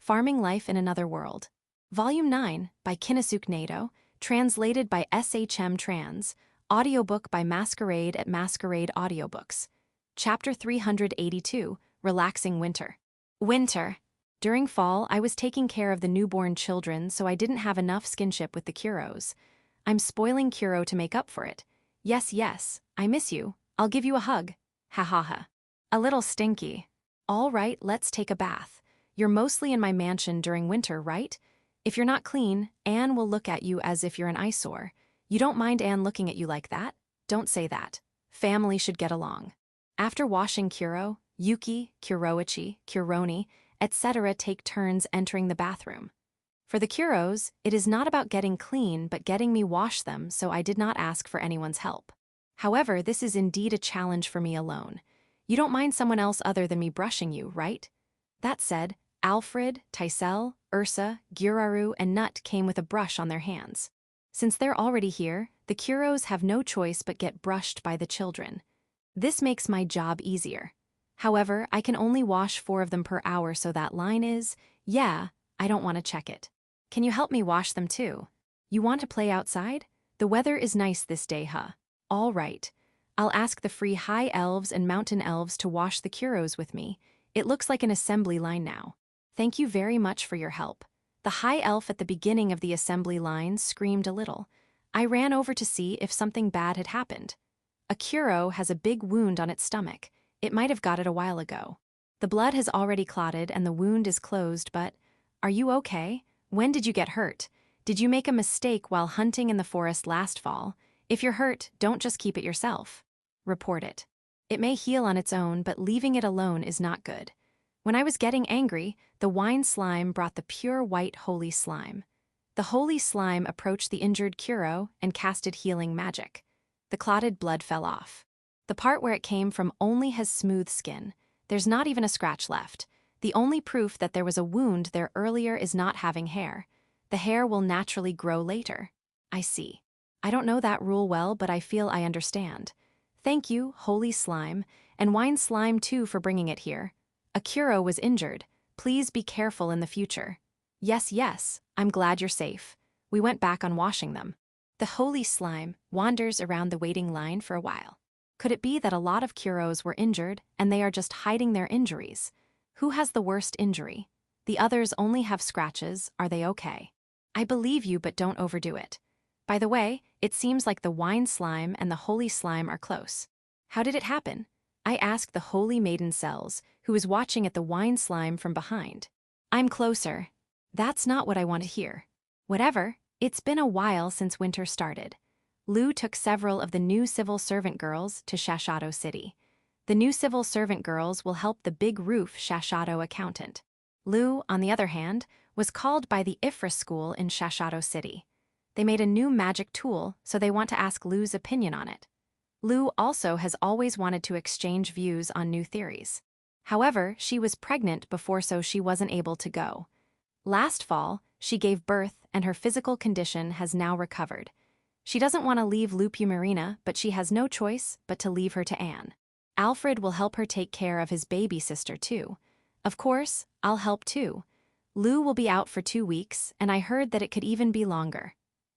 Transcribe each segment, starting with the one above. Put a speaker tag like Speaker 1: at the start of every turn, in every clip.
Speaker 1: Farming Life in Another World. Volume 9 by Kinosuke Nato, translated by SHM Trans, audiobook by Masquerade at Masquerade Audiobooks. Chapter 382, Relaxing Winter. Winter. During fall, I was taking care of the newborn children, so I didn't have enough skinship with the Kuros. I'm spoiling Kuro to make up for it. Yes, I miss you. I'll give you a hug. Ha ha ha. A little stinky. All right, let's take a bath. You're mostly in my mansion during winter, right? If you're not clean, Anne will look at you as if you're an eyesore. You don't mind Anne looking at you like that? Don't say that. Family should get along. After washing Kuro, Yuki, Kuroichi, Kuroni, etc. take turns entering the bathroom. For the Kuros, it is not about getting clean but getting me wash them, so I did not ask for anyone's help. However, this is indeed a challenge for me alone. You don't mind someone else other than me brushing you, right? That said, Alfred, Tysel, Ursa, Giraru, and Nut came with a brush on their hands. Since they're already here, the Kuros have no choice but get brushed by the children. This makes my job easier. However, I can only wash 4 of them per hour, so that line is, yeah, I don't want to check it. Can you help me wash them too? You want to play outside? The weather is nice this day, huh? All right. I'll ask the free high elves and mountain elves to wash the Kuros with me. It looks like an assembly line now. Thank you very much for your help. The high elf at the beginning of the assembly line screamed a little. I ran over to see if something bad had happened. A Kuro has a big wound on its stomach. It might have got it a while ago. The blood has already clotted and the wound is closed, but are you okay? When did you get hurt? Did you make a mistake while hunting in the forest last fall? If you're hurt, don't just keep it yourself. Report it. It may heal on its own, but leaving it alone is not good. When I was getting angry, the wine slime brought the pure white holy slime. The holy slime approached the injured Kuro and casted healing magic. The clotted blood fell off. The part where it came from only has smooth skin. There's not even a scratch left. The only proof that there was a wound there earlier is not having hair. The hair will naturally grow later. I see. I don't know that rule well, but I feel I understand. Thank you, holy slime, and wine slime too for bringing it here. A Kuro was injured. Please be careful in the future. Yes, I'm glad you're safe. We went back on washing them. The holy slime wanders around the waiting line for a while. Could it be that a lot of Kuros were injured and they are just hiding their injuries? Who has the worst injury? The others only have scratches. Are they okay? I believe you, but don't overdo it. By the way, it seems like the wine slime and the holy slime are close. How did it happen? I asked the holy maiden Cells, who was watching at the wine slime from behind. I'm closer. That's not what I want to hear. Whatever, it's been a while since winter started. Lou took several of the new civil servant girls to Shashado City. The new civil servant girls will help the big roof Shashado accountant. Lou, on the other hand, was called by the Ifra school in Shashado City. They made a new magic tool, so they want to ask Lou's opinion on it. Lou also has always wanted to exchange views on new theories. However, she was pregnant before, so she wasn't able to go. Last fall, she gave birth and her physical condition has now recovered. She doesn't want to leave Lupumarina, but she has no choice but to leave her to Anne. Alfred will help her take care of his baby sister too. Of course, I'll help too. Lou will be out for 2 weeks, and I heard that it could even be longer.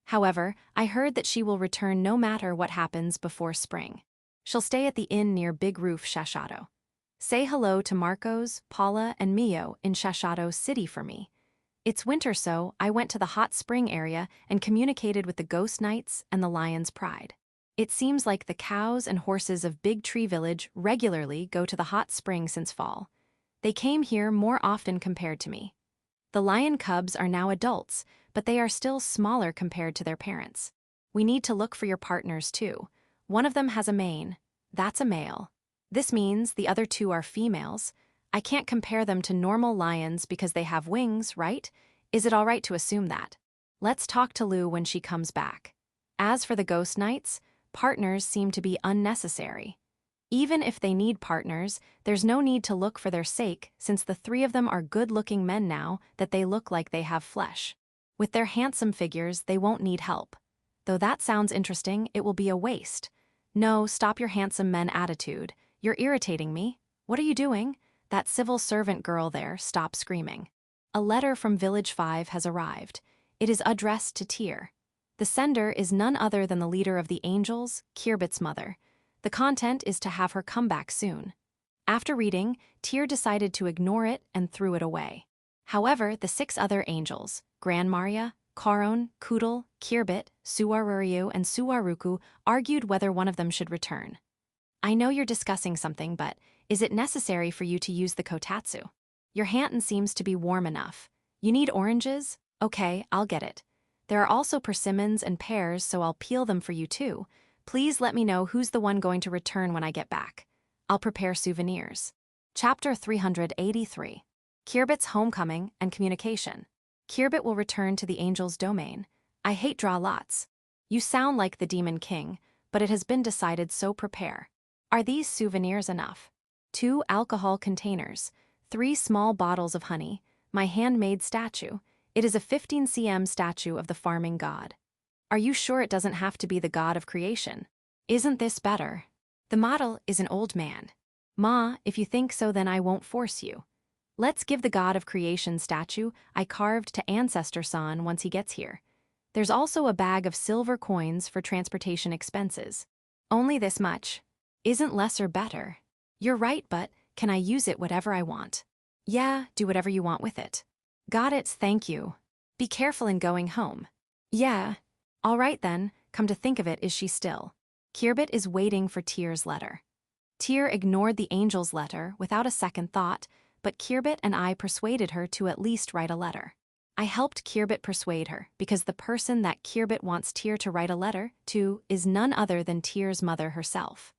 Speaker 1: However, I heard that she will return no matter what happens before spring. She'll stay at the inn near Big Roof Shashado. Say hello to Marcos, Paula, and Mio in Shashado City for me. It's winter, so I went to the hot spring area and communicated with the Ghost Knights and the Lion's Pride. It seems like the cows and horses of Big Tree Village regularly go to the hot spring since fall. They came here more often compared to me. The lion cubs are now adults, but they are still smaller compared to their parents. We need to look for your partners too. One of them has a mane. That's a male. This means the other 2 are females. I can't compare them to normal lions because they have wings, right? Is it all right to assume that? Let's talk to Lou when she comes back. As for the Ghost Knights, partners seem to be unnecessary. Even if they need partners, there's no need to look for their sake, since the 3 of them are good-looking men now that they look like they have flesh. With their handsome figures, they won't need help. Though that sounds interesting, it will be a waste. No, stop your handsome men attitude. You're irritating me. What are you doing? That civil servant girl there, stop screaming. A letter from Village 5 has arrived. It is addressed to Tyr. The sender is none other than the leader of the angels, Kirbbit's mother. The content is to have her come back soon. After reading, Tyr decided to ignore it and threw it away. However, the 6 other angels, Gran Maria, Charon, Kudal, Kirbbit, Suwaruryu, and Suwaruku, argued whether one of them should return. I know you're discussing something, but is it necessary for you to use the kotatsu? Your hand seems to be warm enough. You need oranges? Okay, I'll get it. There are also persimmons and pears, so I'll peel them for you too. Please let me know who's the one going to return when I get back. I'll prepare souvenirs. Chapter 383. Kirbbit's Homecoming and Communication. Kirbbit will return to the Angel's domain. I hate draw lots. You sound like the Demon King, but it has been decided, so prepare. Are these souvenirs enough? 2 alcohol containers, 3 small bottles of honey, my handmade statue. It is a 15 cm statue of the farming god. Are you sure it doesn't have to be the god of creation? Isn't this better? The model is an old man. Ma, if you think so, then I won't force you. Let's give the god of creation statue I carved to Ancestor-san once he gets here. There's also a bag of silver coins for transportation expenses. Only this much. Isn't lesser better? You're right, but can I use it whatever I want? Yeah, do whatever you want with it. Got it, thank you. Be careful in going home. Yeah. All right then, come to think of it, is she still? Kirbbit is waiting for Tyr's letter. Tyr ignored the angel's letter without a second thought, but Kirbbit and I persuaded her to at least write a letter. I helped Kirbbit persuade her because the person that Kirbbit wants Tyr to write a letter to is none other than Tyr's mother herself.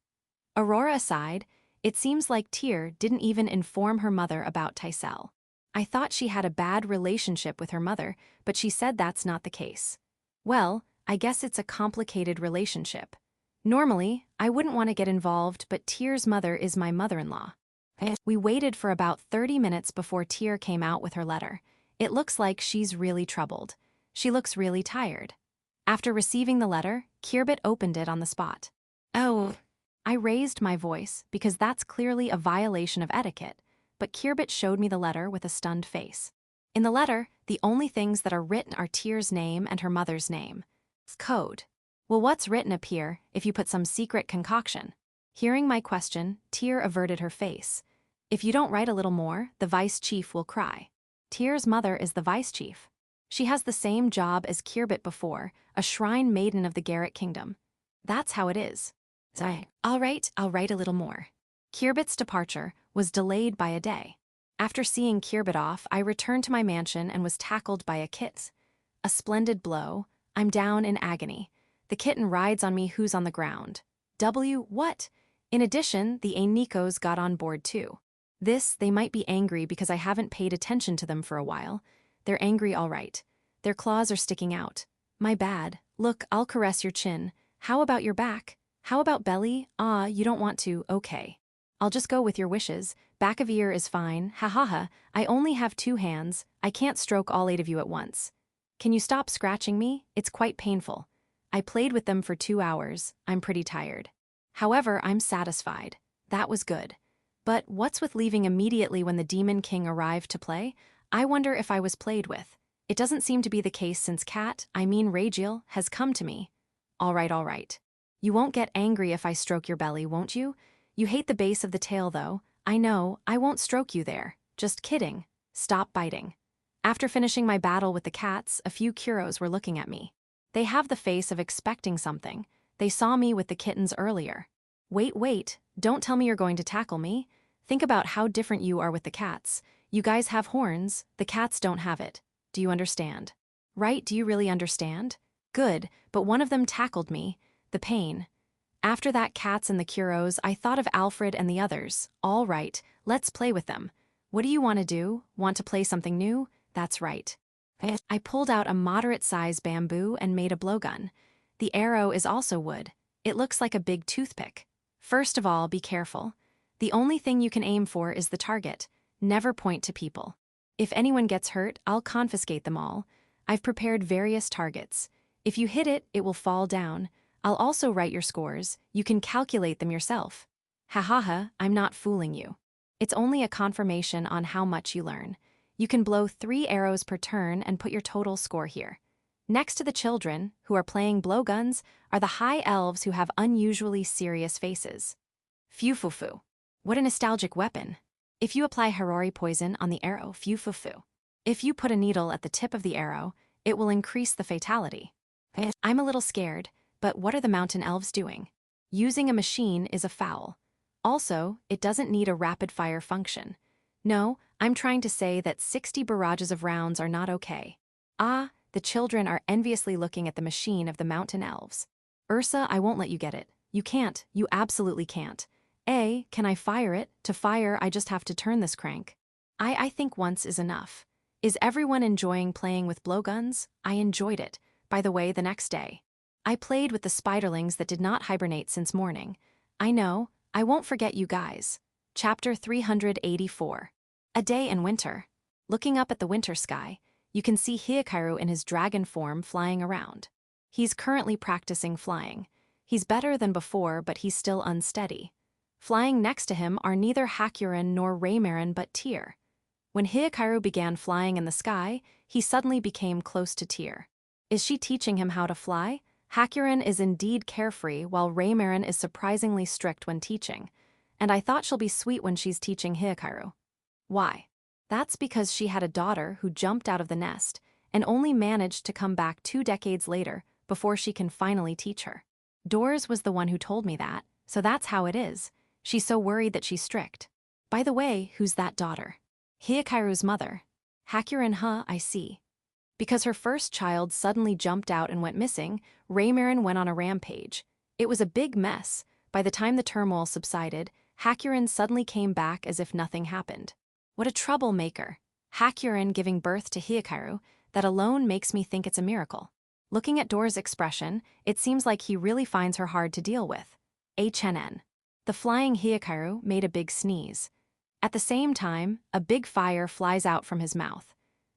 Speaker 1: Aurora aside, it seems like Tyr didn't even inform her mother about Tysell. I thought she had a bad relationship with her mother, but she said that's not the case. Well, I guess it's a complicated relationship. Normally, I wouldn't want to get involved, but Tyr's mother is my mother-in-law. We waited for about 30 minutes before Tyr came out with her letter. It looks like she's really troubled. She looks really tired. After receiving the letter, Kirbbit opened it on the spot. Oh. I raised my voice because that's clearly a violation of etiquette, but Kirbbit showed me the letter with a stunned face. In the letter, the only things that are written are Tyr's name and her mother's name. Code. Well, what's written up here if you put some secret concoction? Hearing my question, Tyr averted her face. If you don't write a little more, the vice chief will cry. Tyr's mother is the vice chief. She has the same job as Kirbbit before, a shrine maiden of the Garrett Kingdom. That's how it is. All right, I'll write a little more. Kirbbit's departure was delayed by a day. After seeing Kirbbit off, I returned to my mansion and was tackled by a kit. A splendid blow. I'm down in agony. The kitten rides on me, who's on the ground. What? In addition, the Ainikos got on board too. They might be angry because I haven't paid attention to them for a while. They're angry, all right. Their claws are sticking out. My bad. Look, I'll caress your chin. How about your back? How about belly? You don't want to, okay. I'll just go with your wishes. Back of ear is fine, ha ha ha. I only have 2 hands. I can't stroke all 8 of you at once. Can you stop scratching me? It's quite painful. I played with them for 2 hours. I'm pretty tired. However, I'm satisfied. That was good. But what's with leaving immediately when the Demon King arrived to play? I wonder if I was played with. It doesn't seem to be the case since Ragiel, has come to me. All right. You won't get angry if I stroke your belly, won't you? You hate the base of the tail though. I know, I won't stroke you there. Just kidding. Stop biting. After finishing my battle with the cats, a few Kuros were looking at me. They have the face of expecting something. They saw me with the kittens earlier. Wait, don't tell me you're going to tackle me. Think about how different you are with the cats. You guys have horns, the cats don't have it. Do you understand? Right, do you really understand? Good, but one of them tackled me. The pain. After that cats and the Kuros, I thought of Alfred and the others. All right, let's play with them. What do you want to do? Want to play something new? That's right. I pulled out a moderate-size bamboo and made a blowgun. The arrow is also wood. It looks like a big toothpick. First of all, be careful. The only thing you can aim for is the target. Never point to people. If anyone gets hurt, I'll confiscate them all. I've prepared various targets. If you hit it, it will fall down. I'll also write your scores. You can calculate them yourself. Ha, I'm not fooling you. It's only a confirmation on how much you learn. You can blow 3 arrows per turn and put your total score here. Next to the children, who are playing blowguns, are the high elves who have unusually serious faces. Fufufu. What a nostalgic weapon. If you apply Harori poison on the arrow, Fufufu. If you put a needle at the tip of the arrow, it will increase the fatality. I'm a little scared, but what are the mountain elves doing? Using a machine is a foul. Also, it doesn't need a rapid-fire function. No, I'm trying to say that 60 barrages of rounds are not okay. Ah, the children are enviously looking at the machine of the mountain elves. Ursa, I won't let you get it. You can't, you absolutely can't. Can I fire it? To fire, I just have to turn this crank. I think once is enough. Is everyone enjoying playing with blowguns? I enjoyed it. By the way, the next day, I played with the spiderlings that did not hibernate since morning. I know, I won't forget you guys. Chapter 384. A Day in Winter. Looking up at the winter sky, you can see Hiakaru in his dragon form flying around. He's currently practicing flying. He's better than before, but he's still unsteady. Flying next to him are neither Hakurin nor Raymarin but Tyr. When Hiakaru began flying in the sky, he suddenly became close to Tyr. Is she teaching him how to fly? Hakurin is indeed carefree, while Raymarin is surprisingly strict when teaching. And I thought she'll be sweet when she's teaching Hiakaru. Why? That's because she had a daughter who jumped out of the nest and only managed to come back 2 decades later before she can finally teach her. Doors was the one who told me that, so that's how it is. She's so worried that she's strict. By the way, who's that daughter? Hiakaru's mother. Hakurin, huh, I see. Because her first child suddenly jumped out and went missing, Raymarin went on a rampage. It was a big mess. By the time the turmoil subsided, Hakurin suddenly came back as if nothing happened. What a troublemaker. Hakurin giving birth to Hiakaru, that alone makes me think it's a miracle. Looking at Door's expression, it seems like he really finds her hard to deal with. HNN. The flying Hiakaru made a big sneeze. At the same time, a big fire flies out from his mouth.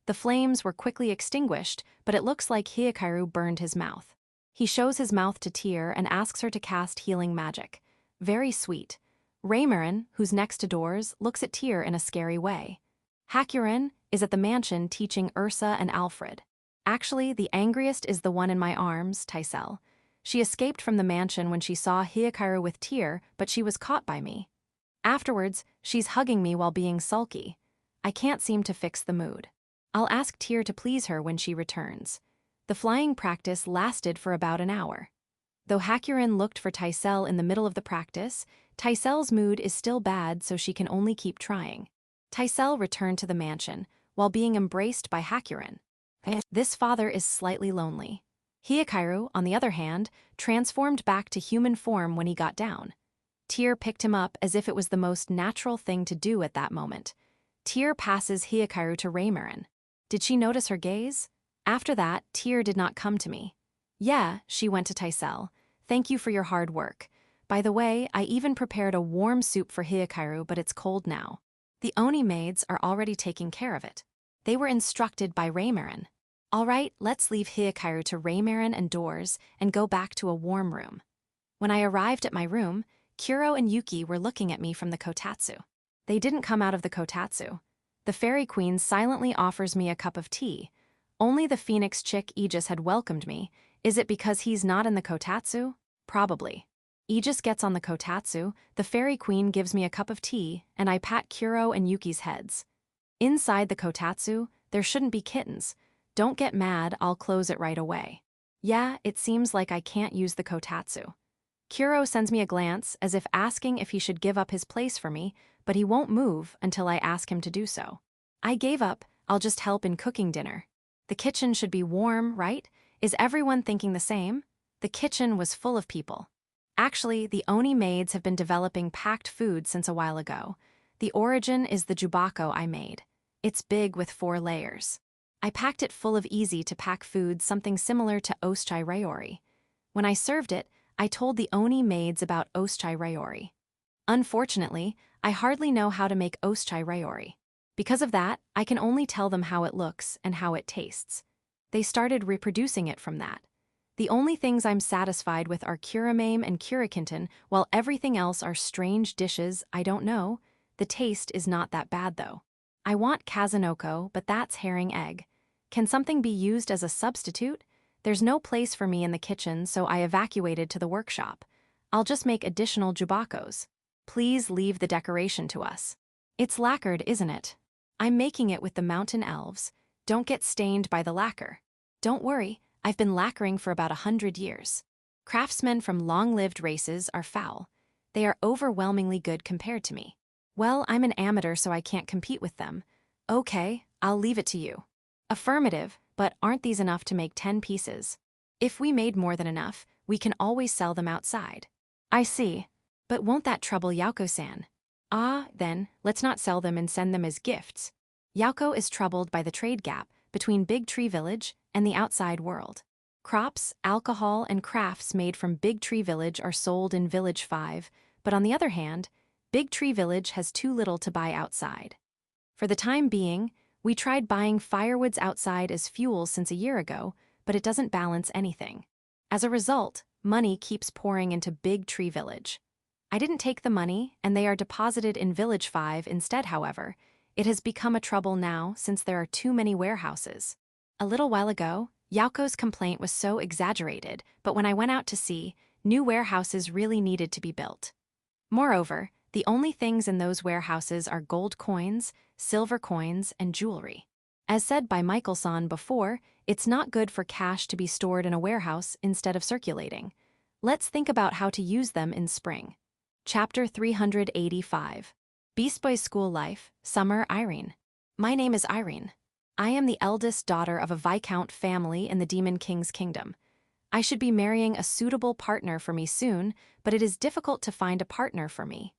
Speaker 1: The flames were quickly extinguished, but it looks like Hiakaru burned his mouth. He shows his mouth to Tyr and asks her to cast healing magic. Very sweet. Raymarin, who's next to Doors, looks at Tyr in a scary way. Hakurin is at the mansion teaching Ursa and Alfred. Actually, the angriest is the one in my arms, Tysel. She escaped from the mansion when she saw Hiakaru with Tyr, but she was caught by me. Afterwards, she's hugging me while being sulky. I can't seem to fix the mood. I'll ask Tyr to please her when she returns. The flying practice lasted for about an hour. Though Hakurin looked for Tysel in the middle of the practice, Tysel's mood is still bad, so she can only keep trying. Tysel returned to the mansion, while being embraced by Hakurin. This father is slightly lonely. Hiakaru, on the other hand, transformed back to human form when he got down. Tyr picked him up as if it was the most natural thing to do at that moment. Tyr passes Hiakaru to Raymarin. Did she notice her gaze? After that, Tyr did not come to me. Yeah, she went to Tysel. Thank you for your hard work. By the way, I even prepared a warm soup for Hiakaru, but it's cold now. The Oni maids are already taking care of it. They were instructed by Raymarin. All right, let's leave Hiakaru to Raymarin and Doors and go back to a warm room. When I arrived at my room, Kuro and Yuki were looking at me from the kotatsu. They didn't come out of the kotatsu. The fairy queen silently offers me a cup of tea. Only the phoenix chick Aegis had welcomed me. Is it because he's not in the kotatsu? Probably. Aegis gets on the kotatsu, the fairy queen gives me a cup of tea, and I pat Kuro and Yuki's heads. Inside the kotatsu, there shouldn't be kittens. Don't get mad, I'll close it right away. Yeah, it seems like I can't use the kotatsu. Kuro sends me a glance as if asking if he should give up his place for me, but he won't move until I ask him to do so. I gave up, I'll just help in cooking dinner. The kitchen should be warm, right? Is everyone thinking the same? The kitchen was full of people. Actually, the Oni maids have been developing packed food since a while ago. The origin is the jubako I made. It's big with 4 layers. I packed it full of easy-to-pack food, something similar to oschai ryori. When I served it, I told the Oni maids about oschai ryori. Unfortunately, I hardly know how to make oschai ryori. Because of that, I can only tell them how it looks and how it tastes. They started reproducing it from that. The only things I'm satisfied with are kuramame and kurakinton, while everything else are strange dishes I don't know. The taste is not that bad though. I want Kazunoko, but that's herring egg. Can something be used as a substitute? There's no place for me in the kitchen, so I evacuated to the workshop. I'll just make additional jubakos. Please leave the decoration to us. It's lacquered, isn't it? I'm making it with the mountain elves. Don't get stained by the lacquer. Don't worry, I've been lacquering for about 100 years. Craftsmen from long-lived races are foul. They are overwhelmingly good compared to me. Well, I'm an amateur, so I can't compete with them. Okay, I'll leave it to you. Affirmative, but aren't these enough to make 10 pieces? If we made more than enough, we can always sell them outside. I see. But won't that trouble Yauko-san? Ah, then, let's not sell them and send them as gifts. Yauko is troubled by the trade gap between Big Tree Village and the outside world. Crops, alcohol, and crafts made from Big Tree Village are sold in Village 5, but on the other hand, Big Tree Village has too little to buy outside. For the time being, we tried buying firewoods outside as fuel since a year ago, but it doesn't balance anything. As a result, money keeps pouring into Big Tree Village. I didn't take the money, and they are deposited in Village 5 instead, however. It has become a trouble now since there are too many warehouses. A little while ago, Yauko's complaint was so exaggerated, but when I went out to see, new warehouses really needed to be built. Moreover, the only things in those warehouses are gold coins, silver coins, and jewelry. As said by Michael-san before, it's not good for cash to be stored in a warehouse instead of circulating. Let's think about how to use them in spring. Chapter 385. Beast Boy's School Life, Summer Irene. My name is Irene. I am the eldest daughter of a Viscount family in the Demon King's kingdom. I should be marrying a suitable partner for me soon, but it is difficult to find a partner for me.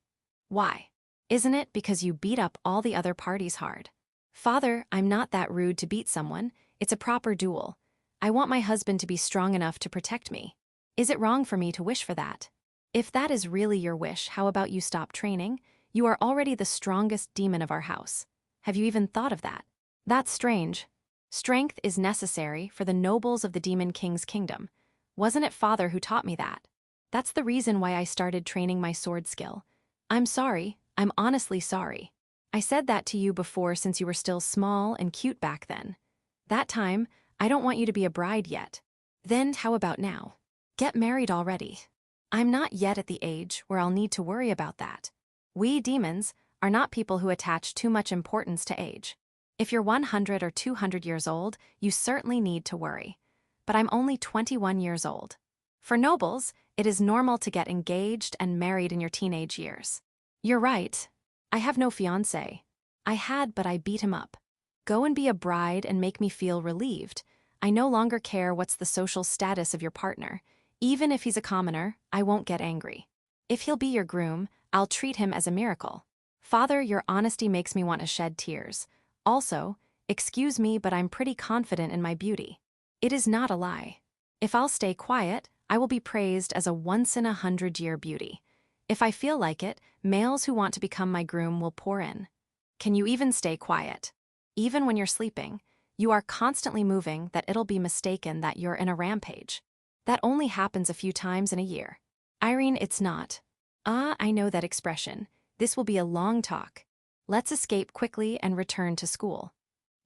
Speaker 1: Why? Isn't it because you beat up all the other parties hard? Father, I'm not that rude to beat someone. It's a proper duel. I want my husband to be strong enough to protect me. Is it wrong for me to wish for that? If that is really your wish, how about you stop training? You are already the strongest demon of our house. Have you even thought of that? That's strange. Strength is necessary for the nobles of the Demon King's kingdom. Wasn't it Father who taught me that? That's the reason why I started training my sword skill. I'm sorry. I'm honestly sorry. I said that to you before since you were still small and cute back then. That time, I don't want you to be a bride yet. Then how about now? Get married already. I'm not yet at the age where I'll need to worry about that. We demons are not people who attach too much importance to age. If you're 100 or 200 years old, you certainly need to worry. But I'm only 21 years old. For nobles, it is normal to get engaged and married in your teenage years. You're right. I have no fiancé. I had, but I beat him up. Go and be a bride and make me feel relieved. I no longer care what's the social status of your partner. Even if he's a commoner, I won't get angry. If he'll be your groom, I'll treat him as a miracle. Father, your honesty makes me want to shed tears. Also, excuse me, but I'm pretty confident in my beauty. It is not a lie. If I'll stay quiet, I will be praised as a once-in-a-100-year beauty. If I feel like it, males who want to become my groom will pour in. Can you even stay quiet? Even when you're sleeping, you are constantly moving that it'll be mistaken that you're in a rampage. That only happens a few times in a year. Irene, it's not. I know that expression. This will be a long talk. Let's escape quickly and return to school.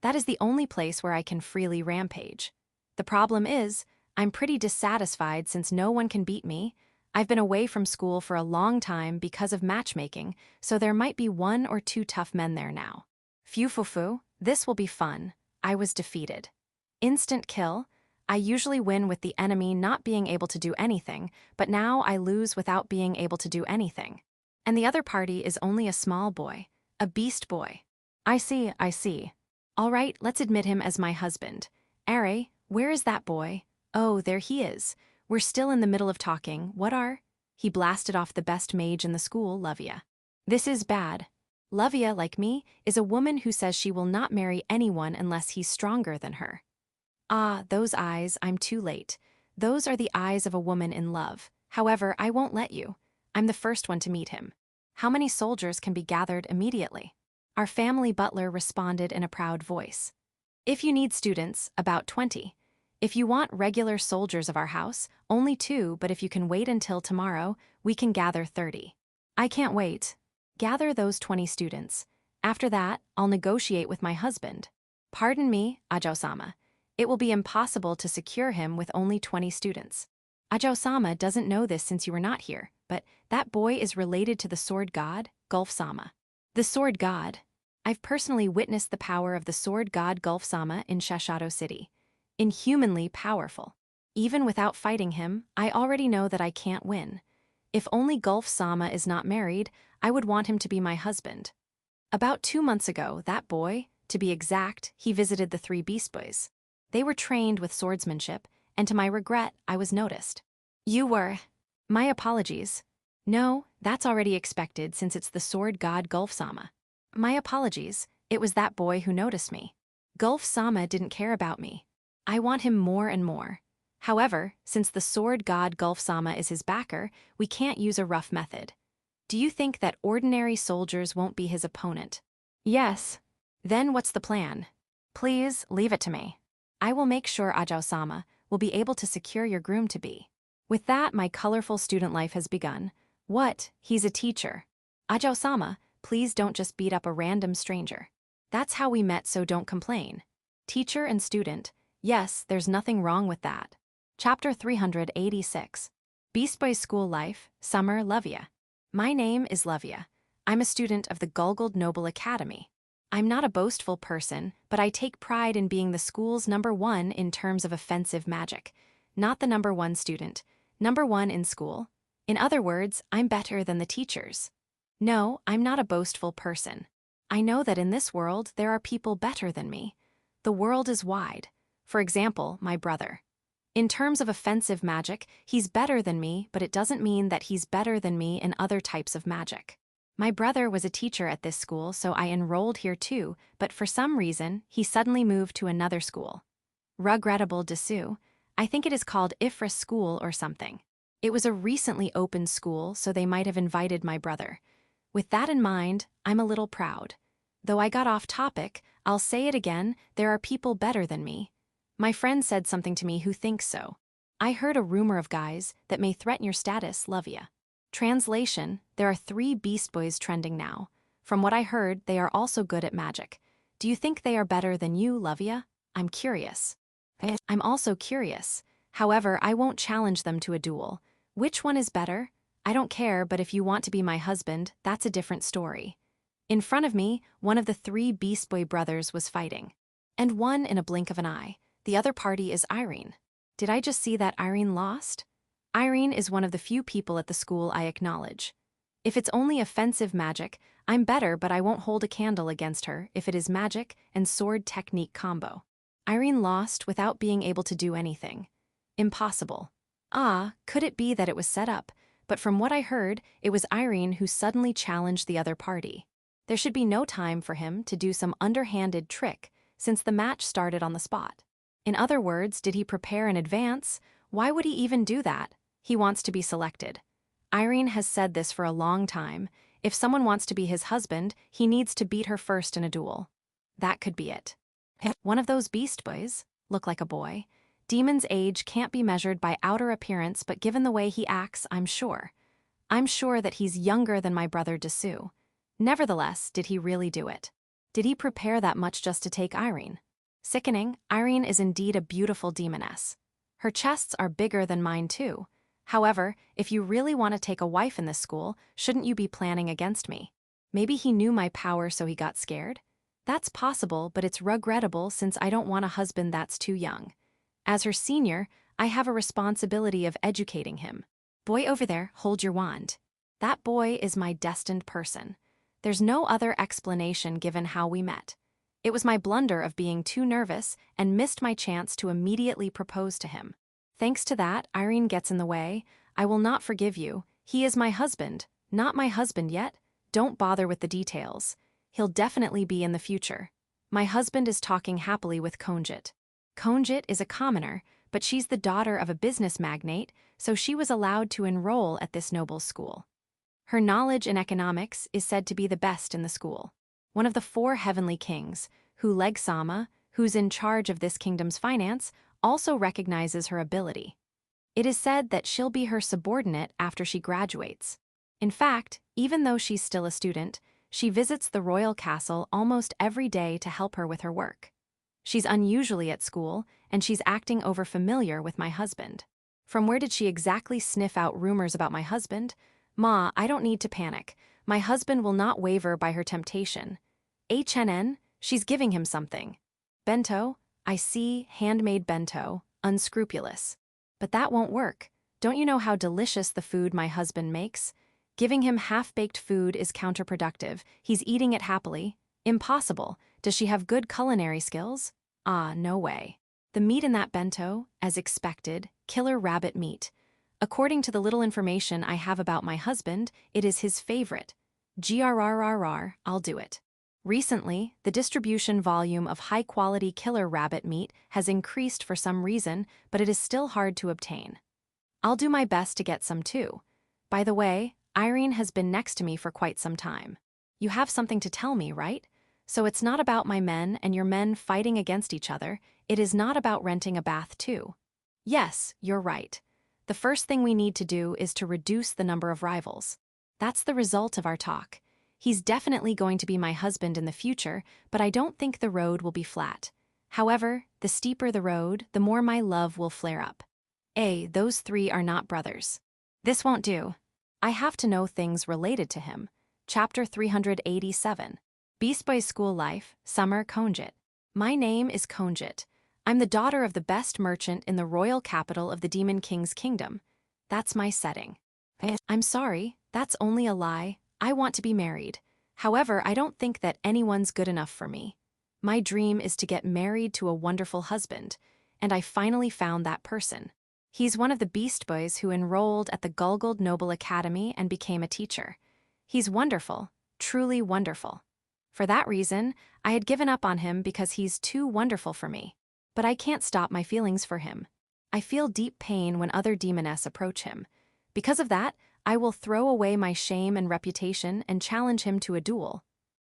Speaker 1: That is the only place where I can freely rampage. The problem is, I'm pretty dissatisfied since no one can beat me. I've been away from school for a long time because of matchmaking, so there might be 1 or 2 tough men there now. Phew, this will be fun. I was defeated. Instant kill. I usually win with the enemy not being able to do anything, but now I lose without being able to do anything. And the other party is only a small boy, a beast boy. I see. All right, let's admit him as my husband. Are, where is that boy? Oh, there he is. We're still in the middle of talking. What are? He blasted off the best mage in the school, Lovia. This is bad. Lovia, like me, is a woman who says she will not marry anyone unless he's stronger than her. Ah, those eyes, I'm too late. Those are the eyes of a woman in love. However, I won't let you. I'm the first one to meet him. How many soldiers can be gathered immediately? Our family butler responded in a proud voice. If you need students, about 20. If you want regular soldiers of our house, only 2, but if you can wait until tomorrow, we can gather 30. I can't wait. Gather those 20 students. After that, I'll negotiate with my husband. Pardon me, Ajo-sama. It will be impossible to secure him with only 20 students. Ajo-sama doesn't know this since you were not here, but that boy is related to the sword god, Gulf-sama. The sword god. I've personally witnessed the power of the sword god Gulf-sama in Shashado City. Inhumanly powerful. Even without fighting him, I already know that I can't win. If only Gulf-sama is not married, I would want him to be my husband. About 2 months ago, that boy, to be exact, he visited the 3 Beast Boys. They were trained with swordsmanship, and to my regret, I was noticed. You were. My apologies. No, that's already expected since it's the sword god Gulf-sama. My apologies, it was that boy who noticed me. Gulf-sama didn't care about me. I want him more and more. However, since the sword god Gulf-sama is his backer, we can't use a rough method. Do you think that ordinary soldiers won't be his opponent? Yes. Then what's the plan? Please, leave it to me. I will make sure Ajo-sama will be able to secure your groom-to-be. With that, my colorful student life has begun. What? He's a teacher. Ajo-sama, please don't just beat up a random stranger. That's how we met, so don't complain. Teacher and student, yes, there's nothing wrong with that. Chapter 386. Beast Boys School Life, Summer, Luvia. My name is Luvia. I'm a student of the Gulgold Noble Academy. I'm not a boastful person, but I take pride in being the school's #1 in terms of offensive magic. Not the #1 student, #1 in school. In other words, I'm better than the teachers. No, I'm not a boastful person. I know that in this world there are people better than me. The world is wide. For example, my brother. In terms of offensive magic, he's better than me, but it doesn't mean that he's better than me in other types of magic. My brother was a teacher at this school, so I enrolled here too, but for some reason, he suddenly moved to another school. Regrettable dessous. I think it is called Ifra School or something. It was a recently opened school, so they might have invited my brother. With that in mind, I'm a little proud. Though I got off topic, I'll say it again, there are people better than me. My friend said something to me who thinks so. I heard a rumor of guys that may threaten your status, Luvia. Translation, there are 3 Beast Boys trending now. From what I heard, they are also good at magic. Do you think they are better than you, Luvia? I'm curious. I'm also curious. However, I won't challenge them to a duel. Which one is better? I don't care, but if you want to be my husband, that's a different story. In front of me, one of the 3 Beast Boy brothers was fighting. And one in a blink of an eye. The other party is Irene. Did I just see that Irene lost? Irene is one of the few people at the school I acknowledge. If it's only offensive magic, I'm better, but I won't hold a candle against her if it is magic and sword technique combo. Irene lost without being able to do anything. Impossible. Could it be that it was set up? But from what I heard, it was Irene who suddenly challenged the other party. There should be no time for him to do some underhanded trick, since the match started on the spot. In other words, did he prepare in advance? Why would he even do that? He wants to be selected. Irene has said this for a long time. If someone wants to be his husband, he needs to beat her first in a duel. That could be it. One of those Beast Boys, look like a boy. Demon's age can't be measured by outer appearance, but given the way he acts, I'm sure. I'm sure that he's younger than my brother Dessous. Nevertheless, did he really do it? Did he prepare that much just to take Irene? Sickening, Irene is indeed a beautiful demoness. Her chests are bigger than mine too. However, if you really want to take a wife in this school, shouldn't you be planning against me? Maybe he knew my power so he got scared? That's possible, but it's regrettable since I don't want a husband that's too young. As her senior, I have a responsibility of educating him. Boy over there, hold your wand. That boy is my destined person. There's no other explanation given how we met. It was my blunder of being too nervous and missed my chance to immediately propose to him. Thanks to that, Irene gets in the way. I will not forgive you. He is my husband. Not my husband yet. Don't bother with the details. He'll definitely be in the future. My husband is talking happily with Conjit. Conjit is a commoner, but she's the daughter of a business magnate, so she was allowed to enroll at this noble school. Her knowledge in economics is said to be the best in the school. One of the 4 heavenly kings, Huleg-sama, who's in charge of this kingdom's finance, also recognizes her ability. It is said that she'll be her subordinate after she graduates. In fact, even though she's still a student, She visits the royal castle almost every day to help her with her work. She's unusually at school, and she's acting overfamiliar with my husband. From where did she exactly sniff out rumors about my husband? Ma, I don't need to panic. My husband will not waver by her temptation. HNN, she's giving him something. Bento, I see, handmade bento, unscrupulous. But that won't work. Don't you know how delicious the food my husband makes? Giving him half-baked food is counterproductive. He's eating it happily. Impossible. Does she have good culinary skills? Ah, no way. The meat in that bento, as expected, killer rabbit meat. According to the little information I have about my husband, it is his favorite. GRRRR, I'll do it. Recently, the distribution volume of high-quality killer rabbit meat has increased for some reason, but it is still hard to obtain. I'll do my best to get some too. By the way, Irene has been next to me for quite some time. You have something to tell me, right? So it's not about my men and your men fighting against each other, it is not about renting a bath too. Yes, you're right. The first thing we need to do is to reduce the number of rivals. That's the result of our talk. He's definitely going to be my husband in the future, but I don't think the road will be flat. However, the steeper the road, the more my love will flare up. Those three are not brothers. This won't do. I have to know things related to him. Chapter 387. Beast Boy's School Life, Summer Conjit. My name is Conjit. I'm the daughter of the best merchant in the royal capital of the Demon King's kingdom. That's my setting. I'm sorry, that's only a lie. I want to be married. However, I don't think that anyone's good enough for me. My dream is to get married to a wonderful husband, and I finally found that person. He's one of the Beast Boys who enrolled at the Gulgold Noble Academy and became a teacher. He's wonderful, truly wonderful. For that reason, I had given up on him because he's too wonderful for me. But I can't stop my feelings for him. I feel deep pain when other demoness approach him. Because of that, I will throw away my shame and reputation and challenge him to a duel.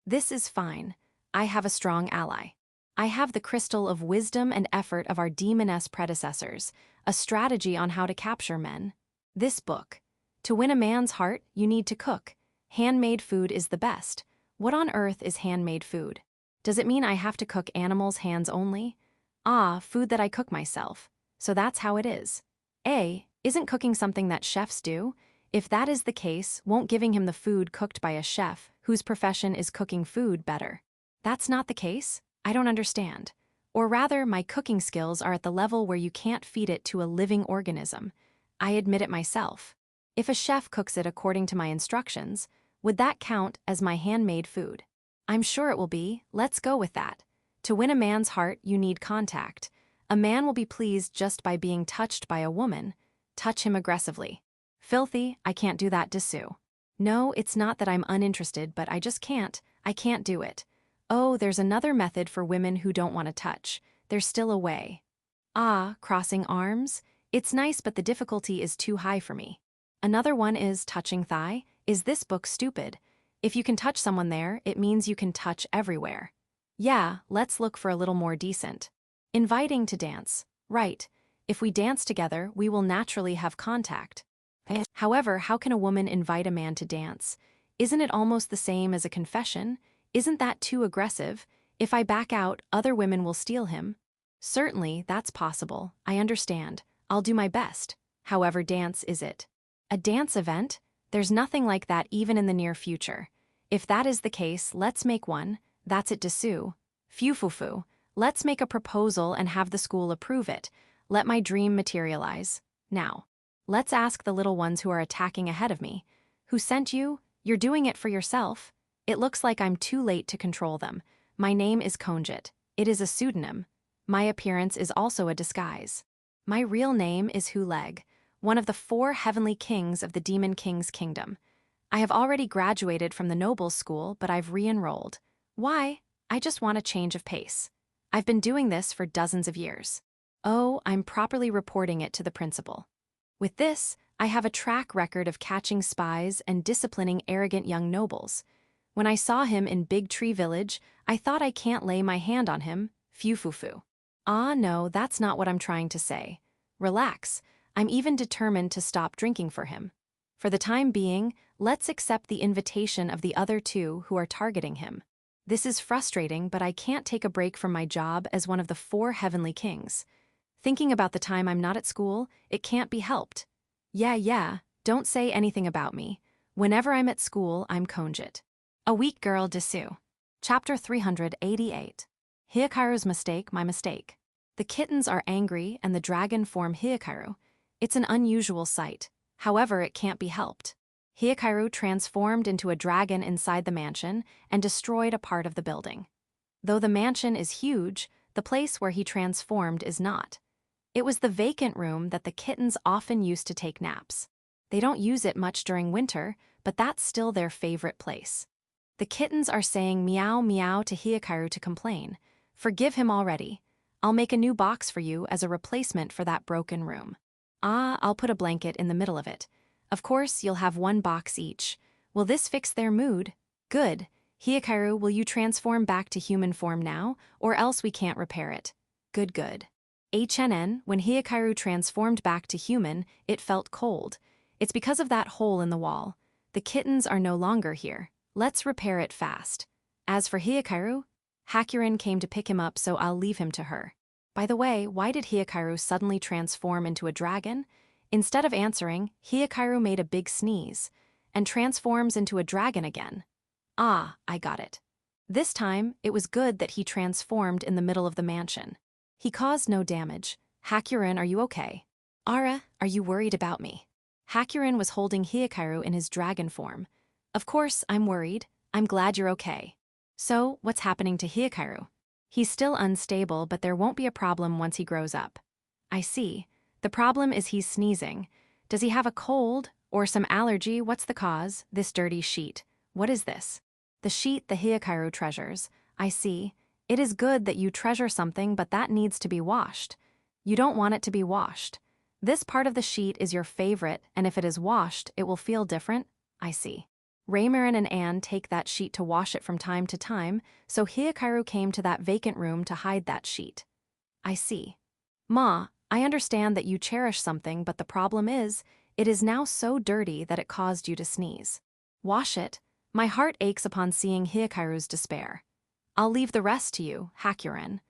Speaker 1: This is fine. I have a strong ally. I have the crystal of wisdom and effort of our demoness predecessors, a strategy on how to capture men. This book. To win a man's heart, you need to cook. Handmade food is the best. What on earth is handmade food? Does it mean I have to cook animals' hands only? Ah, food that I cook myself. So that's how it is. Isn't cooking something that chefs do? If that is the case, won't giving him the food cooked by a chef, whose profession is cooking food, better? That's not the case? I don't understand. Or rather, my cooking skills are at the level where you can't feed it to a living organism. I admit it myself. If a chef cooks it according to my instructions, would that count as my handmade food? I'm sure it will be. Let's go with that. To win a man's heart, you need contact. A man will be pleased just by being touched by a woman. Touch him aggressively. Filthy, I can't do that, Dessous. No, it's not that I'm uninterested, but I just can't. I can't do it. Oh, there's another method for women who don't want to touch. There's still a way. Ah, crossing arms? It's nice, but the difficulty is too high for me. Another one is touching thigh. Is this book stupid? If you can touch someone there, it means you can touch everywhere. Yeah, let's look for a little more decent. Inviting to dance. Right. If we dance together, we will naturally have contact. However, how can a woman invite a man to dance? Isn't it almost the same as a confession? Isn't that too aggressive? If I back out, other women will steal him. Certainly, that's possible. I understand. I'll do my best. However, dance is it? A dance event? There's nothing like that even in the near future. If that is the case, let's make one. That's it, Dessous. Phew. Let's make a proposal and have the school approve it. Let my dream materialize. Now. Let's ask the little ones who are attacking ahead of me. Who sent you? You're doing it for yourself. It looks like I'm too late to control them. My name is Conjit. It is a pseudonym. My appearance is also a disguise. My real name is Huleg, one of the 4 heavenly kings of the Demon King's kingdom. I have already graduated from the nobles' school, but I've re-enrolled. Why? I just want a change of pace. I've been doing this for dozens of years. Oh, I'm properly reporting it to the principal. With this, I have a track record of catching spies and disciplining arrogant young nobles. When I saw him in Big Tree Village, I thought I can't lay my hand on him. Phew. Ah, no, that's not what I'm trying to say. Relax. I'm even determined to stop drinking for him. For the time being, let's accept the invitation of the other two who are targeting him. This is frustrating, but I can't take a break from my job as one of the 4 heavenly kings. Thinking about the time I'm not at school, it can't be helped. Yeah, don't say anything about me. Whenever I'm at school, I'm Conjit. A weak girl Dessous. Chapter 388. Hiakaru's mistake, my mistake. The kittens are angry and the dragon form Hiakaru. It's an unusual sight. However, it can't be helped. Hiakaru transformed into a dragon inside the mansion and destroyed a part of the building. Though the mansion is huge, the place where he transformed is not. It was the vacant room that the kittens often used to take naps. They don't use it much during winter, but that's still their favorite place. The kittens are saying meow meow to Hiakaru to complain. Forgive him already. I'll make a new box for you as a replacement for that broken room. I'll put a blanket in the middle of it. Of course, you'll have 1 box each. Will this fix their mood? Good. Hiakaru, will you transform back to human form now, or else we can't repair it? Good. When Hiakaru transformed back to human, it felt cold. It's because of that hole in the wall. The kittens are no longer here. Let's repair it fast. As for Hiakaru, Hakurin came to pick him up, so I'll leave him to her. By the way, why did Hiakaru suddenly transform into a dragon? Instead of answering, Hiakaru made a big sneeze and transforms into a dragon again. I got it. This time, it was good that he transformed in the middle of the mansion. He caused no damage. Hakurin, are you okay? Ara, are you worried about me? Hakurin was holding Hiakaru in his dragon form. Of course, I'm worried. I'm glad you're okay. So, what's happening to Hiakaru? He's still unstable, but there won't be a problem once he grows up. I see. The problem is he's sneezing. Does he have a cold or some allergy? What's the cause? This dirty sheet. What is this? The sheet the Hiakaru treasures. I see. It is good that you treasure something, but that needs to be washed. You don't want it to be washed. This part of the sheet is your favorite, and if it is washed, it will feel different. I see. Raymarin and Anne take that sheet to wash it from time to time, so Hiakaru came to that vacant room to hide that sheet. I see. Ma, I understand that you cherish something, but the problem is, it is now so dirty that it caused you to sneeze. Wash it. My heart aches upon seeing Hiakaru's despair. I'll leave the rest to you, Hakurin.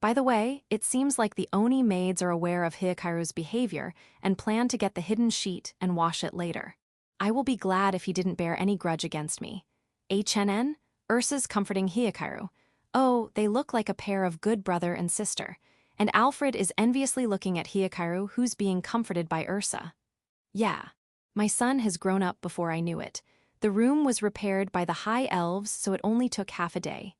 Speaker 1: By the way, it seems like the Oni maids are aware of Hiakaru's behavior and plan to get the hidden sheet and wash it later. I will be glad if he didn't bear any grudge against me. Ursa's comforting Hiakaru. Oh, they look like a pair of good brother and sister. And Alfred is enviously looking at Hiakaru, who's being comforted by Ursa. Yeah. My son has grown up before I knew it. The room was repaired by the high elves, so it only took half a day.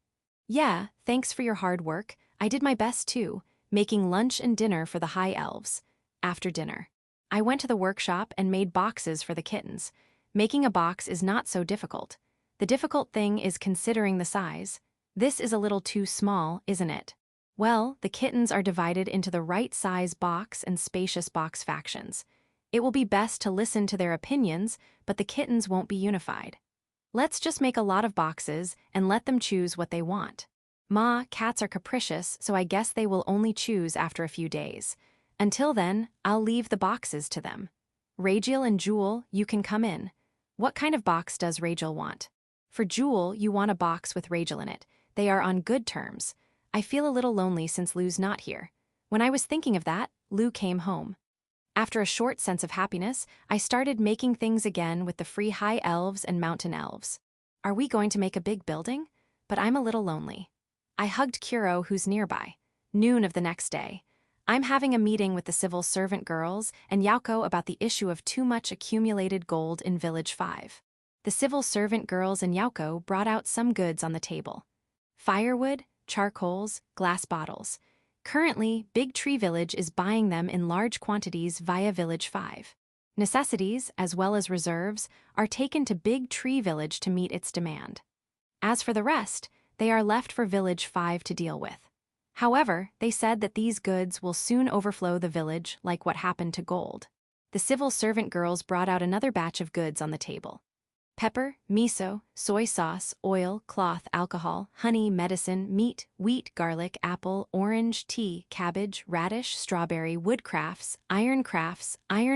Speaker 1: Yeah, thanks for your hard work. I did my best too, making lunch and dinner for the high elves. After dinner, I went to the workshop and made boxes for the kittens. Making a box is not so difficult. The difficult thing is considering the size. This is a little too small, isn't it? Well, the kittens are divided into the right size box and spacious box factions. It will be best to listen to their opinions, but the kittens won't be unified. Let's just make a lot of boxes and let them choose what they want. Ma, cats are capricious, so I guess they will only choose after a few days. Until then, I'll leave the boxes to them. Rachel and Jewel, you can come in. What kind of box does Rachel want? For Jewel, you want a box with Rachel in it. They are on good terms. I feel a little lonely since Lou's not here. When I was thinking of that, Lou came home. After a short sense of happiness, I started making things again with the free high elves and mountain elves. Are we going to make a big building? But I'm a little lonely. I hugged Kuro, who's nearby. Noon of the next day. I'm having a meeting with the civil servant girls and Yauko about the issue of too much accumulated gold in Village 5. The civil servant girls and Yauko brought out some goods on the table. Firewood, charcoals, glass bottles. Currently, Big Tree Village is buying them in large quantities via Village 5. Necessities, as well as reserves, are taken to Big Tree Village to meet its demand. As for the rest, they are left for Village 5 to deal with. However, they said that these goods will soon overflow the village like what happened to gold. The civil servant girls brought out another batch of goods on the table. Pepper, miso, soy sauce, oil, cloth, alcohol, honey, medicine, meat, wheat, garlic, apple, orange, tea, cabbage, radish, strawberry, wood crafts, iron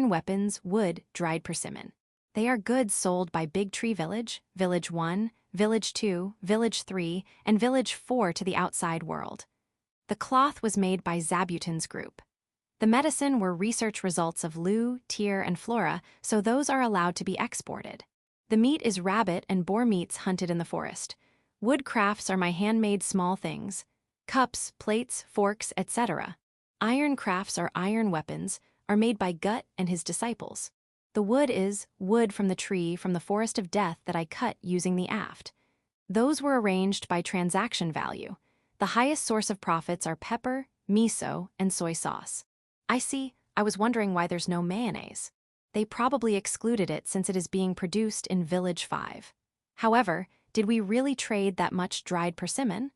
Speaker 1: weapons, wood, dried persimmon. They are goods sold by Big Tree Village, Village 1, Village 2, Village 3, and Village 4 to the outside world. The cloth was made by Zabuton's group. The medicine were research results of Lu, Tyr, and Flora, so those are allowed to be exported. The meat is rabbit and boar meats hunted in the forest. Wood crafts are my handmade small things. Cups, plates, forks, etc. Iron crafts or iron weapons are made by Gut and his disciples. The wood is wood from the tree from the forest of death that I cut using the aft. Those were arranged by transaction value. The highest source of profits are pepper, miso, and soy sauce. I see, I was wondering why there's no mayonnaise. They probably excluded it since it is being produced in Village 5. However, did we really trade that much dried persimmon?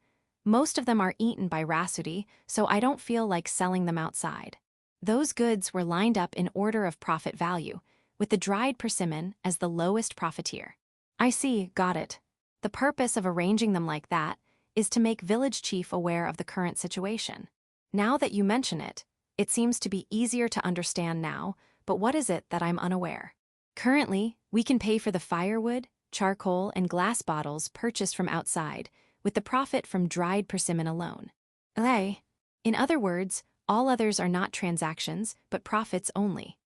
Speaker 1: Most of them are eaten by Rasuti, so I don't feel like selling them outside. Those goods were lined up in order of profit value, with the dried persimmon as the lowest profiteer. I see, got it. The purpose of arranging them like that is to make Village Chief aware of the current situation. Now that you mention it, it seems to be easier to understand now, but what is it that I'm unaware? Currently, we can pay for the firewood, charcoal, and glass bottles purchased from outside, with the profit from dried persimmon alone. In other words, all others are not transactions, but profits only.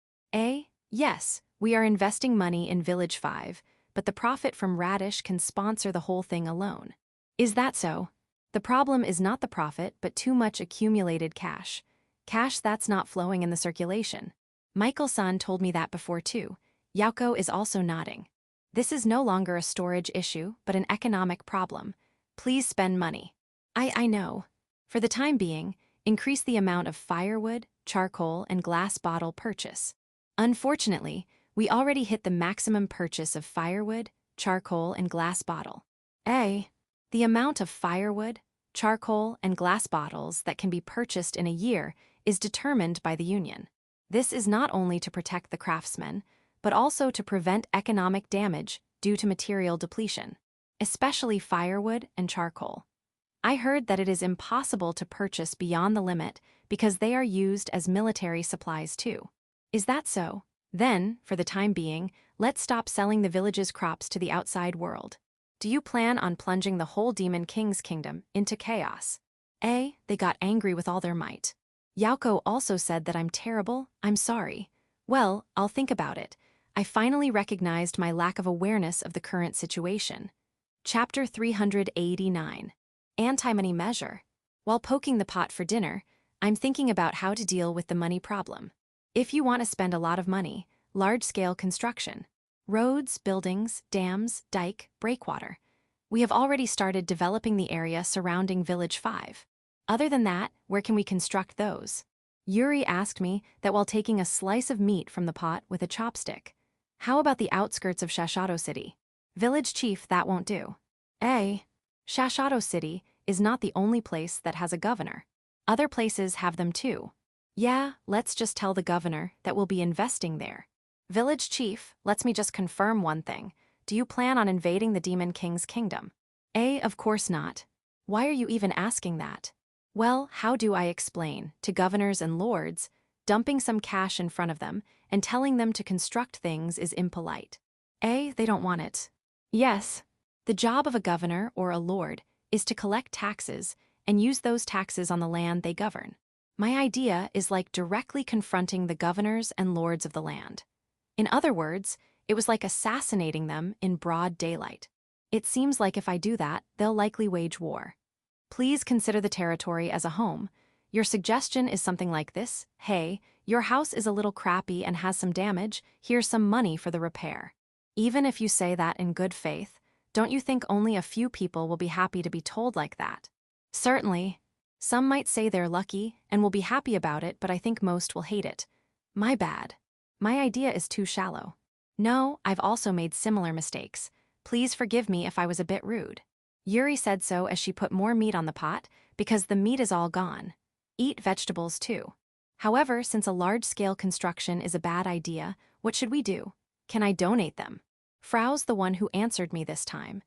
Speaker 1: Yes, we are investing money in Village 5, but the profit from radish can sponsor the whole thing alone. Is that so? The problem is not the profit, but too much accumulated cash. Cash that's not flowing in the circulation. Michael-san told me that before too. Yauko is also nodding. This is no longer a storage issue, but an economic problem. Please spend money. I know. For the time being, increase the amount of firewood, charcoal, and glass bottle purchase. Unfortunately, we already hit the maximum purchase of firewood, charcoal, and glass bottle. The amount of firewood, charcoal, and glass bottles that can be purchased in a year is determined by the union. This is not only to protect the craftsmen, but also to prevent economic damage due to material depletion, especially firewood and charcoal. I heard that it is impossible to purchase beyond the limit because they are used as military supplies too. Is that so? Then, for the time being, let's stop selling the village's crops to the outside world. Do you plan on plunging the whole Demon King's kingdom into chaos? They got angry with all their might. Yauko also said that I'm terrible, I'm sorry. Well, I'll think about it. I finally recognized my lack of awareness of the current situation. Chapter 389. Anti-money measure. While poking the pot for dinner, I'm thinking about how to deal with the money problem. If you want to spend a lot of money, large-scale construction. Roads, buildings, dams, dike, breakwater. We have already started developing the area surrounding Village 5. Other than that, where can we construct those? Yuri asked me that while taking a slice of meat from the pot with a chopstick. How about the outskirts of Shashado City? Village Chief, that won't do. Shashado City is not the only place that has a governor. Other places have them too. Yeah, let's just tell the governor that we'll be investing there. Village Chief, let me just confirm one thing. Do you plan on invading the Demon King's kingdom? Of course not. Why are you even asking that? Well, how do I explain to governors and lords, dumping some cash in front of them and telling them to construct things is impolite? They don't want it. Yes. The job of a governor or a lord is to collect taxes and use those taxes on the land they govern. My idea is like directly confronting the governors and lords of the land. In other words, it was like assassinating them in broad daylight. It seems like if I do that, they'll likely wage war. Please consider the territory as a home. Your suggestion is something like this: hey, your house is a little crappy and has some damage, here's some money for the repair. Even if you say that in good faith, don't you think only a few people will be happy to be told like that? Certainly. Some might say they're lucky and will be happy about it, but I think most will hate it. My bad. My idea is too shallow. No, I've also made similar mistakes. Please forgive me if I was a bit rude. Yuri said so as she put more meat on the pot, because the meat is all gone. Eat vegetables too. However, since a large-scale construction is a bad idea, what should we do? Can I donate them? Frau's the one who answered me this time.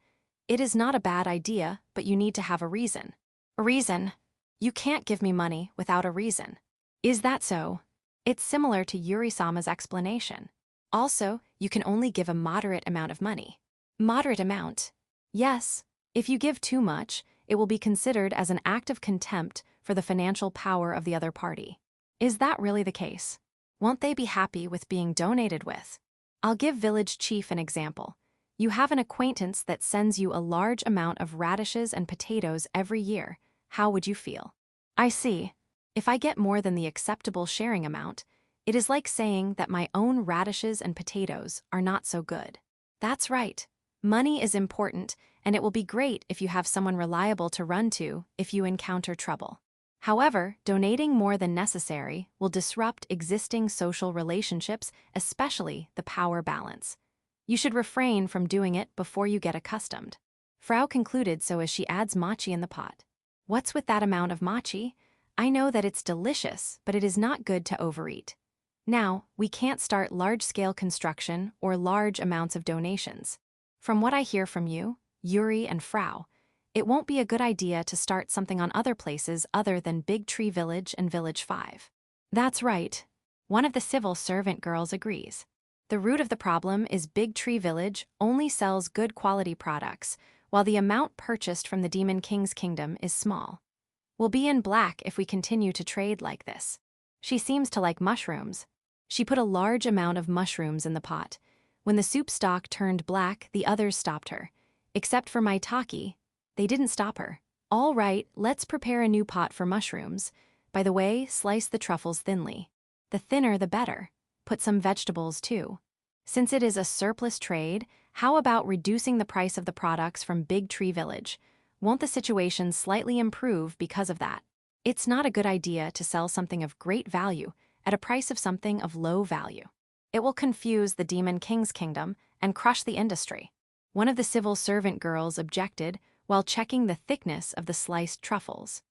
Speaker 1: It is not a bad idea, but you need to have a reason. A reason? You can't give me money without a reason. Is that so? It's similar to Yuri-sama's explanation. Also, you can only give a moderate amount of money. Moderate amount. Yes, if you give too much, it will be considered as an act of contempt for the financial power of the other party. Is that really the case? Won't they be happy with being donated with? I'll give Village Chief an example. You have an acquaintance that sends you a large amount of radishes and potatoes every year. How would you feel? I see. If I get more than the acceptable sharing amount, it is like saying that my own radishes and potatoes are not so good. That's right. Money is important, and it will be great if you have someone reliable to run to if you encounter trouble. However, donating more than necessary will disrupt existing social relationships, especially the power balance. You should refrain from doing it before you get accustomed. Frau concluded so as she adds machi in the pot. What's with that amount of machi? I know that it's delicious, but it is not good to overeat. Now, we can't start large-scale construction or large amounts of donations. From what I hear from you, Yuri and Frau, it won't be a good idea to start something on other places other than Big Tree Village and Village 5. That's right. One of the civil servant girls agrees. The root of the problem is Big Tree Village only sells good quality products, while the amount purchased from the Demon King's kingdom is small. We'll be in black if we continue to trade like this. She seems to like mushrooms. She put a large amount of mushrooms in the pot. When the soup stock turned black, the others stopped her. Except for Maitake, they didn't stop her. All right, let's prepare a new pot for mushrooms. By the way, slice the truffles thinly. The thinner the better. Put some vegetables too. Since it is a surplus trade, how about reducing the price of the products from Big Tree Village? Won't the situation slightly improve because of that? It's not a good idea to sell something of great value at a price of something of low value. It will confuse the Demon King's kingdom and crush the industry. One of the civil servant girls objected while checking the thickness of the sliced truffles.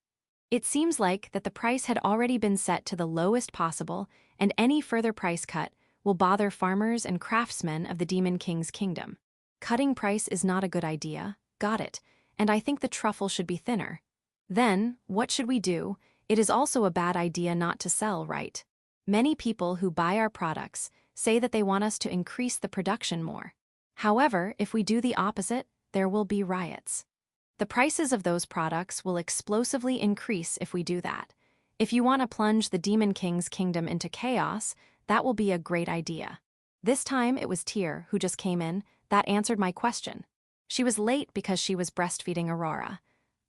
Speaker 1: It seems like that the price had already been set to the lowest possible, and any further price cut will bother farmers and craftsmen of the Demon King's kingdom. Cutting price is not a good idea, got it, and I think the truffle should be thinner. Then, what should we do? It is also a bad idea not to sell, right? Many people who buy our products say that they want us to increase the production more. However, if we do the opposite, there will be riots. The prices of those products will explosively increase if we do that. If you want to plunge the Demon King's kingdom into chaos, that will be a great idea. This time it was Tyr who just came in that answered my question. She was late because she was breastfeeding Aurora.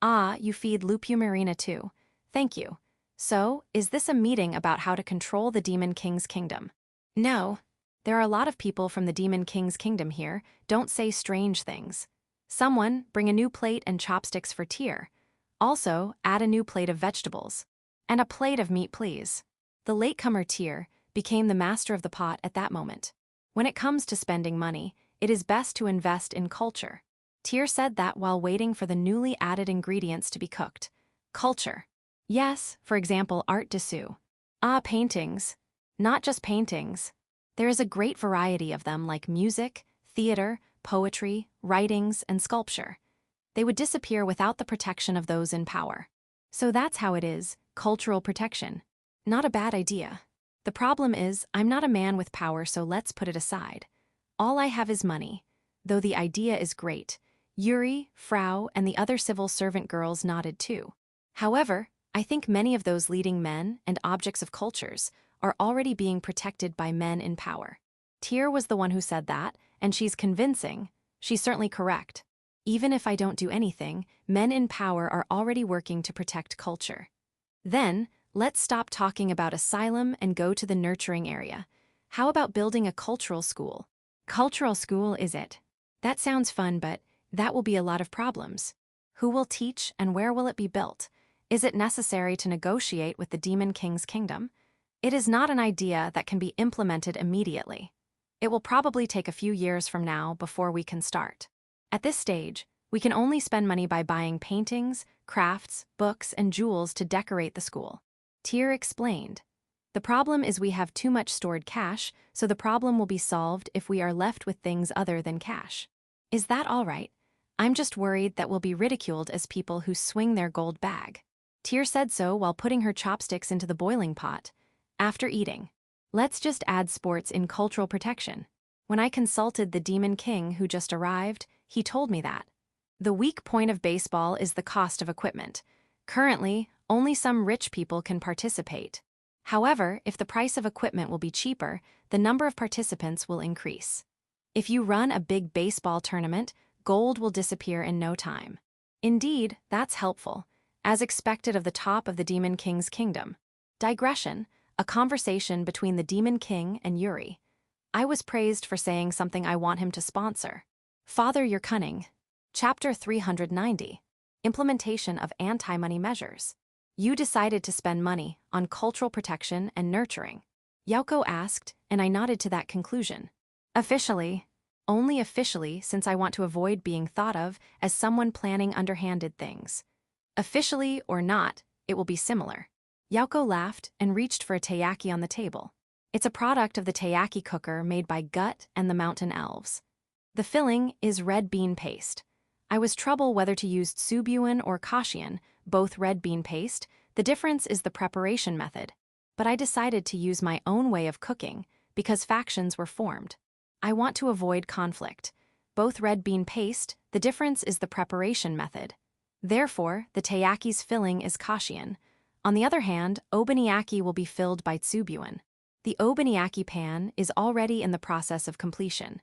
Speaker 1: Ah, you feed Lupumarina too. Thank you. So, is this a meeting about how to control the Demon King's kingdom? No. There are a lot of people from the Demon King's kingdom here. Don't say strange things. Someone, bring a new plate and chopsticks for Tyr. Also, add a new plate of vegetables. And a plate of meat, please. The latecomer Tyr became the master of the pot at that moment. When it comes to spending money, it is best to invest in culture. Tyr said that while waiting for the newly added ingredients to be cooked. Culture. Yes, for example, art dessous. Ah, paintings. Not just paintings. There is a great variety of them like music, theater, poetry, writings, and sculpture. They would disappear without the protection of those in power. So that's how it is, cultural protection. Not a bad idea. The problem is, I'm not a man with power, so let's put it aside. All I have is money. Though the idea is great, Yuri, Frau, and the other civil servant girls nodded too. However, I think many of those leading men and objects of cultures are already being protected by men in power. Tyr was the one who said that, and she's convincing. She's certainly correct. Even if I don't do anything, men in power are already working to protect culture. Then, let's stop talking about asylum and go to the nurturing area. How about building a cultural school? Cultural school, is it? That sounds fun, but that will be a lot of problems. Who will teach and where will it be built? Is it necessary to negotiate with the Demon King's kingdom? It is not an idea that can be implemented immediately. It will probably take a few years from now before we can start. At this stage, we can only spend money by buying paintings, crafts, books, and jewels to decorate the school. Tyr explained. The problem is we have too much stored cash, so the problem will be solved if we are left with things other than cash. Is that all right? I'm just worried that we'll be ridiculed as people who swing their gold bag. Tyr said so while putting her chopsticks into the boiling pot. After eating. Let's just add sports in cultural protection. When I consulted the Demon King who just arrived, he told me that the weak point of baseball is the cost of equipment. Currently, only some rich people can participate. However, if the price of equipment will be cheaper, the number of participants will increase. If you run a big baseball tournament, gold will disappear in no time. Indeed, that's helpful, as expected of the top of the Demon King's kingdom. Digression, a conversation between the Demon King and Yuri. I was praised for saying something I want him to sponsor. Father, you're cunning. Chapter 390. Implementation of Anti-Money Measures. You decided to spend money on cultural protection and nurturing. Yauko asked, and I nodded to that conclusion. Officially. Only officially, since I want to avoid being thought of as someone planning underhanded things. Officially or not, it will be similar. Yauko laughed and reached for a teiyaki on the table. It's a product of the teiyaki cooker made by Gut and the Mountain Elves. The filling is red bean paste. I was troubled whether to use tsubuan or kashian, both red bean paste. The difference is the preparation method. But I decided to use my own way of cooking because factions were formed. I want to avoid conflict. Both red bean paste, the difference is the preparation method. Therefore, the teiyaki's filling is kashian. On the other hand, obaniyaki will be filled by tsubuan. The obaniyaki pan is already in the process of completion.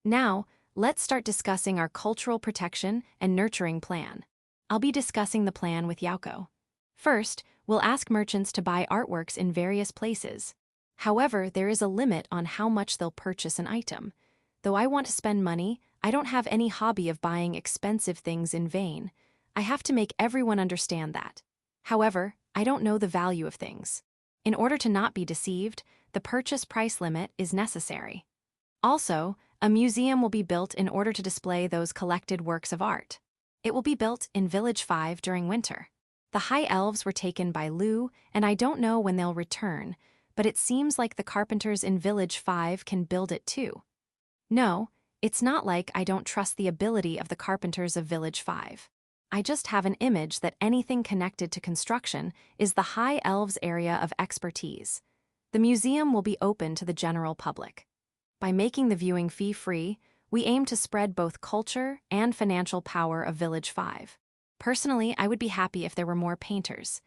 Speaker 1: Now, let's start discussing our cultural protection and nurturing plan. I'll be discussing the plan with Yauko. First, we'll ask merchants to buy artworks in various places. However, there is a limit on how much they'll purchase an item. Though I want to spend money, I don't have any hobby of buying expensive things in vain. I have to make everyone understand that. However, I don't know the value of things. In order to not be deceived, the purchase price limit is necessary. Also, a museum will be built in order to display those collected works of art. It will be built in Village 5 during winter. The High Elves were taken by Lu, and I don't know when they'll return, but it seems like the carpenters in Village 5 can build it too. No, it's not like I don't trust the ability of the carpenters of Village 5. I just have an image that anything connected to construction is the High Elves' area of expertise. The museum will be open to the general public. By making the viewing fee free, we aim to spread both culture and financial power of Village 5. Personally, I would be happy if there were more painters.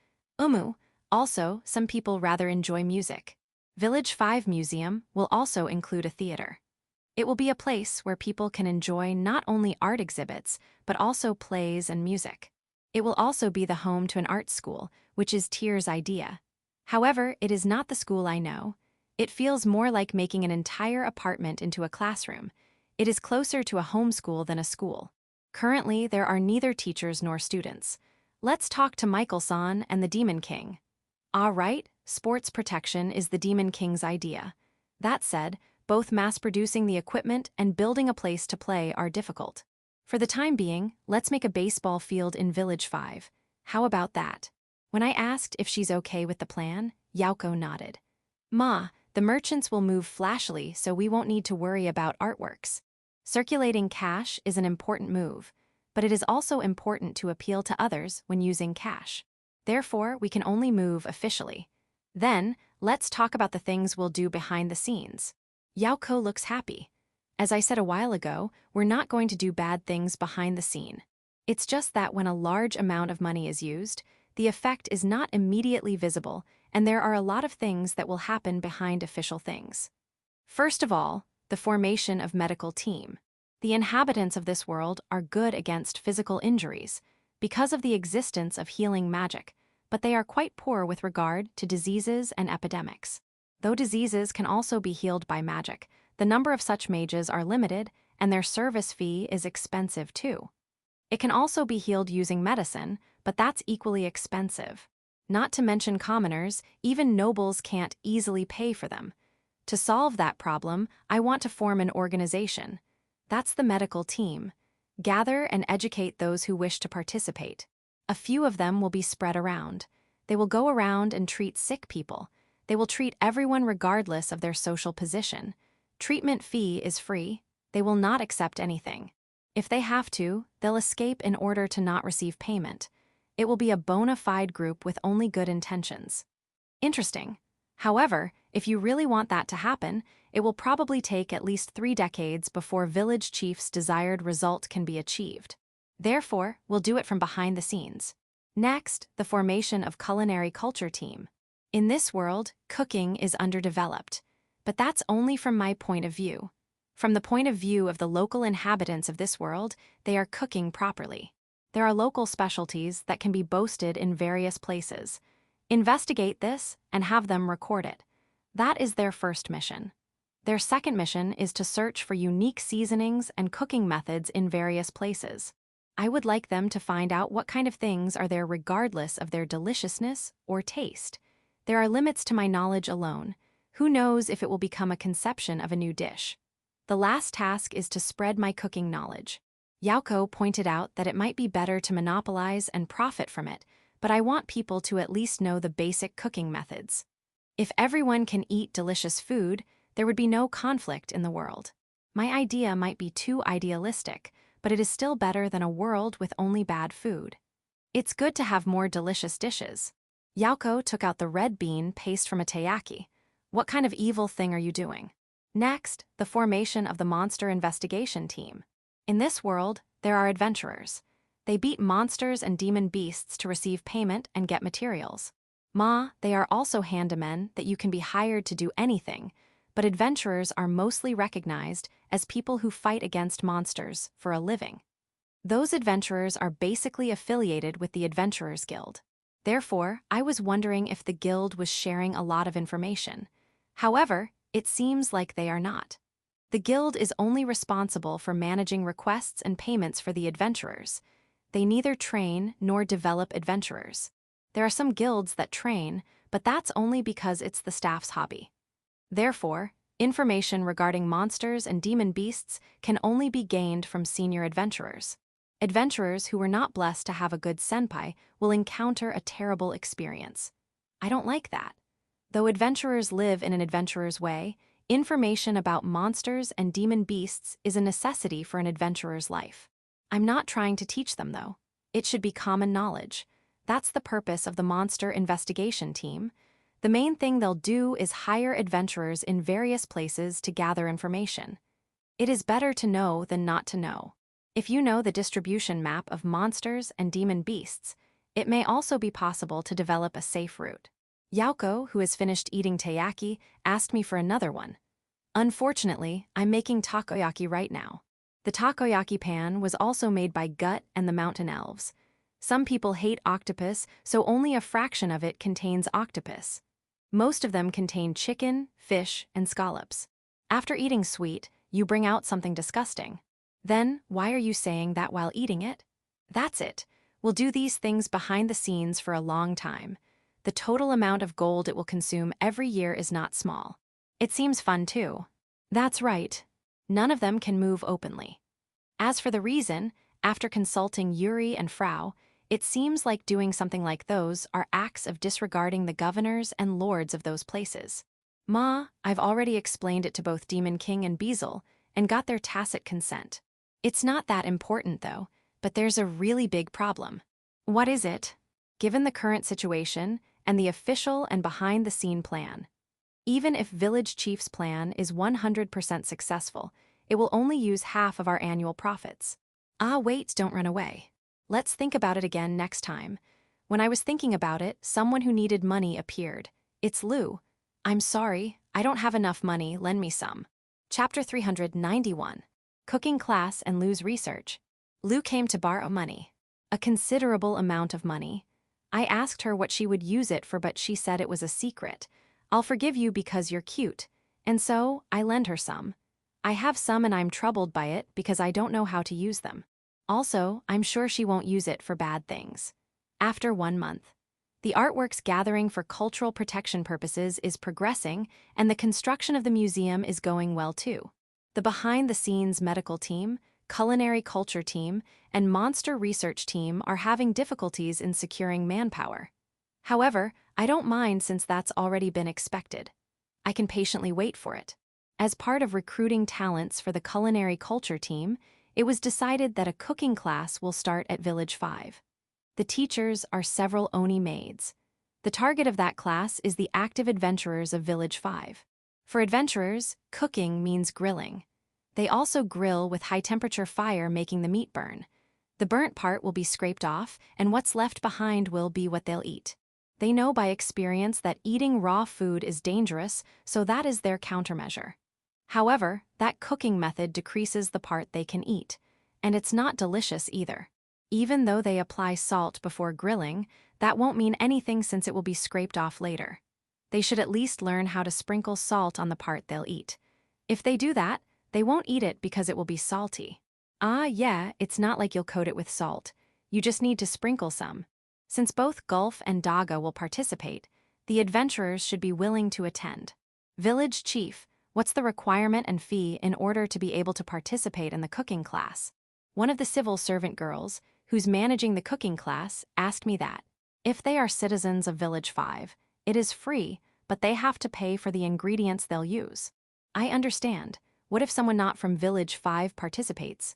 Speaker 1: Also, some people rather enjoy music. Village 5 Museum will also include a theater. It will be a place where people can enjoy not only art exhibits, but also plays and music. It will also be the home to an art school, which is Tier's idea. However, it is not the school I know. It feels more like making an entire apartment into a classroom. It is closer to a homeschool than a school. Currently, there are neither teachers nor students. Let's talk to Michael-san and the Demon King. Ah, right, sports protection is the Demon King's idea. That said, both mass-producing the equipment and building a place to play are difficult. For the time being, let's make a baseball field in Village 5. How about that? When I asked if she's okay with the plan, Yauko nodded. Ma, the merchants will move flashily so we won't need to worry about artworks. Circulating cash is an important move, but it is also important to appeal to others when using cash. Therefore, we can only move officially. Then, let's talk about the things we'll do behind the scenes. Yauko looks happy. As I said a while ago, we're not going to do bad things behind the scene. It's just that when a large amount of money is used, the effect is not immediately visible, and there are a lot of things that will happen behind official things. First of all, the formation of medical team. The inhabitants of this world are good against physical injuries because of the existence of healing magic, but they are quite poor with regard to diseases and epidemics. Though diseases can also be healed by magic, the number of such mages are limited, and their service fee is expensive too. It can also be healed using medicine, but that's equally expensive. Not to mention commoners, even nobles can't easily pay for them. To solve that problem, I want to form an organization. That's the medical team. Gather and educate those who wish to participate. A few of them will be spread around. They will go around and treat sick people. They will treat everyone regardless of their social position. Treatment fee is free. They will not accept anything. If they have to, they'll escape in order to not receive payment. It will be a bona fide group with only good intentions. Interesting. However, if you really want that to happen, it will probably take at least 3 decades before village chief's desired result can be achieved. Therefore, we'll do it from behind the scenes. Next, the formation of culinary culture team. In this world, cooking is underdeveloped. But that's only from my point of view. From the point of view of the local inhabitants of this world, they are cooking properly. There are local specialties that can be boasted in various places. Investigate this and have them record it. That is their first mission. Their second mission is to search for unique seasonings and cooking methods in various places. I would like them to find out what kind of things are there regardless of their deliciousness or taste. There are limits to my knowledge alone. Who knows if it will become a conception of a new dish? The last task is to spread my cooking knowledge. Yauko pointed out that it might be better to monopolize and profit from it, but I want people to at least know the basic cooking methods. If everyone can eat delicious food, there would be no conflict in the world. My idea might be too idealistic, but it is still better than a world with only bad food. It's good to have more delicious dishes. Yauko took out the red bean paste from a teiyaki. What kind of evil thing are you doing? Next, the formation of the monster investigation team. In this world, there are adventurers. They beat monsters and demon beasts to receive payment and get materials. They are also handymen that you can be hired to do anything, but adventurers are mostly recognized as people who fight against monsters for a living. Those adventurers are basically affiliated with the Adventurers Guild. Therefore, I was wondering if the guild was sharing a lot of information. However, it seems like they are not. The guild is only responsible for managing requests and payments for the adventurers. They neither train nor develop adventurers. There are some guilds that train, but that's only because it's the staff's hobby. Therefore, information regarding monsters and demon beasts can only be gained from senior adventurers. Adventurers who were not blessed to have a good senpai will encounter a terrible experience. I don't like that. Though adventurers live in an adventurer's way, information about monsters and demon beasts is a necessity for an adventurer's life. I'm not trying to teach them, though. It should be common knowledge. That's the purpose of the monster investigation team. The main thing they'll do is hire adventurers in various places to gather information. It is better to know than not to know. If you know the distribution map of monsters and demon beasts, it may also be possible to develop a safe route. Yauko, who has finished eating teiyaki, asked me for another one. Unfortunately, I'm making takoyaki right now. The takoyaki pan was also made by Gut and the Mountain Elves. Some people hate octopus, so only a fraction of it contains octopus. Most of them contain chicken, fish, and scallops. After eating sweet, you bring out something disgusting. Then, why are you saying that while eating it? That's it. We'll do these things behind the scenes for a long time. The total amount of gold it will consume every year is not small. It seems fun too. That's right. None of them can move openly. As for the reason, after consulting Yuri and Frau, it seems like doing something like those are acts of disregarding the governors and lords of those places. I've already explained it to both Demon King and Beazle, and got their tacit consent. It's not that important though, but there's a really big problem. What is it? Given the current situation and the official and behind-the-scene plan. Even if Village Chief's plan is 100% successful, it will only use half of our annual profits. Wait, don't run away. Let's think about it again next time. When I was thinking about it, someone who needed money appeared. It's Lou. I'm sorry, I don't have enough money, lend me some. Chapter 391. Cooking Class and Lou's Research. Lou came to borrow money. A considerable amount of money. I asked her what she would use it for, but she said it was a secret. I'll forgive you because you're cute. And so, I lend her some. I have some and I'm troubled by it because I don't know how to use them. Also, I'm sure she won't use it for bad things. After 1 month. The artworks gathering for cultural protection purposes is progressing, and the construction of the museum is going well too. The behind-the-scenes medical team, culinary culture team, and monster research team are having difficulties in securing manpower. However, I don't mind since that's already been expected. I can patiently wait for it. As part of recruiting talents for the culinary culture team, it was decided that a cooking class will start at Village 5. The teachers are several Oni maids. The target of that class is the active adventurers of Village 5. For adventurers, cooking means grilling. They also grill with high-temperature fire, making the meat burn. The burnt part will be scraped off, and what's left behind will be what they'll eat. They know by experience that eating raw food is dangerous, so that is their countermeasure. However, that cooking method decreases the part they can eat, and it's not delicious either. Even though they apply salt before grilling, that won't mean anything since it will be scraped off later. They should at least learn how to sprinkle salt on the part they'll eat. If they do that, they won't eat it because it will be salty. Yeah, it's not like you'll coat it with salt. You just need to sprinkle some. Since both Gulf and Daga will participate, the adventurers should be willing to attend. Village Chief, what's the requirement and fee in order to be able to participate in the cooking class? One of the civil servant girls, who's managing the cooking class, asked me that. If they are citizens of Village 5, it is free, but they have to pay for the ingredients they'll use. I understand. What if someone not from Village 5 participates?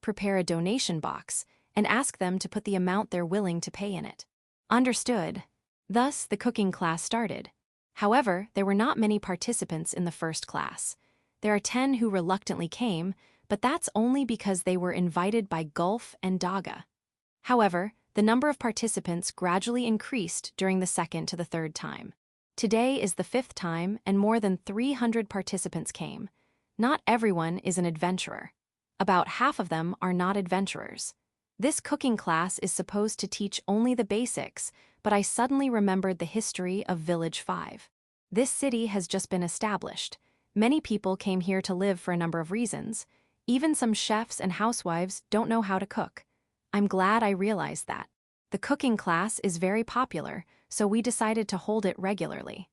Speaker 1: Prepare a donation box and ask them to put the amount they're willing to pay in it. Understood. Thus, the cooking class started. However, there were not many participants in the first class. There are 10 who reluctantly came, but that's only because they were invited by Gulf and Daga. However, the number of participants gradually increased during the second to the third time. Today is the 5th time, and more than 300 participants came. Not everyone is an adventurer. About half of them are not adventurers. This cooking class is supposed to teach only the basics, but I suddenly remembered the history of Village 5. This city has just been established. Many people came here to live for a number of reasons. Even some chefs and housewives don't know how to cook. I'm glad I realized that. The cooking class is very popular, so we decided to hold it regularly.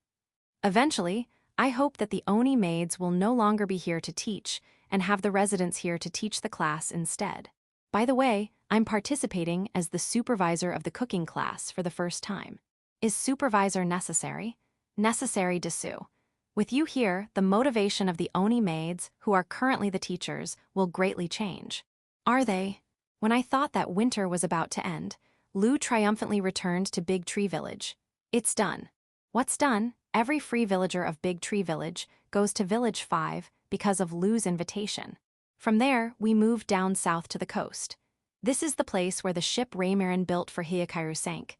Speaker 1: Eventually, I hope that the Oni maids will no longer be here to teach and have the residents here to teach the class instead. By the way, I'm participating as the supervisor of the cooking class for the first time. Is supervisor necessary? Necessary desu. With you here, the motivation of the Oni maids, who are currently the teachers, will greatly change. Are they? When I thought that winter was about to end, Lou triumphantly returned to Big Tree Village. It's done. What's done? Every free villager of Big Tree Village goes to Village 5 because of Lou's invitation. From there, we moved down south to the coast. This is the place where the ship Reincarnation built for Hiakaru sank.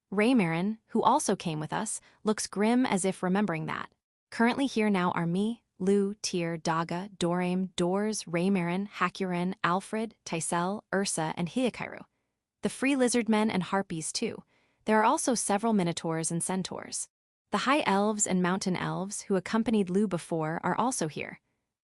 Speaker 1: Reincarnation, who also came with us, looks grim as if remembering that. Currently here now are me, Lou, Tyr, Daga, Dorame, Doors, Reincarnation, Hakurin, Alfred, Tysel, Ursa, and Hiakaru. The free lizard men and harpies too. There are also several minotaurs and centaurs. The high elves and mountain elves who accompanied Lou before are also here.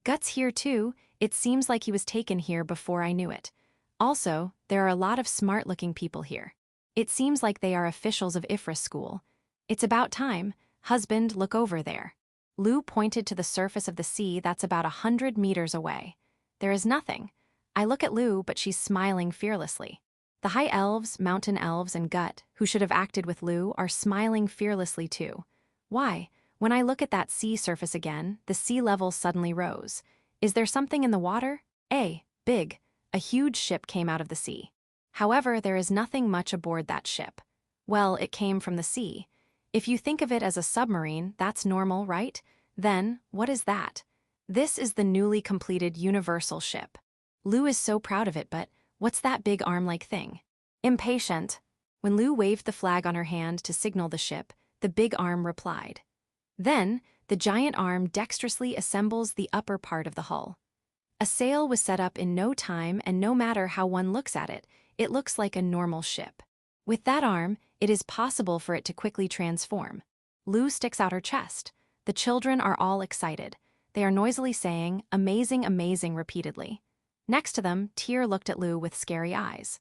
Speaker 1: Guts here too. It seems like he was taken here before I knew it. Also, there are a lot of smart-looking people here. It seems like they are officials of Ifris school. It's about time. Husband, look over there. Lou pointed to the surface of the sea that's about 100 meters away. There is nothing. I look at Lou, but she's smiling fearlessly. The high elves, mountain elves, and Gut, who should have acted with Lou, are smiling fearlessly too. Why? When I look at that sea surface again, the sea level suddenly rose. Is there something in the water? Big. A huge ship came out of the sea. However, there is nothing much aboard that ship. Well, it came from the sea. If you think of it as a submarine, that's normal, right? Then, what is that? This is the newly completed universal ship. Lou is so proud of it, but what's that big arm-like thing? Impatient. When Lou waved the flag on her hand to signal the ship, the big arm replied. Then, the giant arm dexterously assembles the upper part of the hull. A sail was set up in no time, and no matter how one looks at it, it looks like a normal ship. With that arm, it is possible for it to quickly transform. Lou sticks out her chest. The children are all excited. They are noisily saying, "Amazing, amazing," repeatedly. Next to them, Tyr looked at Lou with scary eyes.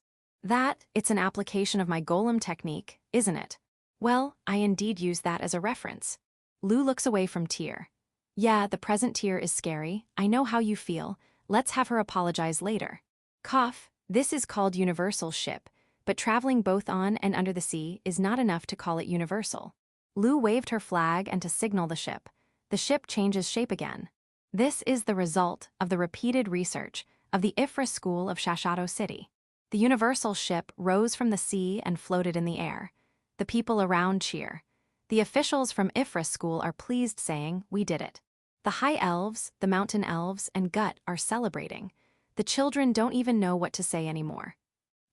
Speaker 1: It's an application of my golem technique, isn't it? Well, I indeed use that as a reference. Lou looks away from Tyr. Yeah, the present Tyr is scary. I know how you feel. Let's have her apologize later. Cough. This is called universal ship, but traveling both on and under the sea is not enough to call it universal. Lou waved her flag and to signal the ship. The ship changes shape again. This is the result of the repeated research of the Ifris school of Shashado City. The universal ship rose from the sea and floated in the air. The people around cheer. The officials from Ifris school are pleased, saying, "We did it." The high elves, the mountain elves, and Gut are celebrating. The children don't even know what to say anymore.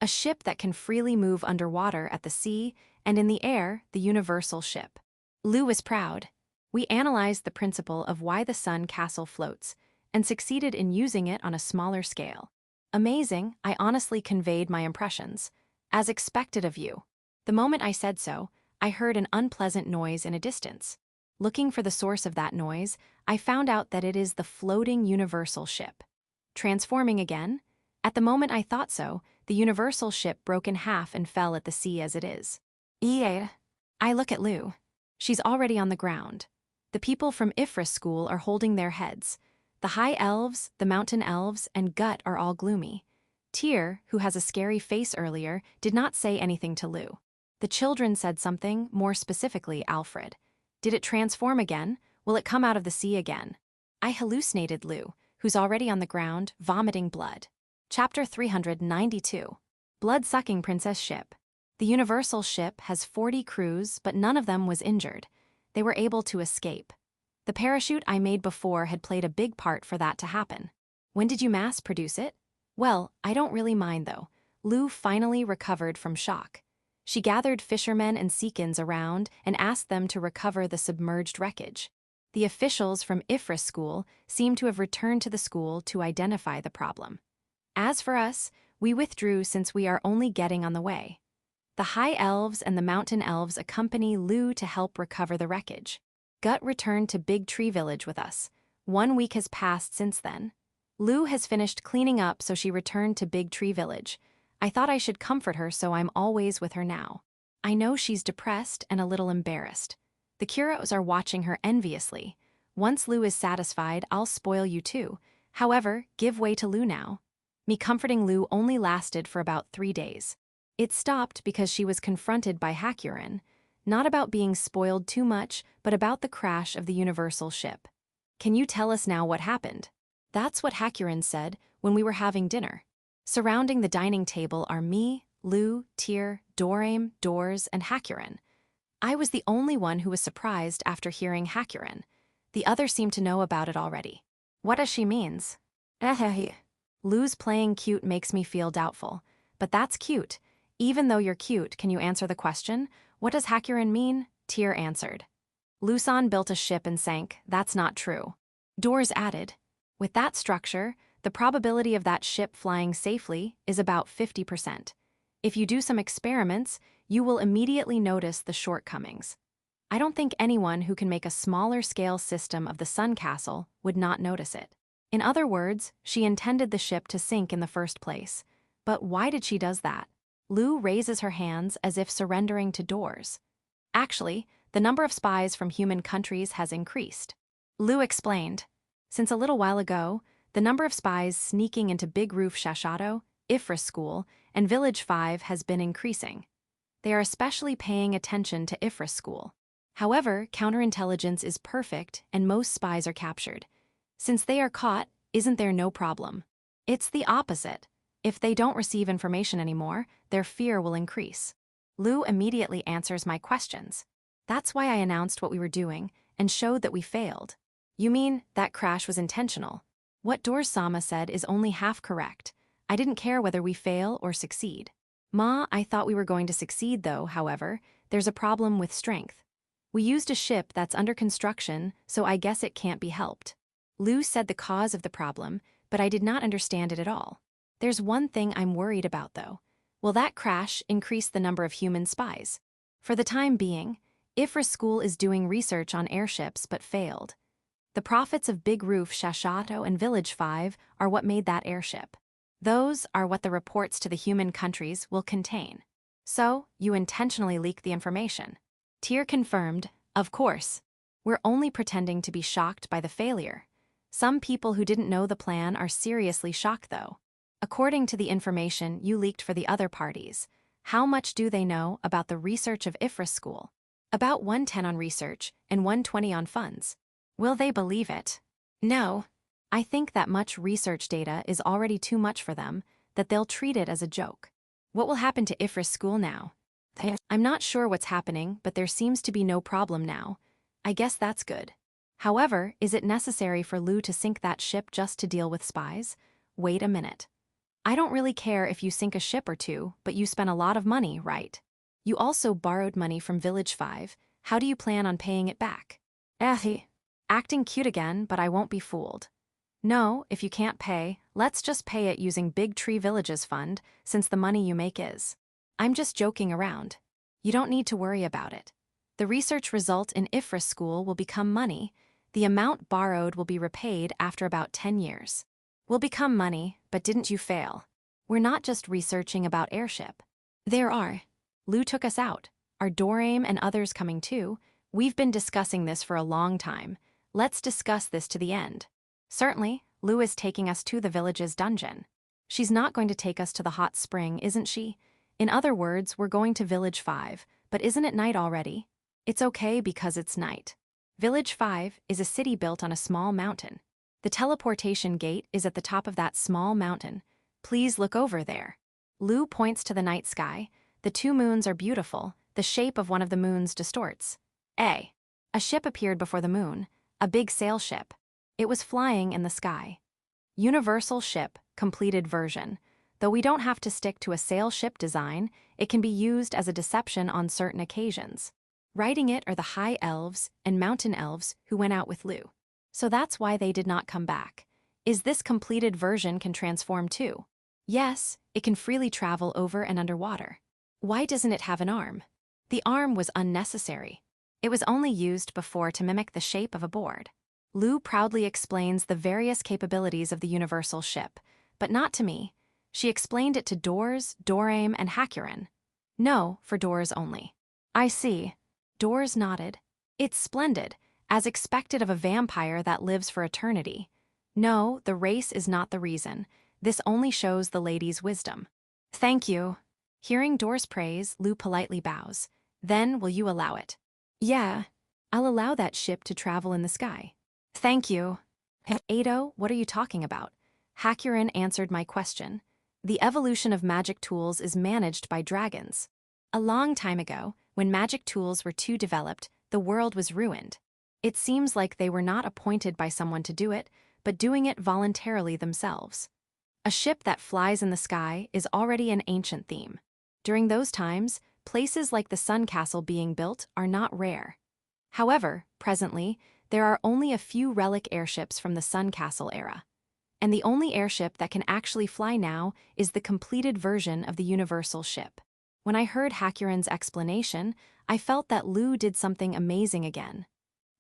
Speaker 1: A ship that can freely move underwater at the sea and in the air, the universal ship. Lou is proud. We analyzed the principle of why the sun castle floats and succeeded in using it on a smaller scale. Amazing, I honestly conveyed my impressions. As expected of you. The moment I said so, I heard an unpleasant noise in a distance. Looking for the source of that noise, I found out that it is the floating universal ship. Transforming again? At the moment I thought so, the universal ship broke in half and fell at the sea as it is. Yeah. I look at Lou. She's already on the ground. The people from Ifris school are holding their heads. The high elves, the mountain elves, and Gut are all gloomy. Tyr, who has a scary face earlier, did not say anything to Lou. The children said something, more specifically Alfred. Did it transform again? Will it come out of the sea again? I hallucinated Lou, who's already on the ground, vomiting blood. Chapter 392. Blood-sucking princess ship. The universal ship has 40 crews, but none of them was injured. They were able to escape. The parachute I made before had played a big part for that to happen. When did you mass produce it? Well, I don't really mind though. Lou finally recovered from shock. She gathered fishermen and Seekins around and asked them to recover the submerged wreckage. The officials from Ifris school seemed to have returned to the school to identify the problem. As for us, we withdrew since we are only getting on the way. The high elves and the mountain elves accompany Lou to help recover the wreckage. Gut returned to Big Tree Village with us. 1 week has passed since then. Lou has finished cleaning up, so she returned to Big Tree Village. I thought I should comfort her, so I'm always with her now. I know she's depressed and a little embarrassed. The Kuros are watching her enviously. Once Lou is satisfied, I'll spoil you too. However, give way to Lou now. Me comforting Lou only lasted for about 3 days. It stopped because she was confronted by Hiakaru, not about being spoiled too much, but about the crash of the universal ship. Can you tell us now what happened? That's what Hiakaru said when we were having dinner. Surrounding the dining table are me, Lou, Tyr, Dorame, Doors, and Hiakaru. I was the only one who was surprised after hearing Hiakaru. The others seemed to know about it already. What does she means? Lou's playing cute makes me feel doubtful. But that's cute. Even though you're cute, can you answer the question? What does Hiakaru mean? Tyr answered. Lusan built a ship and sank. That's not true. Doors added. With that structure, the probability of that ship flying safely is about 50%. If you do some experiments, you will immediately notice the shortcomings. I don't think anyone who can make a smaller scale system of the Sun Castle would not notice it. In other words, she intended the ship to sink in the first place. But why did she does that? Lou raises her hands as if surrendering to Doors. Actually, the number of spies from human countries has increased. Lou explained. Since a little while ago, the number of spies sneaking into Big Roof Shashado, Ifris School, and Village 5 has been increasing. They are especially paying attention to Ifris School. However, counterintelligence is perfect and most spies are captured. Since they are caught, isn't there no problem? It's the opposite. If they don't receive information anymore, their fear will increase. Lou immediately answers my questions. That's why I announced what we were doing and showed that we failed. You mean that crash was intentional? What Doors-sama said is only half correct. I didn't care whether we fail or succeed. Ma, I thought we were going to succeed though, however, there's a problem with strength. We used a ship that's under construction, so I guess it can't be helped. Lou said the cause of the problem, but I did not understand it at all. There's one thing I'm worried about though. Will that crash increase the number of human spies? For the time being, Ifris School is doing research on airships but failed. The profits of Big Roof Shashado and Village 5 are what made that airship. Those are what the reports to the human countries will contain. So, you intentionally leaked the information. Tyr confirmed, of course. We're only pretending to be shocked by the failure. Some people who didn't know the plan are seriously shocked though. According to the information you leaked for the other parties, how much do they know about the research of Ifris School? About 110 on research and 120 on funds. Will they believe it? No. I think that much research data is already too much for them, that they'll treat it as a joke. What will happen to Ifris School now? I'm not sure what's happening, but there seems to be no problem now. I guess that's good. However, is it necessary for Lu to sink that ship just to deal with spies? Wait a minute. I don't really care if you sink a ship or two, but you spent a lot of money, right? You also borrowed money from Village 5. How do you plan on paying it back? Acting cute again, but I won't be fooled. No, if you can't pay, let's just pay it using Big Tree Village's fund, since the money you make is. I'm just joking around. You don't need to worry about it. The research result in Ifra's school will become money. The amount borrowed will be repaid after about 10 years. Will become money, but didn't you fail? We're not just researching about airship. There are. Lu took us out. Are Dorame and others coming too? We've been discussing this for a long time. Let's discuss this to the end. Certainly, Lu is taking us to the village's dungeon. She's not going to take us to the hot spring, isn't she? In other words, we're going to Village 5, but isn't it night already? It's okay because it's night. Village 5 is a city built on a small mountain. The teleportation gate is at the top of that small mountain. Please look over there. Lu points to the night sky. The two moons are beautiful. The shape of one of the moons distorts. A ship appeared before the moon, a big sail ship. It was flying in the sky. Universal ship, completed version. Though we don't have to stick to a sail ship design, it can be used as a deception on certain occasions. Writing it are the high elves and mountain elves who went out with Lu. So that's why they did not come back. Is this completed version can transform too? Yes, it can freely travel over and underwater. Why doesn't it have an arm? The arm was unnecessary. It was only used before to mimic the shape of a board. Lu proudly explains the various capabilities of the universal ship, but not to me. She explained it to Doors, Dorame, and Hakurin. No, for Doors only. I see. Doors nodded. It's splendid, as expected of a vampire that lives for eternity. No, the race is not the reason. This only shows the lady's wisdom. Thank you. Hearing Doors' praise, Lu politely bows. Then will you allow it? Yeah, I'll allow that ship to travel in the sky. Thank you. Ado, what are you talking about? Hakurin answered my question. The evolution of magic tools is managed by dragons. A long time ago, when magic tools were too developed, the world was ruined. It seems like they were not appointed by someone to do it, but doing it voluntarily themselves. A ship that flies in the sky is already an ancient theme. During those times, places like the Sun Castle being built are not rare. However, presently, there are only a few relic airships from the Sun Castle era. And the only airship that can actually fly now is the completed version of the universal ship. When I heard Hakurin's explanation, I felt that Lu did something amazing again.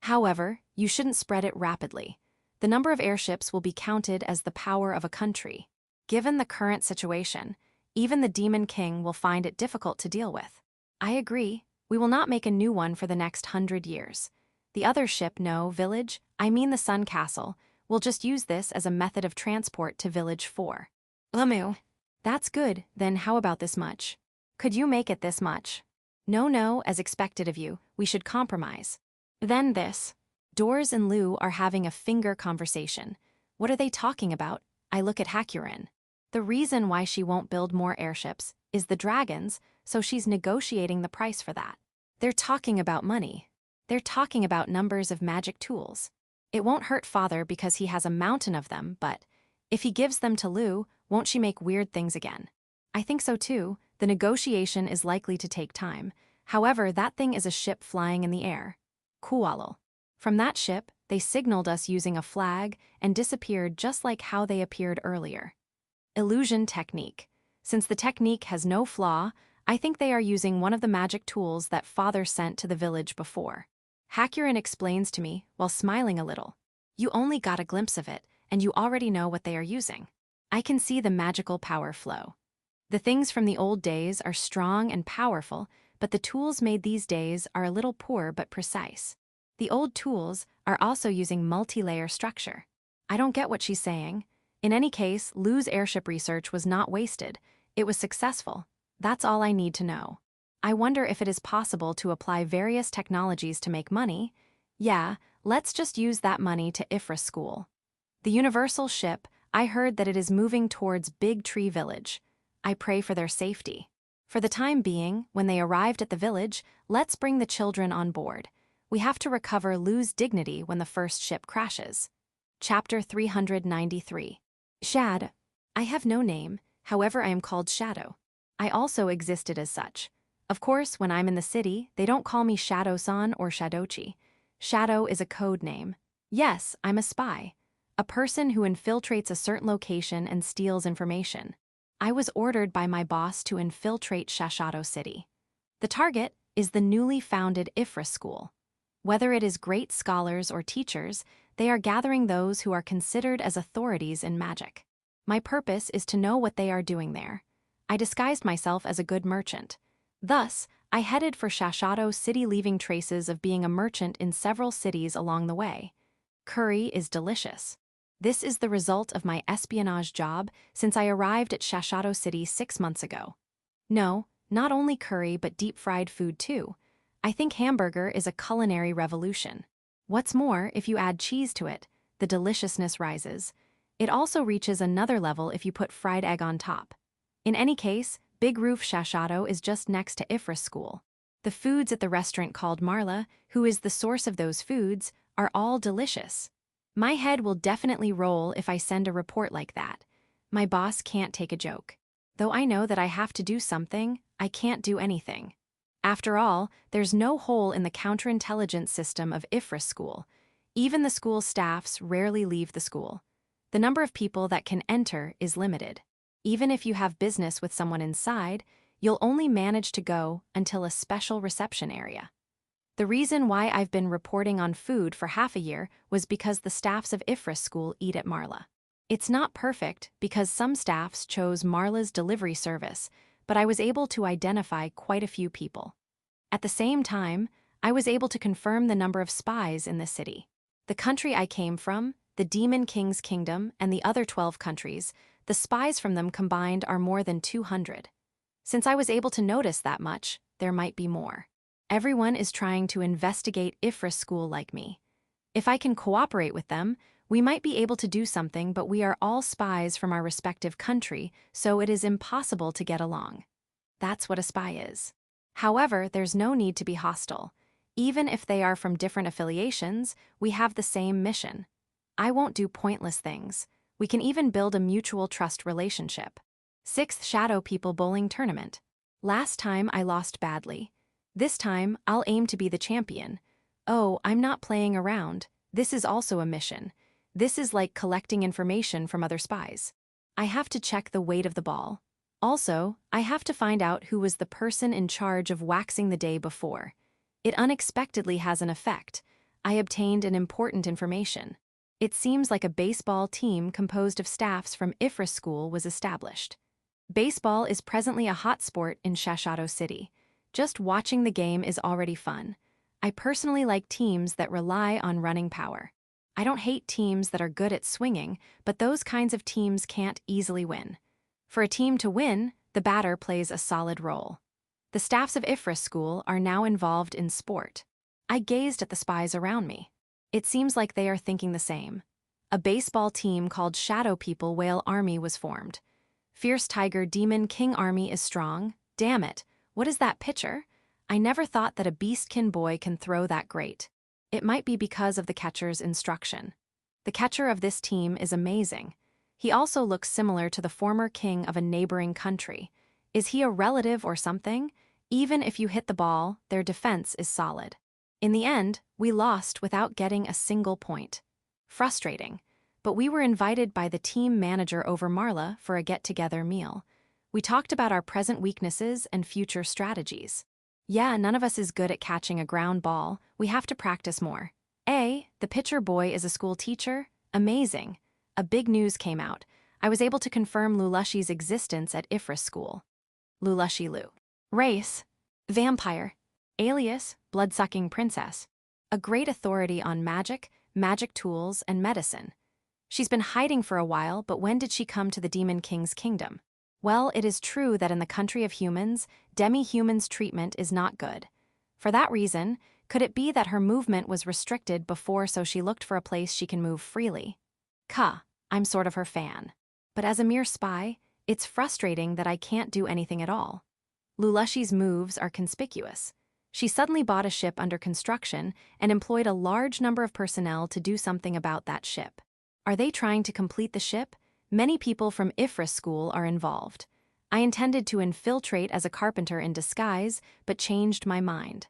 Speaker 1: However, you shouldn't spread it rapidly. The number of airships will be counted as the power of a country. Given the current situation, even the Demon King will find it difficult to deal with. I agree. We will not make a new one for the next 100 years. The other ship, no, village, I mean the Sun Castle, will just use this as a method of transport to Village 4. Lamu. That's good, then how about this much? Could you make it this much? No, as expected of you, we should compromise. Then this. Doors and Lu are having a finger conversation. What are they talking about? I look at Hakurin. The reason why she won't build more airships is the dragons, so she's negotiating the price for that. They're talking about money. They're talking about numbers of magic tools. It won't hurt Father because he has a mountain of them, but if he gives them to Lu, won't she make weird things again? I think so too. The negotiation is likely to take time. However, that thing is a ship flying in the air. Kualal. From that ship, they signaled us using a flag and disappeared just like how they appeared earlier. Illusion technique. Since the technique has no flaw, I think they are using one of the magic tools that Father sent to the village before. Hakurin explains to me, while smiling a little. You only got a glimpse of it, and you already know what they are using. I can see the magical power flow. The things from the old days are strong and powerful, but the tools made these days are a little poor but precise. The old tools are also using multi-layer structure. I don't get what she's saying. In any case, Lu's airship research was not wasted. It was successful. That's all I need to know. I wonder if it is possible to apply various technologies to make money. Yeah, let's just use that money to Ifra's school. The universal ship, I heard that it is moving towards Big Tree Village. I pray for their safety. For the time being, when they arrived at the village, let's bring the children on board. We have to recover Lu's dignity when the first ship crashes. Chapter 393. Shad. I have no name, however I am called Shadow. I also existed as such. Of course, when I'm in the city, they don't call me Shadow-san or Shadochi. Shadow is a code name. Yes, I'm a spy. A person who infiltrates a certain location and steals information. I was ordered by my boss to infiltrate Shashado City. The target is the newly founded Ifra school. Whether it is great scholars or teachers, they are gathering those who are considered as authorities in magic. My purpose is to know what they are doing there. I disguised myself as a good merchant. Thus, I headed for Shashado City, leaving traces of being a merchant in several cities along the way. Curry is delicious. This is the result of my espionage job since I arrived at Shashado City 6 months ago. No, not only curry but deep-fried food too. I think hamburger is a culinary revolution. What's more, if you add cheese to it, the deliciousness rises. It also reaches another level if you put fried egg on top. In any case, Big Roof Shashado is just next to Ifra's school. The foods at the restaurant called Marla, who is the source of those foods, are all delicious. My head will definitely roll if I send a report like that. My boss can't take a joke. Though I know that I have to do something, I can't do anything. After all, there's no hole in the counterintelligence system of Ifra's school. Even the school staffs rarely leave the school. The number of people that can enter is limited. Even if you have business with someone inside, you'll only manage to go until a special reception area. The reason why I've been reporting on food for half a year was because the staffs of Ifra's school eat at Marla. It's not perfect because some staffs chose Marla's delivery service, but I was able to identify quite a few people. At the same time, I was able to confirm the number of spies in the city. The country I came from, the Demon King's kingdom, and the other 12 countries, the spies from them combined are more than 200. Since I was able to notice that much, there might be more. Everyone is trying to investigate Ifra's school like me. If I can cooperate with them, we might be able to do something, but we are all spies from our respective country, so it is impossible to get along. That's what a spy is. However, there's no need to be hostile. Even if they are from different affiliations, we have the same mission. I won't do pointless things. We can even build a mutual trust relationship. 6th Shadow People Bowling Tournament. Last time I lost badly. This time, I'll aim to be the champion. Oh, I'm not playing around. This is also a mission. This is like collecting information from other spies. I have to check the weight of the ball. Also, I have to find out who was the person in charge of waxing the day before. It unexpectedly has an effect. I obtained an important information. It seems like a baseball team composed of staffs from Ifra's school was established. Baseball is presently a hot sport in Shashado City. Just watching the game is already fun. I personally like teams that rely on running power. I don't hate teams that are good at swinging, but those kinds of teams can't easily win. For a team to win, the batter plays a solid role. The staffs of Ifra's school are now involved in sport. I gazed at the spies around me. It seems like they are thinking the same. A baseball team called Shadow People Whale Army was formed. Fierce Tiger Demon King Army is strong. Damn it, what is that pitcher? I never thought that a beastkin boy can throw that great. It might be because of the catcher's instruction. The catcher of this team is amazing. He also looks similar to the former king of a neighboring country. Is he a relative or something? Even if you hit the ball, their defense is solid. In the end, we lost without getting a single point. Frustrating. But we were invited by the team manager over Marla for a get-together meal. We talked about our present weaknesses and future strategies. Yeah, none of us is good at catching a ground ball. We have to practice more. The pitcher boy is a school teacher? Amazing. A big news came out. I was able to confirm Lulushi's existence at Ifra's school. Lulushi Lu. Race. Vampire. Alias, blood-sucking princess. A great authority on magic, magic tools, and medicine. She's been hiding for a while, but when did she come to the Demon King's kingdom? Well, it is true that in the country of humans, demi-humans' treatment is not good. For that reason, could it be that her movement was restricted before, so she looked for a place she can move freely? I'm sort of her fan. But as a mere spy, it's frustrating that I can't do anything at all. Lulushi's moves are conspicuous. She suddenly bought a ship under construction and employed a large number of personnel to do something about that ship. Are they trying to complete the ship? Many people from Ifris school are involved. I intended to infiltrate as a carpenter in disguise, but changed my mind.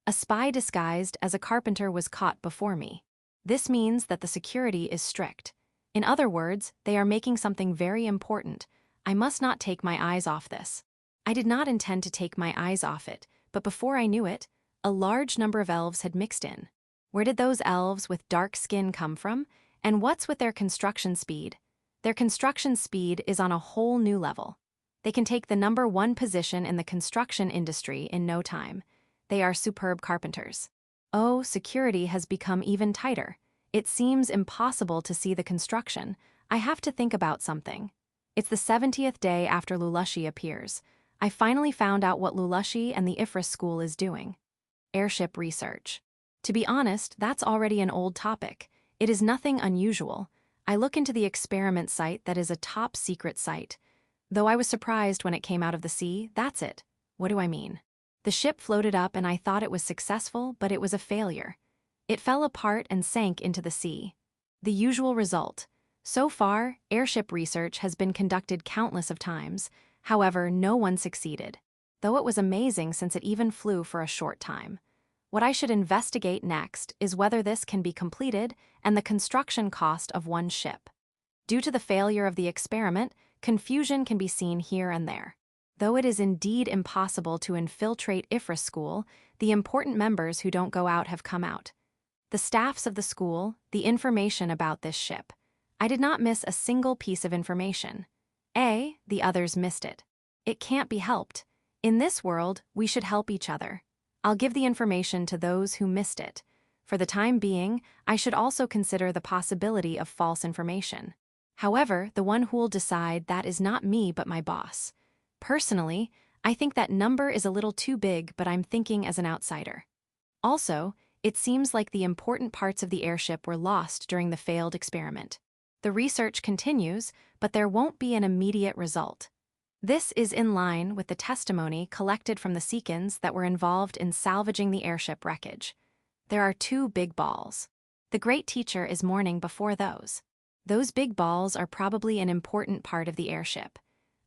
Speaker 1: A spy disguised as a carpenter was caught before me. This means that the security is strict. In other words, they are making something very important. I must not take my eyes off this. I did not intend to take my eyes off it, but before I knew it, a large number of elves had mixed in. Where did those elves with dark skin come from? And what's with their construction speed? Their construction speed is on a whole new level. They can take the #1 position in the construction industry in no time. They are superb carpenters. Oh, security has become even tighter. It seems impossible to see the construction. I have to think about something. It's the 70th day after Lulushi appears. I finally found out what Lulushi and the Ifris school is doing. Airship research. To be honest, that's already an old topic. It is nothing unusual. I look into the experiment site that is a top-secret site. Though I was surprised when it came out of the sea, that's it. What do I mean? The ship floated up and I thought it was successful, but it was a failure. It fell apart and sank into the sea. The usual result. So far, airship research has been conducted countless of times. However, no one succeeded. Though it was amazing since it even flew for a short time. What I should investigate next is whether this can be completed and the construction cost of one ship. Due to the failure of the experiment, confusion can be seen here and there. Though it is indeed impossible to infiltrate Ifris school, the important members who don't go out have come out. The staffs of the school, the information about this ship. I did not miss a single piece of information. The others missed it. It can't be helped. In this world, we should help each other. I'll give the information to those who missed it. For the time being, I should also consider the possibility of false information. However, the one who'll decide that is not me but my boss. Personally, I think that number is a little too big, but I'm thinking as an outsider. Also, it seems like the important parts of the airship were lost during the failed experiment. The research continues, but there won't be an immediate result. This is in line with the testimony collected from the Seekins that were involved in salvaging the airship wreckage. There are 2 big balls. The great teacher is mourning before those. Those big balls are probably an important part of the airship.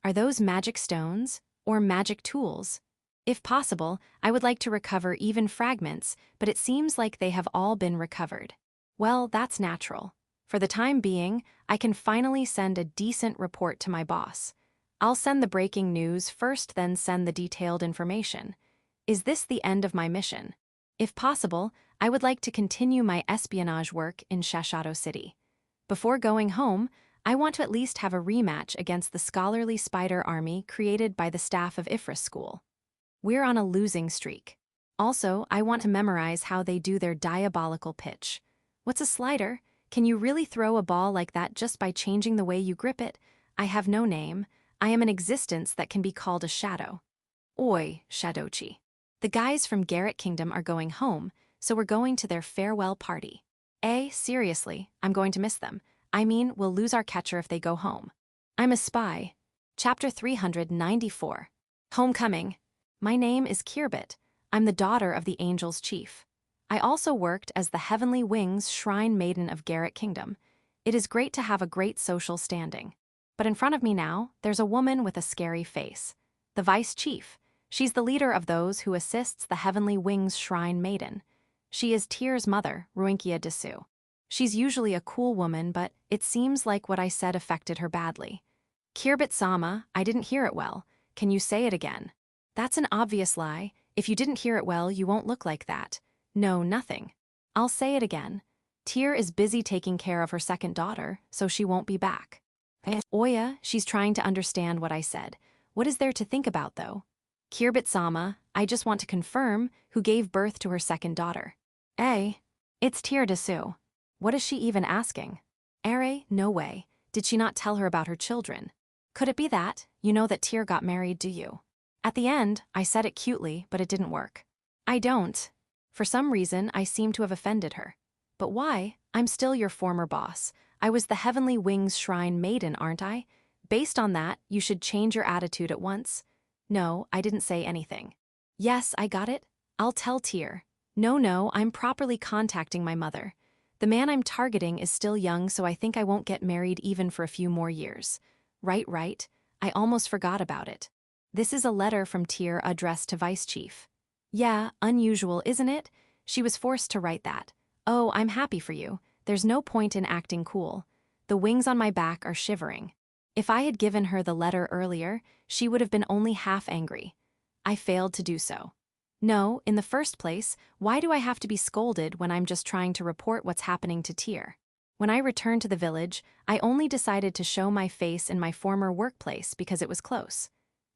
Speaker 1: Are those magic stones or magic tools? If possible, I would like to recover even fragments, but it seems like they have all been recovered. Well, that's natural. For the time being, I can finally send a decent report to my boss. I'll send the breaking news first, then send the detailed information. Is this the end of my mission? If possible, I would like to continue my espionage work in Shashado City. Before going home, I want to at least have a rematch against the scholarly spider army created by the staff of Ifris school. We're on a losing streak. Also, I want to memorize how they do their diabolical pitch. What's a slider? Can you really throw a ball like that just by changing the way you grip it? I have no name. I am an existence that can be called a shadow. Oi, Shadochi. The guys from Garrett Kingdom are going home, so we're going to their farewell party. Seriously, I'm going to miss them. I mean, we'll lose our catcher if they go home. I'm a spy. Chapter 394. Homecoming. My name is Kirbbit. I'm the daughter of the Angel's Chief. I also worked as the Heavenly Wings Shrine Maiden of Garrett Kingdom. It is great to have a great social standing. But in front of me now, there's a woman with a scary face. The Vice Chief. She's the leader of those who assists the Heavenly Wings Shrine Maiden. She is Tyr's mother, Ruinkia Desu. She's usually a cool woman, but it seems like what I said affected her badly. Kirbbit-sama, I didn't hear it well. Can you say it again? That's an obvious lie. If you didn't hear it well, you won't look like that. No, nothing. I'll say it again. Tyr is busy taking care of her second daughter, so she won't be back. Oya, she's trying to understand what I said. What is there to think about, though? Kirbbit-sama, I just want to confirm who gave birth to her second daughter. It's Tyr Desu. What is she even asking? No way. Did she not tell her about her children? Could it be that? You know that Tyr got married, do you? At the end, I said it cutely, but it didn't work. I don't. For some reason, I seem to have offended her. But why? I'm still your former boss. I was the Heavenly Wings Shrine Maiden, aren't I? Based on that, you should change your attitude at once. No, I didn't say anything. Yes, I got it. I'll tell Tyr. No, I'm properly contacting my mother. The man I'm targeting is still young, so I think I won't get married even for a few more years. Right. I almost forgot about it. This is a letter from Tyr addressed to Vice Chief. Yeah, unusual, isn't it? She was forced to write that. Oh, I'm happy for you. There's no point in acting cool. The wings on my back are shivering. If I had given her the letter earlier, she would have been only half angry. I failed to do so. No, in the first place, why do I have to be scolded when I'm just trying to report what's happening to Tyr? When I returned to the village, I only decided to show my face in my former workplace because it was close.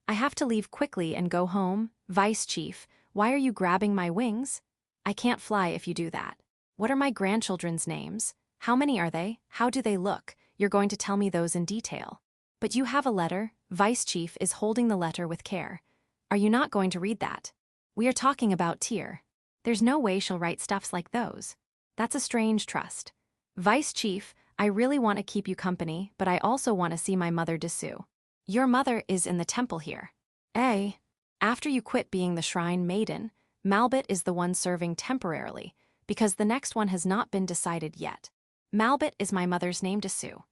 Speaker 1: I have to leave quickly and go home. Vice Chief, why are you grabbing my wings? I can't fly if you do that. What are my grandchildren's names? How many are they? How do they look? You're going to tell me those in detail. But you have a letter. Vice Chief is holding the letter with care. Are you not going to read that? We are talking about Tyr. There's no way she'll write stuffs like those. That's a strange trust. Vice Chief, I really want to keep you company, but I also want to see my mother Desu. Your mother is in the temple here. After you quit being the shrine maiden, Malbit is the one serving temporarily, because the next one has not been decided yet. Malbit is my mother's name Desu.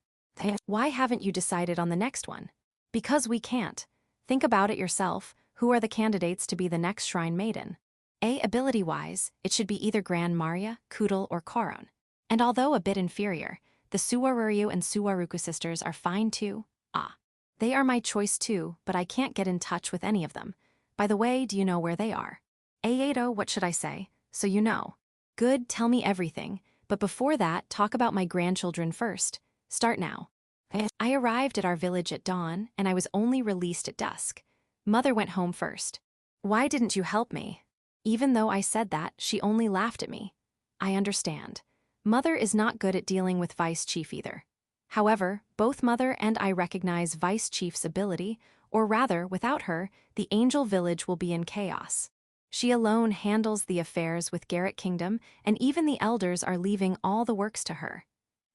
Speaker 1: Why haven't you decided on the next one? Because we can't. Think about it yourself. Who are the candidates to be the next shrine maiden? Ability-wise, it should be either Gran Maria, Kudal, or Koron. And although a bit inferior, the Suwaruryu and Suwaruku sisters are fine too. They are my choice too, but I can't get in touch with any of them. By the way, do you know where they are? Aedo, what should I say? So you know. Good, tell me everything, but before that, talk about my grandchildren first. Start now. I arrived at our village at dawn, and I was only released at dusk. Mother went home first. Why didn't you help me? Even though I said that, she only laughed at me. I understand. Mother is not good at dealing with Vice Chief either. However, both Mother and I recognize Vice Chief's ability, or rather, without her, the Angel Village will be in chaos. She alone handles the affairs with Garrett Kingdom, and even the elders are leaving all the works to her.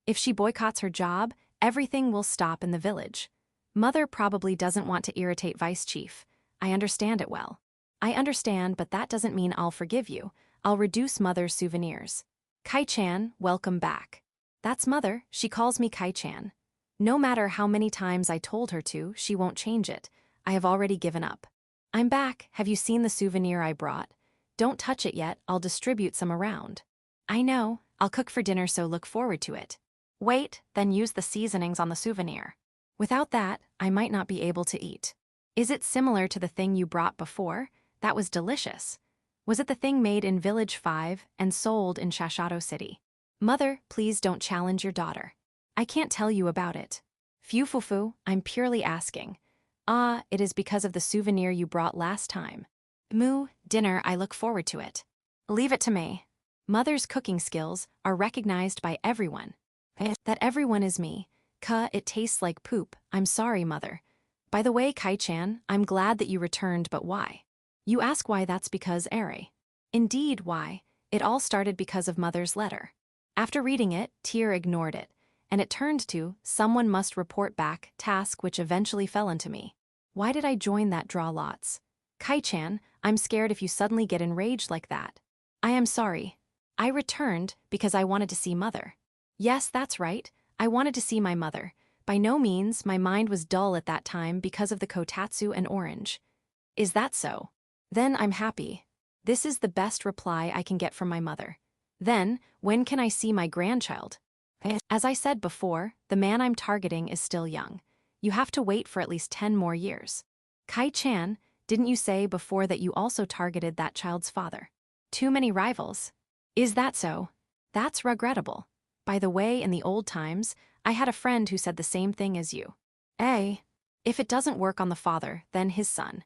Speaker 1: If she boycotts her job, everything will stop in the village. Mother probably doesn't want to irritate Vice Chief. I understand it well. I understand, but that doesn't mean I'll forgive you. I'll reduce Mother's souvenirs. Kai-chan, welcome back. That's Mother, she calls me Kai-chan. No matter how many times I told her to, she won't change it. I have already given up. I'm back, have you seen the souvenir I brought? Don't touch it yet, I'll distribute some around. I know, I'll cook for dinner, so look forward to it. Wait, then use the seasonings on the souvenir. Without that, I might not be able to eat. Is it similar to the thing you brought before? That was delicious. Was it the thing made in Village 5 and sold in Shashado City? Mother, please don't challenge your daughter. I can't tell you about it. Fufufu, I'm purely asking. It is because of the souvenir you brought last time. Moo, dinner, I look forward to it. Leave it to me. Mother's cooking skills are recognized by everyone. That everyone is me. It tastes like poop. I'm sorry, Mother. By the way, Kai-chan, I'm glad that you returned, but why? You ask why, that's because Indeed, why? It all started because of Mother's letter. After reading it, Tyr ignored it, and it turned to, someone must report back, task which eventually fell onto me. Why did I join that draw lots? Kai-chan, I'm scared if you suddenly get enraged like that. I am sorry. I returned because I wanted to see Mother. Yes, that's right. I wanted to see my mother. By no means, my mind was dull at that time because of the kotatsu and orange. Is that so? Then I'm happy. This is the best reply I can get from my mother. Then, when can I see my grandchild? As I said before, the man I'm targeting is still young. You have to wait for at least 10 more years. Kai-chan, didn't you say before that you also targeted that child's father? Too many rivals. Is that so? That's regrettable. By the way, in the old times, I had a friend who said the same thing as you. If it doesn't work on the father, then his son.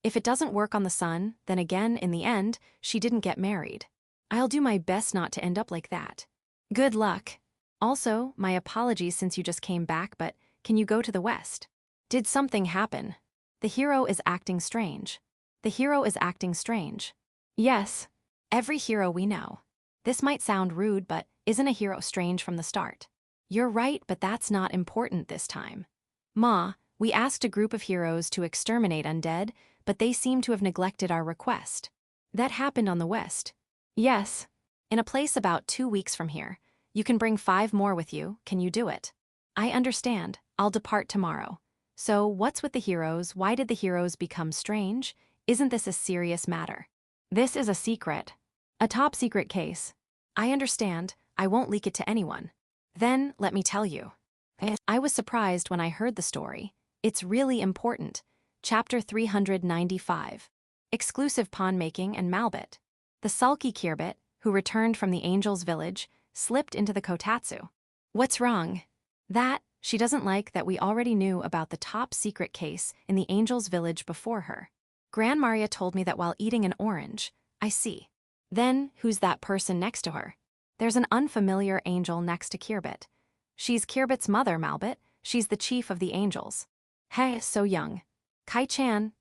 Speaker 1: If it doesn't work on the son, then again, in the end, she didn't get married. I'll do my best not to end up like that. Good luck. Also, my apologies since you just came back, but can you go to the west? Did something happen? The hero is acting strange. The hero is acting strange. Yes. Every hero we know. This might sound rude, but isn't a hero strange from the start? You're right, but that's not important this time. Ma, we asked a group of heroes to exterminate undead, but they seem to have neglected our request. That happened on the west. Yes. In a place about 2 weeks from here. You can bring 5 more with you, can you do it? I understand, I'll depart tomorrow. So, what's with the heroes? Why did the heroes become strange? Isn't this a serious matter? This is a secret. A top secret case. I understand, I won't leak it to anyone. Then, let me tell you. I was surprised when I heard the story. It's really important. Chapter 395. Exclusive pawn making and Malbit. The sulky Kirbbit, who returned from the Angel's village, slipped into the kotatsu. What's wrong? That, she doesn't like that we already knew about the top secret case in the Angel's village before her. Gran Maria told me that while eating an orange. I see. Then, who's that person next to her? There's an unfamiliar angel next to Kirbbit. She's Kirbbit's mother, Malbit. She's the chief of the angels. Hey, so young. Kai-chan.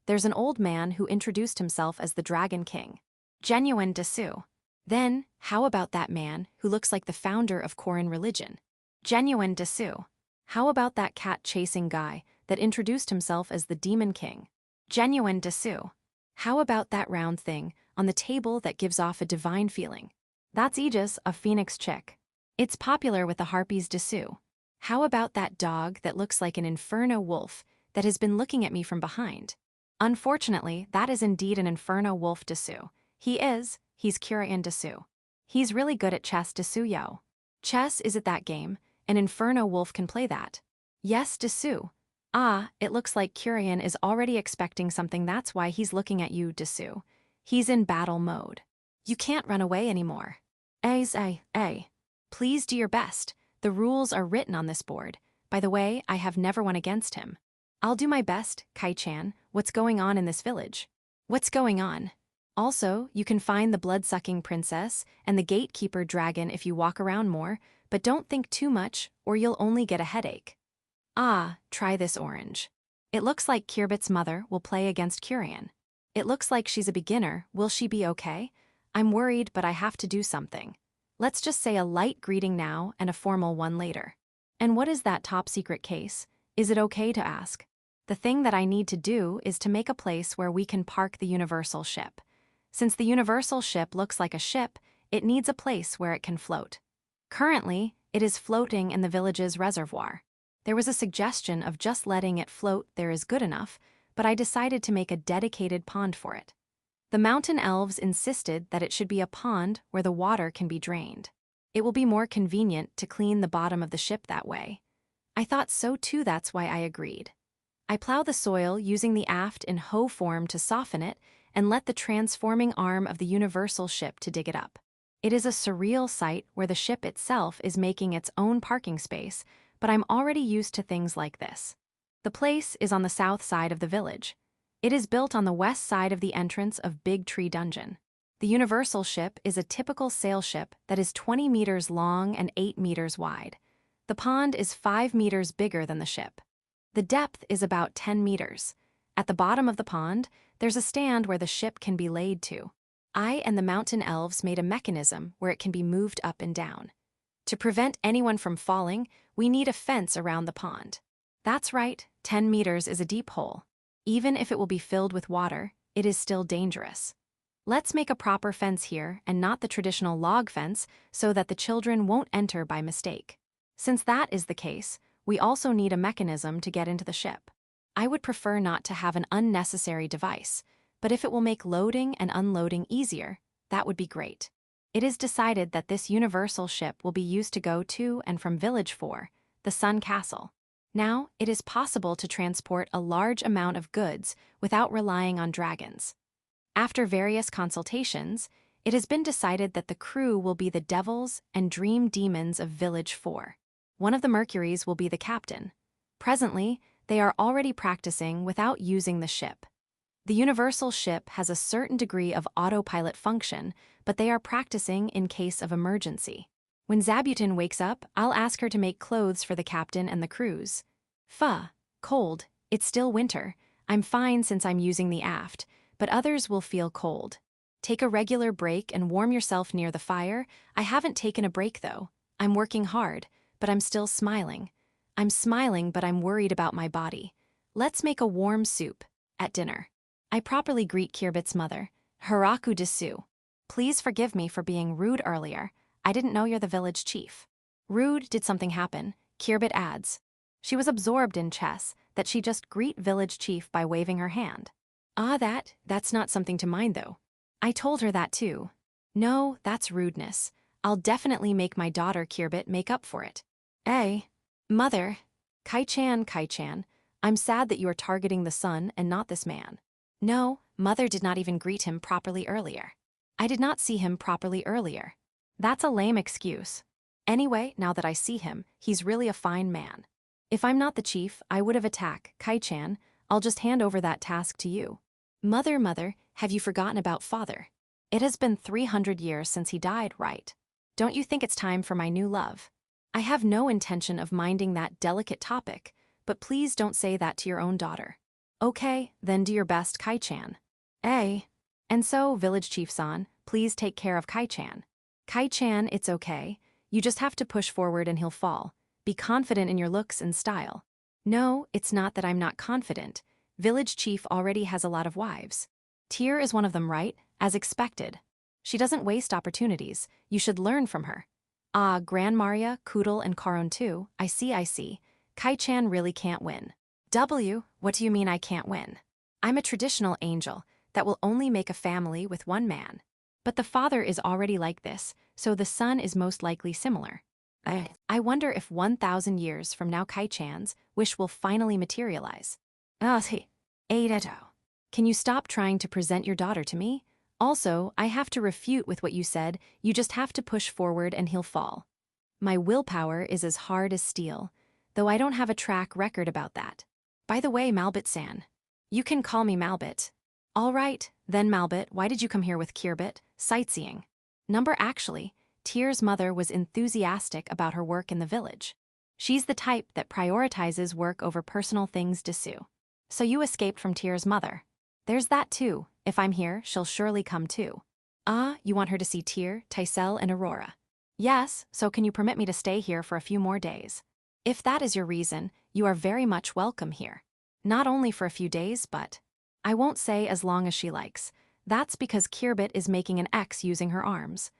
Speaker 1: There's an old man who introduced himself as the Dragon King. Genuine Desu. Then, how about that man who looks like the founder of Korean religion? Genuine Desu. How about that cat-chasing guy that introduced himself as the Demon King? Genuine Desu. How about that round thing on the table that gives off a divine feeling? That's Aegis, a phoenix chick. It's popular with the harpies Desu. How about that dog that looks like an inferno wolf that has been looking at me from behind? Unfortunately, that is indeed an inferno wolf Desu. He's Kurian Desu. He's really good at chess Desu yo. Chess is at that game, an inferno wolf can play that. Yes Desu. Ah, it looks like Kurian is already expecting something, that's why he's looking at you Desu. He's in battle mode. You can't run away anymore. Please do your best. The rules are written on this board. By the way, I have never won against him. I'll do my best, Kai-chan. What's going on in this village? What's going on? Also, you can find the blood-sucking princess and the gatekeeper dragon if you walk around more, but don't think too much or you'll only get a headache. Ah, try this orange. It looks like Kirbbit's mother will play against Kurian. It looks like she's a beginner. Will she be okay? I'm worried, but I have to do something. Let's just say a light greeting now and a formal one later. And what is that top secret case? Is it okay to ask? The thing that I need to do is to make a place where we can park the universal ship. Since the universal ship looks like a ship, it needs a place where it can float. Currently, it is floating in the village's reservoir. There was a suggestion of just letting it float there is good enough, but I decided to make a dedicated pond for it. The mountain elves insisted that it should be a pond where the water can be drained. It will be more convenient to clean the bottom of the ship that way. I thought so too, that's why I agreed. I plow the soil using the aft in hoe form to soften it and let the transforming arm of the universal ship to dig it up. It is a surreal sight where the ship itself is making its own parking space, but I'm already used to things like this. The place is on the south side of the village. It is built on the west side of the entrance of Big Tree Dungeon. The universal ship is a typical sail ship that is 20 meters long and 8 meters wide. The pond is 5 meters bigger than the ship. The depth is about 10 meters. At the bottom of the pond, there's a stand where the ship can be laid to. I and the mountain elves made a mechanism where it can be moved up and down. To prevent anyone from falling, we need a fence around the pond. That's right, 10 meters is a deep hole. Even if it will be filled with water, it is still dangerous. Let's make a proper fence here and not the traditional log fence so that the children won't enter by mistake. Since that is the case, we also need a mechanism to get into the ship. I would prefer not to have an unnecessary device, but if it will make loading and unloading easier, that would be great. It is decided that this universal ship will be used to go to and from Village 4, the Sun Castle. Now, it is possible to transport a large amount of goods without relying on dragons. After various consultations, it has been decided that the crew will be the devils and dream demons of Village 4. One of the Mercuries will be the captain. Presently, they are already practicing without using the ship. The universal ship has a certain degree of autopilot function, but they are practicing in case of emergency. When Zabuton wakes up, I'll ask her to make clothes for the captain and the crews. Cold, it's still winter. I'm fine since I'm using the aft, but others will feel cold. Take a regular break and warm yourself near the fire. I haven't taken a break though. I'm working hard, but I'm still smiling. I'm smiling, but I'm worried about my body. Let's make a warm soup. At dinner, I properly greet Kirbbit's mother, Haraku Desu. Please forgive me for being rude earlier. I didn't know you're the village chief. Rude, did something happen? Kirbbit adds. She was absorbed in chess that she just greet village chief by waving her hand. That's not something to mind though. I told her that too. No, that's rudeness. I'll definitely make my daughter Kirbbit make up for it. Mother. Kai-chan, I'm sad that you are targeting the son and not this man. No, mother did not even greet him properly earlier. I did not see him properly earlier. That's a lame excuse. Anyway, now that I see him, he's really a fine man. If I'm not the chief, I would have attacked Kai-chan. I'll just hand over that task to you. Mother, have you forgotten about father? It has been 300 years since he died, right? Don't you think it's time for my new love? I have no intention of minding that delicate topic, but please don't say that to your own daughter. Okay, then do your best, Kai-chan. And so, village chief-san, please take care of Kai-chan. Kai-chan, it's okay. You just have to push forward and he'll fall. Be confident in your looks and style. No, it's not that I'm not confident. Village chief already has a lot of wives. Tyr is one of them, right? As expected. She doesn't waste opportunities. You should learn from her. Gran Maria, Kudel, and Karon too. I see. Kai-chan really can't win. What do you mean I can't win? I'm a traditional angel that will only make a family with one man. But the father is already like this, so the son is most likely similar. I wonder if 1,000 years from now Kai-chan's wish will finally materialize. Can you stop trying to present your daughter to me? Also, I have to refute with what you said. You just have to push forward and he'll fall. My willpower is as hard as steel, though I don't have a track record about that. By the way, Malbit-san. You can call me Malbit. All right, then Malbit, why did you come here with Kirbbit? Sightseeing. Actually, Tyr's mother was enthusiastic about her work in the village. She's the type that prioritizes work over personal things. Desu. So you escaped from Tyr's mother. There's that too. If I'm here, she'll surely come too. You want her to see Tyr, Tysel, and Aurora? Yes, so can you permit me to stay here for a few more days? If that is your reason, you are very much welcome here. Not only for a few days, but... I won't say as long as she likes. That's because Kirbbit is making an X using her arms.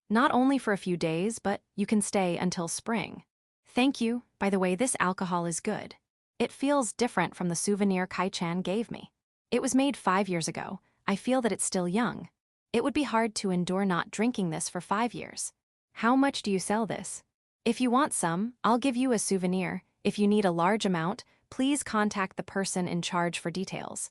Speaker 1: Not only for a few days, but you can stay until spring. Thank you. By the way, this alcohol is good. It feels different from the souvenir Kai-chan gave me. It was made 5 years ago. I feel that it's still young. It would be hard to endure not drinking this for 5 years. How much do you sell this? If you want some, I'll give you a souvenir. If you need a large amount, please contact the person in charge for details.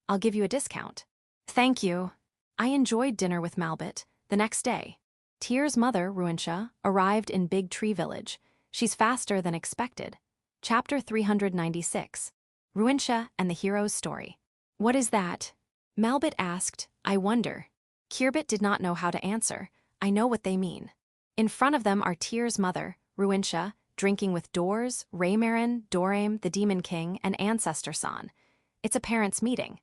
Speaker 1: I'll give you a discount. Thank you. I enjoyed dinner with Malbit. The next day, Tyr's mother, Ruinsha, arrived in Big Tree Village. She's faster than expected. Chapter 396. Ruinsha and the Hero's Story. What is that? Malbit asked. I wonder. Kirbbit did not know how to answer. I know what they mean. In front of them are Tyr's mother, Ruinsha, drinking with Doors, Raymarin, Dorame, the Demon King, and Ancestor-san. It's a parents' meeting.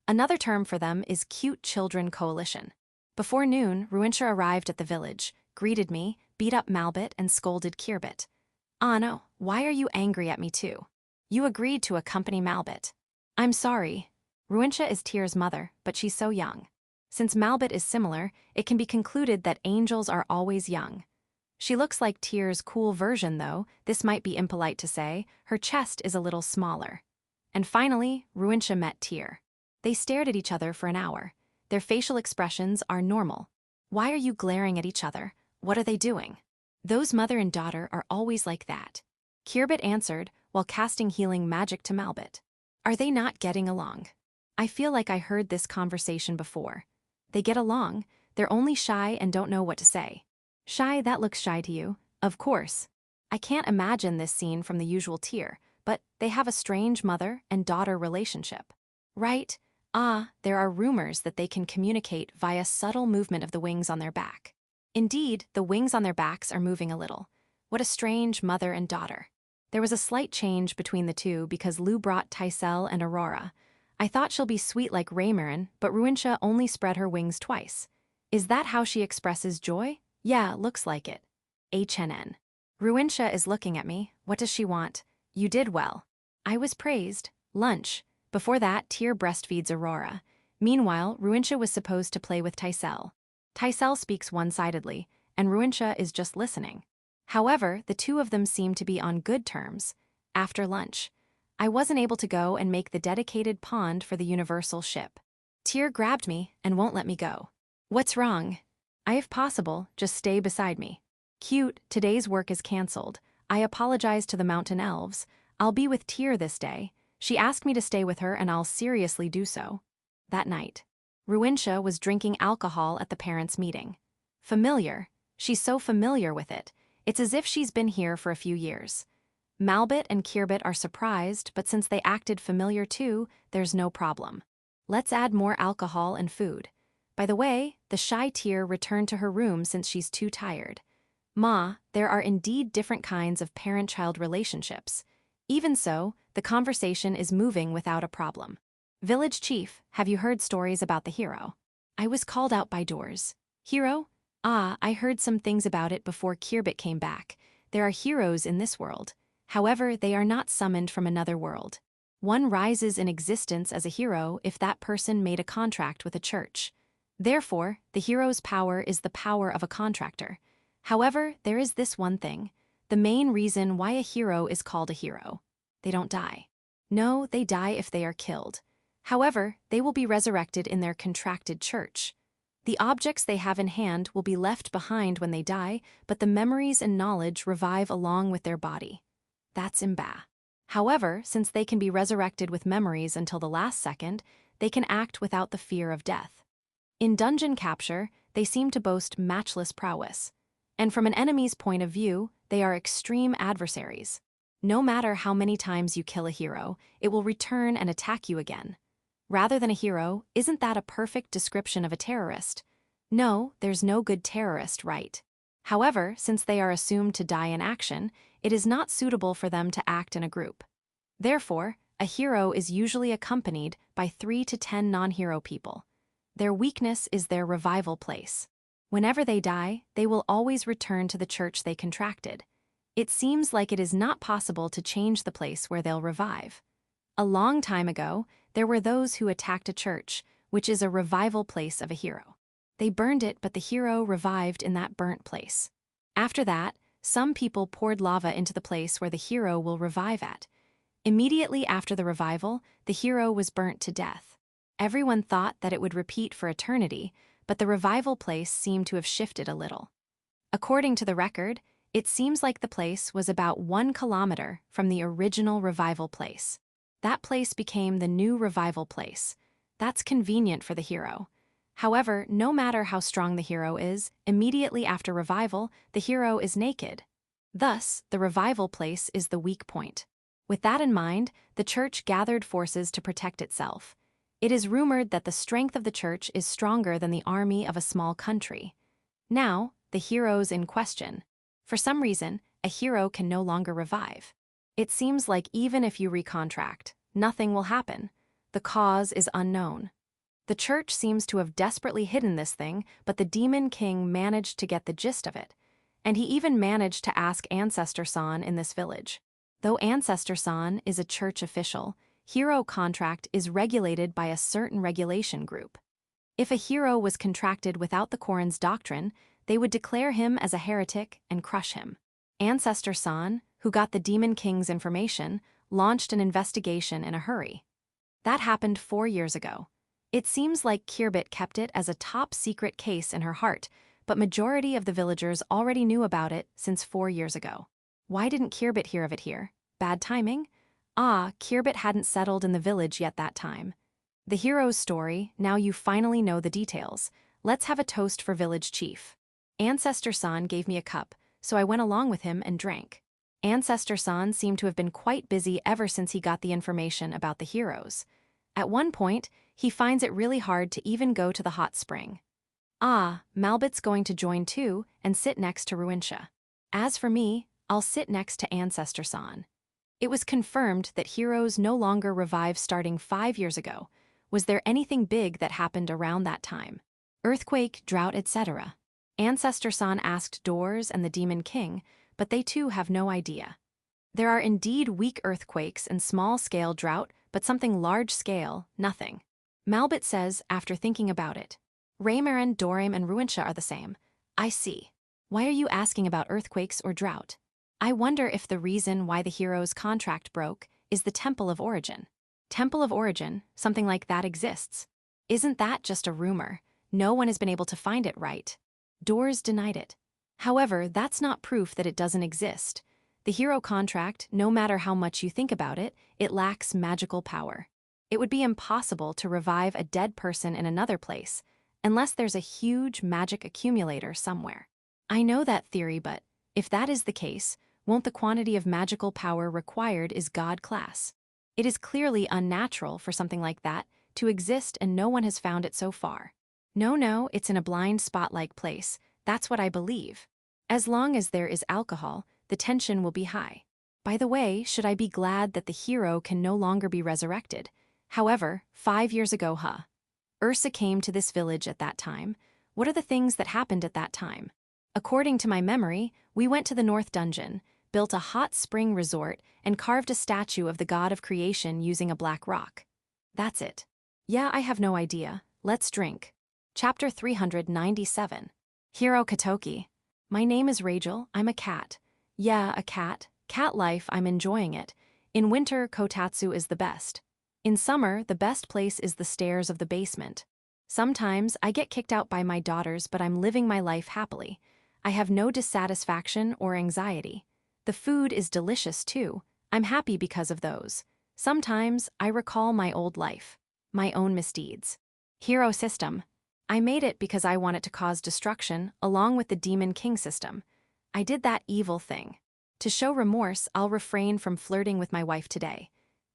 Speaker 1: Another term for them is Cute Children Coalition. Before noon, Ruinsha arrived at the village, greeted me, beat up Malbit, and scolded Kirbbit. No, why are you angry at me too? You agreed to accompany Malbit. I'm sorry. Ruinsha is Tyr's mother, but she's so young. Since Malbit is similar, it can be concluded that angels are always young. She looks like Tyr's cool version though, this might be impolite to say, her chest is a little smaller. And finally, Ruinsha met Tyr. They stared at each other for an hour. Their facial expressions are normal. Why are you glaring at each other? What are they doing? Those mother and daughter are always like that. Kirbbit answered while casting healing magic to Malbit. Are they not getting along? I feel like I heard this conversation before. They get along, they're only shy and don't know what to say. Shy, that looks shy to you? Of course. I can't imagine this scene from the usual Tyr, but they have a strange mother and daughter relationship. Right? There are rumors that they can communicate via subtle movement of the wings on their back. Indeed, the wings on their backs are moving a little. What a strange mother and daughter. There was a slight change between the two because Lou brought Tysel and Aurora. I thought she'll be sweet like Raymarin, but Ruinsha only spread her wings twice. Is that how she expresses joy? Yeah, looks like it. HNN. Ruinsha is looking at me. What does she want? You did well. I was praised. Lunch. Before that, Tyr breastfeeds Aurora. Meanwhile, Ruintia was supposed to play with Tysel. Tysel speaks one-sidedly, and Ruintia is just listening. However, the two of them seem to be on good terms. After lunch, I wasn't able to go and make the dedicated pond for the universal ship. Tyr grabbed me and won't let me go. What's wrong? If possible, just stay beside me. Cute, today's work is cancelled. I apologize to the mountain elves. I'll be with Tyr this day. She asked me to stay with her and I'll seriously do so. That night, Ruintia was drinking alcohol at the parents' meeting. Familiar. She's so familiar with it. It's as if she's been here for a few years. Malbit and Kirbbit are surprised, but since they acted familiar too, there's no problem. Let's add more alcohol and food. By the way, the shy Tyr returned to her room since she's too tired. Ma, there are indeed different kinds of parent-child relationships. Even so, the conversation is moving without a problem. Village Chief, have you heard stories about the hero? I was called out by doors. Hero? I heard some things about it before Kirbbit came back. There are heroes in this world. However, they are not summoned from another world. One rises in existence as a hero if that person made a contract with a church. Therefore, the hero's power is the power of a contractor. However, there is this one thing. The main reason why a hero is called a hero. They don't die. No, they die if they are killed. However, they will be resurrected in their contracted church. The objects they have in hand will be left behind when they die, but the memories and knowledge revive along with their body. That's Imba. However, since they can be resurrected with memories until the last second, they can act without the fear of death. In dungeon capture, they seem to boast matchless prowess. And from an enemy's point of view, they are extreme adversaries. No matter how many times you kill a hero, it will return and attack you again. Rather than a hero, isn't that a perfect description of a terrorist? No, there's no good terrorist, right? However, since they are assumed to die in action, it is not suitable for them to act in a group. Therefore, a hero is usually accompanied by 3 to 10 non-hero people. Their weakness is their revival place. Whenever they die, they will always return to the church they contracted. It seems like it is not possible to change the place where they'll revive. A long time ago, there were those who attacked a church, which is a revival place of a hero. They burned it, but the hero revived in that burnt place. After that, some people poured lava into the place where the hero will revive at. Immediately after the revival, the hero was burnt to death. Everyone thought that it would repeat for eternity, but the revival place seemed to have shifted a little. According to the record, it seems like the place was about 1 kilometer from the original revival place. That place became the new revival place. That's convenient for the hero. However, no matter how strong the hero is, immediately after revival, the hero is naked. Thus, the revival place is the weak point. With that in mind, the church gathered forces to protect itself. It is rumored that the strength of the church is stronger than the army of a small country. Now, the hero's in question. For some reason, a hero can no longer revive. It seems like even if you recontract, nothing will happen. The cause is unknown. The church seems to have desperately hidden this thing, but the Demon King managed to get the gist of it. And he even managed to ask Ancestor-san in this village. Though Ancestor-san is a church official, hero contract is regulated by a certain regulation group. If a hero was contracted without the Korin's doctrine, they would declare him as a heretic and crush him. Ancestor-san, who got the Demon King's information, launched an investigation in a hurry. That happened 4 years ago. It seems like Kirbbit kept it as a top-secret case in her heart, but majority of the villagers already knew about it since 4 years ago. Why didn't Kirbbit hear of it here? Bad timing? Kirbbit hadn't settled in the village yet that time. The hero's story, now you finally know the details. Let's have a toast for village chief. Ancestor-san gave me a cup, so I went along with him and drank. Ancestor-san seemed to have been quite busy ever since he got the information about the heroes. At one point, he finds it really hard to even go to the hot spring. Malbit's going to join too and sit next to Ruintia. As for me, I'll sit next to Ancestor-san. It was confirmed that heroes no longer revive starting 5 years ago. Was there anything big that happened around that time? Earthquake, drought, etc. Ancestor-san asked Doors and the Demon King, but they too have no idea. There are indeed weak earthquakes and small-scale drought, but something large-scale, nothing. Malbit says, after thinking about it. Raymarin, Dorim, and Ruinsha are the same. I see. Why are you asking about earthquakes or drought? I wonder if the reason why the hero's contract broke is the Temple of Origin. Temple of Origin, something like that exists. Isn't that just a rumor? No one has been able to find it, right? Doors denied it. However, that's not proof that it doesn't exist. The hero contract, no matter how much you think about it, it lacks magical power. It would be impossible to revive a dead person in another place, unless there's a huge magic accumulator somewhere. I know that theory, but if that is the case, won't the quantity of magical power required is God class? It is clearly unnatural for something like that to exist, and no one has found it so far. No, it's in a blind spot-like place. That's what I believe. As long as there is alcohol, the tension will be high. By the way, should I be glad that the hero can no longer be resurrected? However, 5 years ago, Ursa came to this village at that time. What are the things that happened at that time? According to my memory, we went to the North Dungeon, built a hot spring resort, and carved a statue of the god of creation using a black rock. That's it. Yeah, I have no idea. Let's drink. Chapter 397. Hero Katoki. My name is Rachel, I'm a cat. Yeah, a cat. Cat life, I'm enjoying it. In winter, Kotatsu is the best. In summer, the best place is the stairs of the basement. Sometimes, I get kicked out by my daughters, but I'm living my life happily. I have no dissatisfaction or anxiety. The food is delicious too. I'm happy because of those. Sometimes, I recall my old life. My own misdeeds. Hero system. I made it because I wanted to cause destruction, along with the Demon King system. I did that evil thing. To show remorse, I'll refrain from flirting with my wife today.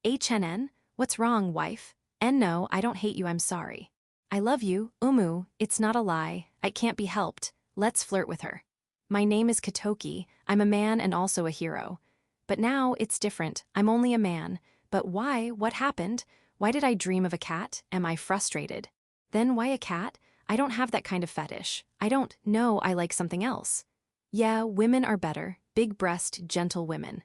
Speaker 1: HNN? What's wrong, wife? No, I don't hate you, I'm sorry. I love you, Umu, it's not a lie, it can't be helped, let's flirt with her. My name is Katoki, I'm a man and also a hero. But now, it's different, I'm only a man. But why? What happened? Why did I dream of a cat? Am I frustrated? Then why a cat? I don't have that kind of fetish. I don't know, I like something else. Yeah, women are better, big breast, gentle women.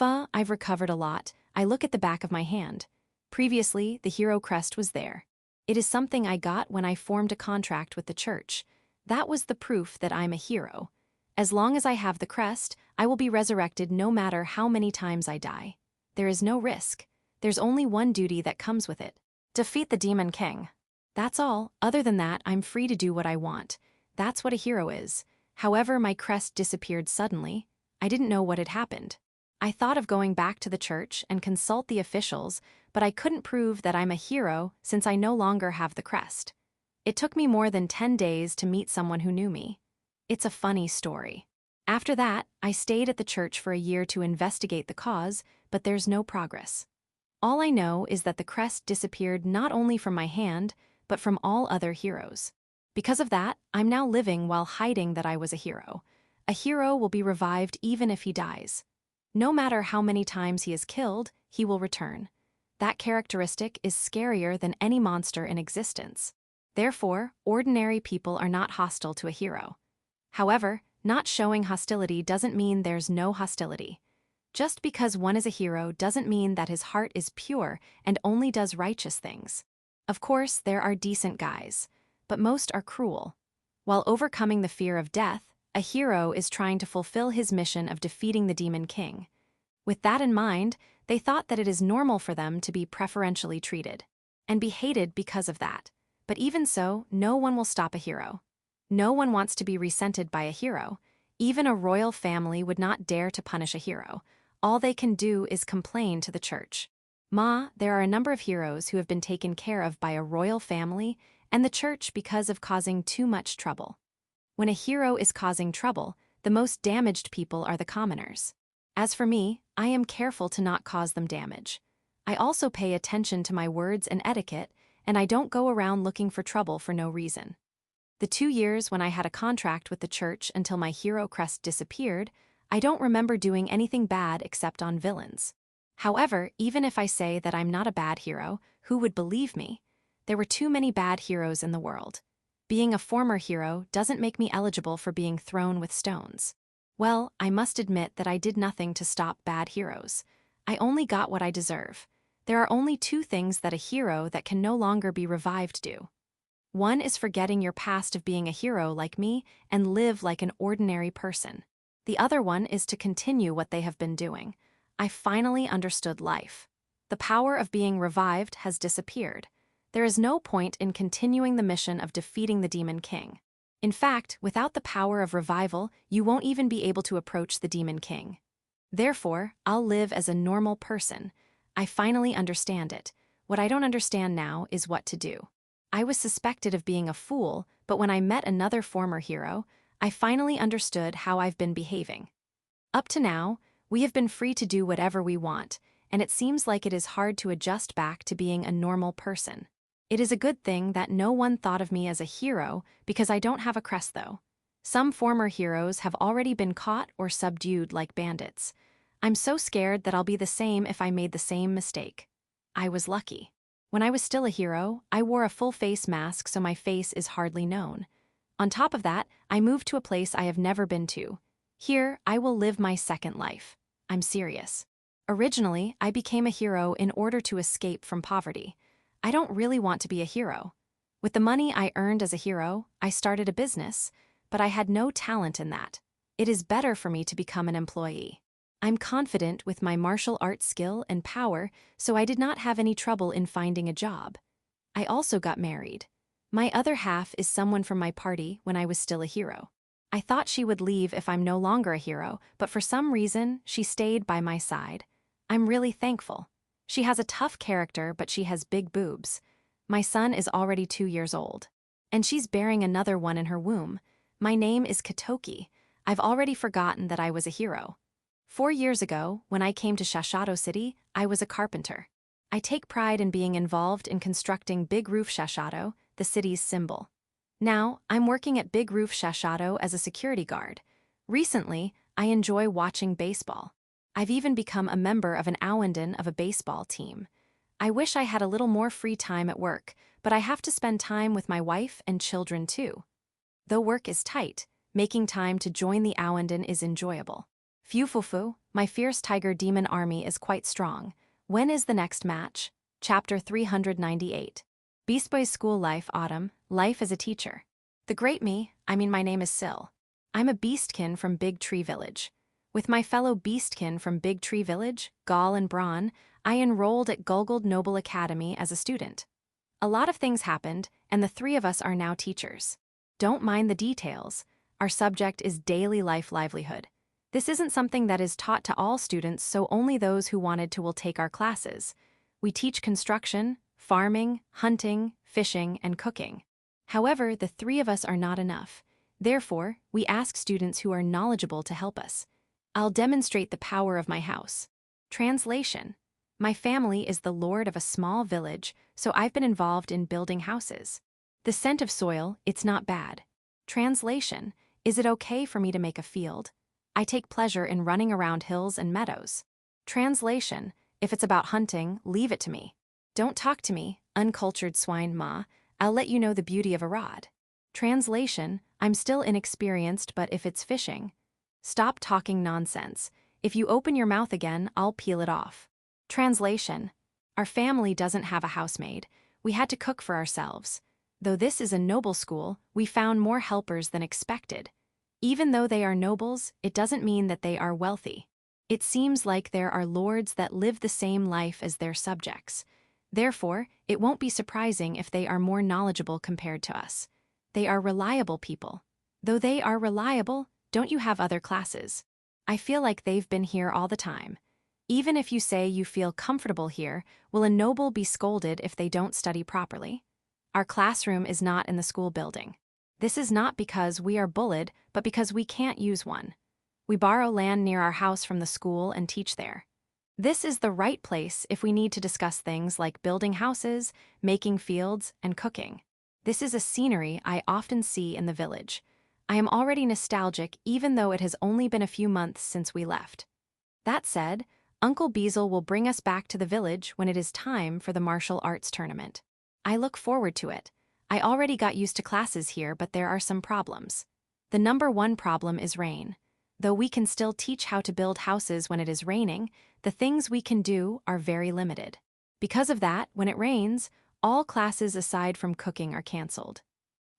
Speaker 1: I've recovered a lot. I look at the back of my hand. Previously, the hero crest was there. It is something I got when I formed a contract with the church. That was the proof that I'm a hero. As long as I have the crest, I will be resurrected no matter how many times I die. There is no risk. There's only one duty that comes with it. Defeat the Demon King. That's all. Other than that, I'm free to do what I want. That's what a hero is. However, my crest disappeared suddenly. I didn't know what had happened. I thought of going back to the church and consult the officials, but I couldn't prove that I'm a hero since I no longer have the crest. It took me more than 10 days to meet someone who knew me. It's a funny story. After that, I stayed at the church for a year to investigate the cause, but there's no progress. All I know is that the crest disappeared not only from my hand, but from all other heroes. Because of that, I'm now living while hiding that I was a hero. A hero will be revived even if he dies. No matter how many times he is killed, he will return. That characteristic is scarier than any monster in existence. Therefore, ordinary people are not hostile to a hero. However, not showing hostility doesn't mean there's no hostility. Just because one is a hero doesn't mean that his heart is pure and only does righteous things. Of course, there are decent guys, but most are cruel. While overcoming the fear of death, a hero is trying to fulfill his mission of defeating the Demon King. With that in mind, they thought that it is normal for them to be preferentially treated and be hated because of that. But even so, no one will stop a hero. No one wants to be resented by a hero. Even a royal family would not dare to punish a hero. All they can do is complain to the church. There are a number of heroes who have been taken care of by a royal family and the church because of causing too much trouble. When a hero is causing trouble, the most damaged people are the commoners. As for me, I am careful to not cause them damage. I also pay attention to my words and etiquette, and I don't go around looking for trouble for no reason. The 2 years when I had a contract with the church until my hero crest disappeared, I don't remember doing anything bad except on villains. However, even if I say that I'm not a bad hero, who would believe me? There were too many bad heroes in the world. Being a former hero doesn't make me eligible for being thrown with stones. Well, I must admit that I did nothing to stop bad heroes. I only got what I deserve. there are only two things that a hero that can no longer be revived do. One is forgetting your past of being a hero like me and live like an ordinary person. The other one is to continue what they have been doing. I finally understood life. The power of being revived has disappeared. There is no point in continuing the mission of defeating the Demon King. In fact, without the power of revival, you won't even be able to approach the Demon King. Therefore, I'll live as a normal person. I finally understand it. What I don't understand now is what to do. I was suspected of being a fool, but when I met another former hero, I finally understood how I've been behaving. Up to now, we have been free to do whatever we want, and it seems like it is hard to adjust back to being a normal person. It is a good thing that no one thought of me as a hero because I don't have a crest though. Some former heroes have already been caught or subdued like bandits. I'm so scared that I'll be the same if I made the same mistake. I was lucky. When I was still a hero, I wore a full face mask so my face is hardly known. On top of that, I moved to a place I have never been to. Here, I will live my second life. I'm serious. Originally, I became a hero in order to escape from poverty. I don't really want to be a hero. With the money I earned as a hero, I started a business, but I had no talent in that. It is better for me to become an employee. I'm confident with my martial arts skill and power, so I did not have any trouble in finding a job. I also got married. My other half is someone from my party when I was still a hero. I thought she would leave if I'm no longer a hero, but for some reason, she stayed by my side. I'm really thankful. She has a tough character, but she has big boobs. My son is already 2 years old. And she's bearing another one in her womb. My name is Katoki. I've already forgotten that I was a hero. 4 years ago, when I came to Shashado City, I was a carpenter. I take pride in being involved in constructing Big Roof Shashado, the city's symbol. Now, I'm working at Big Roof Shashado as a security guard. Recently, I enjoy watching baseball. I've even become a member of an Awendan of a baseball team. I wish I had a little more free time at work, but I have to spend time with my wife and children too. Though work is tight, making time to join the Awendan is enjoyable. Fufufu, my fierce tiger demon army is quite strong. When is the next match? Chapter 398. Beast Boy's School Life Autumn, Life as a Teacher. The great me, my name is Syl. I'm a beastkin from Big Tree Village. With my fellow beastkin from Big Tree Village, Gall and Braun, I enrolled at Gulgold Noble Academy as a student. A lot of things happened, and the three of us are now teachers. Don't mind the details. Our subject is daily life livelihood. This isn't something that is taught to all students, so only those who wanted to will take our classes. We teach construction, farming, hunting, fishing, and cooking. However, the three of us are not enough. Therefore, we ask students who are knowledgeable to help us. I'll demonstrate the power of my house. Translation. My family is the lord of a small village, so I've been involved in building houses. The scent of soil, it's not bad. Translation. Is it okay for me to make a field? I take pleasure in running around hills and meadows. Translation. If it's about hunting, leave it to me. Don't talk to me, uncultured swine ma. I'll let you know the beauty of a rod. Translation. I'm still inexperienced, but if it's fishing, stop talking nonsense. If you open your mouth again, I'll peel it off. Translation. Our family doesn't have a housemaid. We had to cook for ourselves. Though this is a noble school, we found more helpers than expected. Even though they are nobles, it doesn't mean that they are wealthy. It seems like there are lords that live the same life as their subjects. Therefore, it won't be surprising if they are more knowledgeable compared to us. They are reliable people. Though they are reliable, don't you have other classes? I feel like they've been here all the time. Even if you say you feel comfortable here, will a noble be scolded if they don't study properly? Our classroom is not in the school building. This is not because we are bullied, but because we can't use one. We borrow land near our house from the school and teach there. This is the right place if we need to discuss things like building houses, making fields, and cooking. This is a scenery I often see in the village. I am already nostalgic even though it has only been a few months since we left. That said, Uncle Beazle will bring us back to the village when it is time for the martial arts tournament. I look forward to it. I already got used to classes here, but there are some problems. The number one problem is rain. Though we can still teach how to build houses when it is raining, the things we can do are very limited. Because of that, when it rains, all classes aside from cooking are cancelled.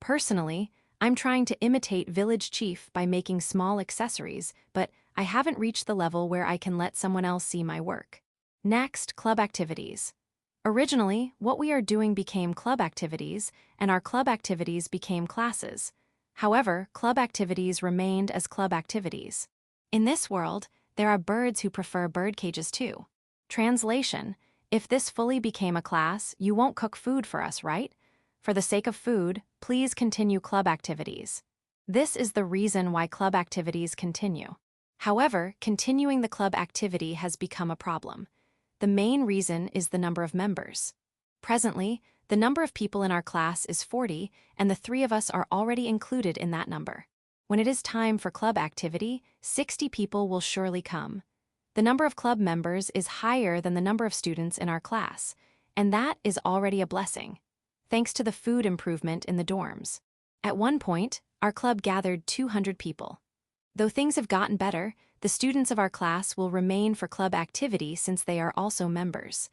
Speaker 1: Personally, I'm trying to imitate Village Chief by making small accessories, but I haven't reached the level where I can let someone else see my work. Next, club activities. Originally, what we are doing became club activities, and our club activities became classes. However, club activities remained as club activities. In this world, there are birds who prefer bird cages too. Translation: if this fully became a class, you won't cook food for us, right? For the sake of food, please continue club activities. This is the reason why club activities continue. However, continuing the club activity has become a problem. The main reason is the number of members. Presently, the number of people in our class is 40, and the 3 of us are already included in that number. When it is time for club activity, 60 people will surely come. The number of club members is higher than the number of students in our class, and that is already a blessing, thanks to the food improvement in the dorms. At one point, our club gathered 200 people. Though things have gotten better, the students of our class will remain for club activity since they are also members.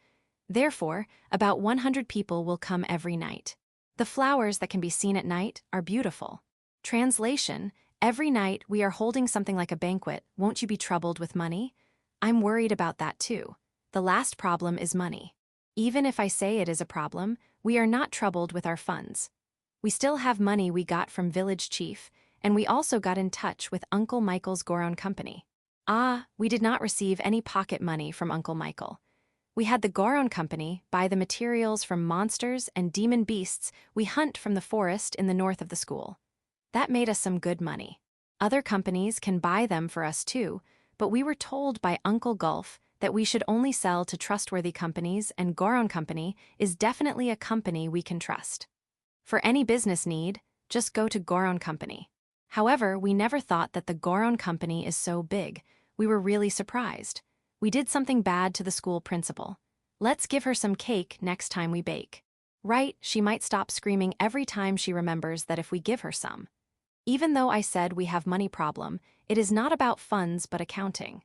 Speaker 1: Therefore, about 100 people will come every night. The flowers that can be seen at night are beautiful. Translation: every night we are holding something like a banquet. Won't you be troubled with money? I'm worried about that too. The last problem is money. Even if I say it is a problem, we are not troubled with our funds. We still have money we got from Village Chief, and we also got in touch with Uncle Michael's Goron Company. We did not receive any pocket money from Uncle Michael. We had the Goron Company buy the materials from monsters and demon beasts we hunt from the forest in the north of the school. That made us some good money. Other companies can buy them for us too, but we were told by Uncle Gulf that we should only sell to trustworthy companies, and Goron Company is definitely a company we can trust. For any business need, just go to Goron Company. However, we never thought that the Goron Company is so big. We were really surprised. We did something bad to the school principal. Let's give her some cake next time we bake. Right, she might stop screaming every time she remembers that if we give her some. Even though I said we have money problem, it is not about funds but accounting.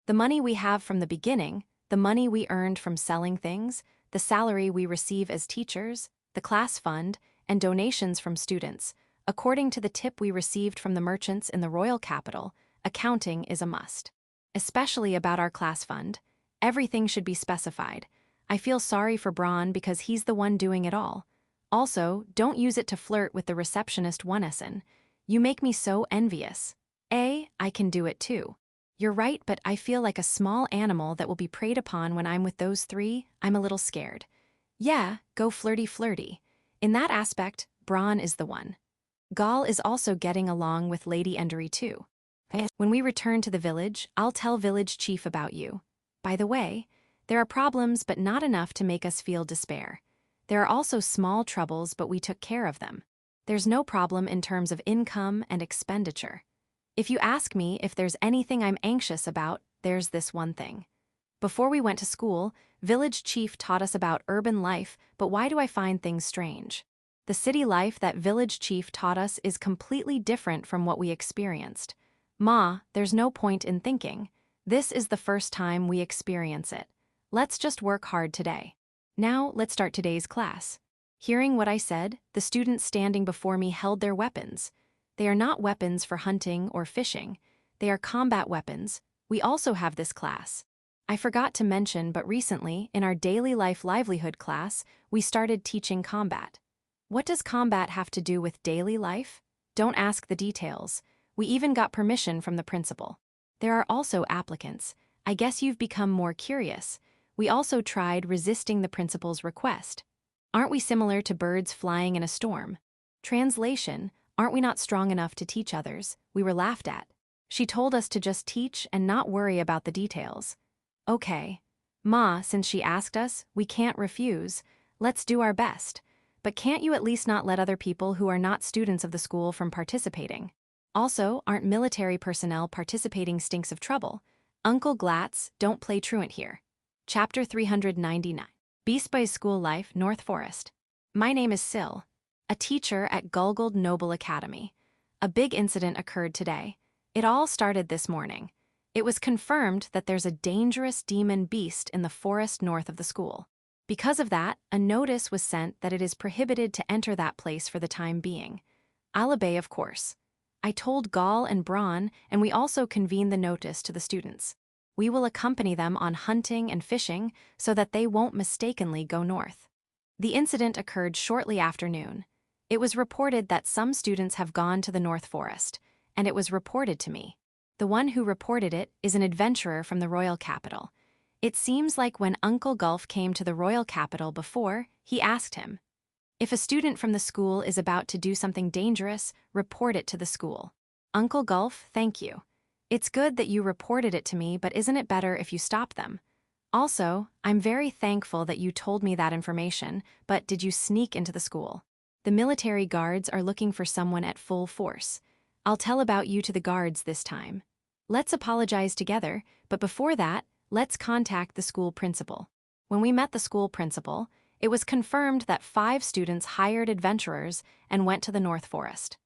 Speaker 1: The money we have from the beginning, the money we earned from selling things, the salary we receive as teachers, the class fund, and donations from students, according to the tip we received from the merchants in the royal capital, accounting is a must. Especially about our class fund, everything should be specified. I feel sorry for Braun because he's the one doing it all. Also, don't use it to flirt with the receptionist Oneson. You make me so envious. I can do it too. You're right, but I feel like a small animal that will be preyed upon when I'm with those 3. I'm a little scared. Yeah, go flirty. In that aspect, Braun is the one. Gal is also getting along with Lady Endery too. When we return to the village, I'll tell Village Chief about you. By the way, there are problems but not enough to make us feel despair. There are also small troubles, but we took care of them. There's no problem in terms of income and expenditure. If you ask me if there's anything I'm anxious about, there's this one thing. Before we went to school, Village Chief taught us about urban life, but why do I find things strange? The city life that Village Chief taught us is completely different from what we experienced. Ma, there's no point in thinking. This is the first time we experience it. Let's just work hard today. Now, let's start today's class. Hearing what I said, the students standing before me held their weapons. They are not weapons for hunting or fishing. They are combat weapons. We also have this class. I forgot to mention, but recently, in our daily life livelihood class, we started teaching combat. What does combat have to do with daily life? Don't ask the details. We even got permission from the principal. There are also applicants. I guess you've become more curious. We also tried resisting the principal's request. Aren't we similar to birds flying in a storm? Translation: aren't we not strong enough to teach others? We were laughed at. She told us to just teach and not worry about the details. Okay. Ma, since she asked us, we can't refuse. Let's do our best. But can't you at least not let other people who are not students of the school from participating? Also, aren't military personnel participating stinks of trouble? Uncle Glatz, don't play truant here. Chapter 399. Beast Boys School Life, North Forest. My name is Syl, a teacher at Gulgold Noble Academy. A big incident occurred today. It all started this morning. It was confirmed that there's a dangerous demon beast in the forest north of the school. Because of that, a notice was sent that it is prohibited to enter that place for the time being. I'll obey, of course. I told Gall and Braun, and we also convened the notice to the students. We will accompany them on hunting and fishing so that they won't mistakenly go north. The incident occurred shortly after noon. It was reported that some students have gone to the North Forest, and it was reported to me. The one who reported it is an adventurer from the royal capital. It seems like when Uncle Gulf came to the royal capital before, he asked him, "If a student from the school is about to do something dangerous, report it to the school." Uncle Gulf, thank you. It's good that you reported it to me, but isn't it better if you stop them? Also, I'm very thankful that you told me that information, but did you sneak into the school? The military guards are looking for someone at full force. I'll tell about you to the guards this time. Let's apologize together, but before that, let's contact the school principal. When we met the school principal, it was confirmed that 5 students hired adventurers and went to the North Forest.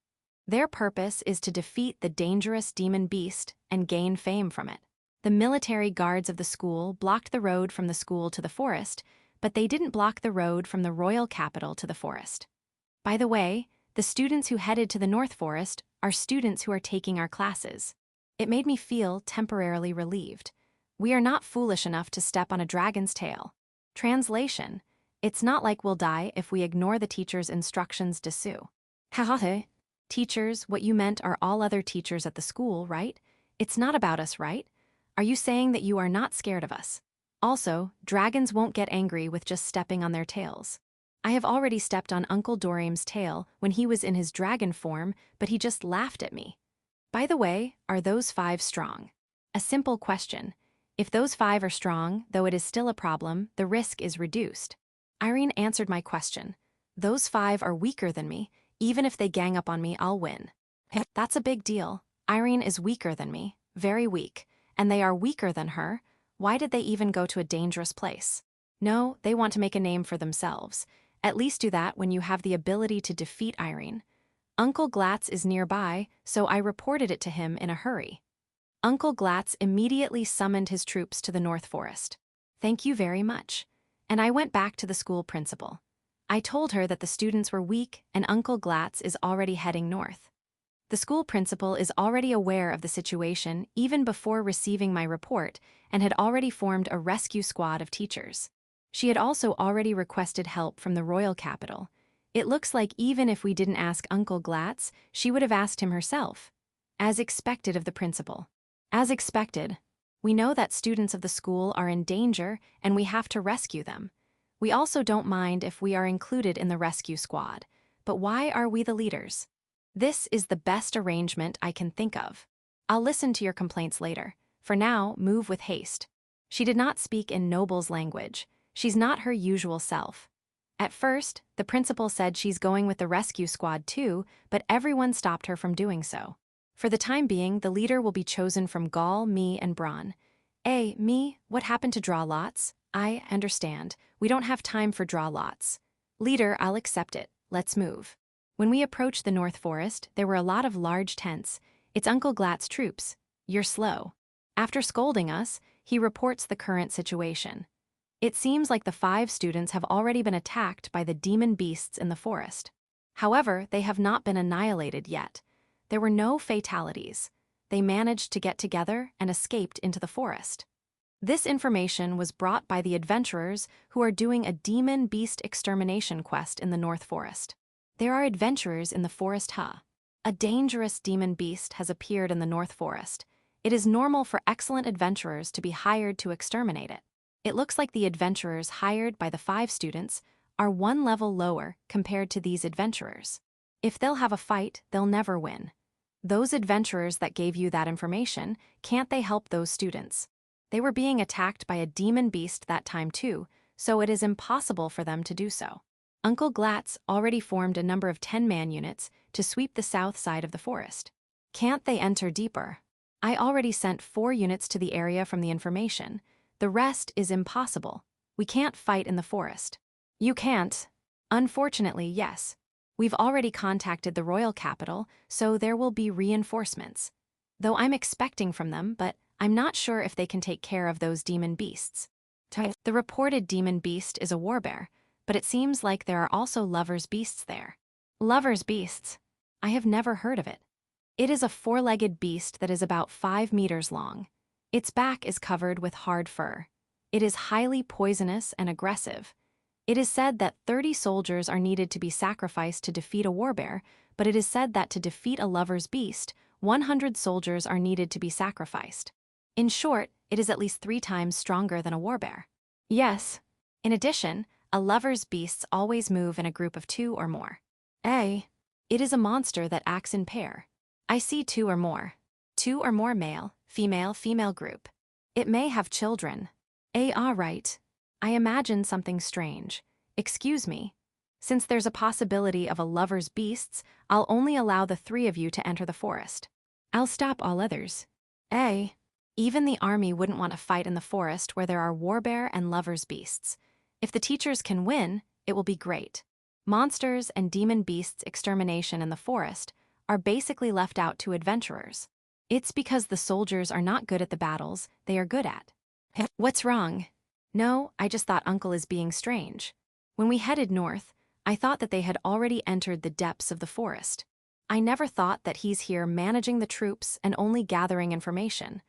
Speaker 1: Their purpose is to defeat the dangerous demon beast and gain fame from it. The military guards of the school blocked the road from the school to the forest, but they didn't block the road from the royal capital to the forest. By the way, the students who headed to the North Forest are students who are taking our classes. It made me feel temporarily relieved. We are not foolish enough to step on a dragon's tail. Translation: it's not like we'll die if we ignore the teacher's instructions to sue. Hahaha. Teachers, what you meant are all other teachers at the school, right? It's not about us, right? Are you saying that you are not scared of us? Also, dragons won't get angry with just stepping on their tails. I have already stepped on Uncle Dorim's tail when he was in his dragon form, but he just laughed at me. By the way, are those 5 strong? A simple question. If those 5 are strong, though it is still a problem, the risk is reduced. Irene answered my question. Those 5 are weaker than me. Even if they gang up on me, I'll win. That's a big deal. Irene is weaker than me, very weak, and they are weaker than her. Why did they even go to a dangerous place? No, they want to make a name for themselves. At least do that when you have the ability to defeat Irene. Uncle Glatz is nearby, so I reported it to him in a hurry. Uncle Glatz immediately summoned his troops to the North Forest. Thank you very much. And I went back to the school principal. I told her that the students were weak and Uncle Glatz is already heading north. The school principal is already aware of the situation even before receiving my report and had already formed a rescue squad of teachers. She had also already requested help from the royal capital. It looks like even if we didn't ask Uncle Glatz, she would have asked him herself. As expected of the principal. As expected. We know that students of the school are in danger and we have to rescue them. We also don't mind if we are included in the rescue squad. But why are we the leaders? This is the best arrangement I can think of. I'll listen to your complaints later. For now, move with haste. She did not speak in Noble's language. She's not her usual self. At first, the principal said she's going with the rescue squad too, but everyone stopped her from doing so. For the time being, the leader will be chosen from Gall, me, and Braun. Me, what happened to draw lots? I understand. We don't have time for draw lots. Leader, I'll accept it. Let's move. When we approached the North Forest, there were a lot of large tents. It's Uncle Glatt's troops. You're slow. After scolding us, he reports the current situation. It seems like the 5 students have already been attacked by the demon beasts in the forest. However, they have not been annihilated yet. There were no fatalities. They managed to get together and escaped into the forest. This information was brought by the adventurers who are doing a demon beast extermination quest in the North Forest. There are adventurers in the forest. A dangerous demon beast has appeared in the North Forest. It is normal for excellent adventurers to be hired to exterminate it. It looks like the adventurers hired by the 5 students are 1 level lower compared to these adventurers. If they'll have a fight, they'll never win. Those adventurers that gave you that information, can't they help those students? They were being attacked by a demon beast that time too, so it is impossible for them to do so. Uncle Glatz already formed a number of 10-man units to sweep the south side of the forest. Can't they enter deeper? I already sent 4 units to the area from the information. The rest is impossible. We can't fight in the forest. You can't. Unfortunately, yes. We've already contacted the royal capital, so there will be reinforcements. Though I'm expecting from them, but I'm not sure if they can take care of those demon beasts. The reported demon beast is a warbear, but it seems like there are also lover's beasts there. Lover's beasts? I have never heard of it. It is a four-legged beast that is about 5 meters long. Its back is covered with hard fur. It is highly poisonous and aggressive. It is said that 30 soldiers are needed to be sacrificed to defeat a warbear, but it is said that to defeat a lover's beast, 100 soldiers are needed to be sacrificed. In short, it is at least 3 times stronger than a warbear. Yes. In addition, a lover's beasts always move in a group of 2 or more. A. It is a monster that acts in pair. I see 2 or more. 2 or more male, female group. It may have children. Right. I imagine something strange. Excuse me. Since there's a possibility of a lover's beasts, I'll only allow the 3 of you to enter the forest. I'll stop all others. Even the army wouldn't want to fight in the forest where there are warbear and lover's beasts. If the teachers can win, it will be great. Monsters and demon beasts extermination in the forest are basically left out to adventurers. It's because the soldiers are not good at the battles they are good at. What's wrong? No, I just thought Uncle is being strange. When we headed north, I thought that they had already entered the depths of the forest. I never thought that he's here managing the troops and only gathering information.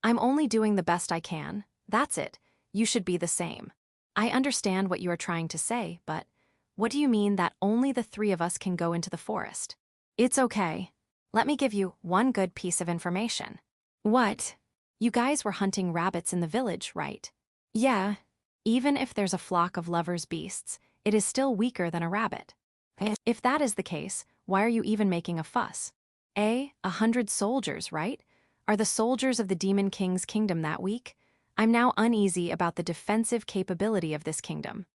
Speaker 1: I'm only doing the best I can. That's it. You should be the same. I understand what you are trying to say, but what do you mean that only the 3 of us can go into the forest? It's okay. Let me give you one good piece of information. What? You guys were hunting rabbits in the village, right? Yeah. Even if there's a flock of lover's beasts, it is still weaker than a rabbit. If that is the case, why are you even making a fuss? 100 soldiers, right? Are the soldiers of the Demon King's kingdom that weak? I'm now uneasy about the defensive capability of this kingdom.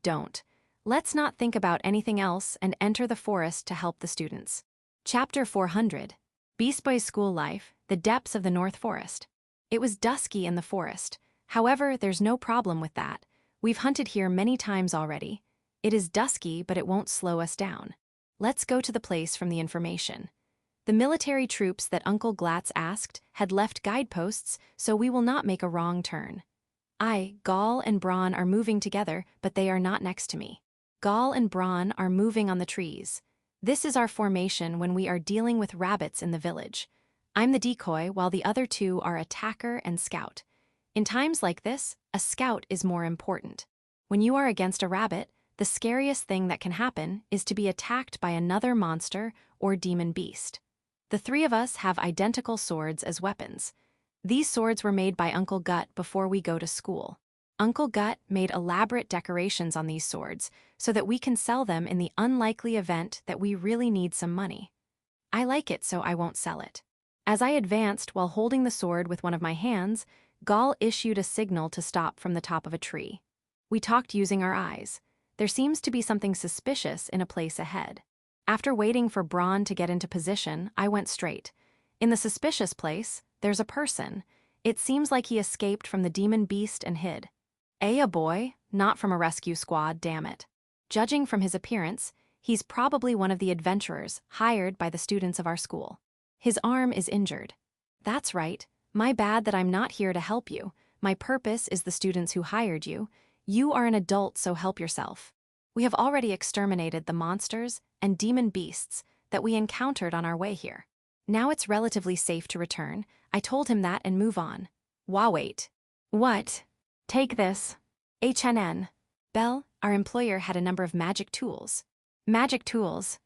Speaker 1: Don't. Let's not think about anything else and enter the forest to help the students. Chapter 400. Beast Boy's School Life, The Depths of the North Forest. It was dusky in the forest. However, there's no problem with that. We've hunted here many times already. It is dusky, but it won't slow us down. Let's go to the place from the information. The military troops that Uncle Glatz asked had left guideposts, so we will not make a wrong turn. Gall and Braun are moving together, but they are not next to me. Gall and Braun are moving on the trees. This is our formation when we are dealing with rabbits in the village. I'm the decoy while the other 2 are attacker and scout. In times like this, a scout is more important. When you are against a rabbit, the scariest thing that can happen is to be attacked by another monster or demon beast. The 3 of us have identical swords as weapons. These swords were made by Uncle Gut before we go to school. Uncle Gut made elaborate decorations on these swords so that we can sell them in the unlikely event that we really need some money. I like it, so I won't sell it. As I advanced while holding the sword with one of my hands, Gall issued a signal to stop from the top of a tree. We talked using our eyes. There seems to be something suspicious in a place ahead. After waiting for Braun to get into position, I went straight. In the suspicious place, there's a person. It seems like he escaped from the demon beast and hid. A boy, not from a rescue squad, damn it. Judging from his appearance, he's probably one of the adventurers hired by the students of our school. His arm is injured. That's right. My bad that I'm not here to help you. My purpose is the students who hired you. You are an adult, so help yourself. We have already exterminated the monsters and demon beasts that we encountered on our way here. Now it's relatively safe to return. I told him that and move on. Wait. What? Take this. HNN. Belle, our employer, had a number of magic tools. Magic tools?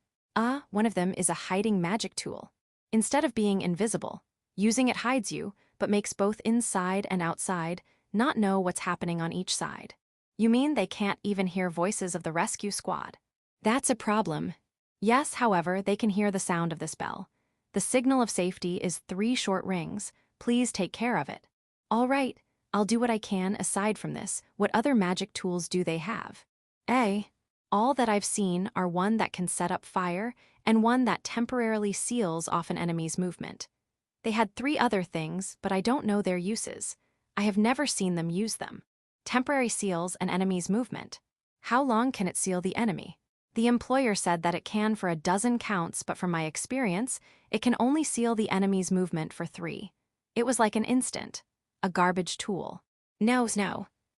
Speaker 1: One of them is a hiding magic tool. Instead of being invisible, using it hides you, but makes both inside and outside not know what's happening on each side. You mean they can't even hear voices of the rescue squad? That's a problem. Yes, however, they can hear the sound of this bell. The signal of safety is 3 short rings. Please take care of it. All right, I'll do what I can. Aside from this, what other magic tools do they have? All that I've seen are one that can set up fire and one that temporarily seals off an enemy's movement. They had 3 other things, but I don't know their uses. I have never seen them use them. Temporary seals an enemy's movement. How long can it seal the enemy? The employer said that it can for a dozen counts, but from my experience, it can only seal the enemy's movement for 3. It was like an instant. A garbage tool. No.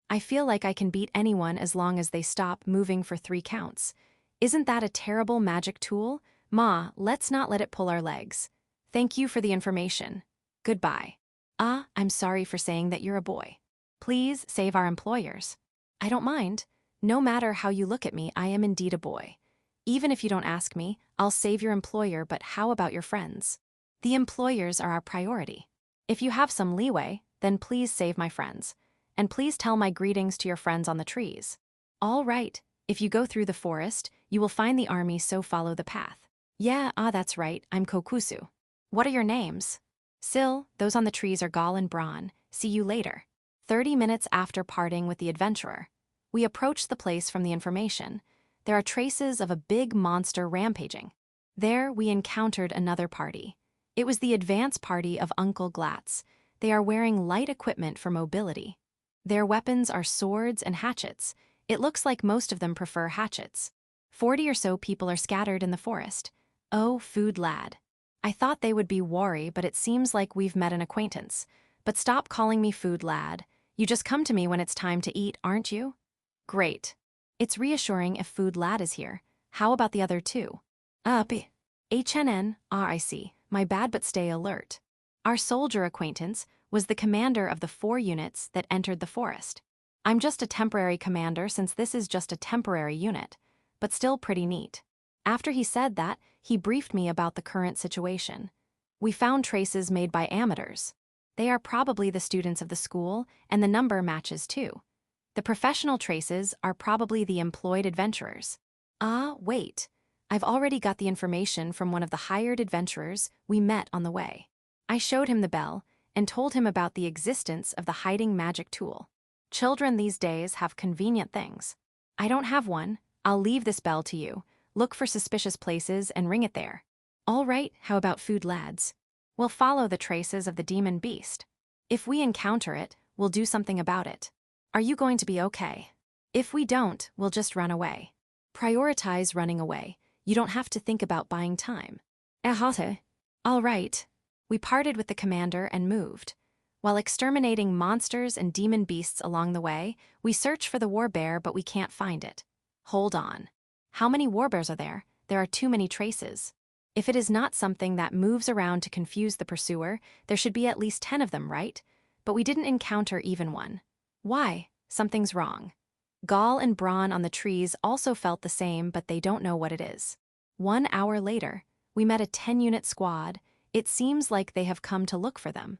Speaker 1: I feel like I can beat anyone as long as they stop moving for 3 counts. Isn't that a terrible magic tool? Ma, let's not let it pull our legs. Thank you for the information. Goodbye. I'm sorry for saying that you're a boy. Please save our employers. I don't mind. No matter how you look at me, I am indeed a boy. Even if you don't ask me, I'll save your employer, but how about your friends? The employers are our priority. If you have some leeway, then please save my friends. And please tell my greetings to your friends on the trees. All right, if you go through the forest, you will find the army, so follow the path. Yeah, that's right, I'm Kokusu. What are your names? Sil, those on the trees are Gal and Bron. See you later. 30 minutes after parting with the adventurer, we approach the place from the information. There are traces of a big monster rampaging. There we encountered another party. It was the advance party of Uncle Glatz. They are wearing light equipment for mobility. Their weapons are swords and hatchets. It looks like most of them prefer hatchets. 40 or so people are scattered in the forest. Oh, food lad. I thought they would be wary, but it seems like we've met an acquaintance. But stop calling me food lad. You just come to me when it's time to eat, aren't you? Great. It's reassuring if food lad is here. How about the other two? HNN, I see. My bad, but stay alert. Our soldier acquaintance was the commander of the 4 units that entered the forest. I'm just a temporary commander since this is just a temporary unit, but still pretty neat. After he said that, he briefed me about the current situation. We found traces made by amateurs. They are probably the students of the school, and the number matches too. The professional traces are probably the employed adventurers. Wait. I've already got the information from one of the hired adventurers we met on the way. I showed him the bell and told him about the existence of the hiding magic tool. Children these days have convenient things. I don't have one. I'll leave this bell to you. Look for suspicious places and ring it there. All right, how about food lads? We'll follow the traces of the demon beast. If we encounter it, we'll do something about it. Are you going to be okay? If we don't, we'll just run away. Prioritize running away. You don't have to think about buying time. All right. We parted with the commander and moved. While exterminating monsters and demon beasts along the way, we search for the warbear, but we can't find it. Hold on. How many warbears are there? There are too many traces. If it is not something that moves around to confuse the pursuer, there should be at least 10 of them, right? But we didn't encounter even one. Why? Something's wrong. Gal and Bron on the trees also felt the same, but they don't know what it is. 1 hour later, we met a 10-unit squad. It seems like they have come to look for them.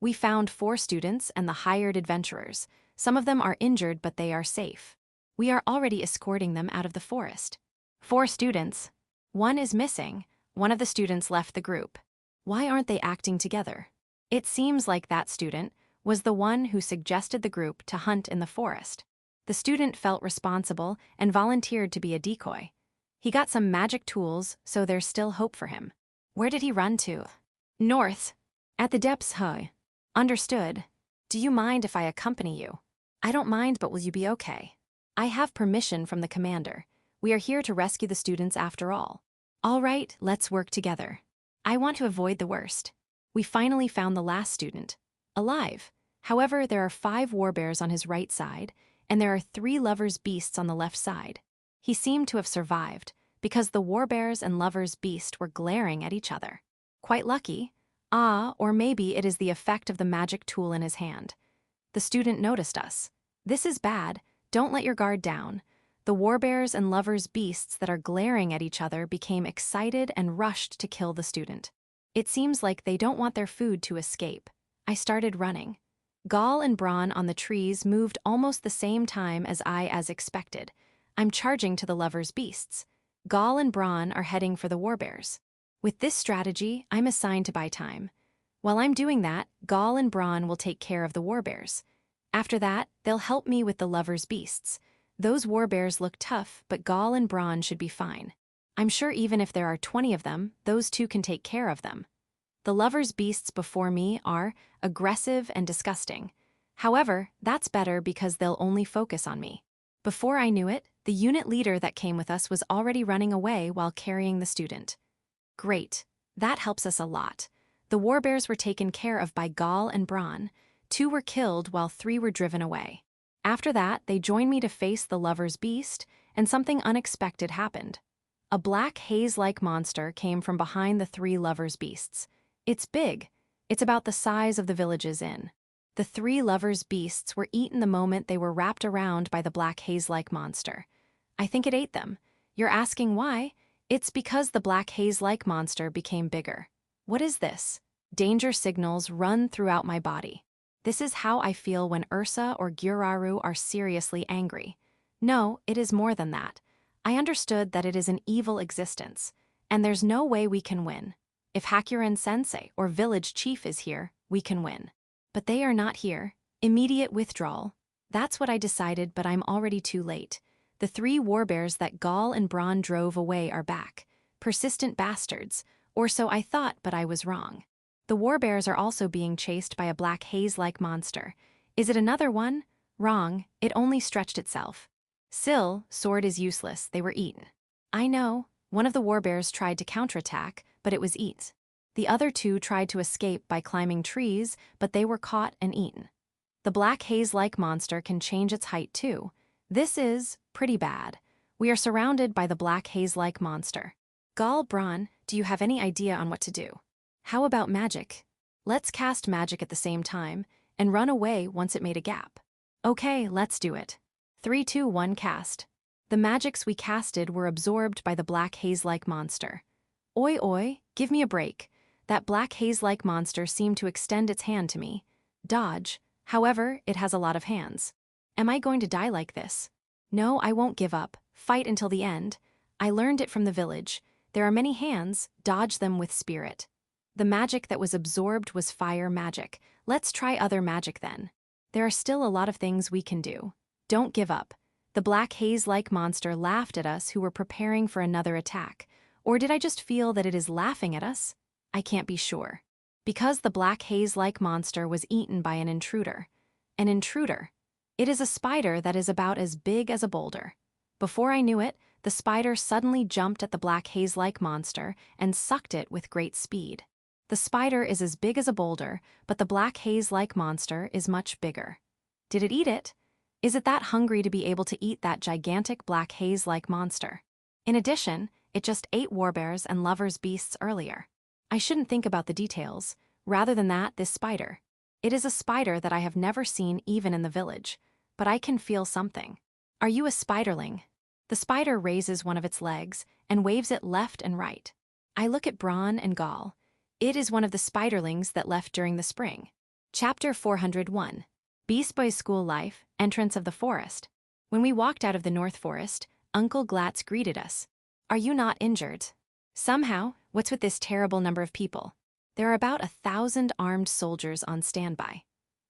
Speaker 1: We found 4 students and the hired adventurers. Some of them are injured, but they are safe. We are already escorting them out of the forest. 4 students. 1 is missing. One of the students left the group. Why aren't they acting together? It seems like that student was the one who suggested the group to hunt in the forest. The student felt responsible and volunteered to be a decoy. He got some magic tools, so there's still hope for him. Where did he run to? North. At the depths, Understood. Do you mind if I accompany you? I don't mind, but will you be okay? I have permission from the commander. We are here to rescue the students after all. All right, let's work together. I want to avoid the worst. We finally found the last student. Alive. However, there are 5 warbears on his right side, and there are 3 lovers' beasts on the left side. He seemed to have survived, because the warbears and lovers' beast were glaring at each other. Quite lucky. Or maybe it is the effect of the magic tool in his hand. The student noticed us. This is bad. Don't let your guard down. The warbears and lovers' beasts that are glaring at each other became excited and rushed to kill the student. It seems like they don't want their food to escape. I started running. Gal and Bron on the trees moved almost the same time as expected. I'm charging to the lovers' beasts. Gal and Bron are heading for the warbears. With this strategy, I'm assigned to buy time. While I'm doing that, Gal and Bron will take care of the warbears. After that, they'll help me with the lovers' beasts. Those warbears look tough, but Gal and Bron should be fine. I'm sure even if there are 20 of them, those 2 can take care of them. The lovers' beasts before me are aggressive and disgusting. However, that's better because they'll only focus on me. Before I knew it, the unit leader that came with us was already running away while carrying the student. Great. That helps us a lot. The warbears were taken care of by Gal and Bron. 2 were killed while 3 were driven away. After that, they joined me to face the lover's beast, and something unexpected happened. A black haze-like monster came from behind the three lovers' beasts. It's big. It's about the size of the village's inn. The three lovers' beasts were eaten the moment they were wrapped around by the black haze-like monster. I think it ate them. You're asking why? It's because the black haze-like monster became bigger. What is this? Danger signals run throughout my body. This is how I feel when Ursa or Gyuraru are seriously angry. No, it is more than that. I understood that it is an evil existence, and there's no way we can win. If Hakuren-sensei or village chief is here, we can win. But they are not here. Immediate withdrawal. That's what I decided, but I'm already too late. The three warbears that Gall and Braun drove away are back. Persistent bastards. Or so I thought, but I was wrong. The warbears are also being chased by a black haze-like monster. Is it another one? Wrong, it only stretched itself. Sword is useless, they were eaten. I know, one of the warbears tried to counterattack, but it was eaten. The other two tried to escape by climbing trees, but they were caught and eaten. The black haze-like monster can change its height too. This is pretty bad. We are surrounded by the black haze-like monster. Gall, Braun, do you have any idea on what to do? How about magic? Let's cast magic at the same time, and run away once it made a gap. Okay, let's do it. 3, 2, 1, cast. The magics we casted were absorbed by the black haze-like monster. Oi oi, give me a break. That black haze-like monster seemed to extend its hand to me. Dodge. However, it has a lot of hands. Am I going to die like this? No, I won't give up. Fight until the end. I learned it from the village. There are many hands, dodge them with spirit. The magic that was absorbed was fire magic. Let's try other magic then. There are still a lot of things we can do. Don't give up. The black haze-like monster laughed at us who were preparing for another attack. Or did I just feel that it is laughing at us? I can't be sure. Because the black haze-like monster was eaten by an intruder. An intruder. It is a spider that is about as big as a boulder. Before I knew it, the spider suddenly jumped at the black haze-like monster and sucked it with great speed. The spider is as big as a boulder, but the black haze-like monster is much bigger. Did it eat it? Is it that hungry to be able to eat that gigantic black haze-like monster? In addition, it just ate warbears and lovers' beasts earlier. I shouldn't think about the details. Rather than that, this spider. It is a spider that I have never seen even in the village, but I can feel something. Are you a spiderling? The spider raises one of its legs and waves it left and right. I look at Braun and Gall. It is one of the spiderlings that left during the spring. Chapter 401. Beast Boy's School Life, Entrance of the Forest. When we walked out of the North Forest, Uncle Glatz greeted us. Are you not injured? Somehow, what's with this terrible number of people? There are about 1,000 armed soldiers on standby.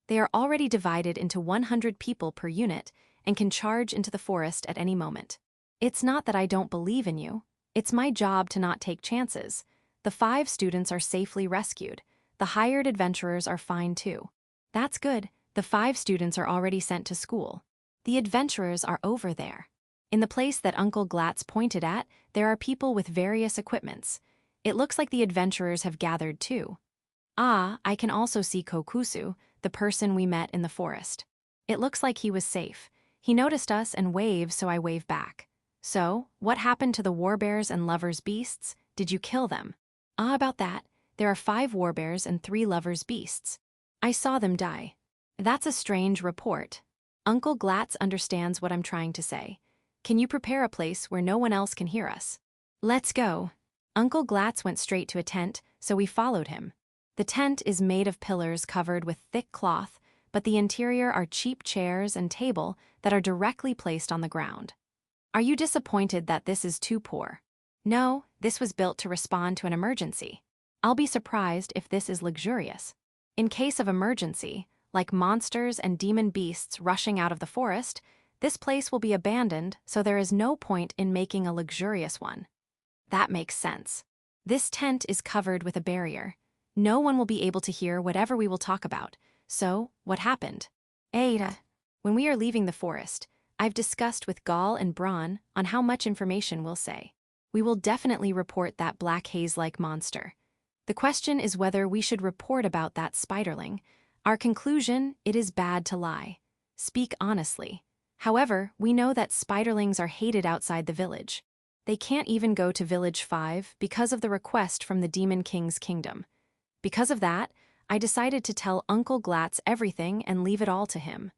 Speaker 1: They are already divided into 100 people per unit and can charge into the forest at any moment. It's not that I don't believe in you. It's my job to not take chances. The 5 students are safely rescued. The hired adventurers are fine too. That's good. The 5 students are already sent to school. The adventurers are over there. In the place that Uncle Glatz pointed at, there are people with various equipments. It looks like the adventurers have gathered too. Ah, I can also see Kokusu, the person we met in the forest. It looks like he was safe. He noticed us and waved, so I waved back. So, what happened to the warbears and lovers' beasts? Did you kill them? Ah, about that. There are 5 warbears and 3 lovers' beasts. I saw them die. That's a strange report. Uncle Glatz understands what I'm trying to say. Can you prepare a place where no one else can hear us? Let's go. Uncle Glatz went straight to a tent, so we followed him. The tent is made of pillars covered with thick cloth, but the interior are cheap chairs and table that are directly placed on the ground. Are you disappointed that this is too poor? No, this was built to respond to an emergency. I'll be surprised if this is luxurious. In case of emergency, like monsters and demon beasts rushing out of the forest, this place will be abandoned, so there is no point in making a luxurious one. That makes sense. This tent is covered with a barrier. No one will be able to hear whatever we will talk about. So, what happened? Ada. When we are leaving the forest, I've discussed with Gall and Braun on how much information we'll say. We will definitely report that black haze-like monster. The question is whether we should report about that spiderling. Our conclusion, it is bad to lie. Speak honestly. However, we know that spiderlings are hated outside the village. They can't even go to Village 5 because of the request from the Demon King's kingdom. Because of that, I decided to tell Uncle Glatz everything and leave it all to him.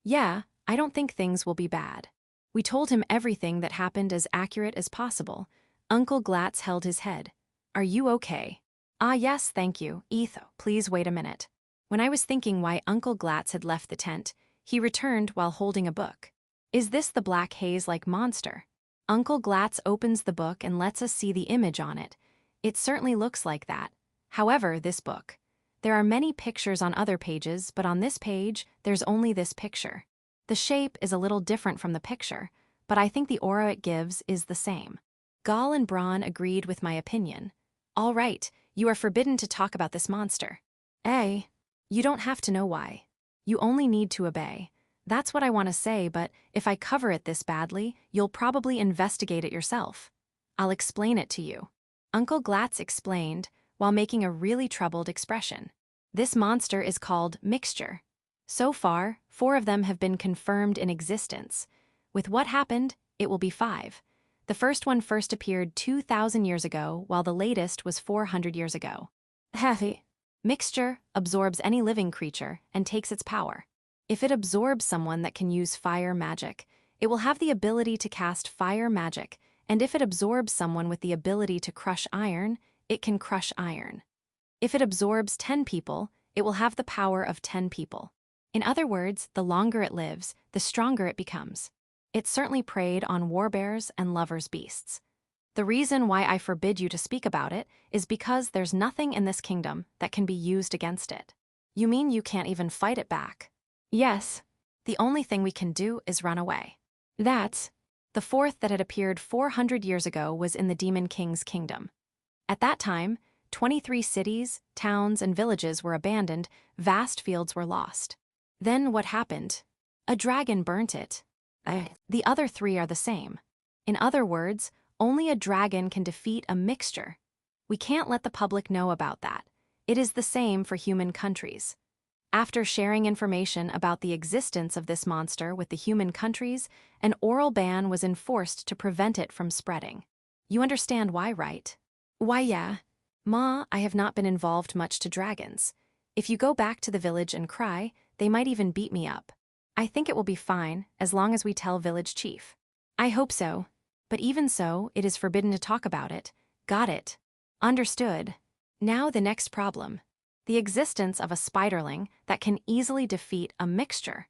Speaker 1: Yeah, I don't think things will be bad. We told him everything that happened as accurate as possible. Uncle Glatz held his head. Are you okay? Ah, yes, thank you, Etho. Please wait a minute. When I was thinking why Uncle Glatz had left the tent, he returned while holding a book. Is this the black haze-like monster? Uncle Glatz opens the book and lets us see the image on it. It certainly looks like that. However, this book. There are many pictures on other pages, but on this page, there's only this picture. The shape is a little different from the picture, but I think the aura it gives is the same. Gall and Braun agreed with my opinion. All right, you are forbidden to talk about this monster. You don't have to know why. You only need to obey. That's what I want to say, but if I cover it this badly, you'll probably investigate it yourself. I'll explain it to you. Uncle Glatz explained, while making a really troubled expression. This monster is called Mixture. So far, 4 of them have been confirmed in existence. With what happened, it will be 5. The first one first appeared 2,000 years ago, while the latest was 400 years ago. Heavy. Mixture absorbs any living creature and takes its power. If it absorbs someone that can use fire magic, it will have the ability to cast fire magic, and if it absorbs someone with the ability to crush iron, it can crush iron. If it absorbs 10 people, it will have the power of 10 people. In other words, the longer it lives, the stronger it becomes. It certainly preyed on warbears and lovers' beasts. The reason why I forbid you to speak about it is because there's nothing in this kingdom that can be used against it. You mean you can't even fight it back? Yes. The only thing we can do is run away. That's. The fourth that had appeared 400 years ago was in the Demon King's kingdom. At that time, 23 cities, towns, and villages were abandoned, vast fields were lost. Then what happened? A dragon burnt it. The other 3 are the same. In other words, only a dragon can defeat a mixture. We can't let the public know about that. It is the same for human countries. After sharing information about the existence of this monster with the human countries, an oral ban was enforced to prevent it from spreading. You understand why, right? Why, yeah. Ma, I have not been involved much to dragons. If you go back to the village and cry, they might even beat me up. I think it will be fine, as long as we tell village chief. I hope so. But even so, it is forbidden to talk about it. Got it. Understood. Now the next problem. The existence of a spiderling that can easily defeat a mixture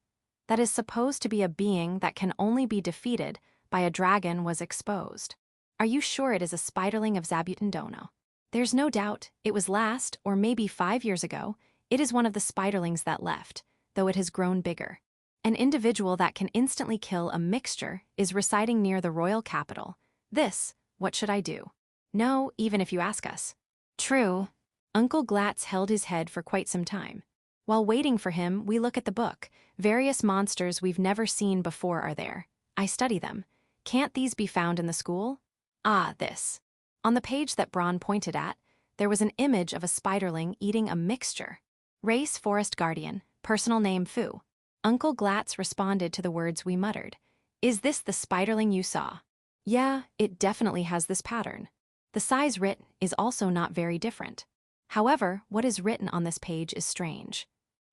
Speaker 1: that is supposed to be a being that can only be defeated by a dragon was exposed. Are you sure it is a spiderling of Zabutendono? There's no doubt, it was last, or maybe 5 years ago, it is one of the spiderlings that left, though it has grown bigger. An individual that can instantly kill a mixture is residing near the royal capital. This, what should I do? No, even if you ask us. True. Uncle Glatz held his head for quite some time. While waiting for him, we look at the book. Various monsters we've never seen before are there. I study them. Can't these be found in the school? Ah, this. On the page that Braun pointed at, there was an image of a spiderling eating a mixture. Race Forest Guardian, personal name Fu. Uncle Glatz responded to the words we muttered. Is this the spiderling you saw? Yeah, it definitely has this pattern. The size written is also not very different. However, what is written on this page is strange.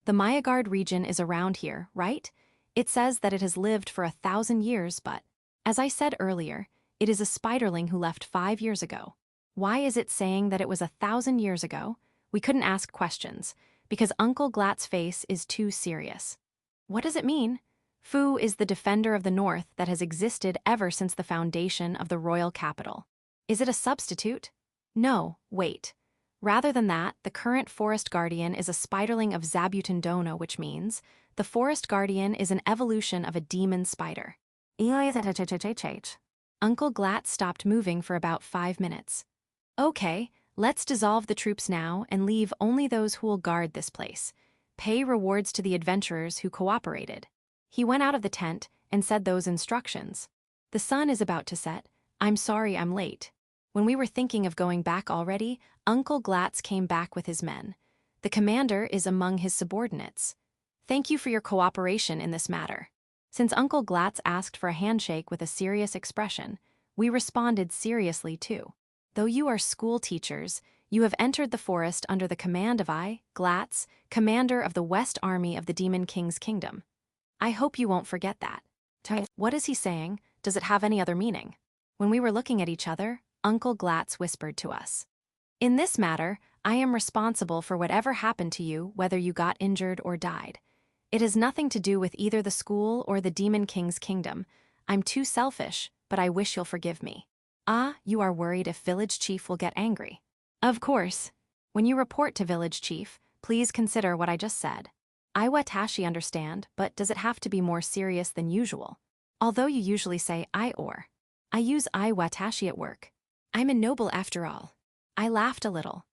Speaker 1: The Mayagard region is around here, right? It says that it has lived for 1,000 years, but, as I said earlier, it is a spiderling who left 5 years ago. Why is it saying that it was 1,000 years ago? We couldn't ask questions, because Uncle Glatz's face is too serious. What does it mean? Fu is the defender of the North that has existed ever since the foundation of the royal capital. Is it a substitute? No, wait. Rather than that, the current Forest Guardian is a spiderling of Zabutendono, which means the Forest Guardian is an evolution of a demon spider. Uncle Glatz stopped moving for about 5 minutes. Okay, let's dissolve the troops now and leave only those who will guard this place. Pay rewards to the adventurers who cooperated. He went out of the tent and said those instructions. The sun is about to set. I'm sorry I'm late. When we were thinking of going back already, Uncle Glatz came back with his men. The commander is among his subordinates. Thank you for your cooperation in this matter. Since Uncle Glatz asked for a handshake with a serious expression, we responded seriously too. Though you are school teachers, you have entered the forest under the command of I, Glatz, commander of the West Army of the Demon King's Kingdom. I hope you won't forget that. What is he saying? Does it have any other meaning? When we were looking at each other, Uncle Glatz whispered to us. In this matter, I am responsible for whatever happened to you, whether you got injured or died. It has nothing to do with either the school or the Demon King's Kingdom. I'm too selfish, but I wish you'll forgive me. Ah, you are worried if Village Chief will get angry. Of course. When you report to Village Chief, please consider what I just said. I watashi understand, but does it have to be more serious than usual? Although you usually say I or. I use I watashi at work. I'm a noble after all. I laughed a little.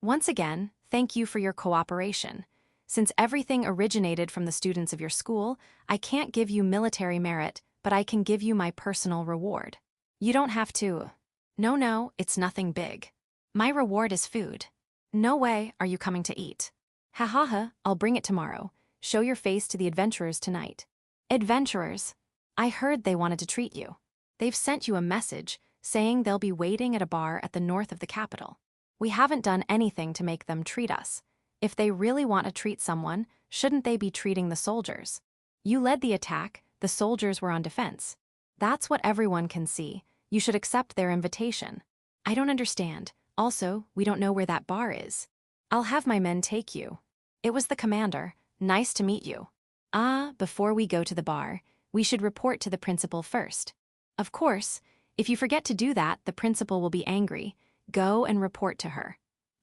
Speaker 1: Once again, thank you for your cooperation. Since everything originated from the students of your school, I can't give you military merit, but I can give you my personal reward. You don't have to. No, it's nothing big. My reward is food. No way are you coming to eat. Ha ha ha, I'll bring it tomorrow. Show your face to the adventurers tonight. Adventurers? I heard they wanted to treat you. They've sent you a message saying they'll be waiting at a bar at the north of the capital. We haven't done anything to make them treat us. If they really want to treat someone, shouldn't they be treating the soldiers? You led the attack, the soldiers were on defense. That's what everyone can see. You should accept their invitation. I don't understand. Also, we don't know where that bar is. I'll have my men take you. It was the commander. Nice to meet you. Ah, before we go to the bar, we should report to the principal first. Of course, if you forget to do that, the principal will be angry. Go and report to her.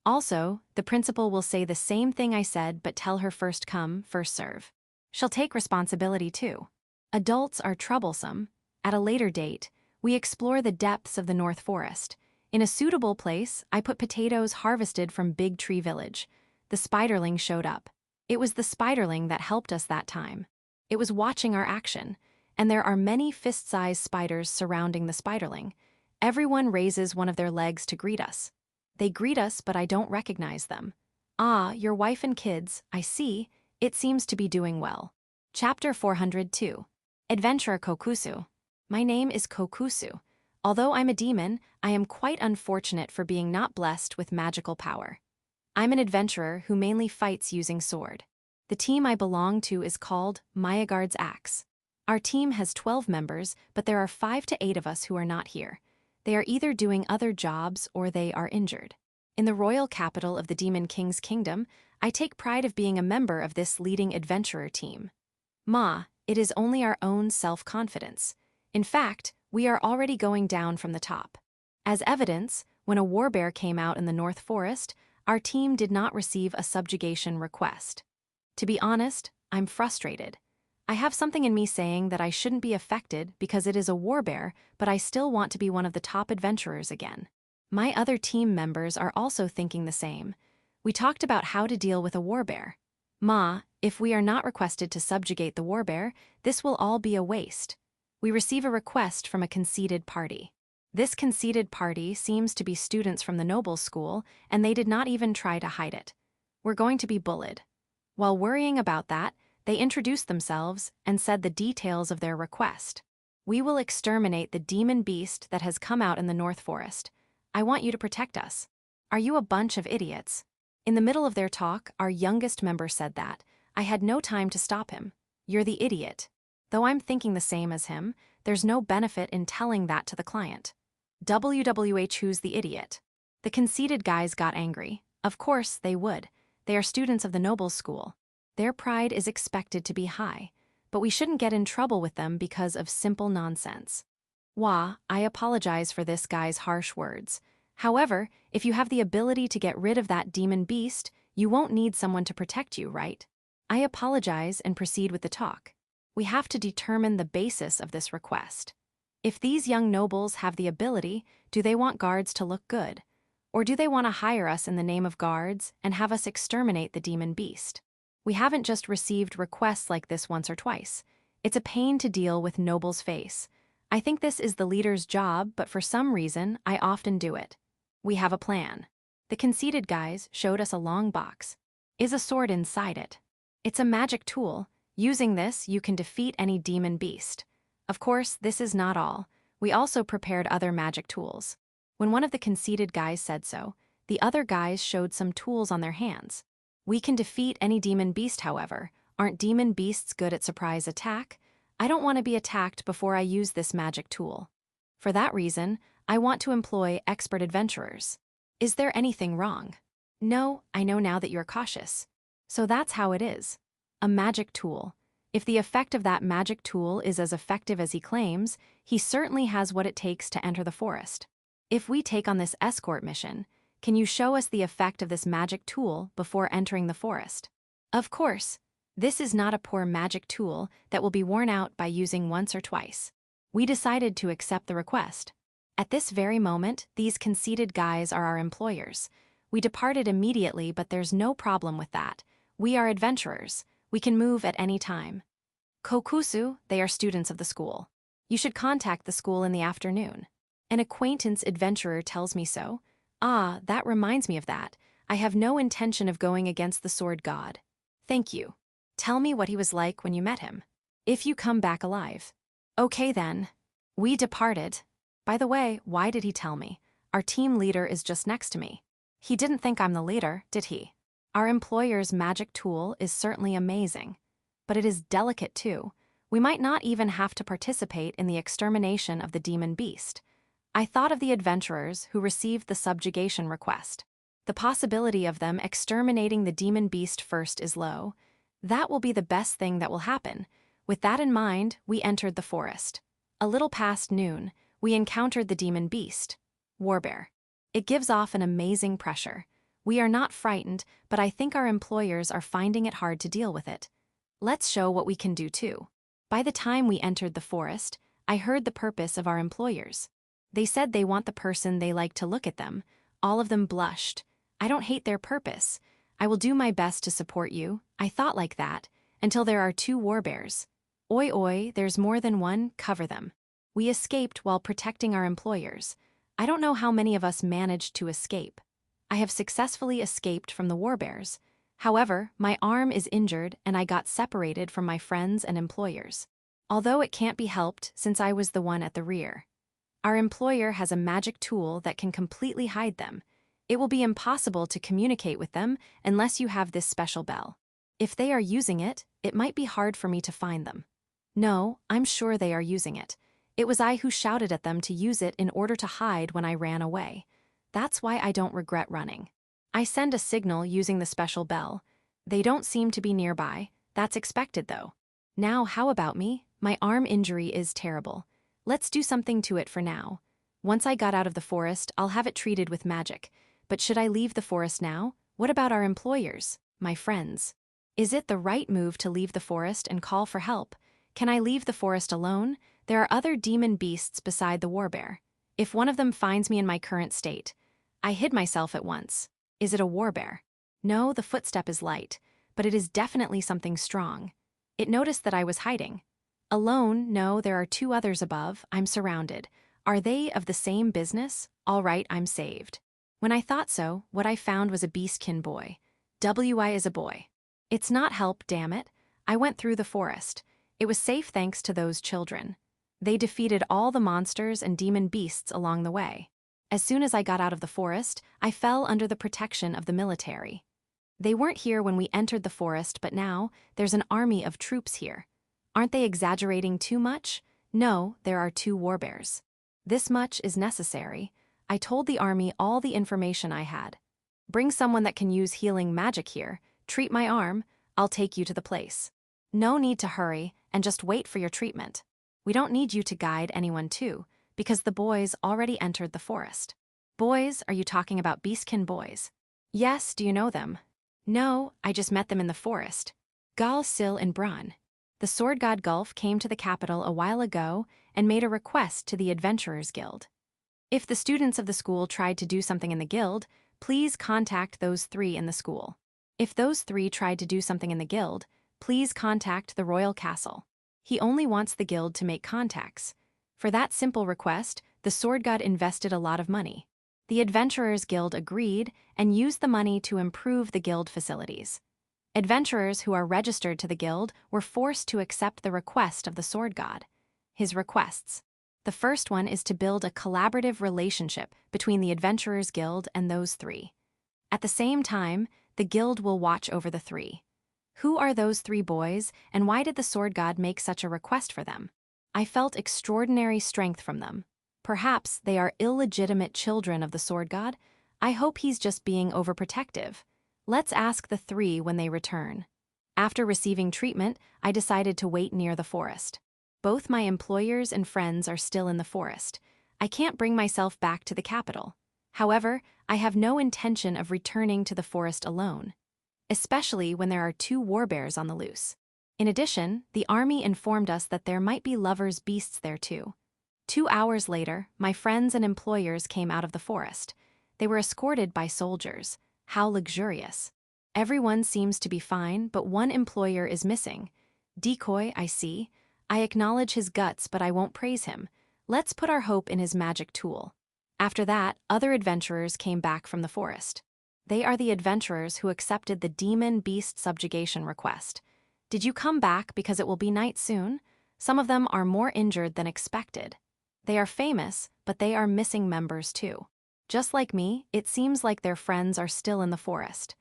Speaker 1: Also, the principal will say the same thing I said, but tell her first come, first serve. She'll take responsibility too. Adults are troublesome. At a later date, we explore the depths of the North Forest. In a suitable place, I put potatoes harvested from Big Tree Village. The spiderling showed up. It was the spiderling that helped us that time. It was watching our action, and there are many fist-sized spiders surrounding the spiderling. Everyone raises one of their legs to greet us. They greet us, but I don't recognize them. Ah, your wife and kids, I see. It seems to be doing well. Chapter 402. Adventurer Kokusu. My name is Kokusu. Although I'm a demon, I am quite unfortunate for being not blessed with magical power. I'm an adventurer who mainly fights using sword. The team I belong to is called Mayagard's Axe. Our team has 12 members, but there are 5 to 8 of us who are not here. They are either doing other jobs or they are injured. In the royal capital of the Demon King's Kingdom, I take pride of being a member of this leading adventurer team. It is only our own self-confidence. In fact, we are already going down from the top. As evidence, when a warbear came out in the North Forest, our team did not receive a subjugation request. To be honest, I'm frustrated. I have something in me saying that I shouldn't be affected because it is a warbear, but I still want to be one of the top adventurers again. My other team members are also thinking the same. We talked about how to deal with a warbear. If we are not requested to subjugate the warbear, this will all be a waste. We receive a request from a conceited party. This conceited party seems to be students from the noble school, and they did not even try to hide it. We're going to be bullied. While worrying about that, they introduced themselves and said the details of their request. We will exterminate the demon beast that has come out in the North Forest. I want you to protect us. Are you a bunch of idiots? In the middle of their talk, our youngest member said that. I had no time to stop him. You're the idiot. Though I'm thinking the same as him, there's no benefit in telling that to the client. Who's the idiot? The conceited guys got angry. Of course they would. They are students of the noble school. Their pride is expected to be high, but we shouldn't get in trouble with them because of simple nonsense. I apologize for this guy's harsh words. However, if you have the ability to get rid of that demon beast, you won't need someone to protect you, right? I apologize and proceed with the talk. We have to determine the basis of this request. If these young nobles have the ability, do they want guards to look good? Or do they want to hire us in the name of guards and have us exterminate the demon beast? We haven't just received requests like this once or twice. It's a pain to deal with nobles' face. I think this is the leader's job, but for some reason, I often do it. We have a plan. The conceited guys showed us a long box. Is a sword inside it? It's a magic tool. Using this, you can defeat any demon beast. Of course, this is not all. We also prepared other magic tools. When one of the conceited guys said so, the other guys showed some tools on their hands. We can defeat any demon beast, however. Aren't demon beasts good at surprise attack? I don't want to be attacked before I use this magic tool. For that reason, I want to employ expert adventurers. Is there anything wrong? No, I know now that you're cautious. So that's how it is. A magic tool. If the effect of that magic tool is as effective as he claims, he certainly has what it takes to enter the forest. If we take on this escort mission, can you show us the effect of this magic tool before entering the forest? Of course. This is not a poor magic tool that will be worn out by using once or twice. We decided to accept the request. At this very moment, these conceited guys are our employers. We departed immediately, but there's no problem with that. We are adventurers. We can move at any time. Kokusu, they are students of the school. You should contact the school in the afternoon. An acquaintance adventurer tells me so. Ah, that reminds me of that. I have no intention of going against the sword god. Thank you. Tell me what he was like when you met him. If you come back alive. Okay then. We departed. By the way, why did he tell me? Our team leader is just next to me. He didn't think I'm the leader, did he? Our employer's magic tool is certainly amazing. But it is delicate too. We might not even have to participate in the extermination of the demon beast. I thought of the adventurers who received the subjugation request. The possibility of them exterminating the demon beast first is low. That will be the best thing that will happen. With that in mind, we entered the forest. A little past noon, we encountered the demon beast, Warbear. It gives off an amazing pressure. We are not frightened, but I think our employers are finding it hard to deal with it. Let's show what we can do too. By the time we entered the forest, I heard the purpose of our employers. They said they want the person they like to look at them. All of them blushed. I don't hate their purpose. I will do my best to support you. I thought like that, until there are 2 warbears. Oi oi, there's more than one, cover them. We escaped while protecting our employers. I don't know how many of us managed to escape. I have successfully escaped from the warbears. However, my arm is injured and I got separated from my friends and employers. Although it can't be helped since I was the one at the rear. Our employer has a magic tool that can completely hide them. It will be impossible to communicate with them unless you have this special bell. If they are using it, it might be hard for me to find them. No, I'm sure they are using it. It was I who shouted at them to use it in order to hide when I ran away. That's why I don't regret running. I send a signal using the special bell. They don't seem to be nearby. That's expected though. Now how about me? My arm injury is terrible. Let's do something to it for now. Once I got out of the forest, I'll have it treated with magic. But should I leave the forest now? What about our employers, my friends? Is it the right move to leave the forest and call for help? Can I leave the forest alone? There are other demon beasts beside the warbear. If one of them finds me in my current state, I hid myself at once. Is it a warbear? No, the footstep is light, but it is definitely something strong. It noticed that I was hiding. Alone, no, there are 2 others above. I'm surrounded. Are they of the same business? All right, I'm saved. When I thought so, what I found was a beastkin boy. WI is a boy. It's not help, damn it. I went through the forest. It was safe thanks to those children. They defeated all the monsters and demon beasts along the way. As soon as I got out of the forest, I fell under the protection of the military. They weren't here when we entered the forest, but now, there's an army of troops here. Aren't they exaggerating too much? No, there are 2 warbears. This much is necessary. I told the army all the information I had. Bring someone that can use healing magic here. Treat my arm. I'll take you to the place. No need to hurry, and just wait for your treatment. We don't need you to guide anyone too, because the boys already entered the forest. Boys, are you talking about beastkin boys? Yes, do you know them? No, I just met them in the forest. Gal Sil and Bran. The sword god Gulf came to the capital a while ago and made a request to the Adventurers Guild. If the students of the school tried to do something in the guild, please contact those 3 in the school. If those 3 tried to do something in the guild, please contact the royal castle. He only wants the guild to make contacts. For that simple request, the sword god invested a lot of money. The Adventurers Guild agreed and used the money to improve the guild facilities. Adventurers who are registered to the guild were forced to accept the request of the sword god. His requests. The first one is to build a collaborative relationship between the Adventurers Guild and those three. At the same time, the guild will watch over the three. Who are those three boys, and why did the sword god make such a request for them? I felt extraordinary strength from them. Perhaps they are illegitimate children of the sword god. I hope he's just being overprotective. Let's ask the three when they return. After receiving treatment, I decided to wait near the forest. Both my employers and friends are still in the forest. I can't bring myself back to the capital. However, I have no intention of returning to the forest alone, especially when there are two warbears on the loose. In addition, the army informed us that there might be lovers' beasts there too. 2 hours later, my friends and employers came out of the forest. They were escorted by soldiers. How luxurious. Everyone seems to be fine, but one employer is missing. Decoy, I see. I acknowledge his guts, but I won't praise him. Let's put our hope in his magic tool. After that, other adventurers came back from the forest. They are the adventurers who accepted the demon beast subjugation request. Did you come back because it will be night soon? Some of them are more injured than expected. They are famous, but they are missing members too. Just like me, it seems like their friends are still in the forest.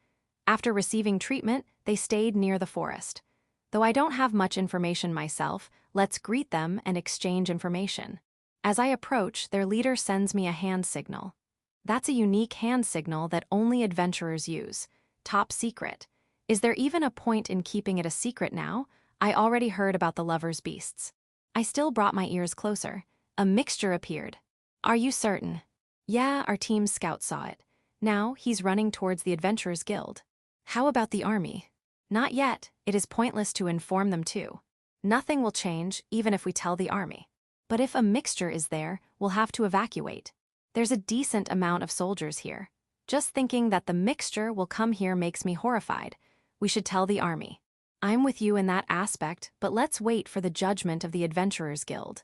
Speaker 1: After receiving treatment, they stayed near the forest. Though I don't have much information myself, let's greet them and exchange information. As I approach, their leader sends me a hand signal. That's a unique hand signal that only adventurers use. Top secret. Is there even a point in keeping it a secret now? I already heard about the lovers' beasts. I still brought my ears closer. A mixture appeared. Are you certain? Yeah, our team's scout saw it. Now, he's running towards the Adventurers Guild. How about the army? Not yet. It is pointless to inform them too. Nothing will change, even if we tell the army. But if a mixture is there, we'll have to evacuate. There's a decent amount of soldiers here. Just thinking that the mixture will come here makes me horrified. We should tell the army. I'm with you in that aspect, but let's wait for the judgment of the Adventurers Guild.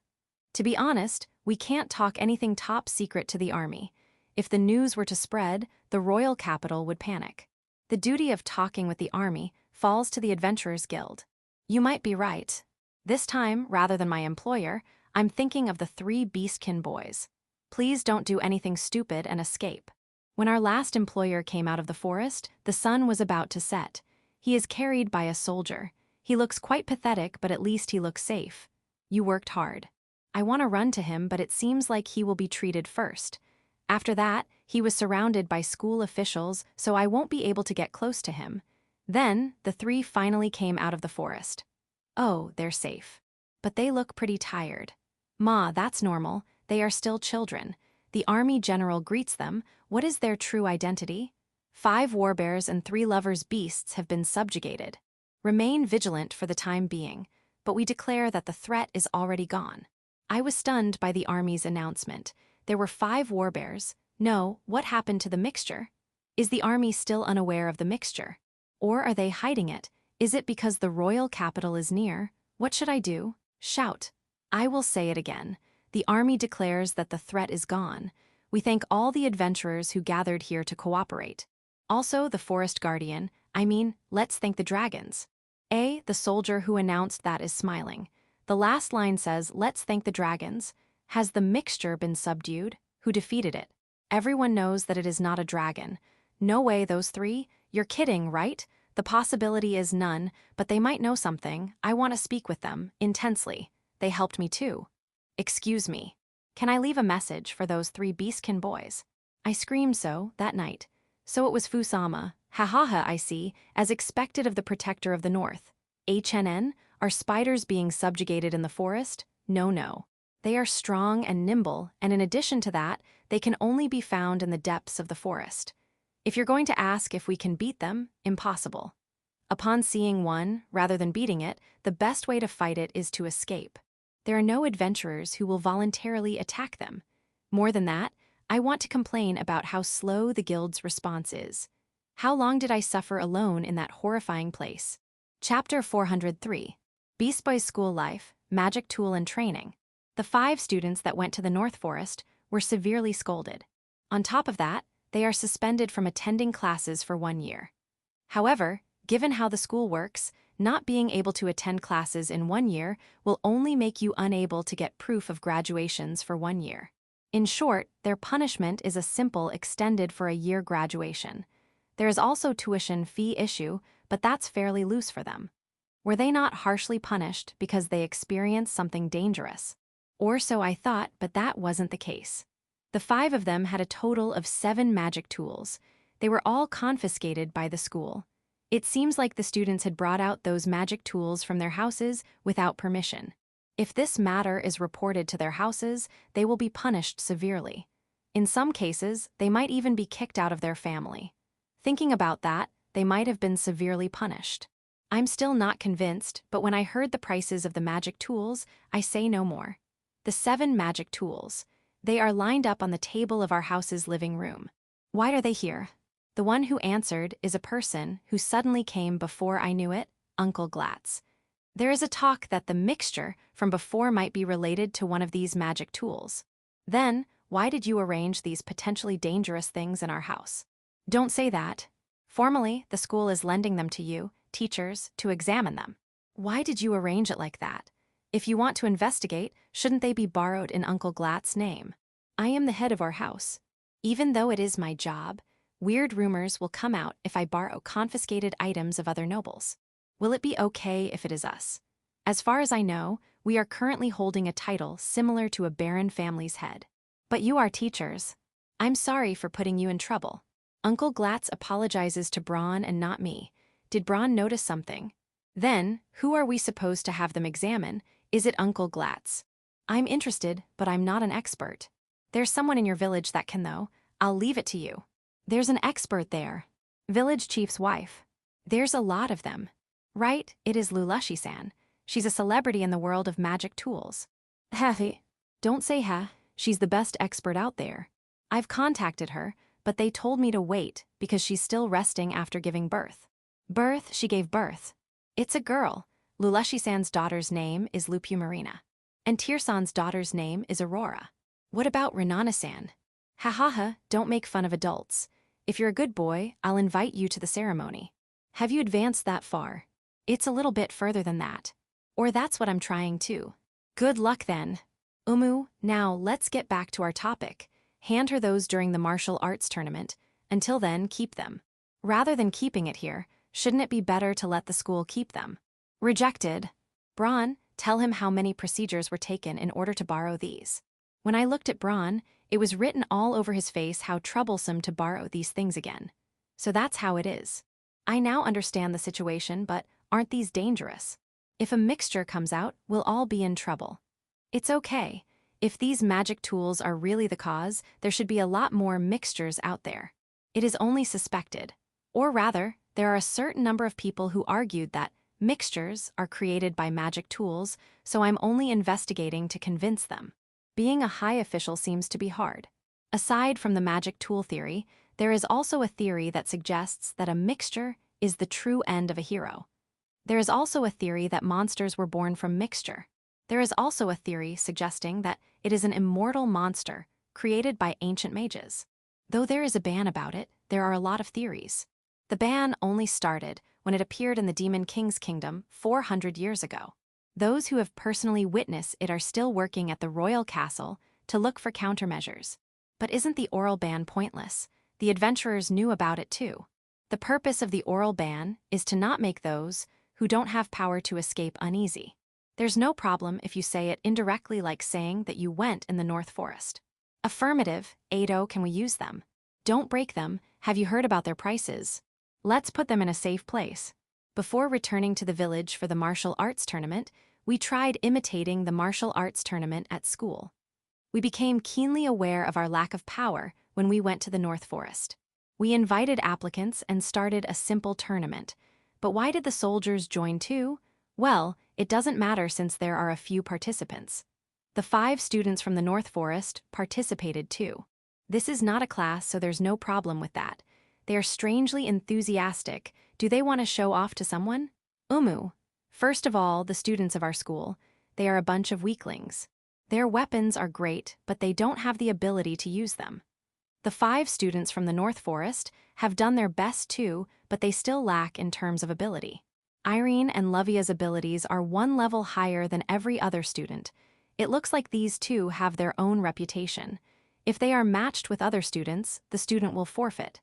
Speaker 1: To be honest, we can't talk anything top secret to the army. If the news were to spread, the royal capital would panic. The duty of talking with the army falls to the Adventurers Guild. You might be right. This time, rather than my employer, I'm thinking of the 3 beastkin boys. Please don't do anything stupid and escape. When our last employer came out of the forest, the sun was about to set. He is carried by a soldier. He looks quite pathetic, but at least he looks safe. You worked hard. I want to run to him, but it seems like he will be treated first. After that, he was surrounded by school officials, so I won't be able to get close to him. Then, the 3 finally came out of the forest. Oh, they're safe. But they look pretty tired. Ma, that's normal. They are still children. The army general greets them. What is their true identity? 5 warbears and 3 lovers' beasts have been subjugated. Remain vigilant for the time being, but we declare that the threat is already gone. I was stunned by the army's announcement. There were 5 warbears. No, what happened to the mixture? Is the army still unaware of the mixture? Or are they hiding it? Is it because the royal capital is near? What should I do? Shout. I will say it again. The army declares that the threat is gone. We thank all the adventurers who gathered here to cooperate. Also the forest guardian, let's thank the dragons. The soldier who announced that is smiling. The last line says, let's thank the dragons. Has the mixture been subdued? Who defeated it? Everyone knows that it is not a dragon. No way, those 3? You're kidding, right? The possibility is none, but they might know something. I want to speak with them, intensely. They helped me too. Excuse me. Can I leave a message for those 3 beastkin boys? I screamed so, that night. So it was Fusama. Ha ha ha, I see, as expected of the protector of the north. HNN? Are spiders being subjugated in the forest? No. They are strong and nimble, and in addition to that, they can only be found in the depths of the forest. If you're going to ask if we can beat them, impossible. Upon seeing one, rather than beating it, the best way to fight it is to escape. There are no adventurers who will voluntarily attack them. More than that, I want to complain about how slow the guild's response is. How long did I suffer alone in that horrifying place? Chapter 403. Beast Boys School Life, Magic Tool and Training. The 5 students that went to the North Forest were severely scolded. On top of that, they are suspended from attending classes for 1 year. However, Given how the school works, not being able to attend classes in 1 year will only make you unable to get proof of graduations for 1 year. In short, their punishment is a simple extended for a year graduation. There is also tuition fee issue, but that's fairly loose for them. Were they not harshly punished because they experienced something dangerous? Or so I thought, but that wasn't the case. The 5 of them had a total of 7 magic tools. They were all confiscated by the school. It seems like the students had brought out those magic tools from their houses without permission. If this matter is reported to their houses, they will be punished severely. In some cases, they might even be kicked out of their family. Thinking about that, they might have been severely punished. I'm still not convinced, but when I heard the prices of the magic tools, I say no more. The 7 magic tools. They are lined up on the table of our house's living room. Why are they here? The one who answered is a person who suddenly came before I knew it, Uncle Glatz. There is a talk that the mixture from before might be related to one of these magic tools. Then, why did you arrange these potentially dangerous things in our house? Don't say that. Formally, the school is lending them to you, teachers, to examine them. Why did you arrange it like that? If you want to investigate, shouldn't they be borrowed in Uncle Glatz's name? I am the head of our house. Even though it is my job, weird rumors will come out if I borrow confiscated items of other nobles. Will it be okay if it is us? As far as I know, we are currently holding a title similar to a baron family's head. But you are teachers. I'm sorry for putting you in trouble. Uncle Glatz apologizes to Braun and not me. Did Braun notice something? Then, who are we supposed to have them examine? Is it Uncle Glatz? I'm interested, but I'm not an expert. There's someone in your village that can though. I'll leave it to you. There's an expert there. Village chief's wife. There's a lot of them. Right, it is Lulashi-san. She's a celebrity in the world of magic tools. Happy. Don't say ha, she's the best expert out there. I've contacted her, but they told me to wait because she's still resting after giving birth. She gave birth. It's a girl. Lulashi-san's daughter's name is Lupu-Marina. And Tirsan's daughter's name is Aurora. What about Renana-san? Ha, don't make fun of adults. If you're a good boy, I'll invite you to the ceremony. Have you advanced that far? It's a little bit further than that. Or that's what I'm trying to. Good luck then. Now let's get back to our topic. Hand her those during the martial arts tournament. Until then, keep them. Rather than keeping it here, shouldn't it be better to let the school keep them? Rejected. Braun, tell him how many procedures were taken in order to borrow these. When I looked at Braun, it was written all over his face how troublesome to borrow these things again. So that's how it is. I now understand the situation, but aren't these dangerous? If a mixture comes out, we'll all be in trouble. It's okay. If these magic tools are really the cause, there should be a lot more mixtures out there. It is only suspected. Or rather, there are a certain number of people who argued that mixtures are created by magic tools, so I'm only investigating to convince them. Being a high official seems to be hard. Aside from the magic tool theory, there is also a theory that suggests that a mixture is the true end of a hero. There is also a theory that monsters were born from mixture. There is also a theory suggesting that it is an immortal monster created by ancient mages. Though there is a ban about it, there are a lot of theories. The ban only started when it appeared in the Demon King's kingdom 400 years ago. Those who have personally witnessed it are still working at the royal castle to look for countermeasures. But isn't the oral ban pointless? The adventurers knew about it too. The purpose of the oral ban is to not make those who don't have power to escape uneasy. There's no problem if you say it indirectly, like saying that you went in the North Forest. Affirmative, Ado, can we use them? Don't break them. Have you heard about their prices? Let's put them in a safe place. Before returning to the village for the martial arts tournament, we tried imitating the martial arts tournament at school. We became keenly aware of our lack of power when we went to the North Forest. We invited applicants and started a simple tournament. But why did the soldiers join too? Well, it doesn't matter since there are a few participants. The 5 students from the North Forest participated too. This is not a class, so there's no problem with that. They are strangely enthusiastic. Do they want to show off to someone? First of all, the students of our school. They are a bunch of weaklings. Their weapons are great, but they don't have the ability to use them. The 5 students from the North Forest have done their best too, but they still lack in terms of ability. Irene and Lovia's abilities are 1 level higher than every other student. It looks like these two have their own reputation. If they are matched with other students, the student will forfeit.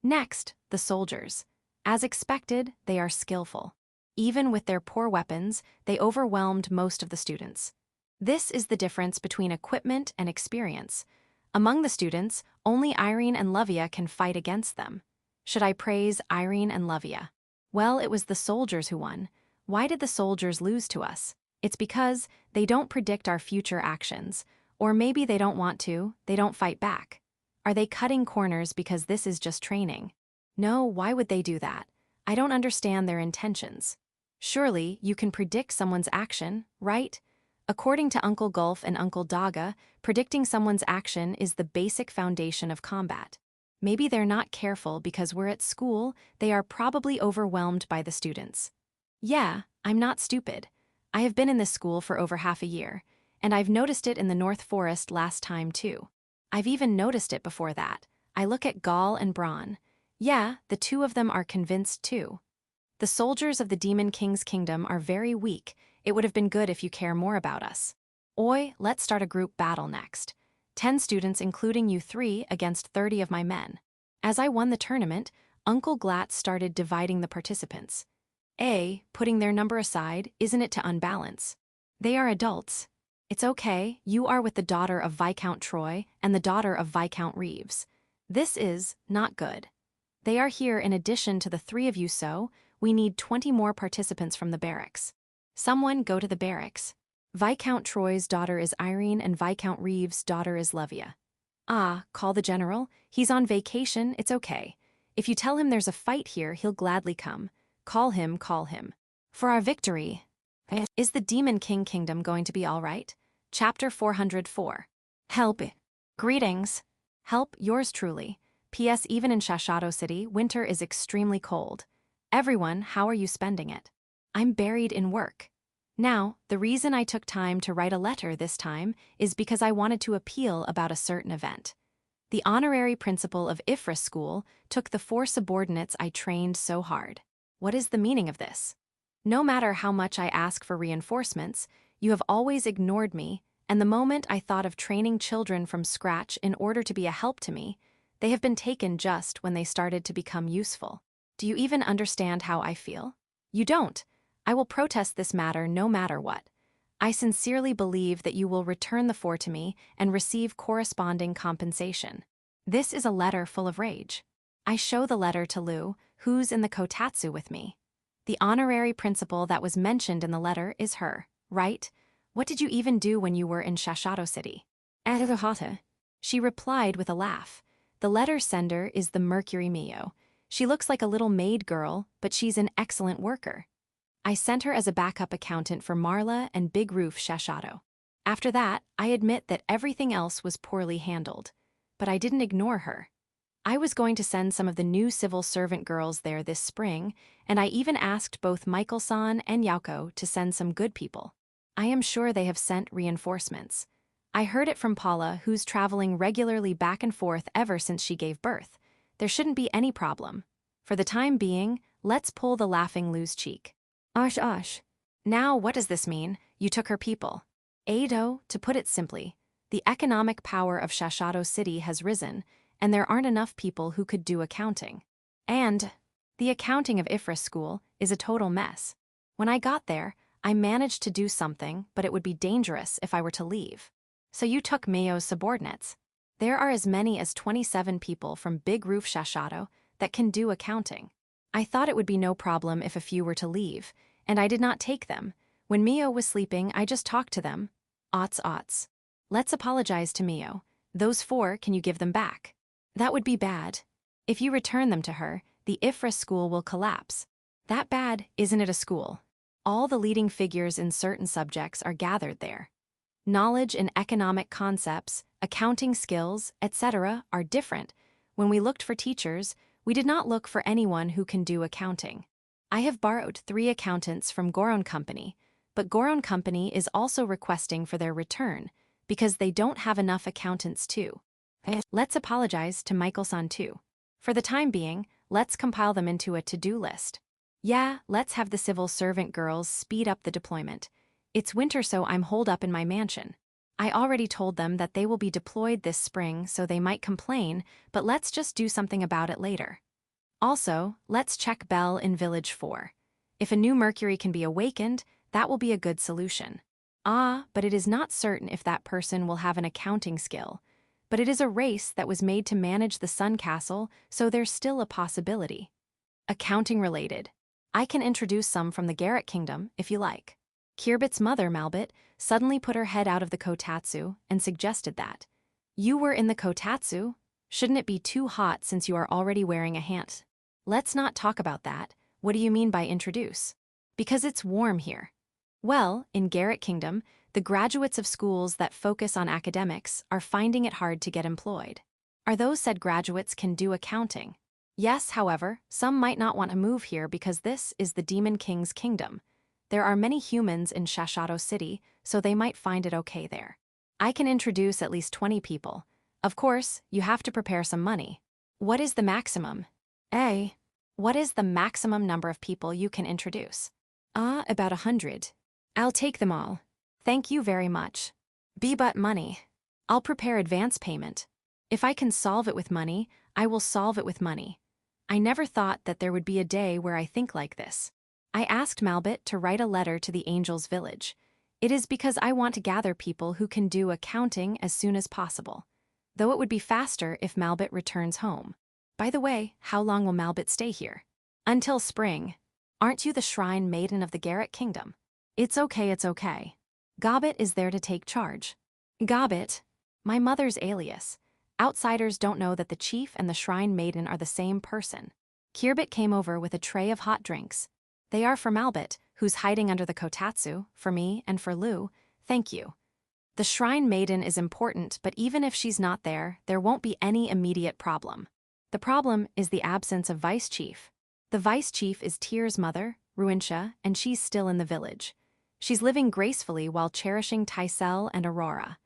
Speaker 1: Next, the soldiers. As expected, they are skillful. Even with their poor weapons, they overwhelmed most of the students. This is the difference between equipment and experience. Among the students, only Irene and Lovia can fight against them. Should I praise Irene and Lovia? Well, it was the soldiers who won. Why did the soldiers lose to us? It's because they don't predict our future actions. Or maybe they don't want to, they don't fight back. Are they cutting corners because this is just training? No, why would they do that? I don't understand their intentions. Surely, you can predict someone's action, right? According to Uncle Gulf and Uncle Daga, predicting someone's action is the basic foundation of combat. Maybe they're not careful because we're at school, they are probably overwhelmed by the students. Yeah, I'm not stupid. I have been in this school for over half a year, and I've noticed it in the North Forest last time too. I've even noticed it before that. I look at Gaul and Braun. Yeah, the 2 of them are convinced too. The soldiers of the Demon King's kingdom are very weak. It would have been good if you care more about us. Oi, let's start a group battle next. 10 students including you 3 against 30 of my men. As I won the tournament, Uncle Glatz started dividing the participants. Putting their number aside, isn't it to unbalance? They are adults. It's okay, you are with the daughter of Viscount Troy and the daughter of Viscount Reeves. This is not good. They are here in addition to the 3 of you, so we need 20 more participants from the barracks. Someone go to the barracks. Viscount Troy's daughter is Irene and Viscount Reeves' daughter is Lovia. Call the general. He's on vacation, it's okay. If you tell him there's a fight here, he'll gladly come. Call him. For our victory. Is the Demon King Kingdom going to be all right? Chapter 404. Help. Greetings. Help, yours truly. P.S. Even in Shashado City, winter is extremely cold. Everyone, how are you spending it? I'm buried in work. Now, the reason I took time to write a letter this time is because I wanted to appeal about a certain event. The honorary principal of Ifris School took the 4 subordinates I trained so hard. What is the meaning of this? No matter how much I ask for reinforcements, you have always ignored me, and the moment I thought of training children from scratch in order to be a help to me, they have been taken just when they started to become useful. Do you even understand how I feel? You don't. I will protest this matter no matter what. I sincerely believe that you will return the 4 to me and receive corresponding compensation. This is a letter full of rage. I show the letter to Lu, who's in the kotatsu with me. The honorary principal that was mentioned in the letter is her, right? What did you even do when you were in Shashado City? Aragahata. She replied with a laugh. The letter sender is the Mercury Mio. She looks like a little maid girl, but she's an excellent worker. I sent her as a backup accountant for Marla and Big Roof Shashado. After that, I admit that everything else was poorly handled. But I didn't ignore her. I was going to send some of the new civil servant girls there this spring, and I even asked both Michael-san and Yauko to send some good people. I am sure they have sent reinforcements. I heard it from Paula, who's traveling regularly back and forth ever since she gave birth. There shouldn't be any problem. For the time being, let's pull the laughing Lu's cheek. Osh. Now what does this mean? You took her people. Ado, to put it simply, the economic power of Shashado City has risen, and there aren't enough people who could do accounting. And the accounting of Ifris School is a total mess. When I got there, I managed to do something, but it would be dangerous if I were to leave. So you took Mayo's subordinates. There are as many as 27 people from Big Roof Shashado that can do accounting. I thought it would be no problem if a few were to leave, and I did not take them. When Mio was sleeping, I just talked to them. Ots. Let's apologize to Mio. Those 4, can you give them back? That would be bad. If you return them to her, the Ifris school will collapse. That bad, isn't it a school? All the leading figures in certain subjects are gathered there. Knowledge in economic concepts, accounting skills, etc. are different. When we looked for teachers, we did not look for anyone who can do accounting. I have borrowed 3 accountants from Goron Company, but Goron Company is also requesting for their return because they don't have enough accountants too. Let's apologize to Michael-san too. For the time being, let's compile them into a to-do list. Yeah, let's have the civil servant girls speed up the deployment. It's winter, so I'm holed up in my mansion. I already told them that they will be deployed this spring, so they might complain, but let's just do something about it later. Also, let's check Belle in Village 4. If a new Mercury can be awakened, that will be a good solution. But it is not certain if that person will have an accounting skill. But it is a race that was made to manage the Sun Castle, so there's still a possibility. Accounting related. I can introduce some from the Garrett Kingdom, if you like. Kirbbit's mother, Malbit, suddenly put her head out of the kotatsu and suggested that. You were in the kotatsu? Shouldn't it be too hot since you are already wearing a hat? Let's not talk about that. What do you mean by introduce? Because it's warm here. Well, in Garrett Kingdom, the graduates of schools that focus on academics are finding it hard to get employed. Are those said graduates can do accounting? Yes, however, some might not want to move here because this is the Demon King's kingdom. There are many humans in Shashado City, so they might find it okay there. I can introduce at least 20 people. Of course, you have to prepare some money. What is the maximum? What is the maximum number of people you can introduce? About 100. I'll take them all. Thank you very much. But money. I'll prepare advance payment. If I can solve it with money, I will solve it with money. I never thought that there would be a day where I think like this. I asked Malbit to write a letter to the Angels Village. It is because I want to gather people who can do accounting as soon as possible. Though it would be faster if Malbit returns home. By the way, how long will Malbit stay here? Until spring. Aren't you the shrine maiden of the Garrett Kingdom? It's okay, it's okay. Gobbit is there to take charge. Gobbit? My mother's alias. Outsiders don't know that the chief and the shrine maiden are the same person. Kirbbit came over with a tray of hot drinks. They are for Malbit, who's hiding under the kotatsu, for me, and for Lou. Thank you. The shrine maiden is important, but even if she's not there, there won't be any immediate problem. The problem is the absence of vice chief. The vice chief is Tyr's mother, Ruinsha, and she's still in the village. She's living gracefully while cherishing Tysel and Aurora.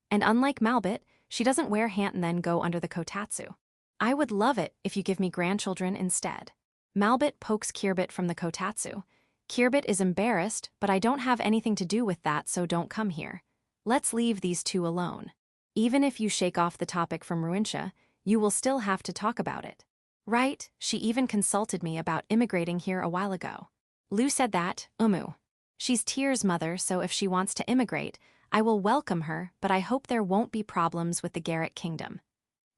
Speaker 1: And unlike Malbit, she doesn't wear hat and then go under the kotatsu. I would love it if you give me grandchildren instead. Malbit pokes Kirbbit from the kotatsu. Kirbbit is embarrassed, but I don't have anything to do with that, so don't come here. Let's leave these two alone. Even if you shake off the topic from Ruinsha, you will still have to talk about it. Right, she even consulted me about immigrating here a while ago. Lou said that, She's Tyr's mother, so if she wants to immigrate, I will welcome her, but I hope there won't be problems with the Garrett Kingdom.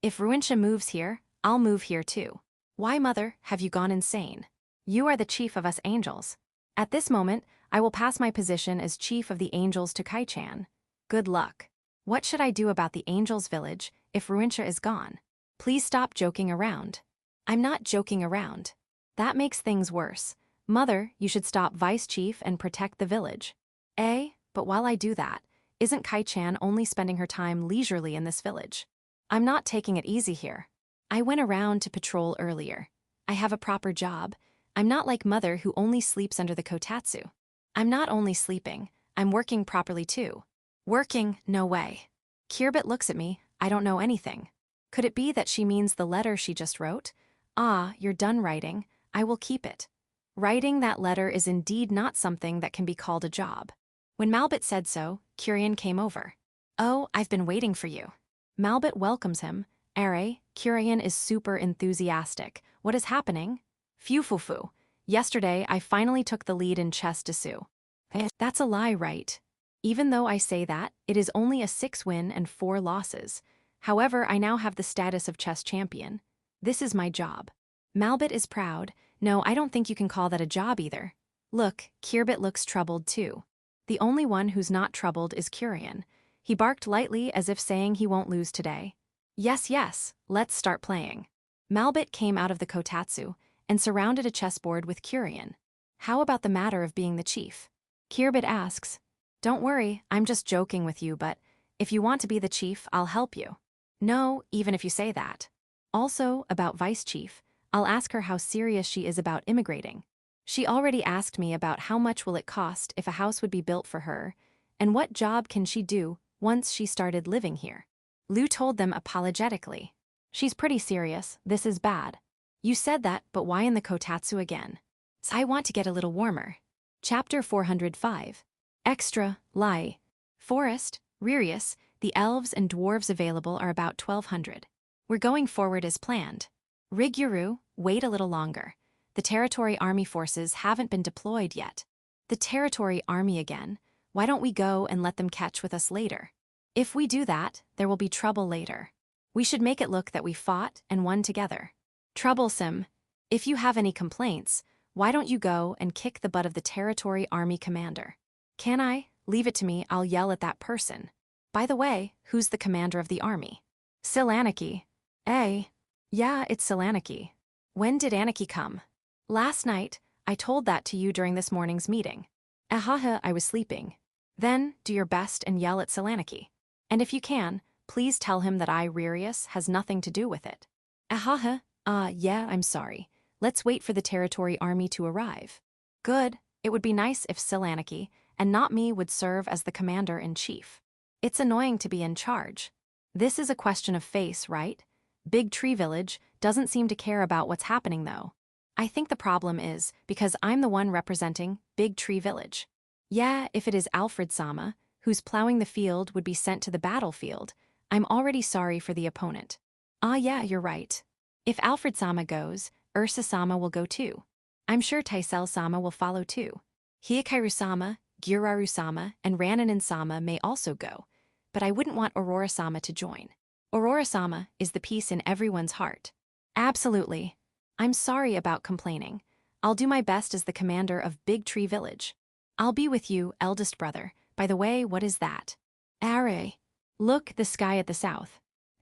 Speaker 1: If Ruinsha moves here, I'll move here too. Why, mother, have you gone insane? You are the chief of us angels. At this moment, I will pass my position as chief of the angels to Kai-chan. Good luck. What should I do about the angels' village if Ruinsha is gone? Please stop joking around. I'm not joking around. That makes things worse. Mother, you should stop vice chief and protect the village. But while I do that, isn't Kai-chan only spending her time leisurely in this village? I'm not taking it easy here. I went around to patrol earlier. I have a proper job. I'm not like mother who only sleeps under the kotatsu. I'm not only sleeping, I'm working properly too. Working? No way. Kirbbit looks at me, I don't know anything. Could it be that she means the letter she just wrote? You're done writing, I will keep it. Writing that letter is indeed not something that can be called a job. When Malbit said so, Kurian came over. Oh, I've been waiting for you. Malbit welcomes him. Kurian is super enthusiastic. What is happening? Phew. Yesterday, I finally took the lead in chess Desu. That's a lie, right? Even though I say that, it is only a 6-win and 4 losses. However, I now have the status of chess champion. This is my job. Malbit is proud. No, I don't think you can call that a job either. Look, Kirbbit looks troubled too. The only one who's not troubled is Kurian. He barked lightly as if saying he won't lose today. Yes, let's start playing. Malbit came out of the kotatsu and surrounded a chessboard with Kurian. How about the matter of being the chief? Kirbbit asks. Don't worry, I'm just joking with you, but if you want to be the chief, I'll help you. No, even if you say that. Also, about vice chief, I'll ask her how serious she is about immigrating. She already asked me about how much will it cost if a house would be built for her, and what job can she do once she started living here. Lu told them apologetically. She's pretty serious, this is bad. You said that, but why in the kotatsu again? So I want to get a little warmer. Chapter 405. Extra, Lai. Forest, Ririus, the elves and dwarves available are about 1,200. We're going forward as planned. Riguru, wait a little longer. The territory army forces haven't been deployed yet. The territory army again? Why don't we go and let them catch with us later? If we do that, there will be trouble later. We should make it look that we fought and won together. Troublesome. If you have any complaints, why don't you go and kick the butt of the territory army commander? Can I? Leave it to me, I'll yell at that person. By the way, who's the commander of the army? Silaniki. Yeah, it's Silaniki. When did Aniki come? Last night, I told that to you during this morning's meeting. Ahaha, I was sleeping. Then, do your best and yell at Silaniki. And if you can, please tell him that Ririus has nothing to do with it. Ahaha, yeah, I'm sorry. Let's wait for the territory army to arrive. Good, it would be nice if Silaniki, and not me, would serve as the commander-in-chief. It's annoying to be in charge. This is a question of face, right? Big Tree Village doesn't seem to care about what's happening though. I think the problem is because I'm the one representing Big Tree Village. Yeah, if it is Alfred-sama, who's plowing the field, would be sent to the battlefield, I'm already sorry for the opponent. Yeah, you're right. If Alfred-sama goes, Ursa-sama will go too. I'm sure Taisel-sama will follow too. Hiakaru-sama, Giraru-sama, and Rananin-sama may also go, but I wouldn't want Aurora-sama to join. Aurora-sama is the peace in everyone's heart. Absolutely. I'm sorry about complaining. I'll do my best as the commander of Big Tree Village. I'll be with you, eldest brother. By the way, what is that? Are. Look, the sky at the south.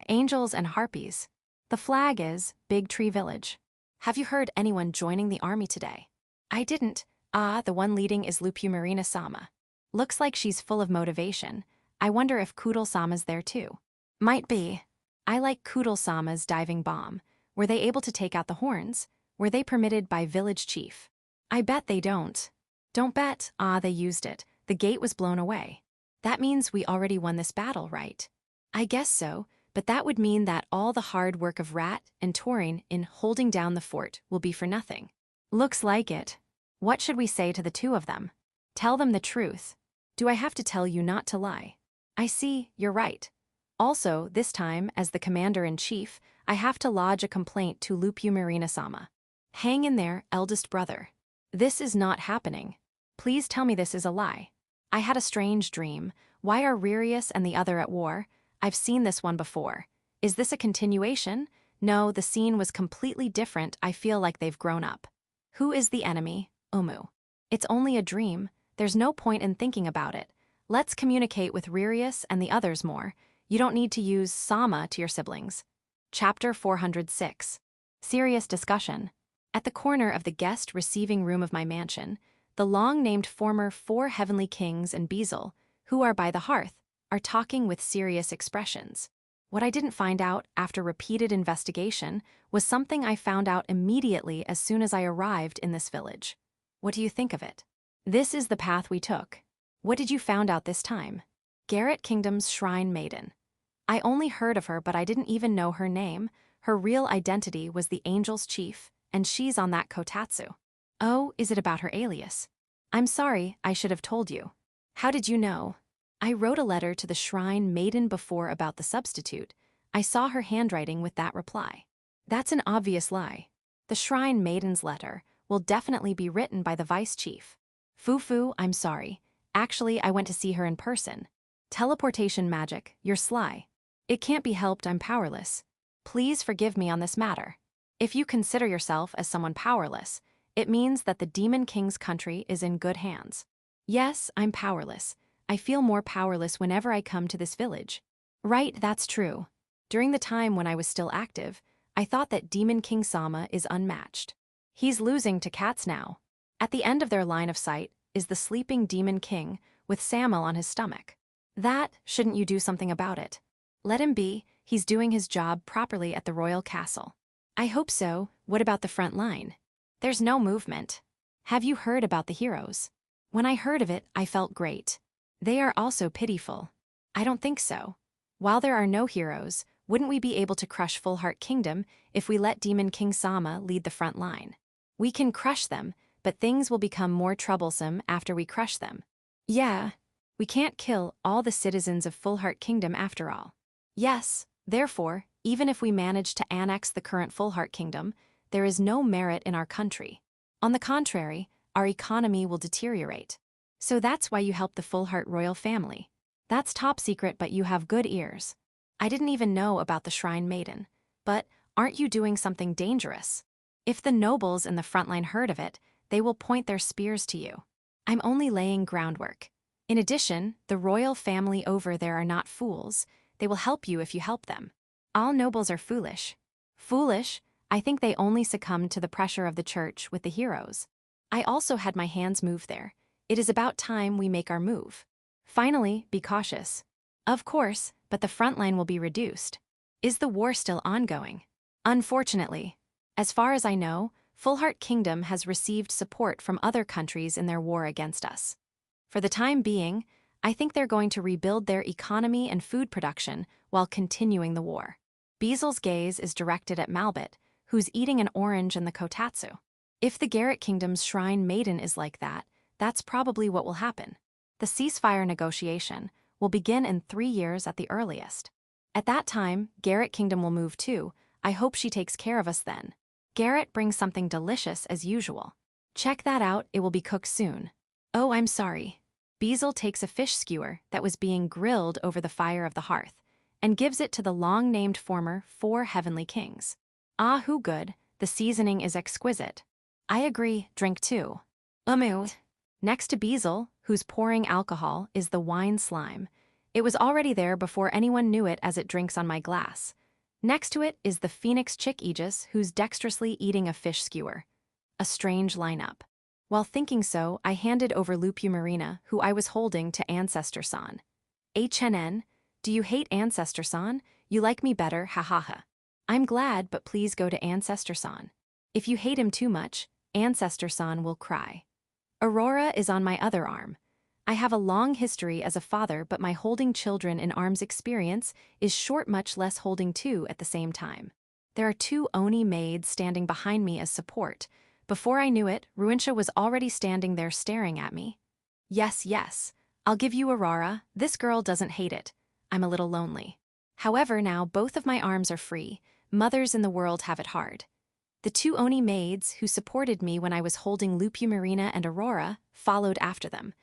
Speaker 1: Angels and harpies. The flag is Big Tree Village. Have you heard anyone joining the army today? I didn't. The one leading is Lupumarina-sama. Looks like she's full of motivation. I wonder if Kudal-sama's there too. Might be. I like Kudal-sama's diving bomb. Were they able to take out the horns? Were they permitted by village chief? I bet they don't. Don't bet. They used it. The gate was blown away. That means we already won this battle, right? I guess so, but that would mean that all the hard work of Rat and Torin in holding down the fort will be for nothing. Looks like it. What should we say to the two of them? Tell them the truth. Do I have to tell you not to lie? I see, you're right. Also, this time, as the commander-in-chief, I have to lodge a complaint to Lupumarina-sama. Hang in there, eldest brother. This is not happening. Please tell me this is a lie. I had a strange dream. Why are Ririus and the other at war? I've seen this one before. Is this a continuation? No, the scene was completely different. I feel like they've grown up. Who is the enemy? Umu. It's only a dream. There's no point in thinking about it. Let's communicate with Ririus and the others more. You don't need to use Sama to your siblings. Chapter 406. Serious discussion. At the corner of the guest receiving room of my mansion, the long-named former 4 heavenly kings and Bezel, who are by the hearth, are talking with serious expressions. What I didn't find out after repeated investigation was something I found out immediately as soon as I arrived in this village. What do you think of it? This is the path we took. What did you found out this time? Garrett Kingdom's Shrine Maiden. I only heard of her, but I didn't even know her name. Her real identity was the Angel's Chief, and she's on that kotatsu. Oh, is it about her alias? I'm sorry, I should have told you. How did you know? I wrote a letter to the Shrine Maiden before about the substitute. I saw her handwriting with that reply. That's an obvious lie. The Shrine Maiden's letter will definitely be written by the Vice Chief. Fufu, I'm sorry. Actually, I went to see her in person. Teleportation magic, you're sly. It can't be helped, I'm powerless. Please forgive me on this matter. If you consider yourself as someone powerless, it means that the Demon King's country is in good hands. Yes, I'm powerless. I feel more powerless whenever I come to this village. Right, that's true. During the time when I was still active, I thought that Demon King Sama is unmatched. He's losing to cats now. At the end of their line of sight is the sleeping Demon King with Samuel on his stomach. Shouldn't you do something about it? Let him be, he's doing his job properly at the royal castle. I hope so. What about the front line? There's no movement. Have you heard about the heroes? When I heard of it, I felt great. They are also pitiful. I don't think so. While there are no heroes, wouldn't we be able to crush Full Heart Kingdom if we let Demon King Sama lead the front line? We can crush them, but things will become more troublesome after we crush them. Yeah, we can't kill all the citizens of Full Heart Kingdom after all. Yes, therefore, even if we manage to annex the current Full Heart Kingdom, there is no merit in our country. On the contrary, our economy will deteriorate. So that's why you help the Full Heart royal family. That's top secret, but you have good ears. I didn't even know about the Shrine Maiden. But aren't you doing something dangerous? If the nobles in the front line heard of it, they will point their spears to you. I'm only laying groundwork. In addition, the royal family over there are not fools. They will help you if you help them. All nobles are foolish. Foolish? I think they only succumbed to the pressure of the church with the heroes. I also had my hands move there. It is about time we make our move. Finally, be cautious. Of course, but the front line will be reduced. Is the war still ongoing? Unfortunately. As far as I know, Full Heart Kingdom has received support from other countries in their war against us. For the time being, I think they're going to rebuild their economy and food production while continuing the war. Beasel's gaze is directed at Malbit, who's eating an orange in the kotatsu. If the Garrett Kingdom's Shrine Maiden is like that, that's probably what will happen. The ceasefire negotiation will begin in 3 years at the earliest. At that time, Garrett Kingdom will move too. I hope she takes care of us then. Garrett brings something delicious as usual. Check that out, it will be cooked soon. Oh, I'm sorry. Beazle takes a fish skewer that was being grilled over the fire of the hearth and gives it to the long-named former 4 heavenly kings. Ah, who good, the seasoning is exquisite. I agree, drink too. Next to Beazle, who's pouring alcohol, is the wine slime. It was already there before anyone knew it as it drinks on my glass. Next to it is the Phoenix Chick Aegis, who's dexterously eating a fish skewer. A strange lineup. While thinking so, I handed over Lupu Marina, who I was holding, to Ancestor-san. HNN, do you hate Ancestor-san? You like me better, ha. I'm glad, but please go to Ancestor-san. If you hate him too much, Ancestor-san will cry. Aurora is on my other arm. I have a long history as a father, but my holding children in arms experience is short, much less holding 2 at the same time. There are 2 Oni maids standing behind me as support. Before I knew it, Ruinsha was already standing there staring at me. Yes, I'll give you Aurora. This girl doesn't hate it. I'm a little lonely. However, now both of my arms are free. Mothers in the world have it hard. The 2 Oni maids who supported me when I was holding Lupu Marina and Aurora followed after them.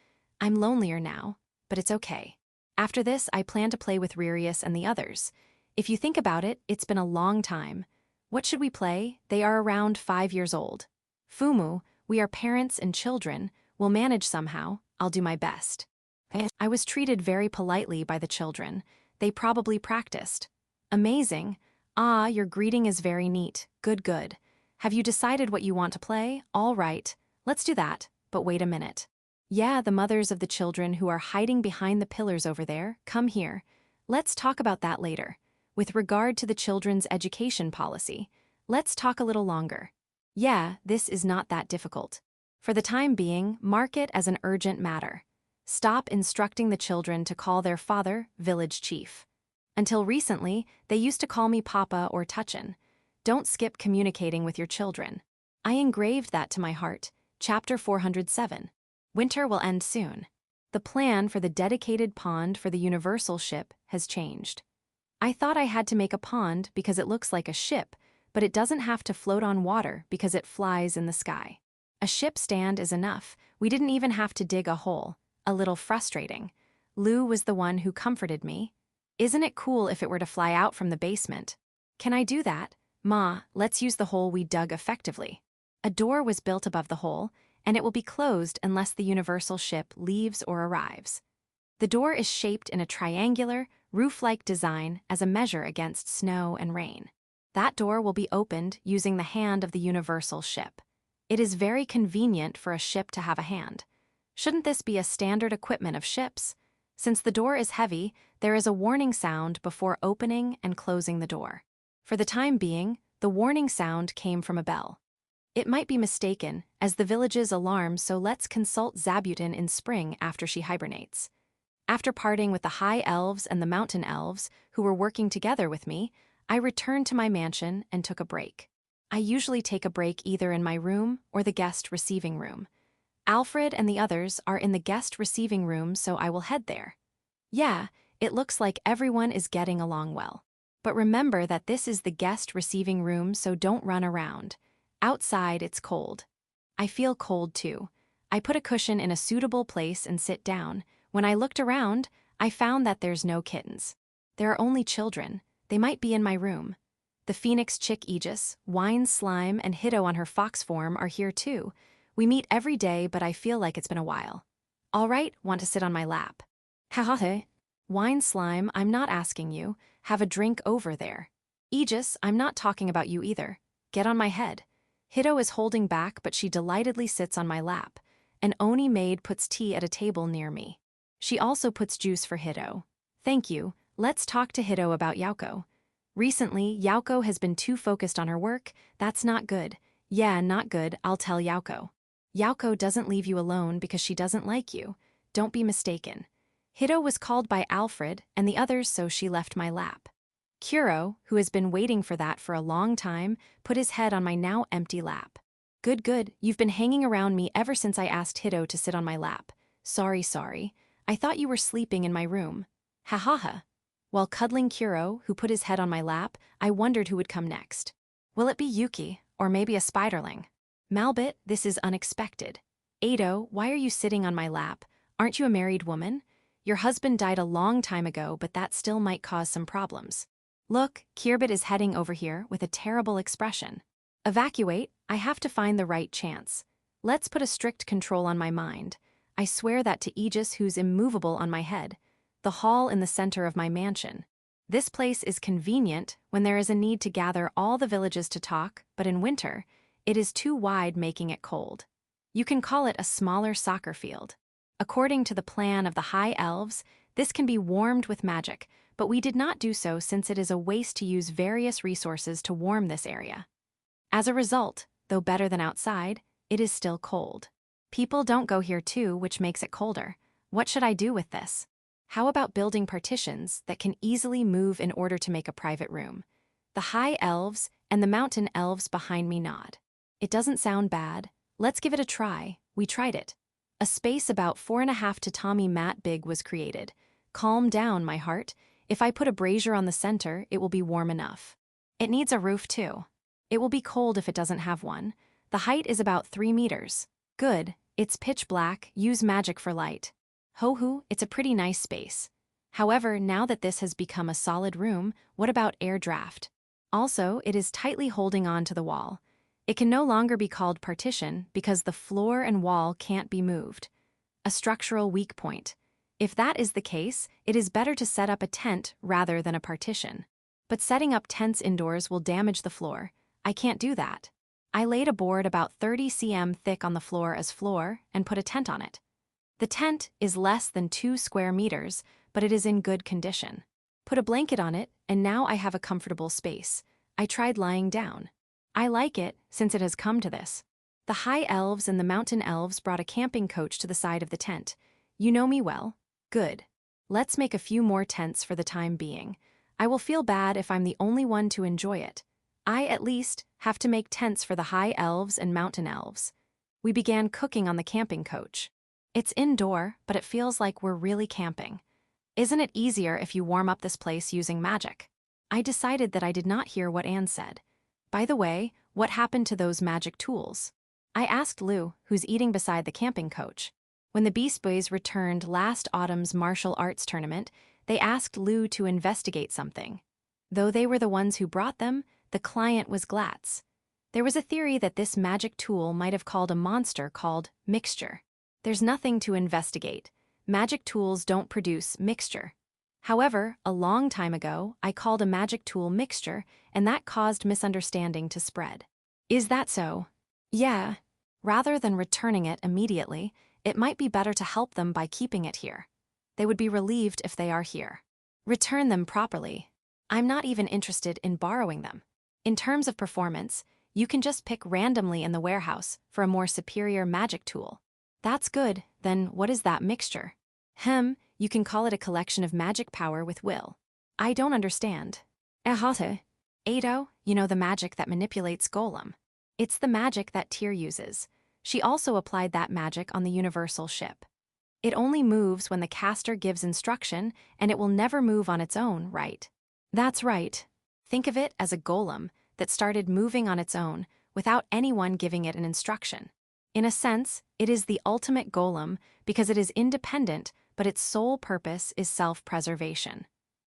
Speaker 1: I'm lonelier now, but it's okay. After this, I plan to play with Ririus and the others. If you think about it, it's been a long time. What should we play? They are around 5 years old. Fumu, we are parents and children. We'll manage somehow. I'll do my best. I was treated very politely by the children. They probably practiced. Amazing. Ah, your greeting is very neat. Good. Have you decided what you want to play? All right, let's do that. But wait a minute. Yeah, the mothers of the children who are hiding behind the pillars over there, come here. Let's talk about that later. With regard to the children's education policy, let's talk a little longer. Yeah, this is not that difficult. For the time being, mark it as an urgent matter. Stop instructing the children to call their father village chief. Until recently, they used to call me Papa or Touchin. Don't skip communicating with your children. I engraved that to my heart. Chapter 407. Winter will end soon. The plan for the dedicated pond for the universal ship has changed. I thought I had to make a pond because it looks like a ship, but it doesn't have to float on water because it flies in the sky. A ship stand is enough. We didn't even have to dig a hole. A little frustrating. Lou was the one who comforted me. Isn't it cool if it were to fly out from the basement? Can I do that? Ma, let's use the hole we dug effectively. A door was built above the hole, and it will be closed unless the universal ship leaves or arrives. The door is shaped in a triangular, roof-like design as a measure against snow and rain. That door will be opened using the hand of the universal ship. It is very convenient for a ship to have a hand. Shouldn't this be a standard equipment of ships? Since the door is heavy, there is a warning sound before opening and closing the door. For the time being, the warning sound came from a bell. It might be mistaken as the village's alarm, so let's consult Zabuton in spring after she hibernates. After parting with the high elves and the mountain elves, who were working together with me, I returned to my mansion and took a break. I usually take a break either in my room or the guest receiving room. Alfred and the others are in the guest receiving room, so I will head there. Yeah, it looks like everyone is getting along well. But remember that this is the guest receiving room, so don't run around. Outside, it's cold. I feel cold too. I put a cushion in a suitable place and sit down. When I looked around, I found that there's no kittens. There are only children. They might be in my room. The phoenix chick Aegis, Wine Slime, and Hito on her fox form are here too. We meet every day, but I feel like it's been a while. All right, want to sit on my lap? Hahaha. Wine Slime, I'm not asking you. Have a drink over there. Aegis, I'm not talking about you either. Get on my head. Hito is holding back, but she delightedly sits on my lap. An Oni maid puts tea at a table near me. She also puts juice for Hito. Thank you. Let's talk to Hito about Yauko. Recently, Yauko has been too focused on her work. That's not good. Yeah, not good, I'll tell Yauko. Yauko doesn't leave you alone because she doesn't like you. Don't be mistaken. Hito was called by Alfred and the others, so she left my lap. Kuro, who has been waiting for that for a long time, put his head on my now empty lap. Good, you've been hanging around me ever since I asked Hito to sit on my lap. Sorry. I thought you were sleeping in my room. Ha ha ha. While cuddling Kuro, who put his head on my lap, I wondered who would come next. Will it be Yuki, or maybe a spiderling? Malbit, this is unexpected. Ado, why are you sitting on my lap? Aren't you a married woman? Your husband died a long time ago, but that still might cause some problems. Look, Kirbbit is heading over here with a terrible expression. Evacuate, I have to find the right chance. Let's put a strict control on my mind. I swear that to Aegis, who's immovable on my head. The hall in the center of my mansion. This place is convenient when there is a need to gather all the villages to talk, but in winter, it is too wide, making it cold. You can call it a smaller soccer field. According to the plan of the High Elves, this can be warmed with magic, but we did not do so since it is a waste to use various resources to warm this area. As a result, though better than outside, it is still cold. People don't go here too, which makes it colder. What should I do with this? How about building partitions that can easily move in order to make a private room? The High Elves and the Mountain Elves behind me nod. It doesn't sound bad. Let's give it a try. We tried it. A space about 4.5 tatami mat big was created. Calm down, my heart. If I put a brazier on the center, it will be warm enough. It needs a roof too. It will be cold if it doesn't have one. The height is about 3 meters. Good. It's pitch black. Use magic for light. Ho-hoo, it's a pretty nice space. However, now that this has become a solid room, what about air draft? Also, it is tightly holding on to the wall. It can no longer be called partition because the floor and wall can't be moved. A structural weak point. If that is the case, it is better to set up a tent rather than a partition. But setting up tents indoors will damage the floor. I can't do that. I laid a board about 30 cm thick on the floor as floor and put a tent on it. The tent is less than 2 square meters, but it is in good condition. Put a blanket on it, and now I have a comfortable space. I tried lying down. I like it, since it has come to this. The High Elves and the Mountain Elves brought a camping coach to the side of the tent. You know me well. Good. Let's make a few more tents for the time being. I will feel bad if I'm the only one to enjoy it. I, at least, have to make tents for the High Elves and Mountain Elves. We began cooking on the camping coach. It's indoor, but it feels like we're really camping. Isn't it easier if you warm up this place using magic? I decided that I did not hear what Anne said. By the way, what happened to those magic tools? I asked Lou, who's eating beside the camping coach. When the Beast Boys returned last autumn's martial arts tournament, they asked Lou to investigate something. Though they were the ones who brought them, the client was Glatz. There was a theory that this magic tool might have called a monster called Mixture. There's nothing to investigate. Magic tools don't produce mixture. However, a long time ago, I called a magic tool Mixture, and that caused misunderstanding to spread. Is that so? Yeah. Rather than returning it immediately, it might be better to help them by keeping it here. They would be relieved if they are here. Return them properly. I'm not even interested in borrowing them. In terms of performance, you can just pick randomly in the warehouse for a more superior magic tool. That's good. Then what is that mixture? you can call it a collection of magic power with will. I don't understand. Ehate. Ado, you know the magic that manipulates Golem. It's the magic that Tyr uses. She also applied that magic on the universal ship. It only moves when the caster gives instruction, and it will never move on its own, right? That's right. Think of it as a golem that started moving on its own without anyone giving it an instruction. In a sense, it is the ultimate golem because it is independent, but its sole purpose is self-preservation.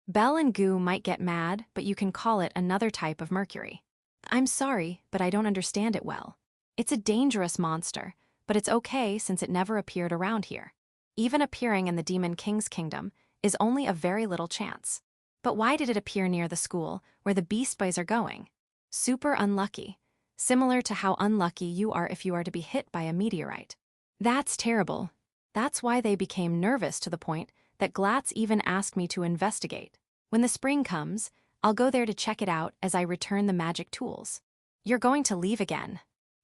Speaker 1: Bell and Goo might get mad, but you can call it another type of mercury. I'm sorry, but I don't understand it well. It's a dangerous monster, but it's okay since it never appeared around here. Even appearing in the Demon King's kingdom is only a very little chance. But why did it appear near the school where the Beast Boys are going? Super unlucky. Similar to how unlucky you are if you are to be hit by a meteorite. That's terrible. That's why they became nervous to the point that Glatz even asked me to investigate. When the spring comes, I'll go there to check it out as I return the magic tools. You're going to leave again.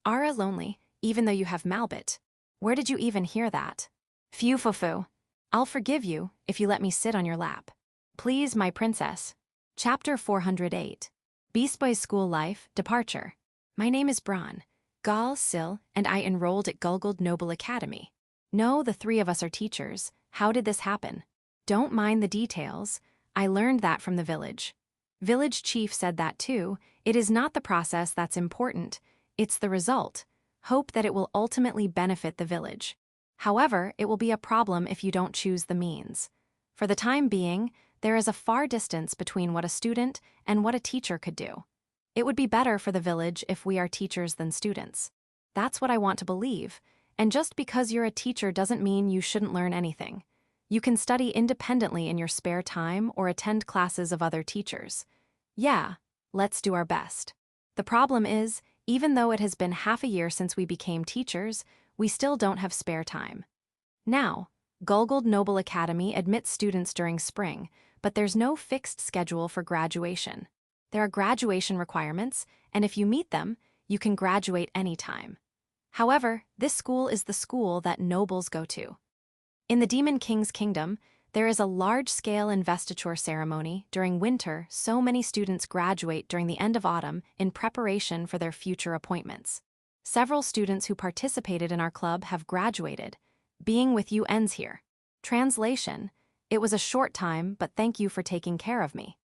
Speaker 1: Ara lonely, even though you have Malbit. Where did you even hear that? Phew foo foo. I'll forgive you if you let me sit on your lap. Please, my princess. Chapter 408. Beast Boys School Life, Departure. My name is Bron, Gal, Sil, and I enrolled at Gulguld Noble Academy. No, the three of us are teachers. How did this happen? Don't mind the details. I learned that from the village. Village chief said that too. It is not the process that's important, it's the result. Hope that it will ultimately benefit the village. However, it will be a problem if you don't choose the means. For the time being, there is a far distance between what a student and what a teacher could do. It would be better for the village if we are teachers than students. That's what I want to believe, and just because you're a teacher doesn't mean you shouldn't learn anything. You can study independently in your spare time or attend classes of other teachers. Yeah, let's do our best. The problem is, even though it has been half a year since we became teachers, we still don't have spare time. Now, Gulguld Noble Academy admits students during spring, but there's no fixed schedule for graduation. There are graduation requirements, and if you meet them, you can graduate anytime. However, this school is the school that nobles go to. In the Demon King's kingdom, there is a large-scale investiture ceremony during winter. So many students graduate during the end of autumn in preparation for their future appointments. Several students who participated in our club have graduated. Being with you ends here. Translation: it was a short time, but thank you for taking care of me.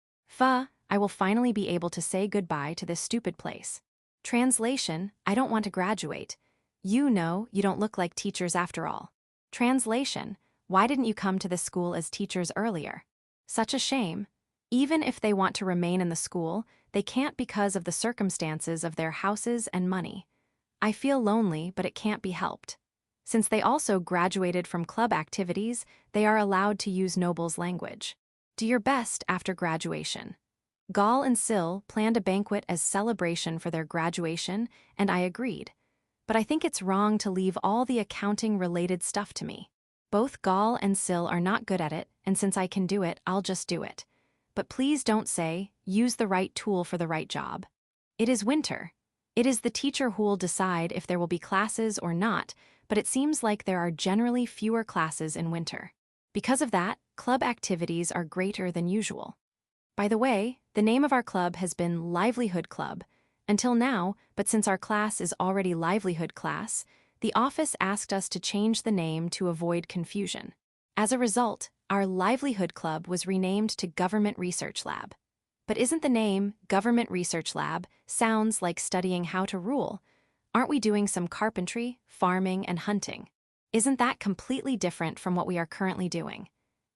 Speaker 1: I will finally be able to say goodbye to this stupid place. Translation: I don't want to graduate. You know, you don't look like teachers after all. Translation: why didn't you come to this school as teachers earlier? Such a shame. Even if they want to remain in the school, they can't because of the circumstances of their houses and money. I feel lonely, but it can't be helped. Since they also graduated from club activities, they are allowed to use Noble's language. Do your best after graduation. Gal and Sil planned a banquet as celebration for their graduation, and I agreed. But I think it's wrong to leave all the accounting-related stuff to me. Both Gal and Sil are not good at it, and since I can do it, I'll just do it. But please don't say, use the right tool for the right job. It is winter. It is the teacher who will decide if there will be classes or not, but it seems like there are generally fewer classes in winter. Because of that, club activities are greater than usual. By the way, the name of our club has been Livelihood Club until now, but since our class is already Livelihood Class, the office asked us to change the name to avoid confusion. As a result, our Livelihood Club was renamed to Government Research Lab. But isn't the name Government Research Lab sounds like studying how to rule? Aren't we doing some carpentry, farming, and hunting? Isn't that completely different from what we are currently doing?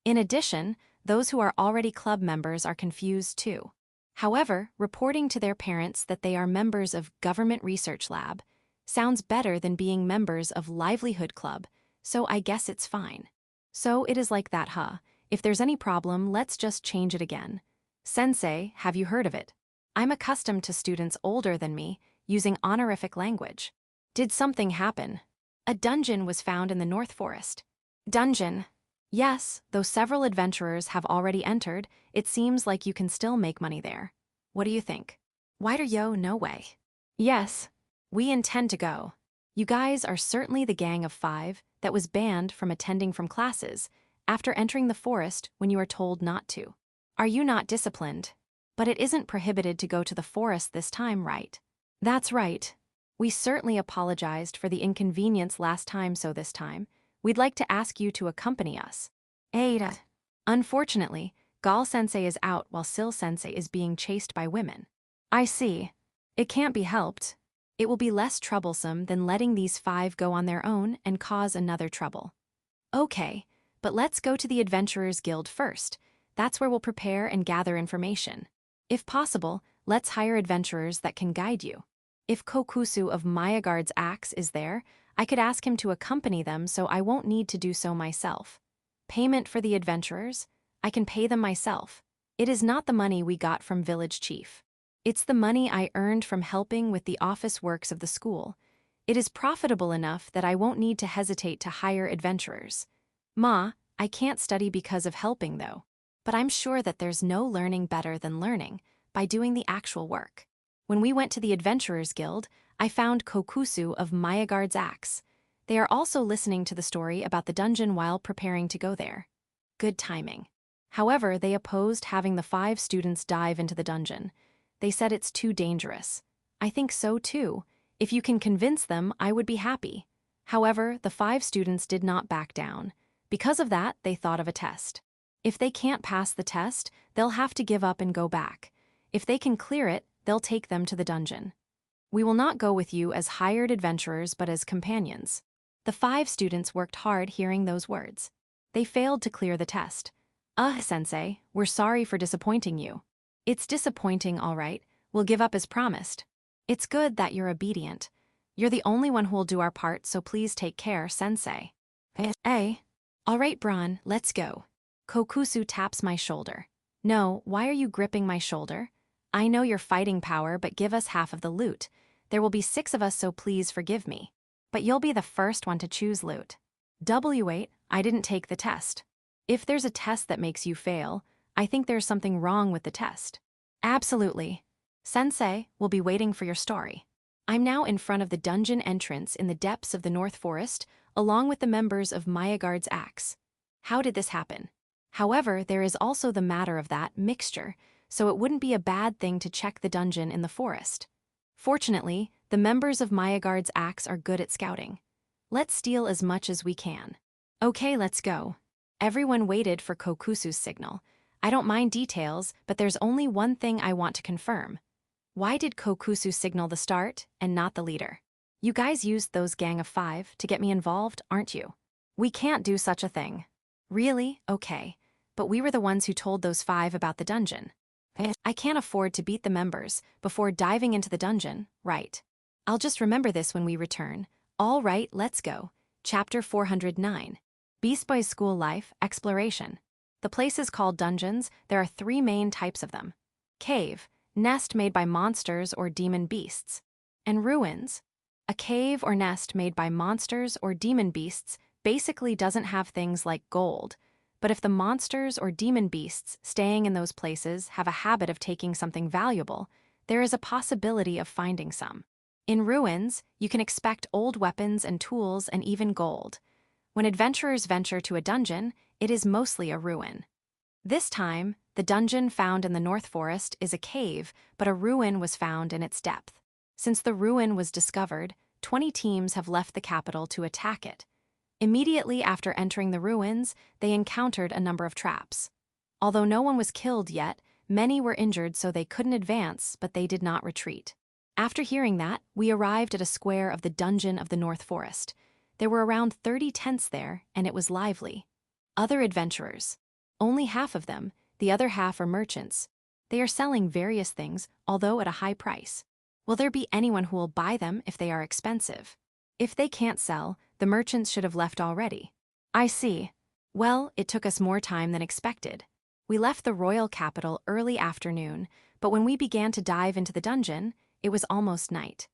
Speaker 1: In addition, those who are already club members are confused too. However, reporting to their parents that they are members of Government Research Lab sounds better than being members of Livelihood Club, so I guess it's fine. So it is like that, huh? If there's any problem, let's just change it again. Sensei, have you heard of it? I'm accustomed to students older than me using honorific language. Did something happen? A dungeon was found in the North Forest. Dungeon. Yes, though several adventurers have already entered, it seems like you can still make money there. What do you think? Wider yo, no way. Yes, we intend to go. You guys are certainly the gang of 5 that was banned from attending from classes, after entering the forest when you are told not to. Are you not disciplined? But it isn't prohibited to go to the forest this time, right? That's right. We certainly apologized for the inconvenience last time, so this time, we'd like to ask you to accompany us. Ada. Unfortunately, Gal-sensei is out while Sil-sensei is being chased by women. I see. It can't be helped. It will be less troublesome than letting these 5 go on their own and cause another trouble. Okay, but let's go to the Adventurers Guild first. That's where we'll prepare and gather information. If possible, let's hire adventurers that can guide you. If Kokusu of Mayagard's Axe is there, I could ask him to accompany them so I won't need to do so myself. Payment for the adventurers? I can pay them myself. It is not the money we got from Village Chief. It's the money I earned from helping with the office works of the school. It is profitable enough that I won't need to hesitate to hire adventurers. Ma, I can't study because of helping though. But I'm sure that there's no learning better than learning by doing the actual work. When we went to the Adventurers Guild, I found Kokusu of Mayagard's Axe. They are also listening to the story about the dungeon while preparing to go there. Good timing. However, they opposed having the 5 students dive into the dungeon. They said it's too dangerous. I think so too. If you can convince them, I would be happy. However, the 5 students did not back down. Because of that, they thought of a test. If they can't pass the test, they'll have to give up and go back. If they can clear it, they'll take them to the dungeon. We will not go with you as hired adventurers but as companions. The 5 students worked hard hearing those words. They failed to clear the test. Sensei, we're sorry for disappointing you. It's disappointing, all right. We'll give up as promised. It's good that you're obedient. You're the only one who'll do our part, so please take care, Sensei. All right, Bron, let's go. Kokusu taps my shoulder. No, why are you gripping my shoulder? I know your fighting power, but give us half of the loot. There will be 6 of us, so please forgive me. But you'll be the first one to choose loot. W8, I didn't take the test. If there's a test that makes you fail, I think there's something wrong with the test. Absolutely. Sensei, we'll be waiting for your story. I'm now in front of the dungeon entrance in the depths of the North Forest, along with the members of Mayagard's Axe. How did this happen? However, there is also the matter of that mixture, so it wouldn't be a bad thing to check the dungeon in the forest. Fortunately, the members of Mayagard's Axe are good at scouting. Let's steal as much as we can. Okay, let's go. Everyone waited for Kokusu's signal. I don't mind details, but there's only one thing I want to confirm. Why did Kokusu signal the start and not the leader? You guys used those gang of 5 to get me involved, aren't you? We can't do such a thing. Really? Okay. But we were the ones who told those 5 about the dungeon. I can't afford to beat the members before diving into the dungeon, right? I'll just remember this when we return. All right, let's go. Chapter 409. Beast Boys School Life, Exploration. The place is called dungeons. There are 3 main types of them. Cave, nest made by monsters or demon beasts. And ruins. A cave or nest made by monsters or demon beasts basically doesn't have things like gold. But if the monsters or demon beasts staying in those places have a habit of taking something valuable, there is a possibility of finding some. In ruins, you can expect old weapons and tools and even gold. When adventurers venture to a dungeon, it is mostly a ruin. This time, the dungeon found in the North Forest is a cave, but a ruin was found in its depth. Since the ruin was discovered, 20 teams have left the capital to attack it. Immediately after entering the ruins, they encountered a number of traps. Although no one was killed yet, many were injured so they couldn't advance, but they did not retreat. After hearing that, we arrived at a square of the dungeon of the North Forest. There were around 30 tents there, and it was lively. Other adventurers. Only half of them, the other half are merchants. They are selling various things, although at a high price. Will there be anyone who will buy them if they are expensive? If they can't sell, the merchants should have left already. I see. Well, it took us more time than expected. We left the royal capital early afternoon, but when we began to dive into the dungeon, it was almost night.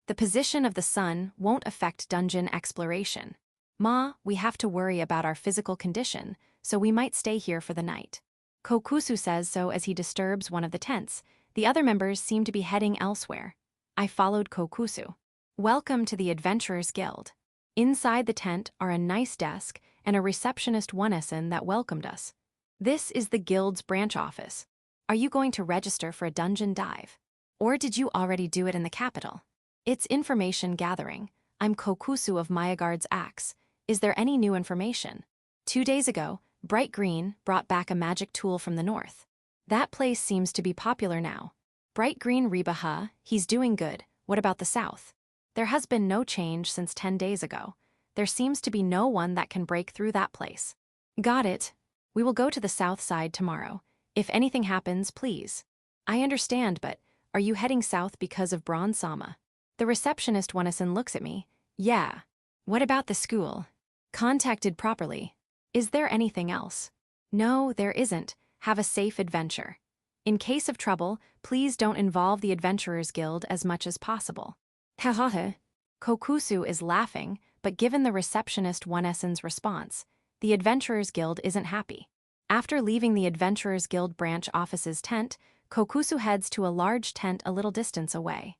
Speaker 1: The position of the sun won't affect dungeon exploration. Ma, we have to worry about our physical condition, so we might stay here for the night. Kokusu says so as he disturbs one of the tents. The other members seem to be heading elsewhere. I followed Kokusu. Welcome to the Adventurers Guild. Inside the tent are a nice desk and a receptionist Oneson that welcomed us. This is the guild's branch office. Are you going to register for a dungeon dive? Or did you already do it in the capital? It's information gathering. I'm Kokusu of Mayagard's Axe. Is there any new information? 2 days ago, Bright Green brought back a magic tool from the north. That place seems to be popular now. Bright Green Rebaha, he's doing good. What about the south? There has been no change since 10 days ago. There seems to be no one that can break through that place. Got it. We will go to the south side tomorrow. If anything happens, please. I understand, but are you heading south because of Bronze Sama? The receptionist Oneson looks at me. Yeah. What about the school? Contacted properly. Is there anything else? No, there isn't. Have a safe adventure. In case of trouble, please don't involve the Adventurers Guild as much as possible. Hahaha. Kokusu is laughing, but given the receptionist Oneson's response, the Adventurers Guild isn't happy. After leaving the Adventurers Guild branch office's tent, Kokusu heads to a large tent a little distance away.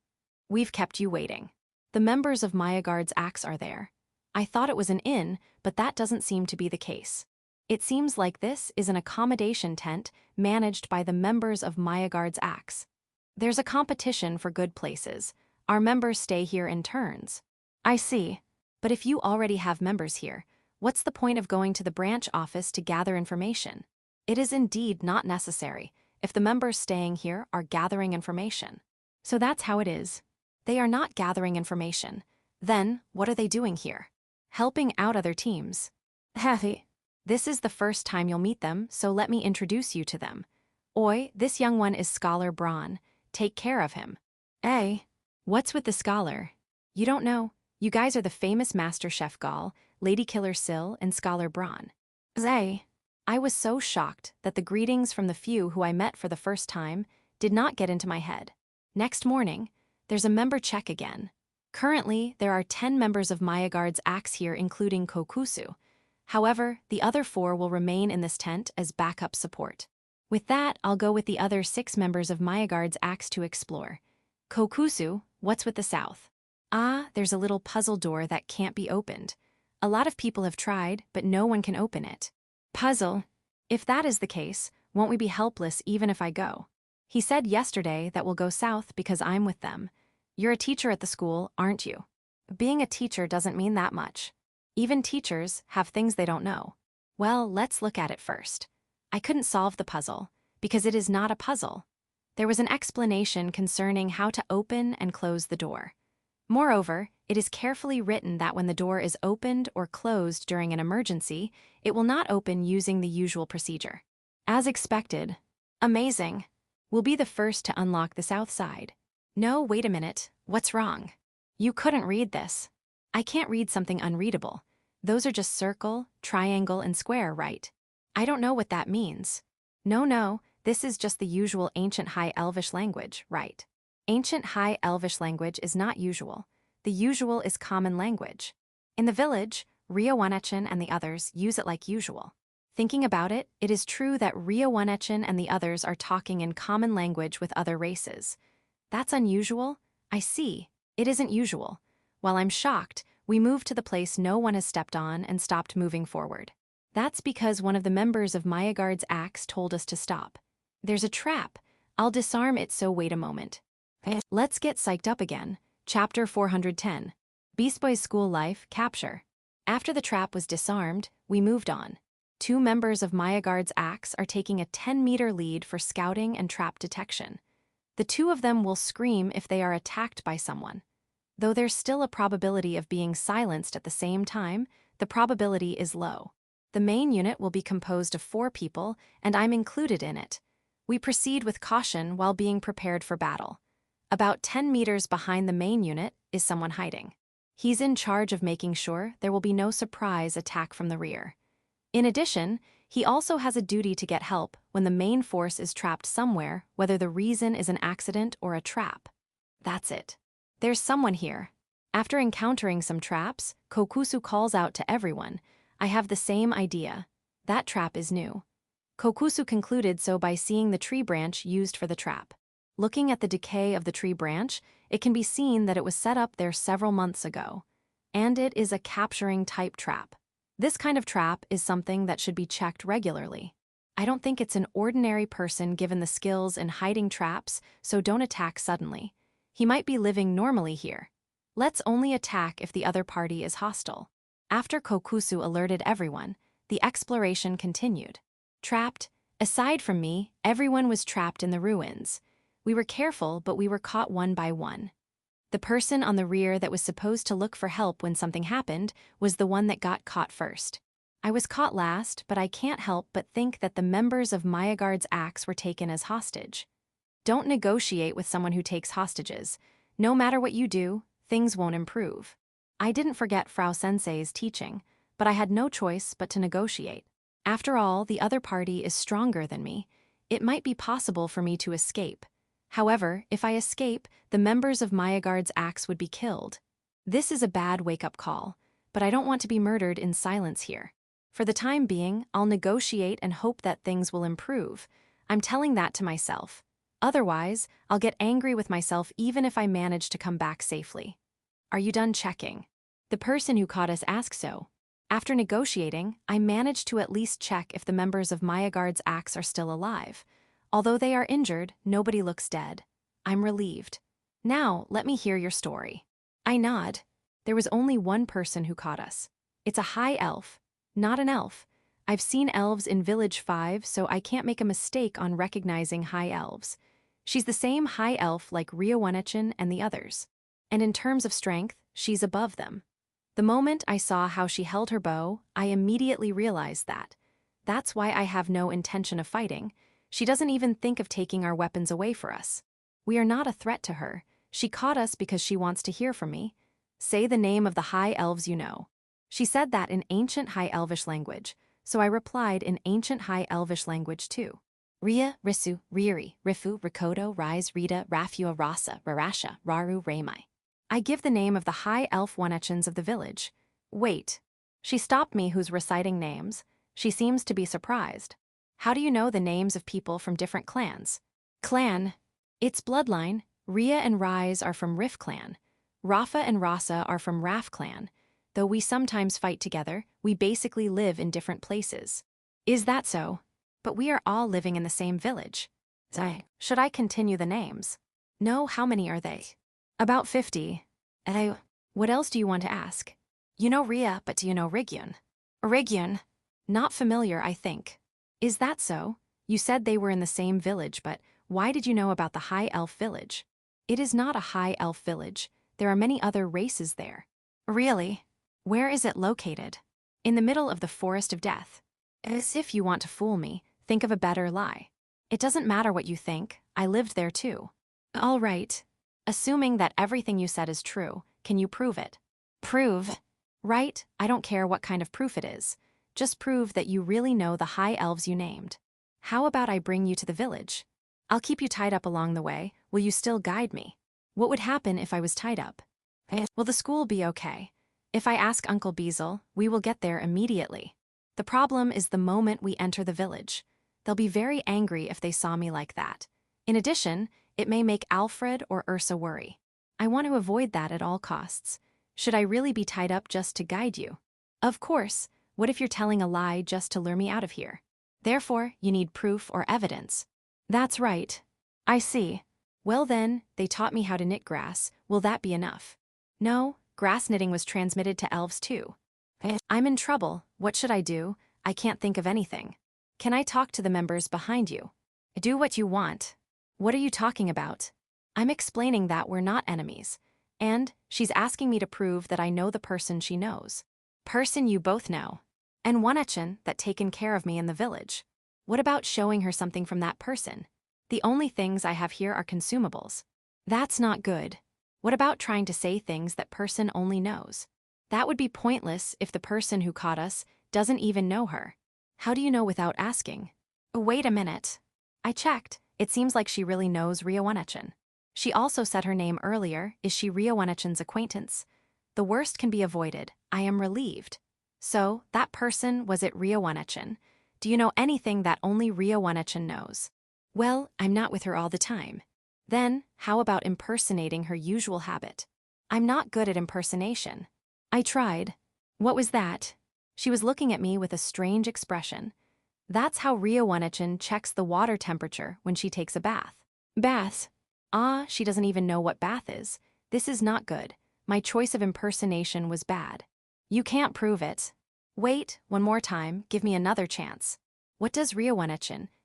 Speaker 1: We've kept you waiting. The members of Mayagard's Axe are there. I thought it was an inn, but that doesn't seem to be the case. It seems like this is an accommodation tent managed by the members of Mayagard's Axe. There's a competition for good places. Our members stay here in turns. I see. But if you already have members here, what's the point of going to the branch office to gather information? It is indeed not necessary if the members staying here are gathering information. So that's how it is. They are not gathering information. Then, what are they doing here? Helping out other teams. Hehe. This is the first time you'll meet them, so let me introduce you to them. Oi, this young one is Scholar Braun. Take care of him. Hey, what's with the scholar? You don't know? You guys are the famous Master Chef Gall, Lady Killer Sill, and Scholar Braun. Zay. I was so shocked that the greetings from the few who I met for the first time did not get into my head. Next morning, there's a member check again. Currently, there are 10 members of Mayagard's Axe here, including Kokusu. However, the other 4 will remain in this tent as backup support. With that, I'll go with the other 6 members of Mayagard's Axe to explore. Kokusu, what's with the south? Ah, there's a little puzzle door that can't be opened. A lot of people have tried, but no one can open it. Puzzle? If that is the case, won't we be helpless even if I go? He said yesterday that we'll go south because I'm with them. You're a teacher at the school, aren't you? Being a teacher doesn't mean that much. Even teachers have things they don't know. Well, let's look at it first. I couldn't solve the puzzle, because it is not a puzzle. There was an explanation concerning how to open and close the door. Moreover, it is carefully written that when the door is opened or closed during an emergency, it will not open using the usual procedure. As expected. Amazing. We'll be the first to unlock the south side. No, wait a minute. What's wrong? You couldn't read this. I can't read something unreadable. Those are just circle, triangle, and square, right? I don't know what that means. No, this is just the usual ancient High Elvish language, right? Ancient High Elvish language is not usual. The usual is common language. In the village, Riowanechin and the others use it like usual. Thinking about it, it is true that Riowanechin and the others are talking in common language with other races. That's unusual? I see. It isn't usual. While I'm shocked, we moved to the place no one has stepped on and stopped moving forward. That's because one of the members of Mayagard's Axe told us to stop. There's a trap. I'll disarm it, so wait a moment. Let's get psyched up again. Chapter 410. Beast Boy's School Life, Capture. After the trap was disarmed, we moved on. 2 members of Mayagard's Axe are taking a 10-meter lead for scouting and trap detection. The 2 of them will scream if they are attacked by someone. Though there's still a probability of being silenced at the same time, the probability is low. The main unit will be composed of 4 people, and I'm included in it. We proceed with caution while being prepared for battle. About 10 meters behind the main unit is someone hiding. He's in charge of making sure there will be no surprise attack from the rear. In addition, he also has a duty to get help when the main force is trapped somewhere, whether the reason is an accident or a trap. That's it. There's someone here. After encountering some traps, Kokusu calls out to everyone, I have the same idea. That trap is new. Kokusu concluded so by seeing the tree branch used for the trap. Looking at the decay of the tree branch, it can be seen that it was set up there several months ago. And it is a capturing type trap. This kind of trap is something that should be checked regularly. I don't think it's an ordinary person given the skills in hiding traps, so don't attack suddenly. He might be living normally here. Let's only attack if the other party is hostile. After Kokusu alerted everyone, the exploration continued. Trapped? Aside from me, everyone was trapped in the ruins. We were careful, but we were caught one by one. The person on the rear that was supposed to look for help when something happened was the one that got caught first. I was caught last, but I can't help but think that the members of Mayagard's axe were taken as hostage. Don't negotiate with someone who takes hostages. No matter what you do, things won't improve. I didn't forget Frau Sensei's teaching, but I had no choice but to negotiate. After all, the other party is stronger than me. It might be possible for me to escape. However, if I escape, the members of Mayagard's axe would be killed. This is a bad wake-up call, but I don't want to be murdered in silence here. For the time being, I'll negotiate and hope that things will improve. I'm telling that to myself. Otherwise, I'll get angry with myself even if I manage to come back safely. Are you done checking? The person who caught us asked so. After negotiating, I managed to at least check if the members of Mayagard's axe are still alive. Although they are injured, nobody looks dead. I'm relieved. Now, let me hear your story. I nod. There was only one person who caught us. It's a high elf, not an elf. I've seen elves in Village 5, so I can't make a mistake on recognizing high elves. She's the same high elf like Ryowanechin and the others. And in terms of strength, she's above them. The moment I saw how she held her bow, I immediately realized that. That's why I have no intention of fighting. She doesn't even think of taking our weapons away for us. We are not a threat to her. She caught us because she wants to hear from me. Say the name of the high elves you know. She said that in ancient high elvish language, so I replied in ancient high elvish language too. Ria, Risu, Riri, Rifu, Rikodo, Rise, Rita, Rafua, Rasa, Rarasha, Raru, Ramai. I give the name of the high elf Wanechins of the village. Wait. She stopped me who's reciting names. She seems to be surprised. How do you know the names of people from different clans? Clan. It's bloodline. Ria and Rise are from Rif clan. Rafa and Rasa are from Raf clan. Though we sometimes fight together, we basically live in different places. Is that so? But we are all living in the same village. Should I continue the names? No, how many are they? About 50. What else do you want to ask? You know Ria, but do you know Rigyun? Rigyun? Not familiar, I think. Is that so? You said they were in the same village, but why did you know about the High Elf village? It is not a High Elf village. There are many other races there. Really? Where is it located? In the middle of the Forest of Death. As if you want to fool me, think of a better lie. It doesn't matter what you think, I lived there too. All right. Assuming that everything you said is true, can you prove it? Prove? Right, I don't care what kind of proof it is. Just prove that you really know the high elves you named. How about I bring you to the village? I'll keep you tied up along the way. Will you still guide me? What would happen if I was tied up? Will the school be okay? If I ask Uncle Beazle, we will get there immediately. The problem is the moment we enter the village. They'll be very angry if they saw me like that. In addition, it may make Alfred or Ursa worry. I want to avoid that at all costs. Should I really be tied up just to guide you? Of course. What if you're telling a lie just to lure me out of here? Therefore, you need proof or evidence. That's right. I see. Well then, they taught me how to knit grass. Will that be enough? No, grass knitting was transmitted to elves too. I'm in trouble. What should I do? I can't think of anything. Can I talk to the members behind you? Do what you want. What are you talking about? I'm explaining that we're not enemies. And she's asking me to prove that I know the person she knows. Person you both know. And Wanechin that taken care of me in the village. What about showing her something from that person? The only things I have here are consumables. That's not good. What about trying to say things that person only knows? That would be pointless if the person who caught us doesn't even know her. How do you know without asking? Wait a minute. I checked. It seems like she really knows Ryowanechin. She also said her name earlier. Is she Ryowanechin's acquaintance? The worst can be avoided. I am relieved. So, that person, was it Ryowanechin? Do you know anything that only Ryowanechin knows? Well, I'm not with her all the time. Then, how about impersonating her usual habit? I'm not good at impersonation. I tried. What was that? She was looking at me with a strange expression. That's how Ria checks the water temperature when she takes a bath. Bath. Ah, she doesn't even know what bath is. This is not good. My choice of impersonation was bad. You can't prove it. Wait, one more time, give me another chance. What does Ria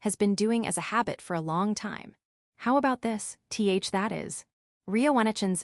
Speaker 1: has been doing as a habit for a long time? How about this, that is? Ria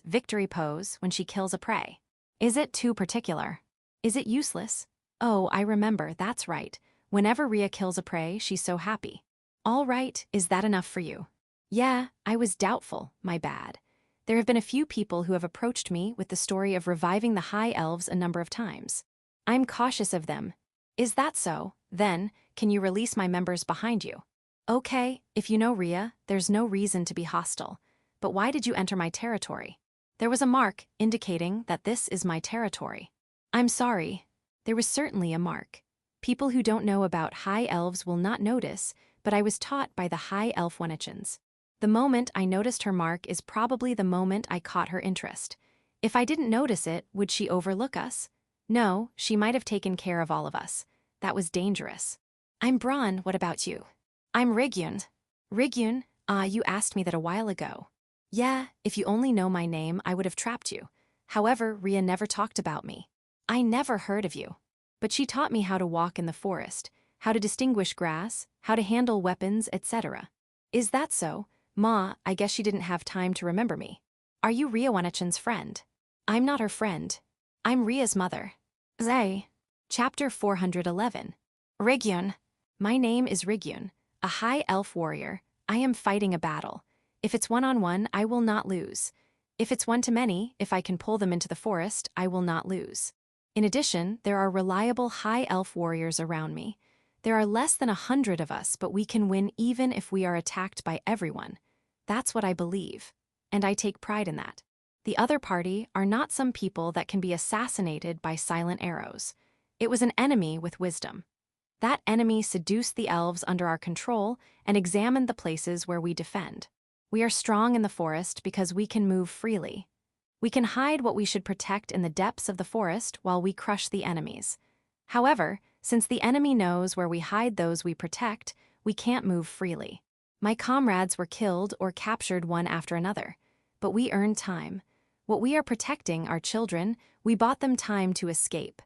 Speaker 1: victory pose when she kills a prey. Is it too particular? Is it useless? Oh, I remember, that's right. Whenever Ria kills a prey, she's so happy. All right, is that enough for you? Yeah, I was doubtful, my bad. There have been a few people who have approached me with the story of reviving the high elves a number of times. I'm cautious of them. Is that so? Then, can you release my members behind you? Okay, if you know Ria, there's no reason to be hostile. But why did you enter my territory? There was a mark indicating that this is my territory. I'm sorry. There was certainly a mark. People who don't know about high elves will not notice, but I was taught by the high elf Wanichans. The moment I noticed her mark is probably the moment I caught her interest. If I didn't notice it, would she overlook us? No, she might have taken care of all of us. That was dangerous. I'm Braun, what about you? I'm Rigyun. Rigyun? You asked me that a while ago. Yeah, if you only know my name, I would have trapped you. However, Ria never talked about me. I never heard of you. But she taught me how to walk in the forest, how to distinguish grass, how to handle weapons, etc. Is that so? Ma, I guess she didn't have time to remember me. Are you Ria Wanichan's friend? I'm not her friend. I'm Ria's mother. Zay. Chapter 411. Rigyun. My name is Rigyun, a high elf warrior. I am fighting a battle. If it's one-on-one, I will not lose. If it's one-to-many, if I can pull them into the forest, I will not lose. In addition, there are reliable high elf warriors around me. There are less than 100 of us, but we can win even if we are attacked by everyone. That's what I believe, and I take pride in that. The other party are not some people that can be assassinated by silent arrows. It was an enemy with wisdom. That enemy seduced the elves under our control and examined the places where we defend. We are strong in the forest because we can move freely. We can hide what we should protect in the depths of the forest while we crush the enemies. However, since the enemy knows where we hide those we protect, we can't move freely. My comrades were killed or captured one after another, but we earned time. What we are protecting are children. We bought them time to escape.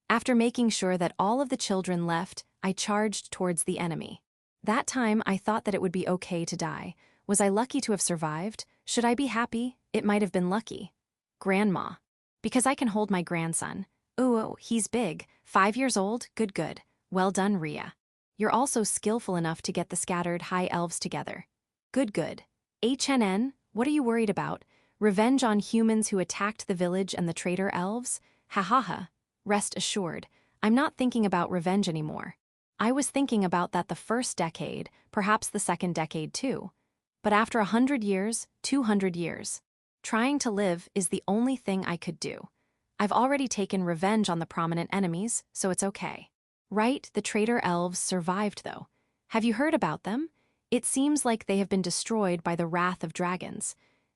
Speaker 1: After making sure that all of the children left, I charged towards the enemy. That time I thought that it would be okay to die. Was I lucky to have survived? Should I be happy? It might have been lucky. Grandma. Because I can hold my grandson. Ooh, he's big. 5 years old, good. Well done, Ria. You're also skillful enough to get the scattered high elves together. Good. HNN, what are you worried about? Revenge on humans who attacked the village and the traitor elves? Ha. Rest assured, I'm not thinking about revenge anymore. I was thinking about that the first decade, perhaps the second decade too. But after 100 years, 200 years, trying to live is the only thing I could do. I've already taken revenge on the prominent enemies, so it's okay. Right, the traitor elves survived though. Have you heard about them? It seems like they have been destroyed by the wrath of dragons.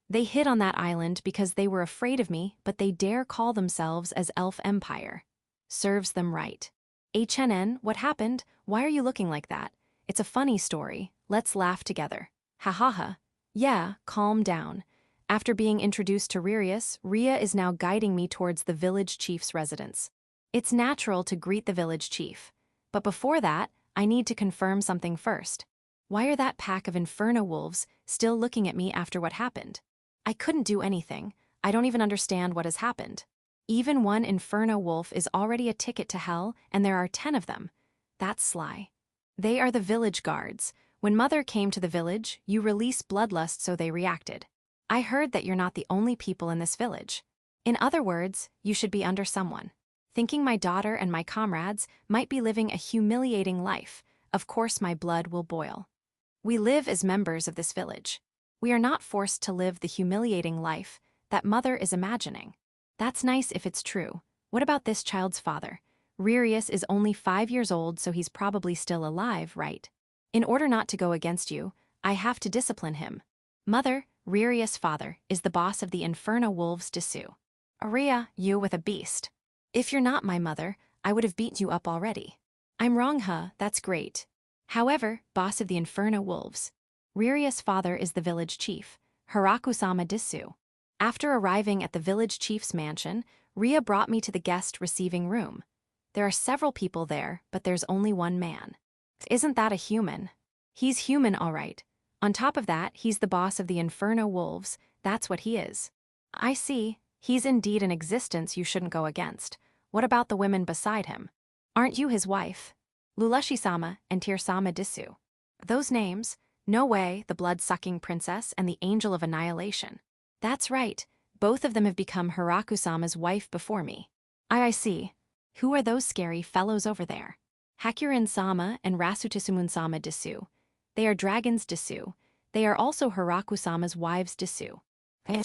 Speaker 1: They hid on that island because they were afraid of me, but they dare call themselves as Elf Empire. Serves them right. HNN, what happened? Why are you looking like that? It's a funny story. Let's laugh together. Ha. Yeah, calm down. After being introduced to Ririus, Ria is now guiding me towards the village chief's residence. It's natural to greet the village chief. But before that, I need to confirm something first. Why are that pack of inferno wolves still looking at me after what happened? I couldn't do anything. I don't even understand what has happened. Even one inferno wolf is already a ticket to hell, and there are 10 of them. That's sly. They are the village guards. When Mother came to the village, you release bloodlust, so they reacted. I heard that you're not the only people in this village. In other words, you should be under someone. Thinking my daughter and my comrades might be living a humiliating life, of course my blood will boil. We live as members of this village. We are not forced to live the humiliating life that Mother is imagining. That's nice if it's true. What about this child's father? Ririus is only 5 years old, so he's probably still alive, right? In order not to go against you, I have to discipline him. Mother, Ririus' father, is the boss of the Inferno Wolves Dessous. Ria, you with a beast. If you're not my mother, I would have beat you up already. I'm wrong, huh? That's great. However, boss of the Inferno Wolves. Riria's father is the village chief, Hiraku-sama Disu. After arriving at the village chief's mansion, Ria brought me to the guest receiving room. There are several people there, but there's only one man. Isn't that a human? He's human, all right. On top of that, he's the boss of the Inferno Wolves. That's what he is. I see. He's indeed an existence you shouldn't go against. What about the women beside him? Aren't you his wife? Lulashi-sama and Tear-sama Disu. Those names? No way, the blood-sucking princess and the angel of annihilation. That's right. Both of them have become Hiraku-sama's wife before me. I see. Who are those scary fellows over there? Hakurin-sama and Rasutisumun-sama Disu. They are dragons Disu. They are also Hiraku-sama's wives Disu.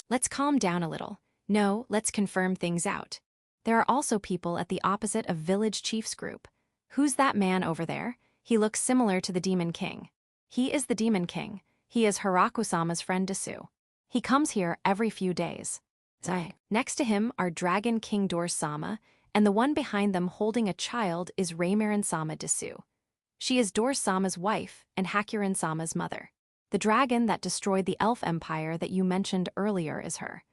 Speaker 1: Let's calm down a little. No, let's confirm things out. There are also people at the opposite of Village Chief's group. Who's that man over there? He looks similar to the Demon King. He is the Demon King. He is Hiraku-sama's friend Disu. He comes here every few days. Next to him are Dragon King Dors-sama, and the one behind them holding a child is Reimarin-sama Disu. She is Dors-sama's wife and Hakurin-sama's mother. The dragon that destroyed the elf empire that you mentioned earlier is her.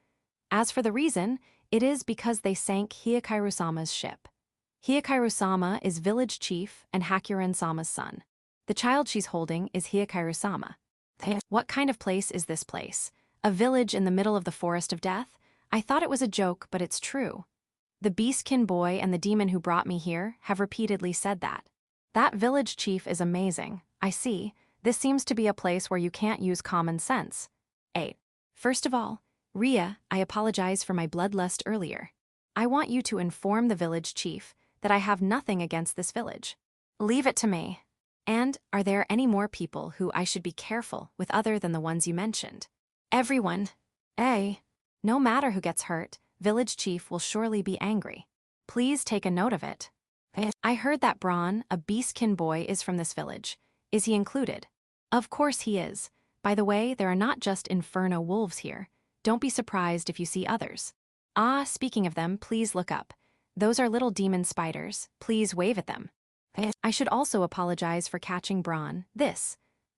Speaker 1: As for the reason, it is because they sank Hiakaru-sama's ship. Hiakaru-sama is village chief and Hakurin-sama's son. The child she's holding is Hiakaru-sama. What kind of place is this place? A village in the middle of the forest of death? I thought it was a joke, but it's true. The beastkin boy and the demon who brought me here have repeatedly said that. That village chief is amazing. I see. This seems to be a place where you can't use common sense. 8. First of all, Ria, I apologize for my bloodlust earlier. I want you to inform the village chief that I have nothing against this village. Leave it to me. And are there any more people who I should be careful with other than the ones you mentioned? Everyone. No matter who gets hurt, village chief will surely be angry. Please take a note of it. I heard that Braun, a beastkin boy, is from this village. Is he included? Of course he is. By the way, there are not just Inferno wolves here. Don't be surprised if you see others. Speaking of them, please look up. Those are little demon spiders. Please wave at them. I should also apologize for catching Braun.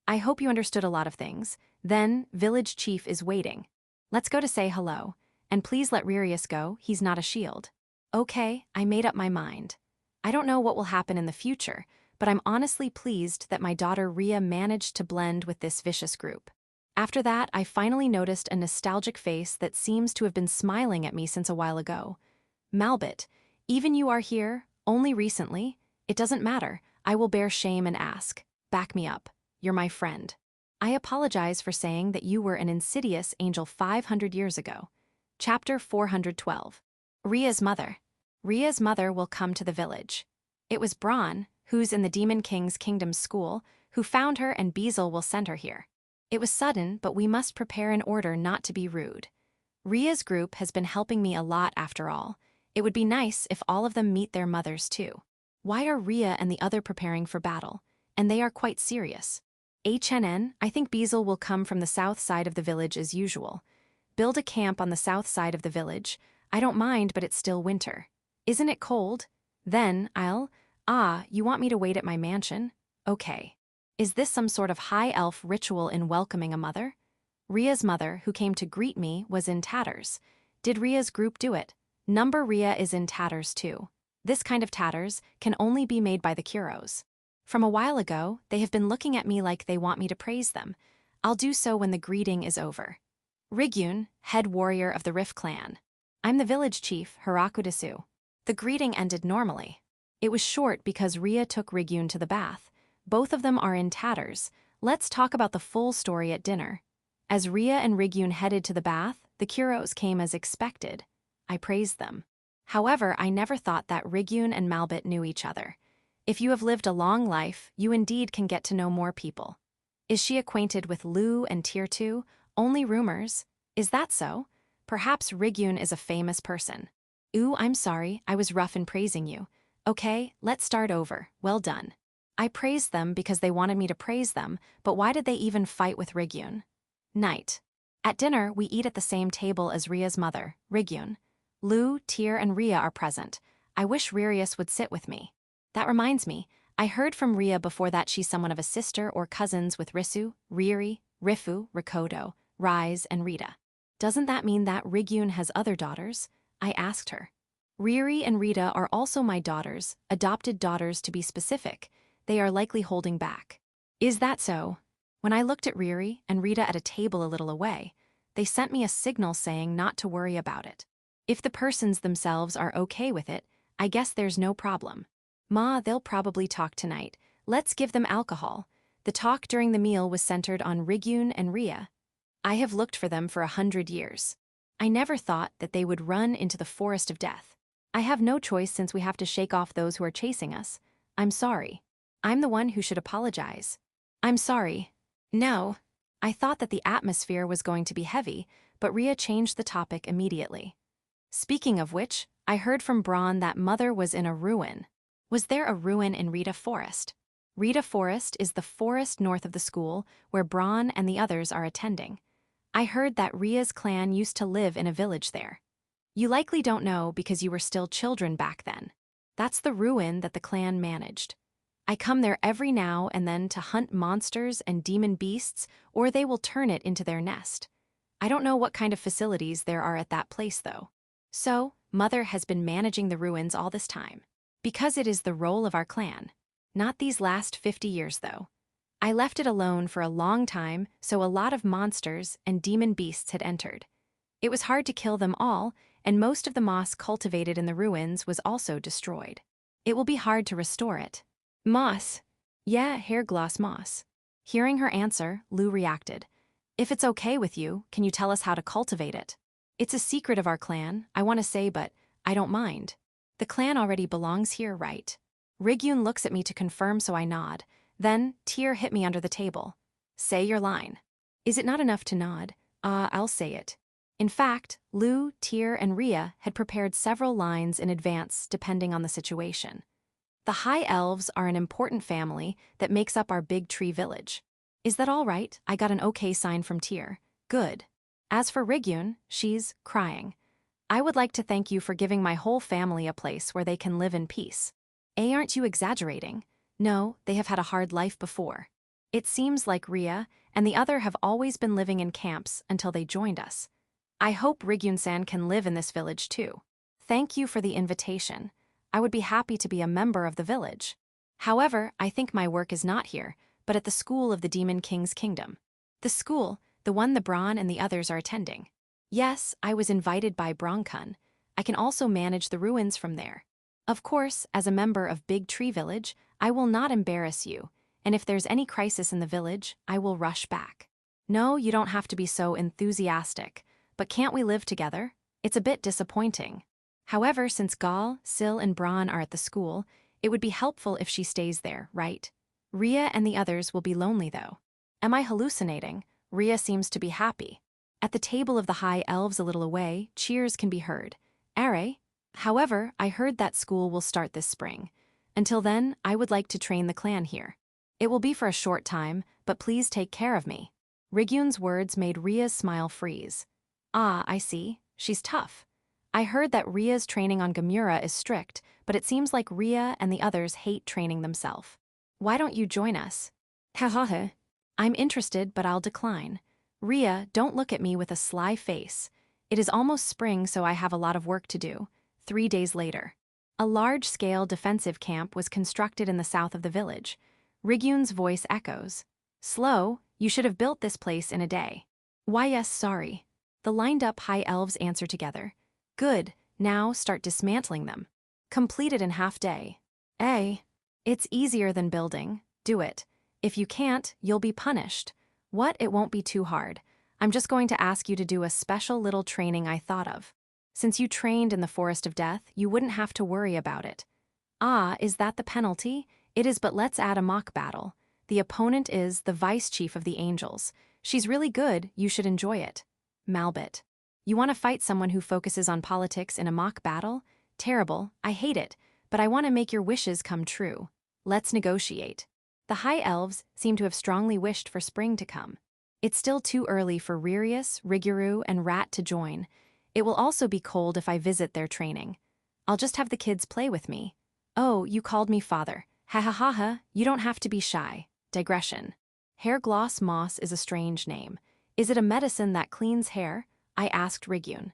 Speaker 1: I hope you understood a lot of things. Then, village chief is waiting. Let's go to say hello. And please let Ririus go, he's not a shield. Okay, I made up my mind. I don't know what will happen in the future, but I'm honestly pleased that my daughter Ria managed to blend with this vicious group. After that, I finally noticed a nostalgic face that seems to have been smiling at me since a while ago. Malbit, even you are here, only recently. It doesn't matter. I will bear shame and ask. Back me up. You're my friend. I apologize for saying that you were an insidious angel 500 years ago. Chapter 412. Ria's mother. Ria's mother will come to the village. It was Braun, who's in the Demon King's Kingdom School, who found her, and Beazle will send her here. It was sudden, but we must prepare in order not to be rude. Ria's group has been helping me a lot after all. It would be nice if all of them meet their mothers too. Why are Ria and the other preparing for battle? And they are quite serious. I think Beazle will come from the south side of the village as usual. Build a camp on the south side of the village. I don't mind, but it's still winter. Isn't it cold? Then you want me to wait at my mansion? Okay. Is this some sort of high elf ritual in welcoming a mother? Ria's mother, who came to greet me, was in tatters. Did Ria's group do it? Number Ria is in tatters too. This kind of tatters can only be made by the Kuros. From a while ago, they have been looking at me like they want me to praise them. I'll do so when the greeting is over. Rigyun, head warrior of the Rift clan. I'm the village chief, Hiraku Disu. The greeting ended normally. It was short because Ria took Rigyun to the bath. Both of them are in tatters. Let's talk about the full story at dinner. As Ria and Rigyun headed to the bath, the Kuros came as expected. I praised them. However, I never thought that Rigyun and Malbit knew each other. If you have lived a long life, you indeed can get to know more people. Is she acquainted with Lu and Tier 2? Only rumors. Is that so? Perhaps Rigyun is a famous person. I'm sorry, I was rough in praising you. Okay, let's start over. Well done. I praised them because they wanted me to praise them, but why did they even fight with Rigyun? Night. At dinner, we eat at the same table as Ria's mother, Rigyun. Lu, Tyr, and Ria are present. I wish Ririus would sit with me. That reminds me, I heard from Ria before that she's someone of a sister or cousins with Risu, Riri, Rifu, Rikodo, Rise, and Rita. Doesn't that mean that Rigyun has other daughters? I asked her. Riri and Rita are also my daughters, adopted daughters to be specific. They are likely holding back. Is that so? When I looked at Riri and Rita at a table a little away, they sent me a signal saying not to worry about it. If the persons themselves are okay with it, I guess there's no problem. Ma, they'll probably talk tonight. Let's give them alcohol. The talk during the meal was centered on Rigyun and Ria. I have looked for them for 100 years. I never thought that they would run into the forest of death. I have no choice since we have to shake off those who are chasing us. I'm sorry. I'm the one who should apologize. I'm sorry. No. I thought that the atmosphere was going to be heavy, but Ria changed the topic immediately. Speaking of which, I heard from Braun that Mother was in a ruin. Was there a ruin in Rita Forest? Rita Forest is the forest north of the school where Braun and the others are attending. I heard that Ria's clan used to live in a village there. You likely don't know because you were still children back then. That's the ruin that the clan managed. I come there every now and then to hunt monsters and demon beasts, or they will turn it into their nest. I don't know what kind of facilities there are at that place, though. So, Mother has been managing the ruins all this time. Because it is the role of our clan. Not these last 50 years, though. I left it alone for a long time, so a lot of monsters and demon beasts had entered. It was hard to kill them all, and most of the moss cultivated in the ruins was also destroyed. It will be hard to restore it. Moss? Yeah, hair gloss moss. Hearing her answer, Lou reacted. If it's okay with you, can you tell us how to cultivate it? It's a secret of our clan, I want to say, but I don't mind. The clan already belongs here, right? Rigyun looks at me to confirm, so I nod. Then, Tyr hit me under the table. Say your line. Is it not enough to nod? I'll say it. In fact, Lou, Tyr, and Ria had prepared several lines in advance depending on the situation. The High Elves are an important family that makes up our big tree village. Is that all right? I got an okay sign from Tyr. Good. As for Rigyun, she's crying. I would like to thank you for giving my whole family a place where they can live in peace. Aren't you exaggerating? No, they have had a hard life before. It seems like Ria and the other have always been living in camps until they joined us. I hope Rigyun-san can live in this village too. Thank you for the invitation. I would be happy to be a member of the village. However, I think my work is not here, but at the school of the Demon King's kingdom. The school, the one the Braun and the others are attending. Yes, I was invited by Braun-kun. I can also manage the ruins from there. Of course, as a member of Big Tree Village, I will not embarrass you, and if there's any crisis in the village, I will rush back. No, you don't have to be so enthusiastic, but can't we live together? It's a bit disappointing. However, since Gal, Sil, and Braun are at the school, it would be helpful if she stays there, right? Ria and the others will be lonely, though. Am I hallucinating? Ria seems to be happy. At the table of the High Elves a little away, cheers can be heard. Are? However, I heard that school will start this spring. Until then, I would like to train the clan here. It will be for a short time, but please take care of me. Rigyun's words made Ria's smile freeze. Ah, I see. She's tough. I heard that Ria's training on Gamura is strict, but it seems like Ria and the others hate training themselves. Why don't you join us? Hahaha. I'm interested, but I'll decline. Ria, don't look at me with a sly face. It is almost spring, so I have a lot of work to do. 3 days later. A large-scale defensive camp was constructed in the south of the village. Rigyun's voice echoes. Slow, you should have built this place in a day. Why yes, sorry. The lined-up High Elves answer together. Good, now start dismantling them. Completed in half day. It's easier than building. Do it. If you can't, you'll be punished. What? It won't be too hard. I'm just going to ask you to do a special little training I thought of. Since you trained in the Forest of Death, you wouldn't have to worry about it. Ah, is that the penalty? It is, but let's add a mock battle. The opponent is the Vice Chief of the Angels. She's really good, you should enjoy it. Malbit. You want to fight someone who focuses on politics in a mock battle? Terrible, I hate it, but I want to make your wishes come true. Let's negotiate. The High Elves seem to have strongly wished for spring to come. It's still too early for Ririus, Riguru, and Rat to join. It will also be cold if I visit their training. I'll just have the kids play with me. Oh, you called me father. Ha ha ha ha, you don't have to be shy. Digression. Hair gloss moss is a strange name. Is it a medicine that cleans hair? I asked Rigyun.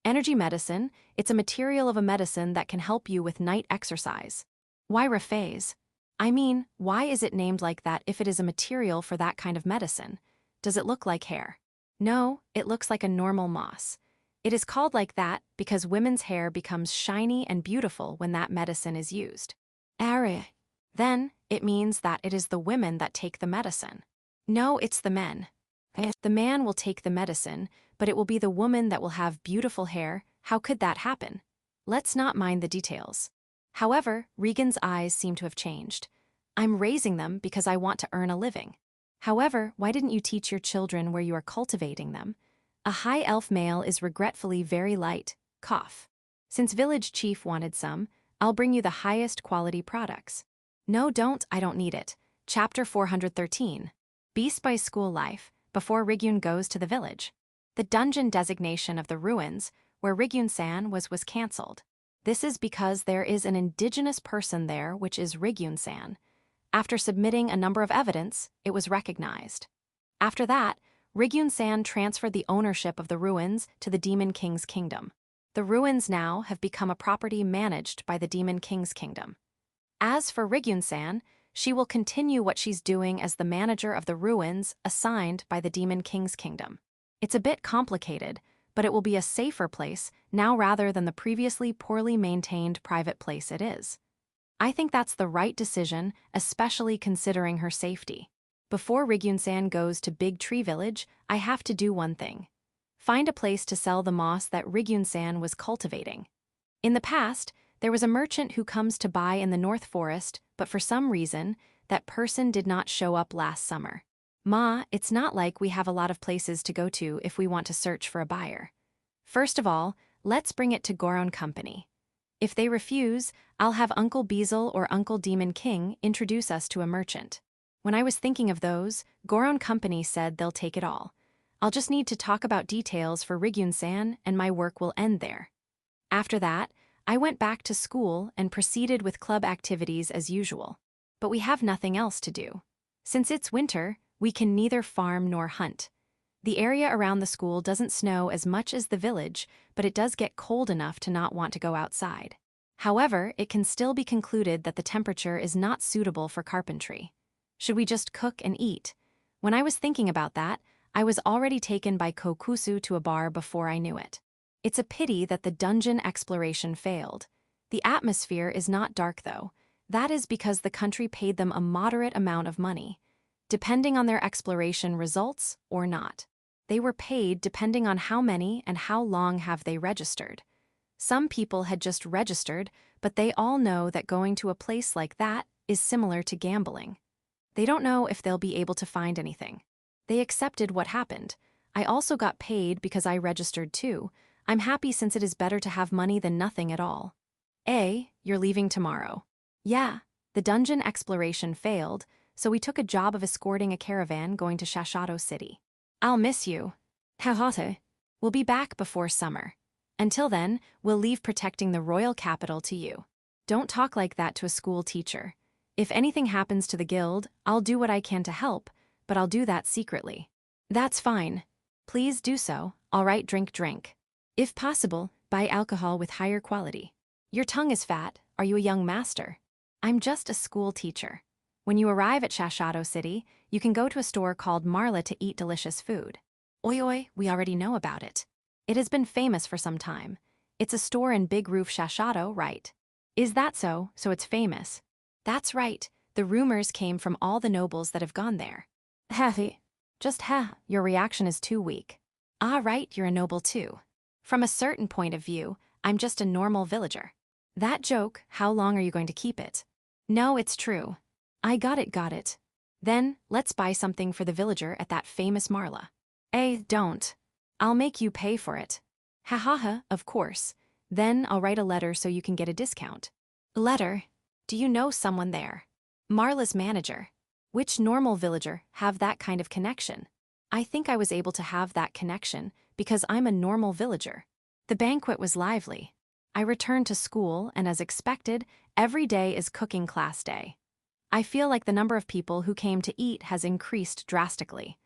Speaker 1: Energy medicine, it's a material of a medicine that can help you with night exercise. Why rephase? I mean, why is it named like that if it is a material for that kind of medicine? Does it look like hair? No, it looks like a normal moss. It is called like that because women's hair becomes shiny and beautiful when that medicine is used. Are. Then, it means that it is the women that take the medicine. No, it's the men. The man will take the medicine, but it will be the woman that will have beautiful hair. How could that happen? Let's not mind the details. However, Regan's eyes seem to have changed. I'm raising them because I want to earn a living. However, why didn't you teach your children where you are cultivating them? A high elf male is regretfully very light. Cough. Since village chief wanted some, I'll bring you the highest quality products. No, don't, I don't need it. Chapter 413. Beast by School Life, before Rigyun goes to the village. The dungeon designation of the ruins, where Rigyun-san was cancelled. This is because there is an indigenous person there, which is Rigyun-san. After submitting a number of evidence, it was recognized. After that, Rigyun-san transferred the ownership of the ruins to the Demon King's kingdom. The ruins now have become a property managed by the Demon King's kingdom. As for Rigyun-san, she will continue what she's doing as the manager of the ruins assigned by the Demon King's kingdom. It's a bit complicated, but it will be a safer place now rather than the previously poorly maintained private place it is. I think that's the right decision, especially considering her safety. Before Rigyun-san goes to Big Tree Village, I have to do one thing. Find a place to sell the moss that Rigyun-san was cultivating. In the past, there was a merchant who comes to buy in the North Forest, but for some reason, that person did not show up last summer. Ma, it's not like we have a lot of places to go to if we want to search for a buyer. First of all, let's bring it to Goron Company. If they refuse, I'll have Uncle Beazle or Uncle Demon King introduce us to a merchant. When I was thinking of those, Goron Company said they'll take it all. I'll just need to talk about details for Rigyun-san and my work will end there. After that, I went back to school and proceeded with club activities as usual. But we have nothing else to do. Since it's winter, we can neither farm nor hunt. The area around the school doesn't snow as much as the village, but it does get cold enough to not want to go outside. However, it can still be concluded that the temperature is not suitable for carpentry. Should we just cook and eat? When I was thinking about that, I was already taken by Kokusu to a bar before I knew it. It's a pity that the dungeon exploration failed. The atmosphere is not dark though. That is because the country paid them a moderate amount of money, depending on their exploration results or not. They were paid depending on how many and how long have they registered. Some people had just registered, but they all know that going to a place like that is similar to gambling. They don't know if they'll be able to find anything. They accepted what happened. I also got paid because I registered too. I'm happy since it is better to have money than nothing at all. You're leaving tomorrow. Yeah, the dungeon exploration failed, so we took a job of escorting a caravan going to Shashado City. I'll miss you. Hahote. We'll be back before summer. Until then, we'll leave protecting the royal capital to you. Don't talk like that to a school teacher. If anything happens to the guild, I'll do what I can to help, but I'll do that secretly. That's fine. Please do so. All right, drink. If possible, buy alcohol with higher quality. Your tongue is fat. Are you a young master? I'm just a school teacher. When you arrive at Shashado City, you can go to a store called Marla to eat delicious food. Oi, we already know about it. It has been famous for some time. It's a store in Big Roof Shashado, right? Is that so? So it's famous. That's right. The rumors came from all the nobles that have gone there. Your reaction is too weak. Ah, right, you're a noble too. From a certain point of view, I'm just a normal villager. That joke, how long are you going to keep it? No, it's true. I got it. Then, let's buy something for the villager at that famous Marla. Don't. I'll make you pay for it. Of course. Then I'll write a letter so you can get a discount. Letter? Do you know someone there? Marla's manager. Which normal villager have that kind of connection? I think I was able to have that connection because I'm a normal villager. The banquet was lively. I return to school, and as expected, every day is cooking class day. I feel like the number of people who came to eat has increased drastically.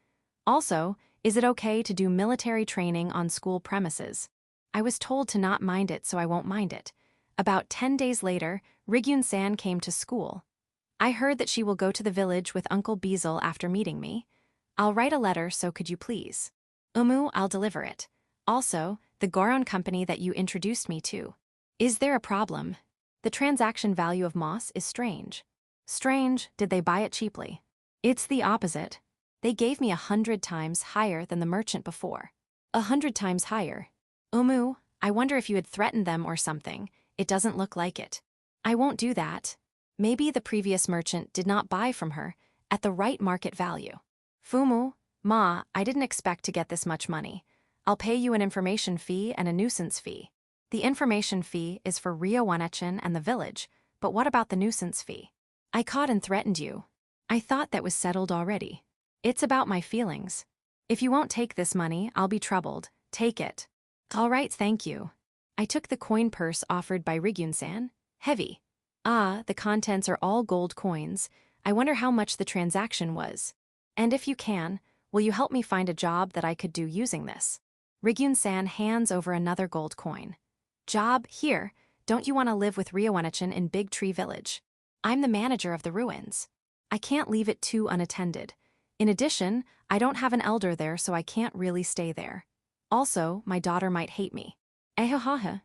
Speaker 1: Also, is it okay to do military training on school premises? I was told to not mind it, so I won't mind it. About 10 days later, Rygyun-san came to school. I heard that she will go to the village with Uncle Beazle after meeting me. I'll write a letter, so could you please? I'll deliver it. Also, the Goron company that you introduced me to. Is there a problem? The transaction value of moss is strange. Strange, did they buy it cheaply? It's the opposite. They gave me 100 times higher than the merchant before. 100 times higher. I wonder if you had threatened them or something. It doesn't look like it. I won't do that. Maybe the previous merchant did not buy from her at the right market value. Ma, I didn't expect to get this much money. I'll pay you an information fee and a nuisance fee. The information fee is for Ryowanechen and the village, but what about the nuisance fee? I caught and threatened you. I thought that was settled already. It's about my feelings. If you won't take this money, I'll be troubled. Take it. All right, thank you. I took the coin purse offered by Rygyun-san. Heavy. The contents are all gold coins. I wonder how much the transaction was. And if you can, will you help me find a job that I could do using this? Rygyun-san hands over another gold coin. Job, here. Don't you want to live with Ryowanechen in Big Tree Village? I'm the manager of the ruins. I can't leave it too unattended. In addition, I don't have an elder there, so I can't really stay there. Also, my daughter might hate me.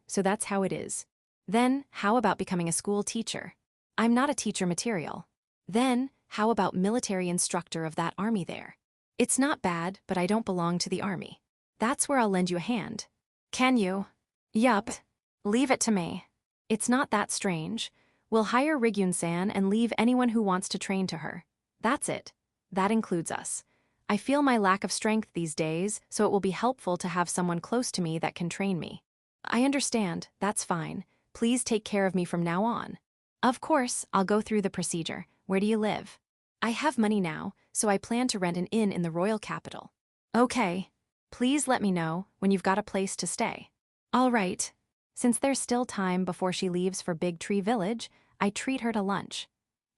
Speaker 1: So that's how it is. Then, how about becoming a school teacher? I'm not a teacher material. Then, how about military instructor of that army there? It's not bad, but I don't belong to the army. That's where I'll lend you a hand. Can you? Yup. Leave it to me. It's not that strange. We'll hire Rygyun-san and leave anyone who wants to train to her. That's it. That includes us. I feel my lack of strength these days, so it will be helpful to have someone close to me that can train me. I understand, that's fine. Please take care of me from now on. Of course, I'll go through the procedure. Where do you live? I have money now, so I plan to rent an inn in the royal capital. Okay. Please let me know when you've got a place to stay. All right. Since there's still time before she leaves for Big Tree Village, I treat her to lunch.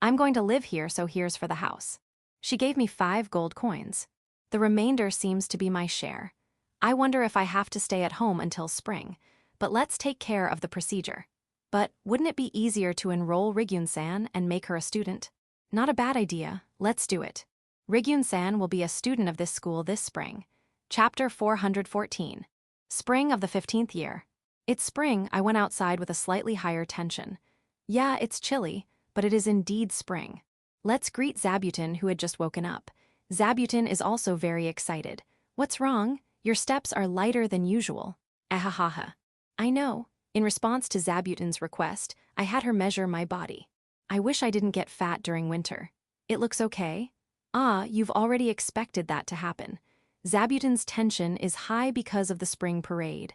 Speaker 1: I'm going to live here, so here's for the house. She gave me 5 gold coins. The remainder seems to be my share. I wonder if I have to stay at home until spring, but let's take care of the procedure. But wouldn't it be easier to enroll Rygyun-san and make her a student? Not a bad idea. Let's do it. Rygyun-san will be a student of this school this spring. Chapter 414. Spring of the 15th year. It's spring. I went outside with a slightly higher tension. Yeah, it's chilly, but it is indeed spring. Let's greet Zabuton, who had just woken up. Zabuton is also very excited. What's wrong? Your steps are lighter than usual. Ahahaha. I know. In response to Zabuton's request, I had her measure my body. I wish I didn't get fat during winter. It looks okay? You've already expected that to happen. Zabuton's tension is high because of the spring parade.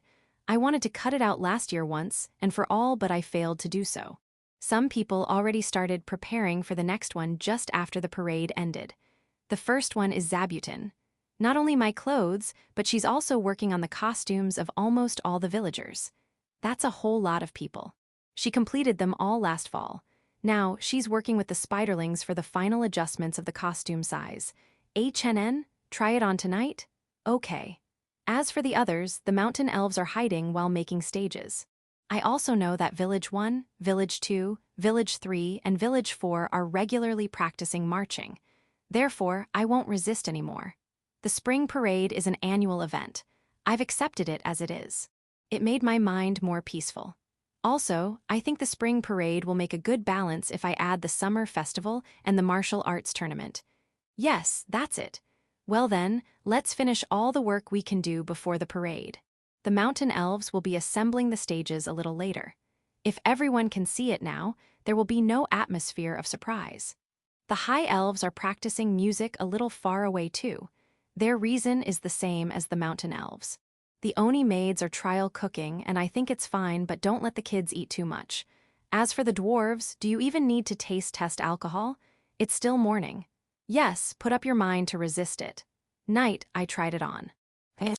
Speaker 1: I wanted to cut it out last year once, and for all but I failed to do so. Some people already started preparing for the next one just after the parade ended. The first one is Zabuton. Not only my clothes, but she's also working on the costumes of almost all the villagers. That's a whole lot of people. She completed them all last fall. Now, she's working with the spiderlings for the final adjustments of the costume size. HNN? Try it on tonight? Okay. As for the others, the mountain elves are hiding while making stages. I also know that Village 1, Village 2, Village 3, and Village 4 are regularly practicing marching. Therefore, I won't resist anymore. The spring parade is an annual event. I've accepted it as it is. It made my mind more peaceful. Also, I think the spring parade will make a good balance if I add the summer festival and the martial arts tournament. Yes, that's it. Well then, let's finish all the work we can do before the parade. The mountain elves will be assembling the stages a little later. If everyone can see it now, there will be no atmosphere of surprise. The high elves are practicing music a little far away too. Their reason is the same as the mountain elves. The Oni maids are trial cooking, and I think it's fine, but don't let the kids eat too much. As for the dwarves, do you even need to taste test alcohol? It's still morning. Yes, put up your mind to resist it. Night, I tried it on.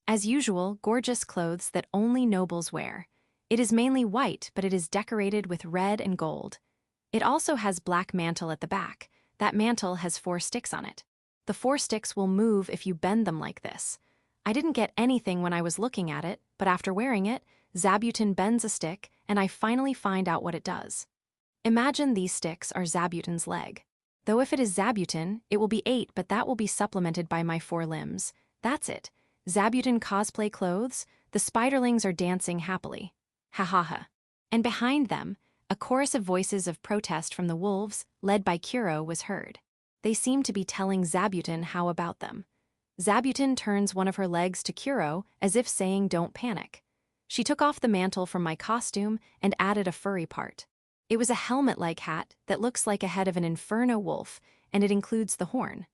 Speaker 1: As usual, gorgeous clothes that only nobles wear. It is mainly white, but it is decorated with red and gold. It also has black mantle at the back. That mantle has 4 sticks on it. The 4 sticks will move if you bend them like this. I didn't get anything when I was looking at it, but after wearing it, Zabuton bends a stick, and I finally find out what it does. Imagine these sticks are Zabuton's leg. Though if it is Zabuton, it will be 8, but that will be supplemented by my 4 limbs. That's it. Zabuton cosplay clothes, the spiderlings are dancing happily. Ha ha ha. And behind them, a chorus of voices of protest from the wolves, led by Kuro, was heard. They seemed to be telling Zabuton how about them. Zabuton turns one of her legs to Kuro, as if saying don't panic. She took off the mantle from my costume and added a furry part. It was a helmet-like hat that looks like a head of an inferno wolf, and it includes the horn.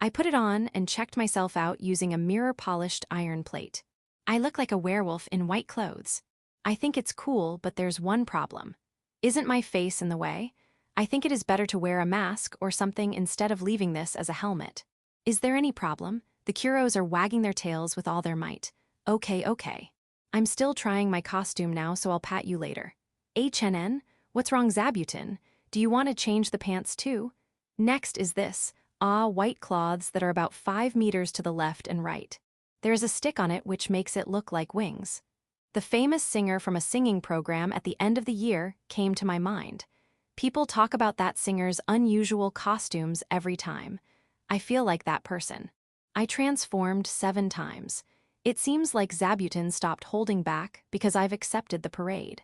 Speaker 1: I put it on and checked myself out using a mirror-polished iron plate. I look like a werewolf in white clothes. I think it's cool, but there's one problem. Isn't my face in the way? I think it is better to wear a mask or something instead of leaving this as a helmet. Is there any problem? The Kuros are wagging their tails with all their might. Okay. I'm still trying my costume now, so I'll pat you later. HNN? What's wrong, Zabuton? Do you want to change the pants too? Next is this. White cloths that are about 5 meters to the left and right. There is a stick on it which makes it look like wings. The famous singer from a singing program at the end of the year came to my mind. People talk about that singer's unusual costumes every time. I feel like that person. I transformed 7 times. It seems like Zabuton stopped holding back because I've accepted the parade.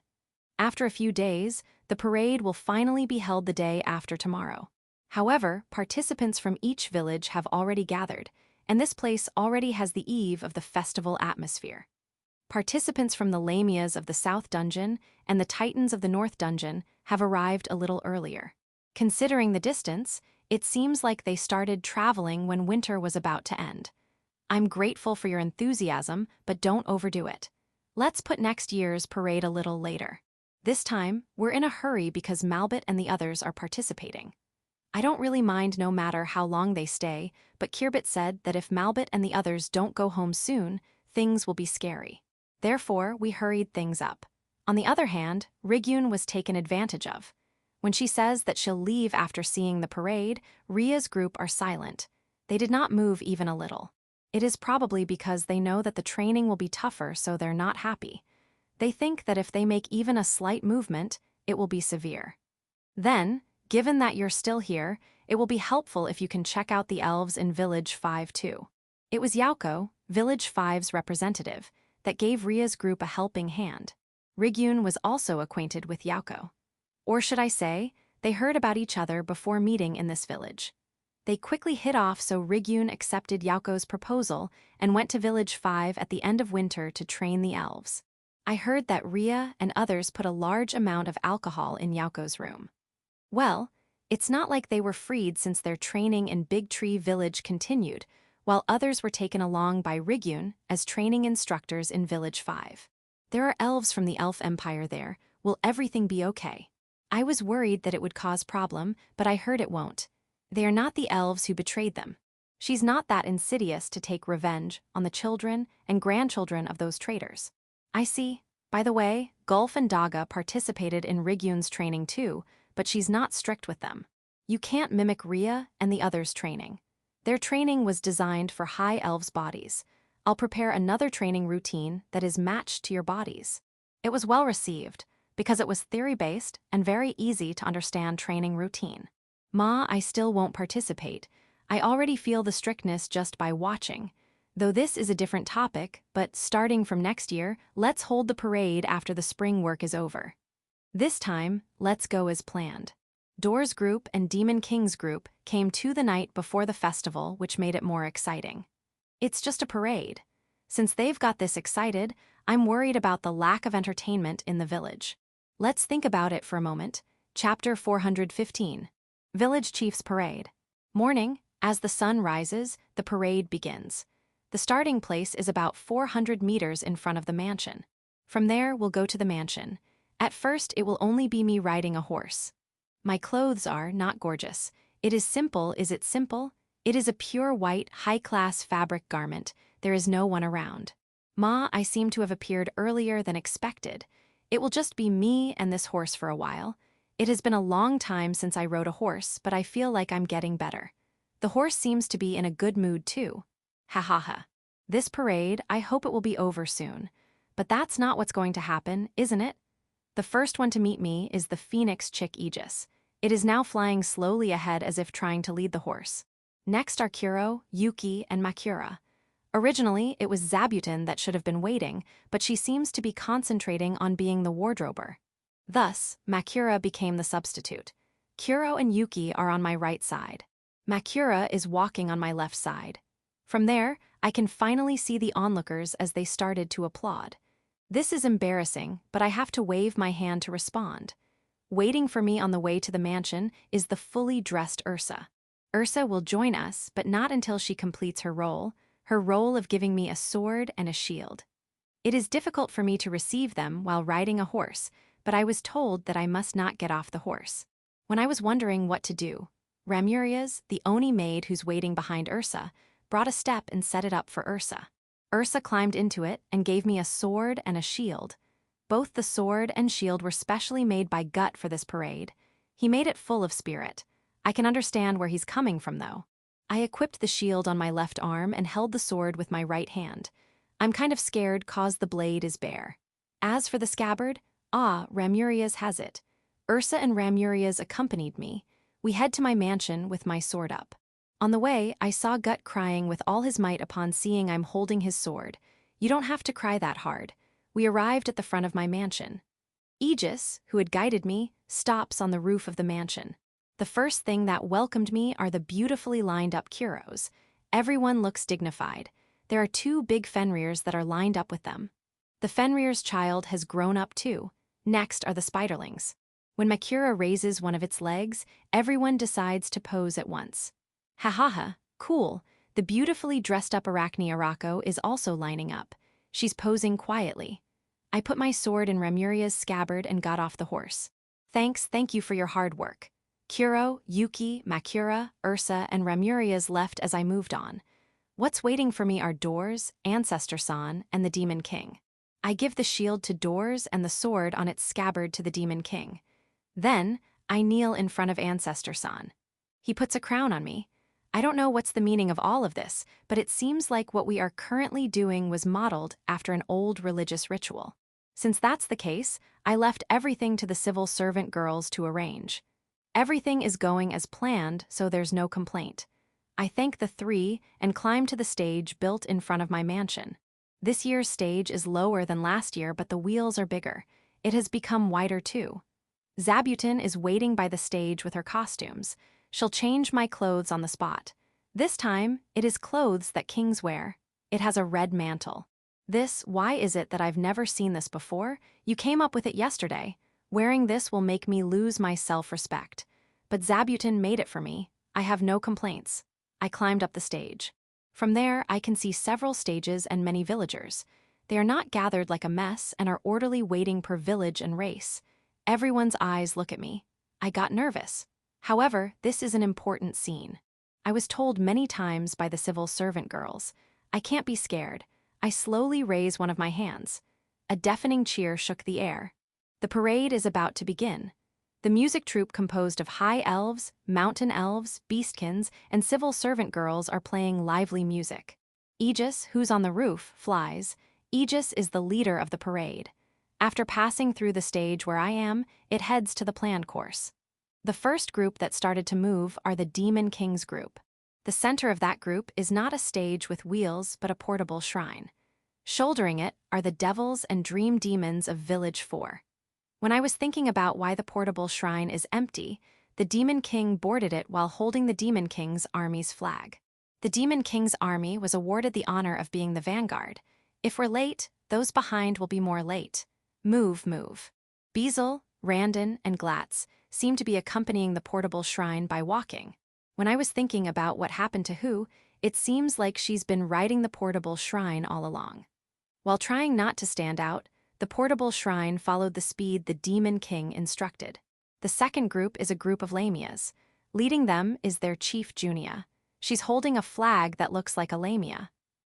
Speaker 1: After a few days, the parade will finally be held the day after tomorrow. However, participants from each village have already gathered, and this place already has the eve of the festival atmosphere. Participants from the Lamias of the South Dungeon and the Titans of the North Dungeon have arrived a little earlier. Considering the distance, it seems like they started traveling when winter was about to end. I'm grateful for your enthusiasm, but don't overdo it. Let's put next year's parade a little later. This time, we're in a hurry because Malbit and the others are participating. I don't really mind no matter how long they stay, but Kirbbit said that if Malbit and the others don't go home soon, things will be scary. Therefore, we hurried things up. On the other hand, Rigyun was taken advantage of. When she says that she'll leave after seeing the parade, Ria's group are silent. They did not move even a little. It is probably because they know that the training will be tougher, so they're not happy. They think that if they make even a slight movement, it will be severe. Then, given that you're still here, it will be helpful if you can check out the elves in Village 5 too. It was Yauko, Village 5's representative, that gave Ria's group a helping hand. Rigyun was also acquainted with Yauko. Or should I say, they heard about each other before meeting in this village. They quickly hit off, so Rigyun accepted Yauko's proposal and went to Village 5 at the end of winter to train the elves. I heard that Ria and others put a large amount of alcohol in Yauko's room. Well, it's not like they were freed since their training in Big Tree Village continued, while others were taken along by Rigyun as training instructors in Village 5. There are elves from the Elf Empire there. Will everything be okay? I was worried that it would cause problem, but I heard it won't. They are not the elves who betrayed them. She's not that insidious to take revenge on the children and grandchildren of those traitors. I see. By the way, Gulf and Daga participated in Rigyun's training too, but she's not strict with them. You can't mimic Ria and the others' training. Their training was designed for high elves' bodies. I'll prepare another training routine that is matched to your bodies. It was well received, because it was theory-based and very easy to understand training routine. I still won't participate. I already feel the strictness just by watching. Though this is a different topic, but starting from next year, let's hold the parade after the spring work is over. This time, let's go as planned. Door's group and Demon King's group came to the night before the festival, which made it more exciting. It's just a parade. Since they've got this excited, I'm worried about the lack of entertainment in the village. Let's think about it for a moment. Chapter 415. Village Chief's Parade. Morning, as the sun rises, the parade begins. The starting place is about 400 meters in front of the mansion. From there, we'll go to the mansion. At first, it will only be me riding a horse. My clothes are not gorgeous. It is simple. Is it simple? It is a pure white, high-class fabric garment. There is no one around. I seem to have appeared earlier than expected. It will just be me and this horse for a while. It has been a long time since I rode a horse, but I feel like I'm getting better. The horse seems to be in a good mood too. Ha ha ha. This parade, I hope it will be over soon. But that's not what's going to happen, isn't it? The first one to meet me is the phoenix chick Aegis. It is now flying slowly ahead as if trying to lead the horse. Next are Kuro, Yuki, and Makura. Originally, it was Zabuton that should have been waiting, but she seems to be concentrating on being the wardrober. Thus, Makura became the substitute. Kuro and Yuki are on my right side. Makura is walking on my left side. From there, I can finally see the onlookers as they started to applaud. This is embarrassing, but I have to wave my hand to respond. Waiting for me on the way to the mansion is the fully dressed Ursa. Ursa will join us, but not until she completes her role of giving me a sword and a shield. It is difficult for me to receive them while riding a horse, but I was told that I must not get off the horse. When I was wondering what to do, Ramurias, the Oni maid who's waiting behind Ursa, brought a step and set it up for Ursa. Ursa climbed into it and gave me a sword and a shield. Both the sword and shield were specially made by Gut for this parade. He made it full of spirit. I can understand where he's coming from, though. I equipped the shield on my left arm and held the sword with my right hand. I'm kind of scared cause the blade is bare. As for the scabbard, Ramurias has it. Ursa and Ramurias accompanied me. We head to my mansion with my sword up. On the way, I saw Gut crying with all his might upon seeing I'm holding his sword. You don't have to cry that hard. We arrived at the front of my mansion. Aegis, who had guided me, stops on the roof of the mansion. The first thing that welcomed me are the beautifully lined up Kuros. Everyone looks dignified. There are 2 big Fenrirs that are lined up with them. The Fenrir's child has grown up too. Next are the Spiderlings. When Makura raises one of its legs, everyone decides to pose at once. Ha ha ha, cool. The beautifully dressed up Arachne Arako is also lining up. She's posing quietly. I put my sword in Ramuria's scabbard and got off the horse. Thank you for your hard work. Kuro, Yuki, Makura, Ursa, and Ramurias left as I moved on. What's waiting for me are Doors, Ancestor-san, and the Demon King. I give the shield to Doors and the sword on its scabbard to the Demon King. Then, I kneel in front of Ancestor-san. He puts a crown on me. I don't know what's the meaning of all of this, but it seems like what we are currently doing was modeled after an old religious ritual. Since that's the case, I left everything to the civil servant girls to arrange. Everything is going as planned, so there's no complaint. I thank the 3 and climb to the stage built in front of my mansion. This year's stage is lower than last year, but the wheels are bigger. It has become wider too. Zabuton is waiting by the stage with her costumes. She'll change my clothes on the spot. This time, it is clothes that kings wear. It has a red mantle. Why is it that I've never seen this before? You came up with it yesterday. Wearing this will make me lose my self-respect. But Zabuton made it for me. I have no complaints. I climbed up the stage. From there, I can see several stages and many villagers. They are not gathered like a mess and are orderly waiting per village and race. Everyone's eyes look at me. I got nervous. However, this is an important scene. I was told many times by the civil servant girls, I can't be scared. I slowly raise one of my hands. A deafening cheer shook the air. The parade is about to begin. The music troupe composed of high elves, mountain elves, beastkins, and civil servant girls are playing lively music. Aegis, who's on the roof, flies. Aegis is the leader of the parade. After passing through the stage where I am, it heads to the planned course. The first group that started to move are the Demon King's group. The center of that group is not a stage with wheels but a portable shrine. Shouldering it are the devils and dream demons of Village 4. When I was thinking about why the portable shrine is empty, the Demon King boarded it while holding the Demon King's army's flag. The Demon King's army was awarded the honor of being the vanguard. If we're late, those behind will be more late. Move. Beazle, Randon, and Glatz seem to be accompanying the portable shrine by walking. When I was thinking about what happened to who, it seems like she's been riding the portable shrine all along. While trying not to stand out, the portable shrine followed the speed the Demon King instructed. The second group is a group of Lamias. Leading them is their chief Junia. She's holding a flag that looks like a Lamia.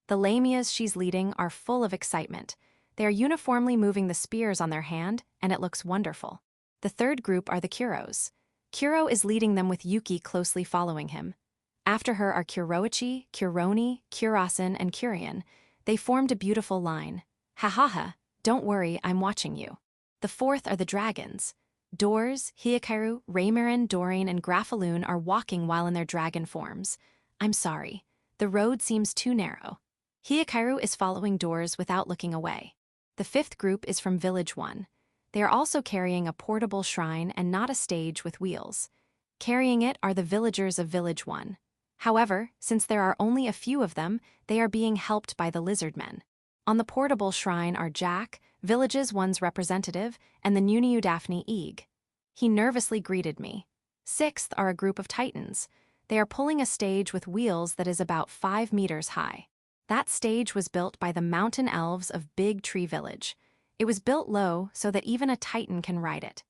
Speaker 1: The Lamias she's leading are full of excitement. They are uniformly moving the spears on their hand, and it looks wonderful. The third group are the Kuros. Kuro is leading them with Yuki closely following him. After her are Kuroichi, Kuroni, Kurasen, and Kurian. They formed a beautiful line. Ha ha ha, don't worry, I'm watching you. The fourth are the dragons. Doors, Hiakaru, Raymarin, Doreen, and Grafaloon are walking while in their dragon forms. I'm sorry. The road seems too narrow. Hiakaru is following Doors without looking away. The fifth group is from Village 1. They are also carrying a portable shrine and not a stage with wheels. Carrying it are the villagers of Village 1. However, since there are only a few of them, they are being helped by the lizard men. On the portable shrine are Jack, Village's one's representative, and the Nuniu Daphne Eeg. He nervously greeted me. Sixth are a group of titans. They are pulling a stage with wheels that is about 5 meters high. That stage was built by the mountain elves of Big Tree Village. It was built low so that even a titan can ride it.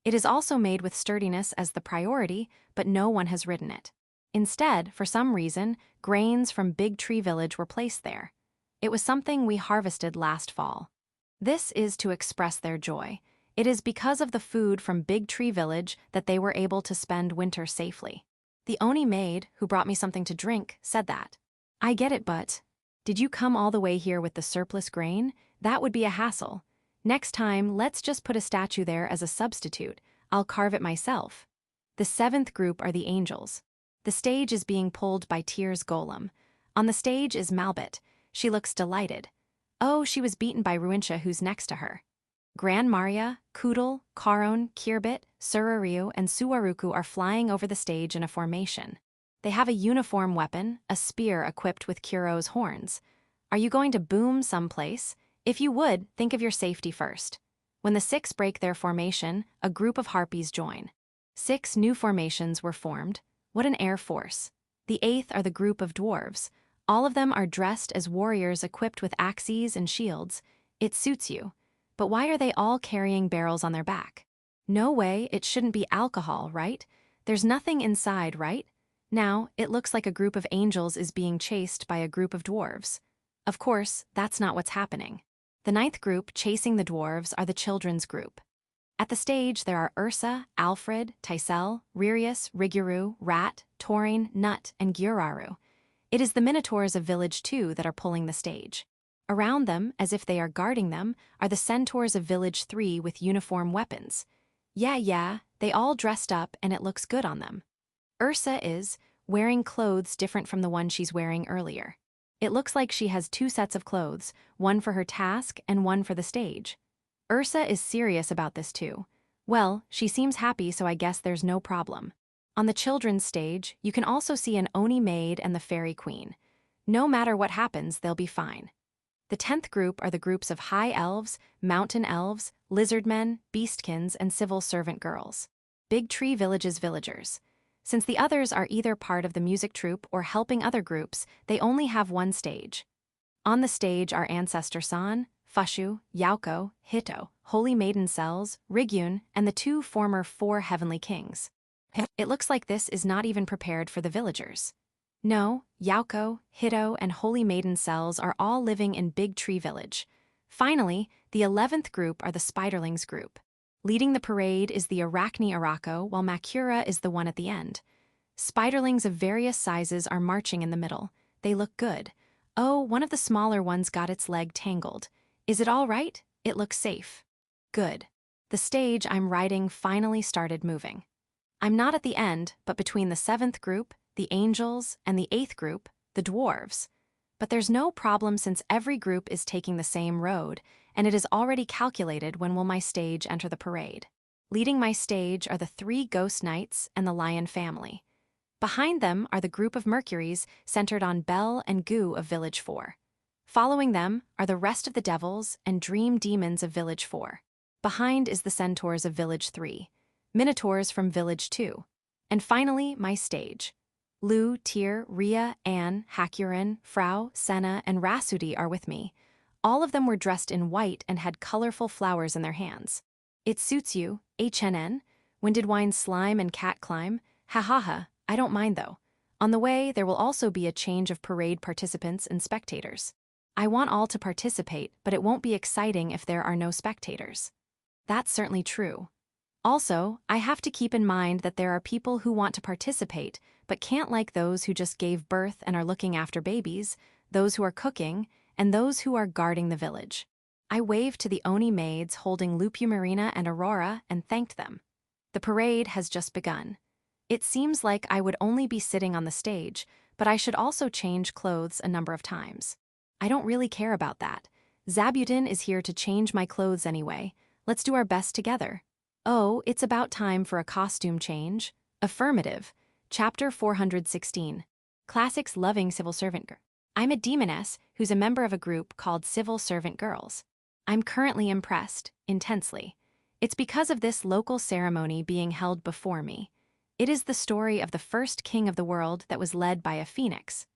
Speaker 1: It is also made with sturdiness as the priority, but no one has ridden it. Instead, for some reason, grains from Big Tree Village were placed there. It was something we harvested last fall. This is to express their joy. It is because of the food from Big Tree Village that they were able to spend winter safely. The Oni maid, who brought me something to drink, said that. I get it, but did you come all the way here with the surplus grain? That would be a hassle. Next time, let's just put a statue there as a substitute. I'll carve it myself. The seventh group are the angels. The stage is being pulled by Tyr's golem. On the stage is Malbit. She looks delighted. Oh, she was beaten by Ruintia, who's next to her. Gran Maria, Kudal, Karon, Kirbbit, Suraryu, and Suwaruku are flying over the stage in a formation. They have a uniform weapon, a spear equipped with Kuro's horns. Are you going to boom someplace? If you would, think of your safety first. When the 6 break their formation, a group of harpies join. 6 new formations were formed. What an air force. The 8th are the group of dwarves. All of them are dressed as warriors equipped with axes and shields. It suits you. But why are they all carrying barrels on their back? No way, it shouldn't be alcohol, right? There's nothing inside, right? Now, it looks like a group of angels is being chased by a group of dwarves. Of course, that's not what's happening. The 9th group chasing the dwarves are the children's group. At the stage, there are Ursa, Alfred, Tysel, Ririus, Riguru, Rat, Taurine, Nut, and Gyuraru. It is the Minotaurs of Village 2 that are pulling the stage. Around them, as if they are guarding them, are the Centaurs of Village 3 with uniform weapons. Yeah, they all dressed up and it looks good on them. Ursa is wearing clothes different from the one she's wearing earlier. It looks like she has 2 sets of clothes, one for her task and one for the stage. Ursa is serious about this too. Well, she seems happy, so I guess there's no problem. On the children's stage, you can also see an Oni maid and the Fairy Queen. No matter what happens, they'll be fine. The 10th group are the groups of high elves, mountain elves, lizardmen, beastkins, and civil servant girls. Big Tree Village's villagers. Since the others are either part of the music troupe or helping other groups, they only have one stage. On the stage are Ancestor San, Fushu, Yauko, Hito, Holy Maiden Cells, Rigyun, and the 2 former 4 heavenly kings. It looks like this is not even prepared for the villagers. No, Yauko, Hito, and Holy Maiden Cells are all living in Big Tree Village. Finally, the 11th group are the Spiderlings group. Leading the parade is the Arachne Arako, while Makura is the one at the end. Spiderlings of various sizes are marching in the middle. They look good. Oh, one of the smaller ones got its leg tangled. Is it all right? It looks safe. Good. The stage I'm riding finally started moving. I'm not at the end, but between the 7th group, the angels, and the 8th group, the dwarves. But there's no problem since every group is taking the same road, and it is already calculated when will my stage enter the parade. Leading my stage are the 3 ghost knights and the lion family. Behind them are the group of Mercuries centered on Belle and Gu of Village 4. Following them are the rest of the devils and dream demons of Village 4. Behind is the centaurs of Village 3, minotaurs from Village 2. And finally, my stage. Lu, Tyr, Rhea, Anne, Hakurin, Frau, Senna, and Rasudi are with me. All of them were dressed in white and had colorful flowers in their hands. It suits you, HNN. When did wine slime and cat climb? Ha ha ha, I don't mind though. On the way, there will also be a change of parade participants and spectators. I want all to participate, but it won't be exciting if there are no spectators. That's certainly true. Also, I have to keep in mind that there are people who want to participate, but can't, like those who just gave birth and are looking after babies, those who are cooking, and those who are guarding the village. I waved to the Oni maids holding Lupumarina and Aurora and thanked them. The parade has just begun. It seems like I would only be sitting on the stage, but I should also change clothes a number of times. I don't really care about that. Zabutin is here to change my clothes anyway. Let's do our best together. Oh, it's about time for a costume change. Affirmative. Chapter 416. Classics Loving Civil Servant Girl. I'm a demoness who's a member of a group called Civil Servant Girls. I'm currently impressed, intensely. It's because of this local ceremony being held before me. It is the story of the first king of the world that was led by a phoenix.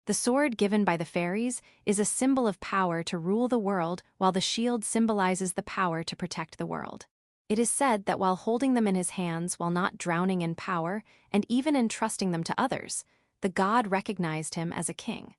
Speaker 1: The sword given by the fairies is a symbol of power to rule the world, while the shield symbolizes the power to protect the world. It is said that while holding them in his hands while not drowning in power, and even entrusting them to others, the god recognized him as a king.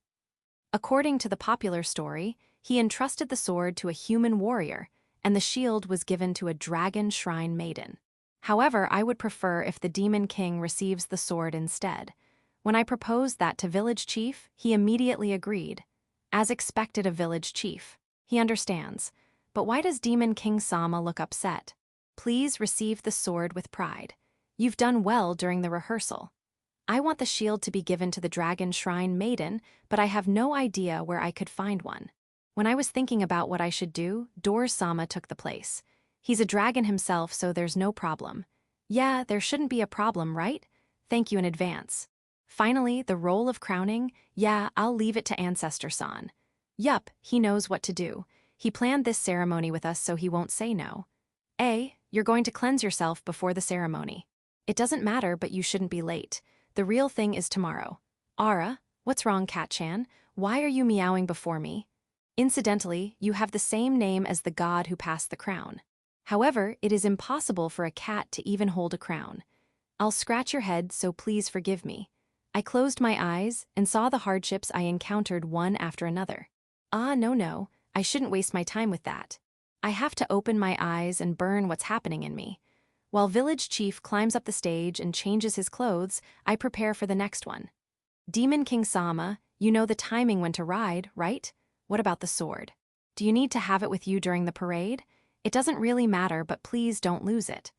Speaker 1: According to the popular story, he entrusted the sword to a human warrior, and the shield was given to a dragon shrine maiden. However, I would prefer if the demon king receives the sword instead. When I proposed that to village chief, he immediately agreed. As expected of village chief. He understands. But why does Demon King Sama look upset? Please receive the sword with pride. You've done well during the rehearsal. I want the shield to be given to the dragon shrine maiden, but I have no idea where I could find one. When I was thinking about what I should do, Dor Sama took the place. He's a dragon himself, so there's no problem. Yeah, there shouldn't be a problem, right? Thank you in advance. Finally, the role of crowning, yeah, I'll leave it to Ancestor-san. Yup, he knows what to do. He planned this ceremony with us so he won't say no. You're going to cleanse yourself before the ceremony. It doesn't matter, but you shouldn't be late. The real thing is tomorrow. Ara, what's wrong, Cat-chan? Why are you meowing before me? Incidentally, you have the same name as the god who passed the crown. However, it is impossible for a cat to even hold a crown. I'll scratch your head, so please forgive me. I closed my eyes and saw the hardships I encountered one after another. No, I shouldn't waste my time with that. I have to open my eyes and burn what's happening in me. While village chief climbs up the stage and changes his clothes, I prepare for the next one. Demon King Sama, you know the timing when to ride, right? What about the sword? Do you need to have it with you during the parade? It doesn't really matter, but please don't lose it.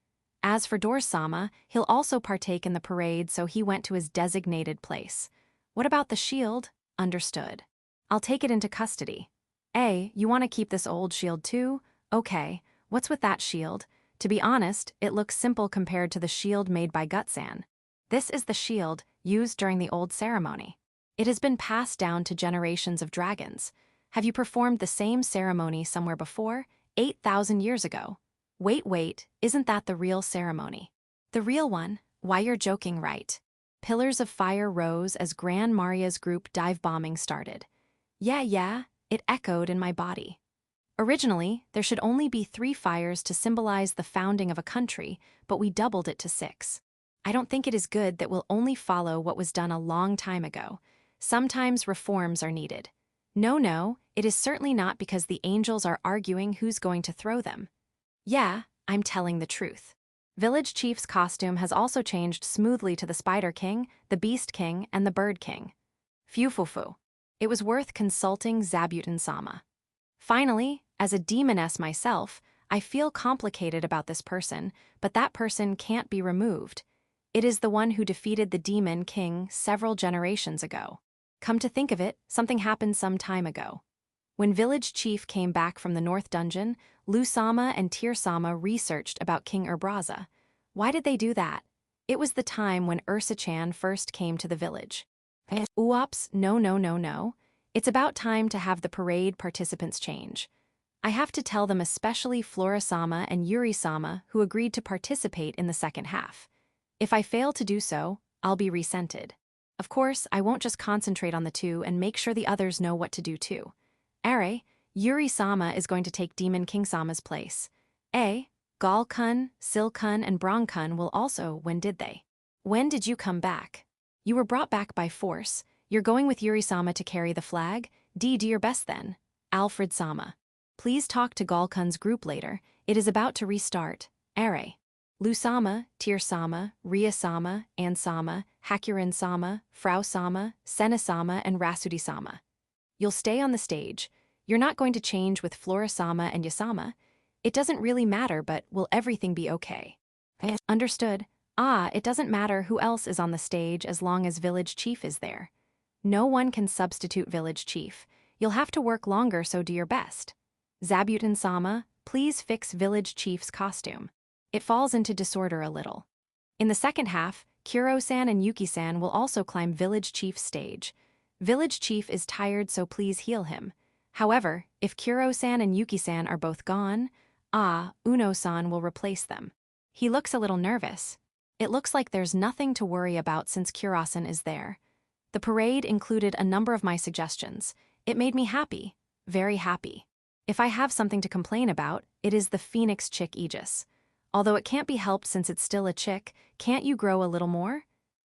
Speaker 1: As for Dor Sama, he'll also partake in the parade, so he went to his designated place. What about the shield? Understood. I'll take it into custody. You want to keep this old shield too? Okay, what's with that shield? To be honest, it looks simple compared to the shield made by Gutsan. This is the shield used during the old ceremony. It has been passed down to generations of dragons. Have you performed the same ceremony somewhere before? 8,000 years ago. Wait, isn't that the real ceremony? The real one? Why, you're joking, right? Pillars of fire rose as Gran Maria's group dive bombing started. Yeah, it echoed in my body. Originally, there should only be 3 fires to symbolize the founding of a country, but we doubled it to 6. I don't think it is good that we'll only follow what was done a long time ago. Sometimes reforms are needed. No, it is certainly not because the angels are arguing who's going to throw them. Yeah, I'm telling the truth. Village Chief's costume has also changed smoothly to the Spider King, the Beast King, and the Bird King. Phew. It was worth consulting Zabutin-sama. Finally, as a demoness myself, I feel complicated about this person, but that person can't be removed. It is the one who defeated the Demon King several generations ago. Come to think of it, something happened some time ago. When Village Chief came back from the North Dungeon, Lu-sama and Tear-sama researched about King Urbraza. Why did they do that? It was the time when Ursa-chan first came to the village. Oops, no. It's about time to have the parade participants change. I have to tell them, especially Flora-sama and Yuri-sama, who agreed to participate in the second half. If I fail to do so, I'll be resented. Of course, I won't just concentrate on the 2 and make sure the others know what to do too. Yuri-sama is going to take Demon King-sama's place. Gal-kun, Sil-kun, and Brong-kun will also. When did they? When did you come back? You were brought back by force. You're going with Yuri-sama to carry the flag? Do your best then. Alfred Sama. Please talk to Galkun's group later. It is about to restart. Are. Lu-sama, Tyr-sama, Ria-sama, Ann-sama, Hakurin-sama, Frau-sama, Sena-sama, and Rasudi-sama. You'll stay on the stage. You're not going to change with Flora-sama and Yasama. It doesn't really matter, but will everything be okay? Understood. It doesn't matter who else is on the stage as long as village chief is there. No one can substitute village chief. You'll have to work longer, so do your best. Zabuton-sama, please fix village chief's costume. It falls into disorder a little. In the second half, Kuro-san and Yuki-san will also climb village chief's stage. Village chief is tired, so please heal him. However, if Kuro-san and Yuki-san are both gone, Uno-san will replace them. He looks a little nervous. It looks like there's nothing to worry about since Kuro-san is there. The parade included a number of my suggestions. It made me happy, very happy. If I have something to complain about, it is the phoenix chick Aegis. Although it can't be helped since it's still a chick, can't you grow a little more?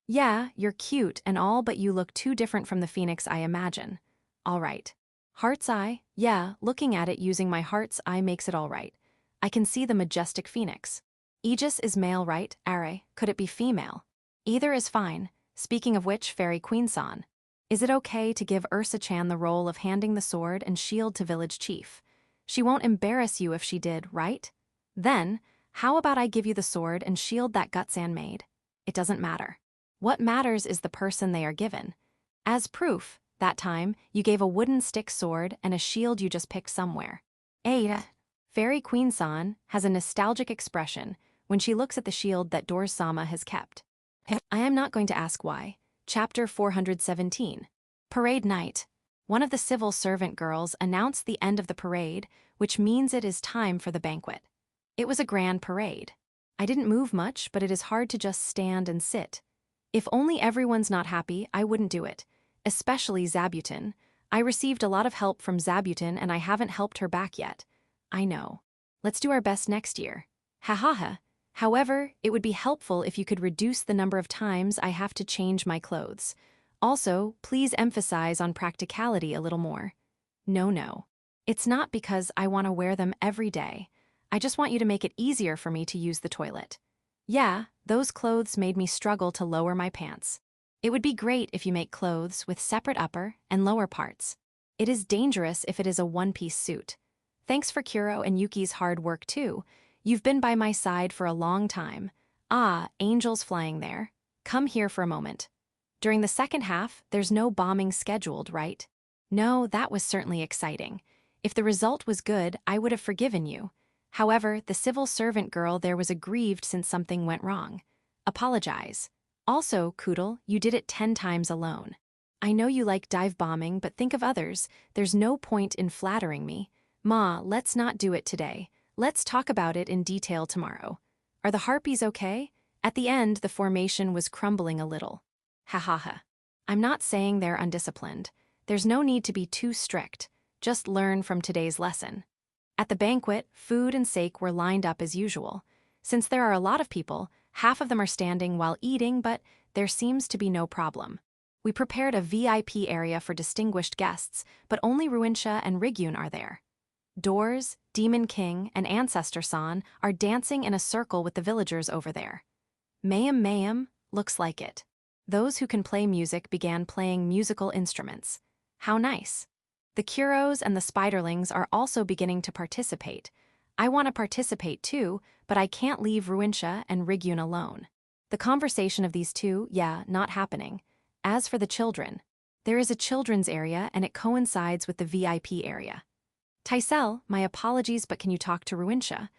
Speaker 1: Yeah, you're cute and all, but you look too different from the phoenix I imagine. All right. Heart's eye? Yeah, looking at it using my heart's eye makes it all right. I can see the majestic phoenix. Aegis is male, right, Are? Could it be female? Either is fine. Speaking of which, Fairy Queen-san. Is it okay to give Ursa-chan the role of handing the sword and shield to village chief? She won't embarrass you if she did, right? Then, how about I give you the sword and shield that Gut-san made? It doesn't matter. What matters is the person they are given. As proof, that time, you gave a wooden stick sword and a shield you just picked somewhere. Fairy Queen-san has a nostalgic expression when she looks at the shield that Doors-sama has kept. I am not going to ask why. Chapter 417. Parade night. One of the civil servant girls announced the end of the parade, which means it is time for the banquet. It was a grand parade. I didn't move much, but it is hard to just stand and sit. If only everyone's not happy, I wouldn't do it. Especially Zabuton. I received a lot of help from Zabuton and I haven't helped her back yet. I know. Let's do our best next year. Ha ha ha. However, it would be helpful if you could reduce the number of times I have to change my clothes. Also, please emphasize on practicality a little more. No. It's not because I want to wear them every day. I just want you to make it easier for me to use the toilet. Yeah, those clothes made me struggle to lower my pants. It would be great if you make clothes with separate upper and lower parts. It is dangerous if it is a one-piece suit. Thanks for Kuro and Yuki's hard work too. You've been by my side for a long time. Angels flying there. Come here for a moment. During the second half, there's no bombing scheduled, right? No, that was certainly exciting. If the result was good, I would have forgiven you. However, the civil servant girl there was aggrieved since something went wrong. Apologize. Also, Koodle, you did it 10 times alone. I know you like dive bombing, but think of others. There's no point in flattering me. Ma, let's not do it today. Let's talk about it in detail tomorrow. Are the harpies okay? At the end, the formation was crumbling a little. Ha ha ha. I'm not saying they're undisciplined. There's no need to be too strict. Just learn from today's lesson. At the banquet, food and sake were lined up as usual. Since there are a lot of people, half of them are standing while eating, but there seems to be no problem. We prepared a VIP area for distinguished guests, but only Ruinsha and Rigyun are there. Doors, Demon King, and Ancestor-san are dancing in a circle with the villagers over there. Mayim, looks like it. Those who can play music began playing musical instruments. How nice. The Kuros and the Spiderlings are also beginning to participate. I want to participate too, but I can't leave Ruinsha and Rigyun alone. The conversation of these two, not happening. As for the children, there is a children's area and it coincides with the VIP area. Tysel, my apologies, but can you talk to Ruinsha?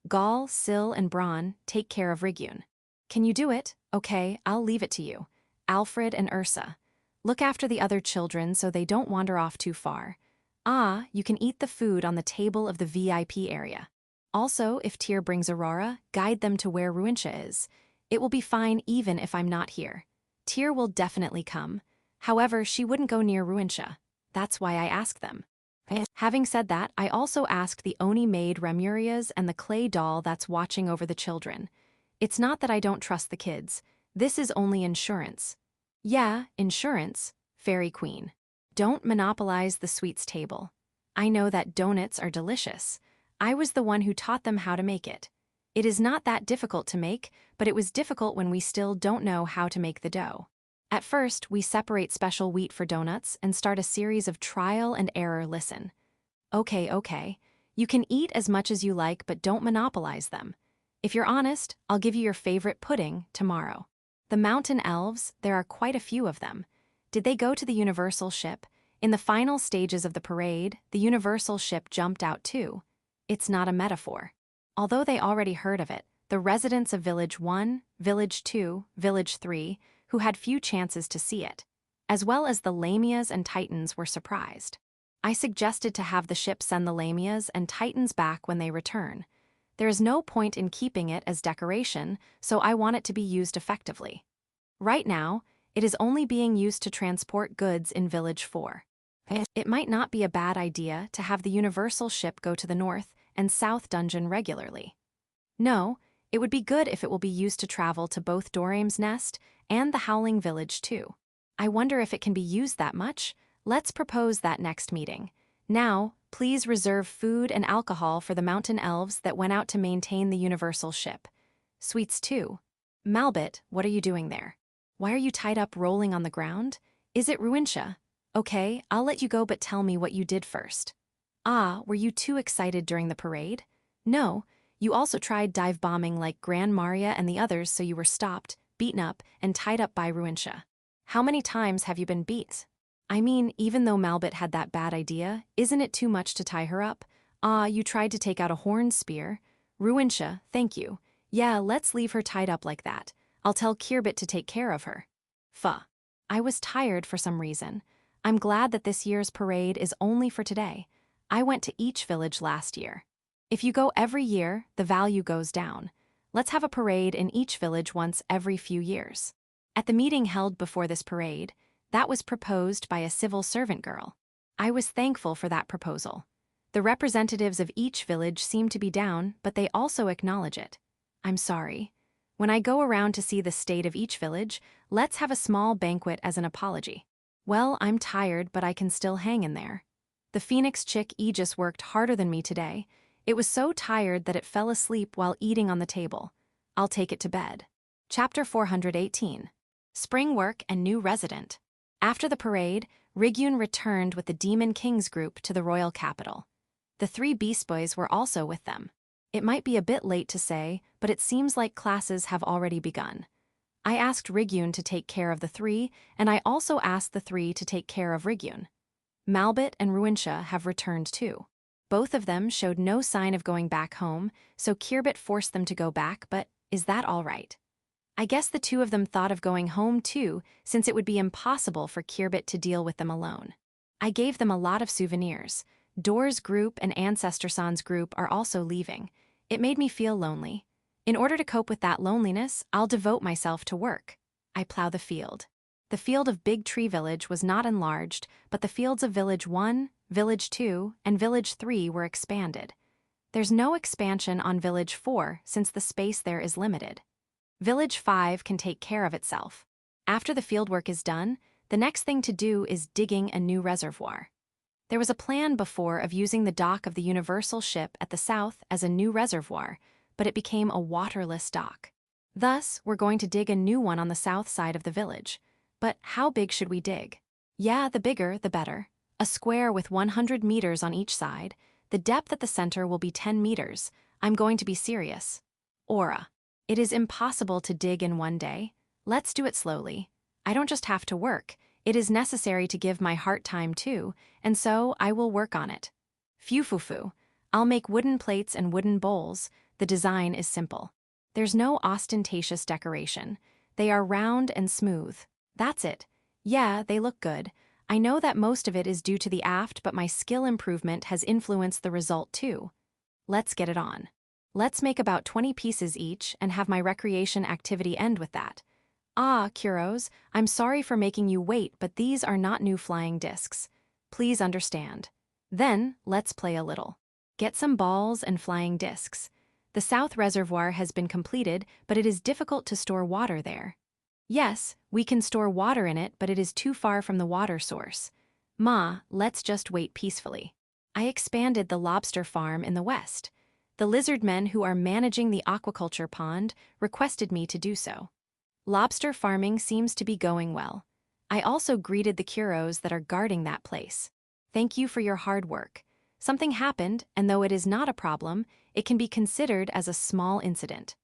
Speaker 1: Gal, Sil, and Braun, take care of Rigyun. Can you do it? Okay, I'll leave it to you. Alfred and Ursa. Look after the other children so they don't wander off too far. You can eat the food on the table of the VIP area. Also, if Tyr brings Aurora, guide them to where Ruinsha is. It will be fine even if I'm not here. Tyr will definitely come. However, she wouldn't go near Ruinsha. That's why I asked them. Having said that, I also asked the Oni maid Remurias and the clay doll that's watching over the children. It's not that I don't trust the kids. This is only insurance. Yeah, insurance, Fairy Queen. Don't monopolize the sweets table. I know that donuts are delicious. I was the one who taught them how to make it. It is not that difficult to make, but it was difficult when we still don't know how to make the dough. At first, we separate special wheat for donuts and start a series of trial and error. Listen. Okay. You can eat as much as you like, but don't monopolize them. If you're honest, I'll give you your favorite pudding tomorrow. The mountain elves, there are quite a few of them. Did they go to the universal ship? In the final stages of the parade, the universal ship jumped out too. It's not a metaphor. Although they already heard of it, the residents of Village 1, Village 2, Village 3, who had few chances to see it, as well as the Lamias and Titans, were surprised. I suggested to have the ship send the Lamias and Titans back when they return. There is no point in keeping it as decoration, so I want it to be used effectively. Right now, it is only being used to transport goods in Village 4. It might not be a bad idea to have the universal ship go to the north and south dungeon regularly. No, it would be good if it will be used to travel to both Doraem's Nest and the Howling Village too. I wonder if it can be used that much. Let's propose that next meeting. Now, please reserve food and alcohol for the mountain elves that went out to maintain the universal ship. Sweets too. Malbit, what are you doing there? Why are you tied up rolling on the ground? Is it Ruintia? Okay, I'll let you go, but tell me what you did first. Ah, were you too excited during the parade? No, you also tried dive bombing like Gran Maria and the others, so you were stopped, beaten up, and tied up by Ruintia. How many times have you been beat? I mean, even though Malbit had that bad idea, isn't it too much to tie her up? Ah, you tried to take out a horn spear. Ruintia, thank you. Yeah, let's leave her tied up like that. I'll tell Kirbbit to take care of her. Fuh. I was tired for some reason. I'm glad that this year's parade is only for today. I went to each village last year. If you go every year, the value goes down. Let's have a parade in each village once every few years. At the meeting held before this parade, that was proposed by a civil servant girl. I was thankful for that proposal. The representatives of each village seem to be down, but they also acknowledge it. I'm sorry. When I go around to see the state of each village, let's have a small banquet as an apology. Well, I'm tired, but I can still hang in there. The Phoenix chick Aegis worked harder than me today. It was so tired that it fell asleep while eating on the table. I'll take it to bed. Chapter 418. Spring Work and New Resident. After the parade, Rigyun returned with the Demon Kings group to the royal capital. The 3 Beast Boys were also with them. It might be a bit late to say, but it seems like classes have already begun. I asked Rigyun to take care of the 3, and I also asked the 3 to take care of Rigyun. Malbit and Ruintia have returned too. Both of them showed no sign of going back home, so Kirbbit forced them to go back, but is that all right? I guess the 2 of them thought of going home too, since it would be impossible for Kirbbit to deal with them alone. I gave them a lot of souvenirs. Door's group and Ancestor-san's group are also leaving. It made me feel lonely. In order to cope with that loneliness, I'll devote myself to work. I plow the field. The field of Big Tree Village was not enlarged, but the fields of Village 1, Village 2, and Village 3 were expanded. There's no expansion on Village 4 since the space there is limited. Village 5 can take care of itself. After the fieldwork is done, the next thing to do is digging a new reservoir. There was a plan before of using the dock of the Universal ship at the south as a new reservoir, but it became a waterless dock. Thus, we're going to dig a new one on the south side of the village. But how big should we dig? Yeah, the bigger, the better. A square with 100 meters on each side. The depth at the center will be 10 meters. I'm going to be serious. Aura. It is impossible to dig in one day. Let's do it slowly. I don't just have to work. It is necessary to give my heart time too, and so I will work on it. Fufufu. I'll make wooden plates and wooden bowls. The design is simple. There's no ostentatious decoration. They are round and smooth. That's it. Yeah, they look good. I know that most of it is due to the aft, but my skill improvement has influenced the result too. Let's get it on. Let's make about 20 pieces each and have my recreation activity end with that. Ah, Kuros, I'm sorry for making you wait, but these are not new flying discs. Please understand. Then, let's play a little. Get some balls and flying discs. The south reservoir has been completed, but it is difficult to store water there. Yes, we can store water in it, but it is too far from the water source. Ma, let's just wait peacefully. I expanded the lobster farm in the west. The lizard men who are managing the aquaculture pond requested me to do so. Lobster farming seems to be going well. I also greeted the Kuros that are guarding that place. Thank you for your hard work. Something happened, and though it is not a problem, it can be considered as a small incident.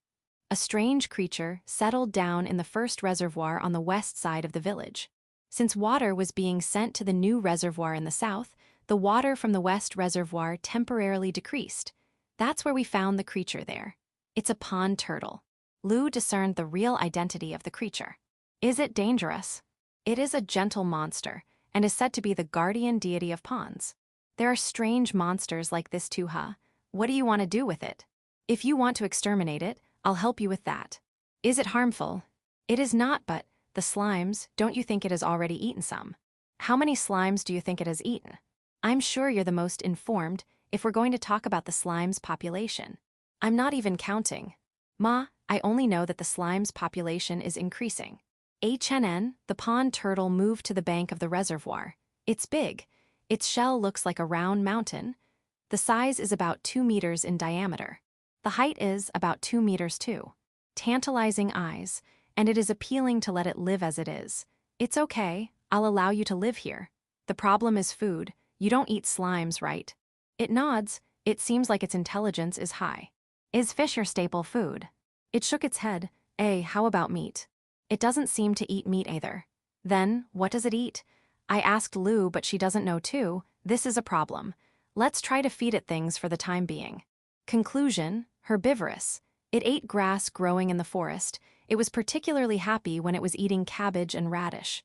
Speaker 1: A strange creature settled down in the first reservoir on the west side of the village. Since water was being sent to the new reservoir in the south, the water from the west reservoir temporarily decreased. That's where we found the creature there. It's a pond turtle. Lu discerned the real identity of the creature. Is it dangerous? It is a gentle monster, and is said to be the guardian deity of ponds. There are strange monsters like this too, huh? What do you want to do with it? If you want to exterminate it, I'll help you with that. Is it harmful? It is not, but the slimes, don't you think it has already eaten some? How many slimes do you think it has eaten? I'm sure you're the most informed if we're going to talk about the slimes population. I'm not even counting. Ma, I only know that the slimes population is increasing. HNN, the pond turtle moved to the bank of the reservoir. It's big. Its shell looks like a round mountain. The size is about 2 meters in diameter. The height is about 2 meters too. Tantalizing eyes, and it is appealing to let it live as it is. It's okay, I'll allow you to live here. The problem is food. You don't eat slimes, right? It nods. It seems like its intelligence is high. Is fish your staple food? It shook its head. How about meat? It doesn't seem to eat meat either. Then, what does it eat? I asked Lu, but she doesn't know too. This is a problem. Let's try to feed it things for the time being. Conclusion: herbivorous. It ate grass growing in the forest. It was particularly happy when it was eating cabbage and radish.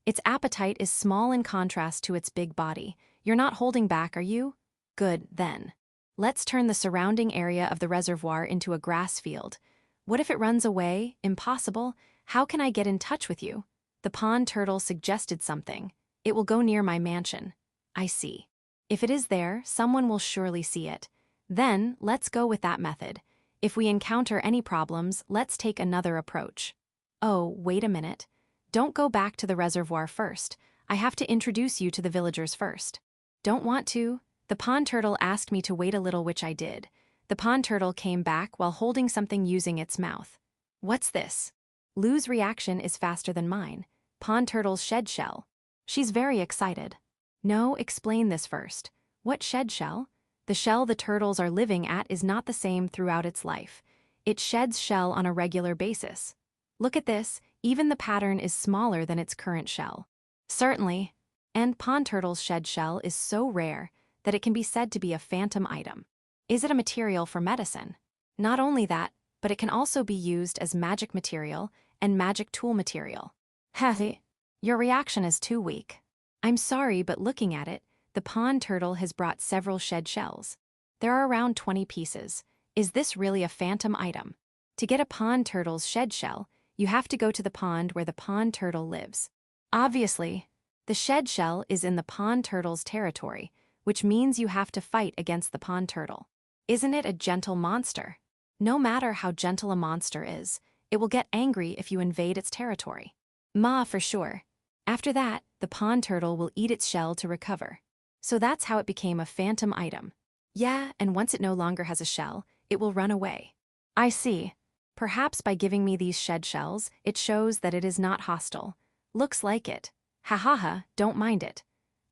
Speaker 1: Its appetite is small in contrast to its big body. You're not holding back, are you? Good, then. Let's turn the surrounding area of the reservoir into a grass field. What if it runs away? Impossible. How can I get in touch with you? The pond turtle suggested something. It will go near my mansion. I see. If it is there, someone will surely see it. Then, let's go with that method. If we encounter any problems, let's take another approach. Oh, wait a minute. Don't go back to the reservoir first. I have to introduce you to the villagers first. Don't want to? The pond turtle asked me to wait a little, which I did. The pond turtle came back while holding something using its mouth. What's this? Lu's reaction is faster than mine. Pond turtle's shed shell. She's very excited. No, explain this first. What shed shell? The shell the turtles are living at is not the same throughout its life. It sheds shell on a regular basis. Look at this, even the pattern is smaller than its current shell. Certainly. And pond turtle's shed shell is so rare that it can be said to be a phantom item. Is it a material for medicine? Not only that, but it can also be used as magic material and magic tool material. Heh, your reaction is too weak. I'm sorry, but looking at it, the pond turtle has brought several shed shells. There are around 20 pieces. Is this really a phantom item? To get a pond turtle's shed shell, you have to go to the pond where the pond turtle lives. Obviously, the shed shell is in the pond turtle's territory, which means you have to fight against the pond turtle. Isn't it a gentle monster? No matter how gentle a monster is, it will get angry if you invade its territory. Ma, for sure. After that, the pond turtle will eat its shell to recover. So that's how it became a phantom item. Yeah, and once it no longer has a shell, it will run away. I see. Perhaps by giving me these shed shells, it shows that it is not hostile. Looks like it. Ha ha ha, don't mind it.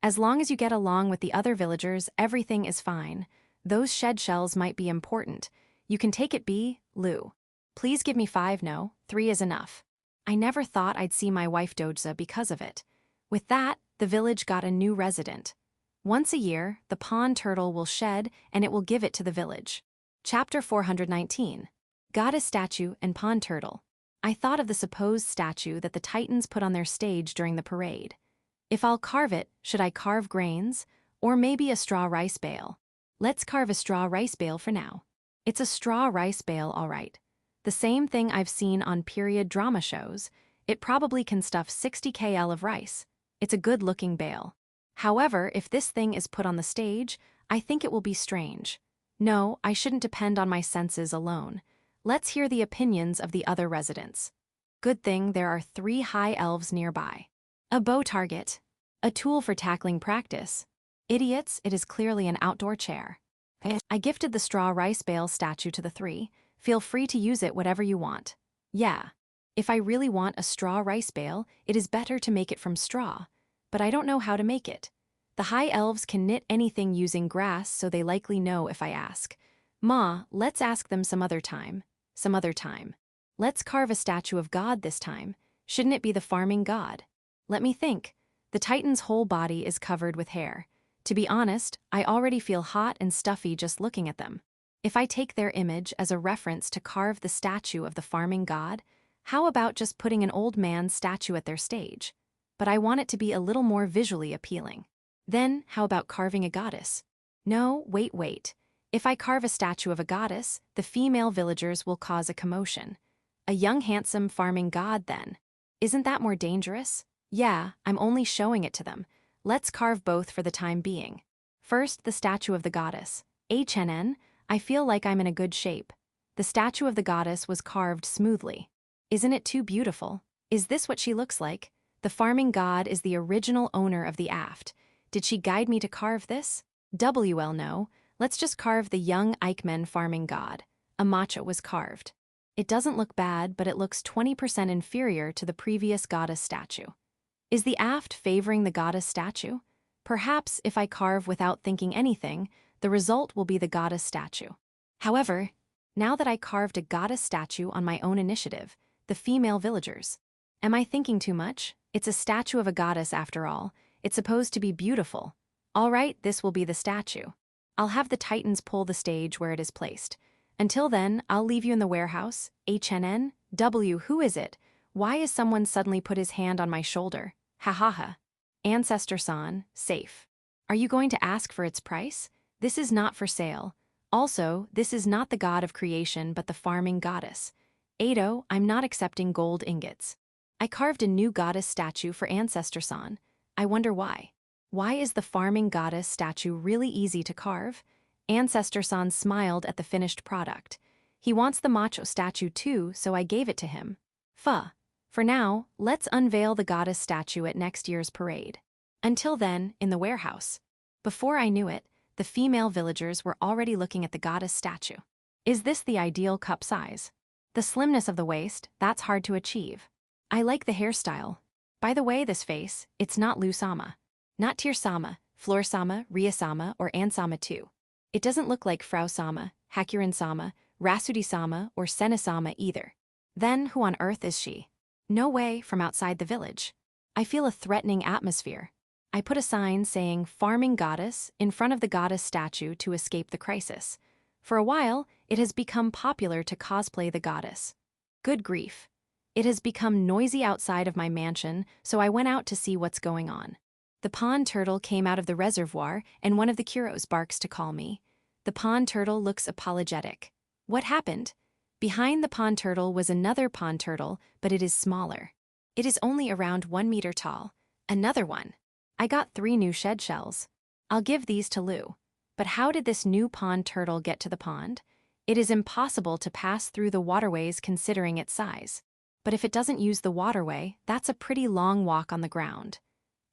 Speaker 1: As long as you get along with the other villagers, everything is fine. Those shed shells might be important. You can take it, Lu. Please give me 5, no, 3 is enough. I never thought I'd see my wife Dojza because of it. With that, the village got a new resident. Once a year, the pond turtle will shed and it will give it to the village. Chapter 419. Goddess Statue and Pond Turtle. I thought of the supposed statue that the Titans put on their stage during the parade. If I'll carve it, should I carve grains? Or maybe a straw rice bale? Let's carve a straw rice bale for now. It's a straw rice bale, all right. The same thing I've seen on period drama shows. It probably can stuff 60 kl of rice. It's a good-looking bale. However, if this thing is put on the stage, I think it will be strange. No, I shouldn't depend on my senses alone. Let's hear the opinions of the other residents. Good thing there are 3 high elves nearby. A bow target. A tool for tackling practice. Idiots, it is clearly an outdoor chair. I gifted the straw rice bale statue to the three. Feel free to use it whatever you want. Yeah. If I really want a straw rice bale, it is better to make it from straw. But I don't know how to make it. The high elves can knit anything using grass, so they likely know if I ask. Ma, let's ask them some other time. Some other time. Let's carve a statue of God this time. Shouldn't it be the farming god? Let me think. The Titan's whole body is covered with hair. To be honest, I already feel hot and stuffy just looking at them. If I take their image as a reference to carve the statue of the farming god, how about just putting an old man's statue at their stage? But I want it to be a little more visually appealing. Then, how about carving a goddess? No, wait. If I carve a statue of a goddess, the female villagers will cause a commotion. A young handsome farming god then. Isn't that more dangerous? Yeah, I'm only showing it to them. Let's carve both for the time being. First, the statue of the goddess. I feel like I'm in a good shape. The statue of the goddess was carved smoothly. Isn't it too beautiful? Is this what she looks like? The farming god is the original owner of the aft. Did she guide me to carve this? No. Let's just carve the young Eichmann farming god. A matcha was carved. It doesn't look bad, but it looks 20% inferior to the previous goddess statue. Is the aft favoring the goddess statue? Perhaps if I carve without thinking anything, the result will be the goddess statue. However, now that I carved a goddess statue on my own initiative, the female villagers. Am I thinking too much? It's a statue of a goddess after all. It's supposed to be beautiful. All right, this will be the statue. I'll have the Titans pull the stage where it is placed. Until then, I'll leave you in the warehouse. Who is it? Why is someone suddenly put his hand on my shoulder? Ha. Ancestor-san, safe. Are you going to ask for its price? This is not for sale. Also, this is not the god of creation but the farming goddess. Ado, I'm not accepting gold ingots. I carved a new goddess statue for Ancestor-san. I wonder why. Why is the farming goddess statue really easy to carve? Ancestor-san smiled at the finished product. He wants the macho statue too, so I gave it to him. For now, let's unveil the goddess statue at next year's parade. Until then, in the warehouse. Before I knew it, the female villagers were already looking at the goddess statue. Is this the ideal cup size? The slimness of the waist, that's hard to achieve. I like the hairstyle. By the way, this face, it's not Lu-sama. Not Tear-sama, Floor-sama, Ria-sama, or An-sama too. It doesn't look like Frau-sama, Hakurin-sama, Rasudi-sama, or Sena-sama either. Then who on earth is she? No way, from outside the village. I feel a threatening atmosphere. I put a sign saying Farming Goddess in front of the goddess statue to escape the crisis. For a while, it has become popular to cosplay the goddess. Good grief. It has become noisy outside of my mansion, so I went out to see what's going on. The pond turtle came out of the reservoir, and one of the Kuros barks to call me. The pond turtle looks apologetic. What happened? Behind the pond turtle was another pond turtle, but it is smaller. It is only around 1 meter tall. Another one. I got 3 new shed shells. I'll give these to Lou. But how did this new pond turtle get to the pond? It is impossible to pass through the waterways considering its size. But if it doesn't use the waterway, that's a pretty long walk on the ground.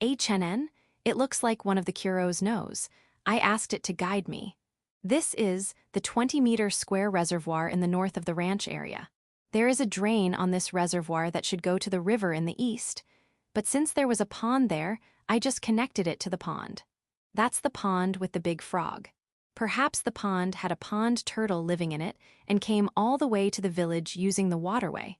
Speaker 1: It looks like one of the Kuros knows. I asked it to guide me. This is the 20-meter square reservoir in the north of the ranch area. There is a drain on this reservoir that should go to the river in the east. But since there was a pond there, I just connected it to the pond. That's the pond with the big frog. Perhaps the pond had a pond turtle living in it and came all the way to the village using the waterway.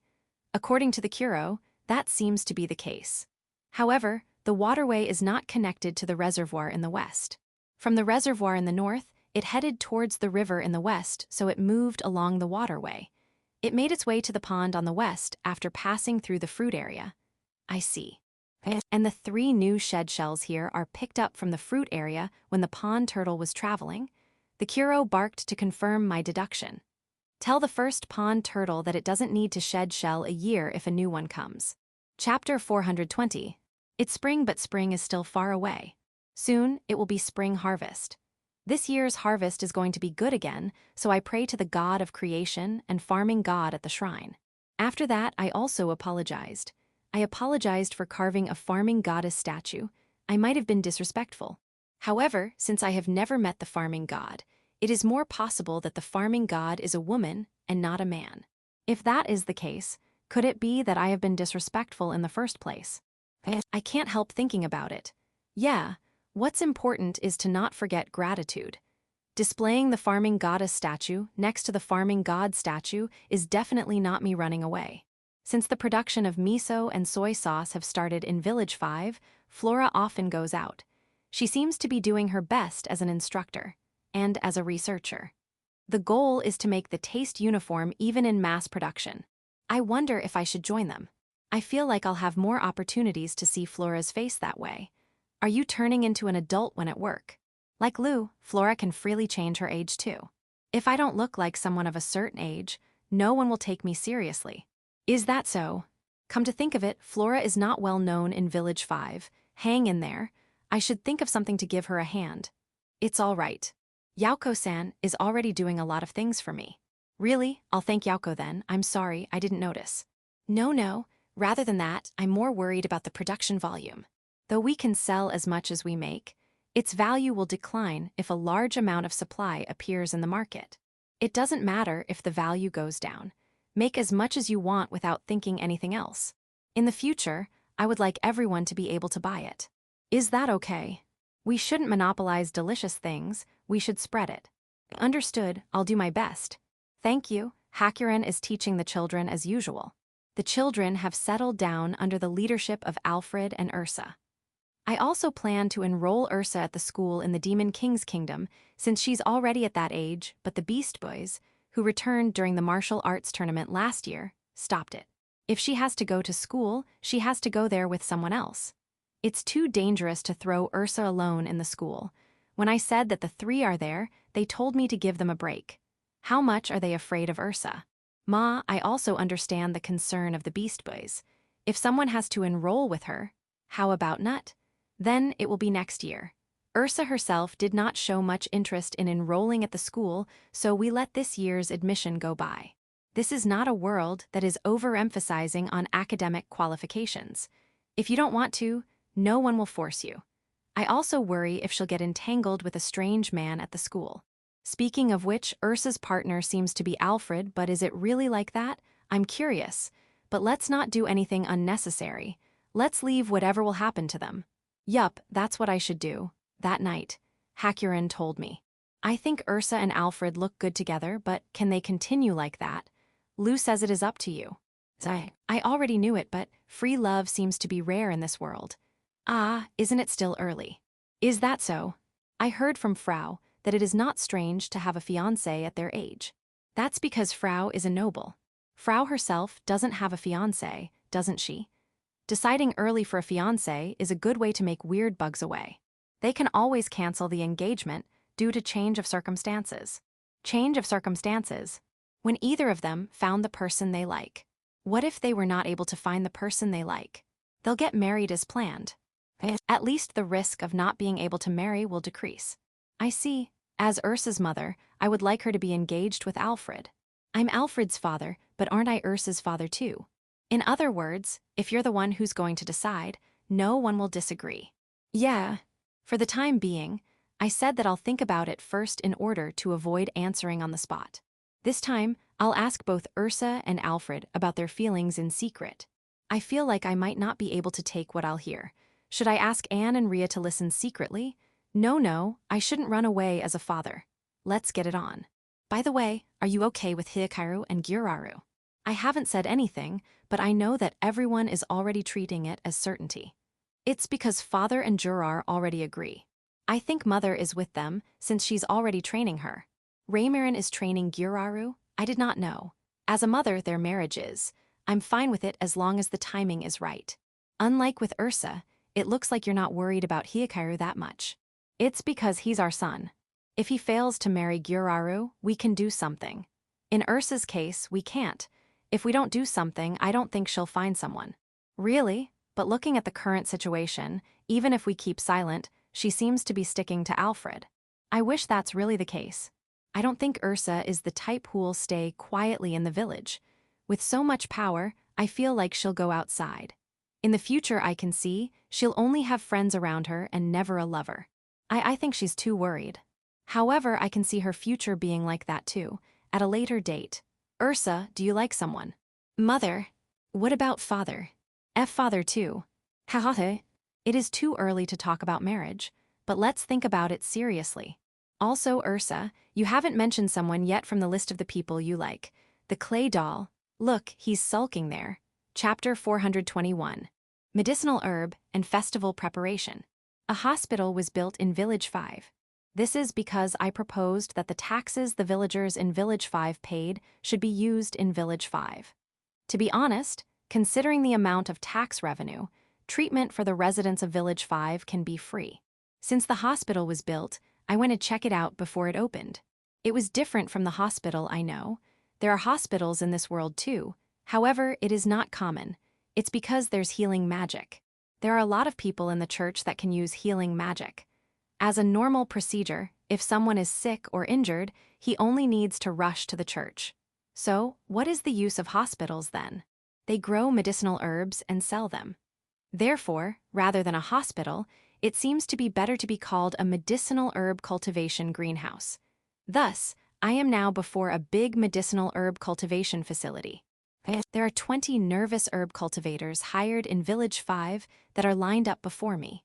Speaker 1: According to the Kuro, that seems to be the case. However, the waterway is not connected to the reservoir in the west. From the reservoir in the north, it headed towards the river in the west, so it moved along the waterway. It made its way to the pond on the west after passing through the fruit area. I see. And the 3 new shed shells here are picked up from the fruit area when the pond turtle was traveling. The Kuro barked to confirm my deduction. Tell the first pond turtle that it doesn't need to shed shell a year if a new one comes. Chapter 420. It's spring, but spring is still far away. Soon, it will be spring harvest. This year's harvest is going to be good again, so I pray to the god of creation and farming god at the shrine. After that, I also apologized. I apologized for carving a farming goddess statue. I might have been disrespectful. However, since I have never met the farming god, it is more possible that the farming god is a woman and not a man. If that is the case, could it be that I have been disrespectful in the first place? I can't help thinking about it. Yeah, what's important is to not forget gratitude. Displaying the farming goddess statue next to the farming god statue is definitely not me running away. Since the production of miso and soy sauce have started in Village 5, Flora often goes out. She seems to be doing her best as an instructor and as a researcher. The goal is to make the taste uniform even in mass production. I wonder if I should join them. I feel like I'll have more opportunities to see Flora's face that way. Are you turning into an adult when at work? Like Lou, Flora can freely change her age too. If I don't look like someone of a certain age, no one will take me seriously. Is that so? Come to think of it, Flora is not well known in Village 5. Hang in there. I should think of something to give her a hand. It's all right. Yauko-san is already doing a lot of things for me. Really? I'll thank Yauko then. I'm sorry, I didn't notice. No. Rather than that, I'm more worried about the production volume. Though we can sell as much as we make, its value will decline if a large amount of supply appears in the market. It doesn't matter if the value goes down. Make as much as you want without thinking anything else. In the future, I would like everyone to be able to buy it. Is that okay? We shouldn't monopolize delicious things, we should spread it. Understood, I'll do my best. Thank you. Hakuren is teaching the children as usual. The children have settled down under the leadership of Alfred and Ursa. I also plan to enroll Ursa at the school in the Demon King's kingdom, since she's already at that age, but the Beast Boys, who returned during the martial arts tournament last year, stopped it. If she has to go to school, she has to go there with someone else. It's too dangerous to throw Ursa alone in the school. When I said that the three are there, they told me to give them a break. How much are they afraid of Ursa? Ma, I also understand the concern of the Beast Boys. If someone has to enroll with her, how about Nut? Then it will be next year. Ursa herself did not show much interest in enrolling at the school, so we let this year's admission go by. This is not a world that is overemphasizing on academic qualifications. If you don't want to, no one will force you. I also worry if she'll get entangled with a strange man at the school. Speaking of which, Ursa's partner seems to be Alfred, but is it really like that? I'm curious. But let's not do anything unnecessary. Let's leave whatever will happen to them. Yup, that's what I should do. That night, Hakuren told me. I think Ursa and Alfred look good together, but can they continue like that? Lou says it is up to you. I already knew it, but free love seems to be rare in this world. Ah, isn't it still early? Is that so? I heard from Frau that it is not strange to have a fiancé at their age. That's because Frau is a noble. Frau herself doesn't have a fiancé, doesn't she? Deciding early for a fiancé is a good way to make weird bugs away. They can always cancel the engagement due to change of circumstances. Change of circumstances. When either of them found the person they like. What if they were not able to find the person they like? They'll get married as planned. At least the risk of not being able to marry will decrease. I see. As Ursa's mother, I would like her to be engaged with Alfred. I'm Alfred's father, but aren't I Ursa's father too? In other words, if you're the one who's going to decide, no one will disagree. Yeah. For the time being, I said that I'll think about it first in order to avoid answering on the spot. This time, I'll ask both Ursa and Alfred about their feelings in secret. I feel like I might not be able to take what I'll hear. Should I ask Anne and Ria to listen secretly? No, I shouldn't run away as a father. Let's get it on. By the way, are you okay with Hiakaru and Gyuraru? I haven't said anything, but I know that everyone is already treating it as certainty. It's because father and Jurar already agree. I think mother is with them, since she's already training her. Raymarin is training Gyuraru? I did not know. As a mother, their marriage is. I'm fine with it as long as the timing is right. Unlike with Ursa, it looks like you're not worried about Hiakaru that much. It's because he's our son. If he fails to marry Gyuraru, we can do something. In Ursa's case, we can't. If we don't do something, I don't think she'll find someone. Really? But looking at the current situation, even if we keep silent, she seems to be sticking to Alfred. I wish that's really the case. I don't think Ursa is the type who'll stay quietly in the village. With so much power, I feel like she'll go outside. In the future I can see, she'll only have friends around her and never a lover. I think she's too worried. However, I can see her future being like that too, at a later date. Ursa, do you like someone? Mother. What about father? Father too. Hahaha. It is too early to talk about marriage, but let's think about it seriously. Also, Ursa, you haven't mentioned someone yet from the list of the people you like. The clay doll. Look, he's sulking there. Chapter 421. Medicinal herb and festival preparation. A hospital was built in Village 5. This is because I proposed that the taxes the villagers in Village 5 paid should be used in Village 5. To be honest, considering the amount of tax revenue, treatment for the residents of Village 5 can be free. Since the hospital was built, I went to check it out before it opened. It was different from the hospital, I know. There are hospitals in this world too. However, it is not common. It's because there's healing magic. There are a lot of people in the church that can use healing magic. As a normal procedure, if someone is sick or injured, he only needs to rush to the church. So, what is the use of hospitals then? They grow medicinal herbs and sell them. Therefore, rather than a hospital, it seems to be better to be called a medicinal herb cultivation greenhouse. Thus, I am now before a big medicinal herb cultivation facility. There are 20 nervous herb cultivators hired in Village 5 that are lined up before me.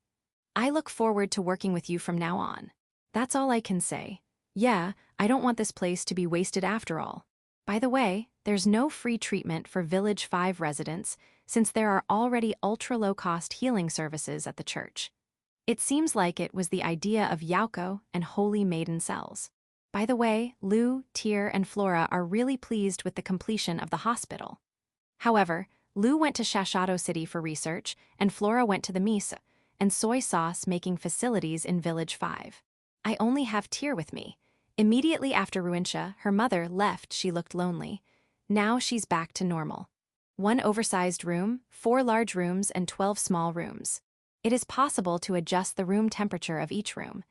Speaker 1: I look forward to working with you from now on. That's all I can say. Yeah, I don't want this place to be wasted after all. By the way, there's no free treatment for Village 5 residents since there are already ultra-low-cost healing services at the church. It seems like it was the idea of Yauko and Holy Maiden cells. By the way, Lu, Tyr, and Flora are really pleased with the completion of the hospital. However, Lu went to Shashado City for research, and Flora went to the Misa and soy sauce making facilities in Village 5. I only have Tyr with me. Immediately after Ruintia, her mother left. She looked lonely. Now she's back to normal. 1 oversized room, 4 large rooms, and 12 small rooms. It is possible to adjust the room temperature of each room.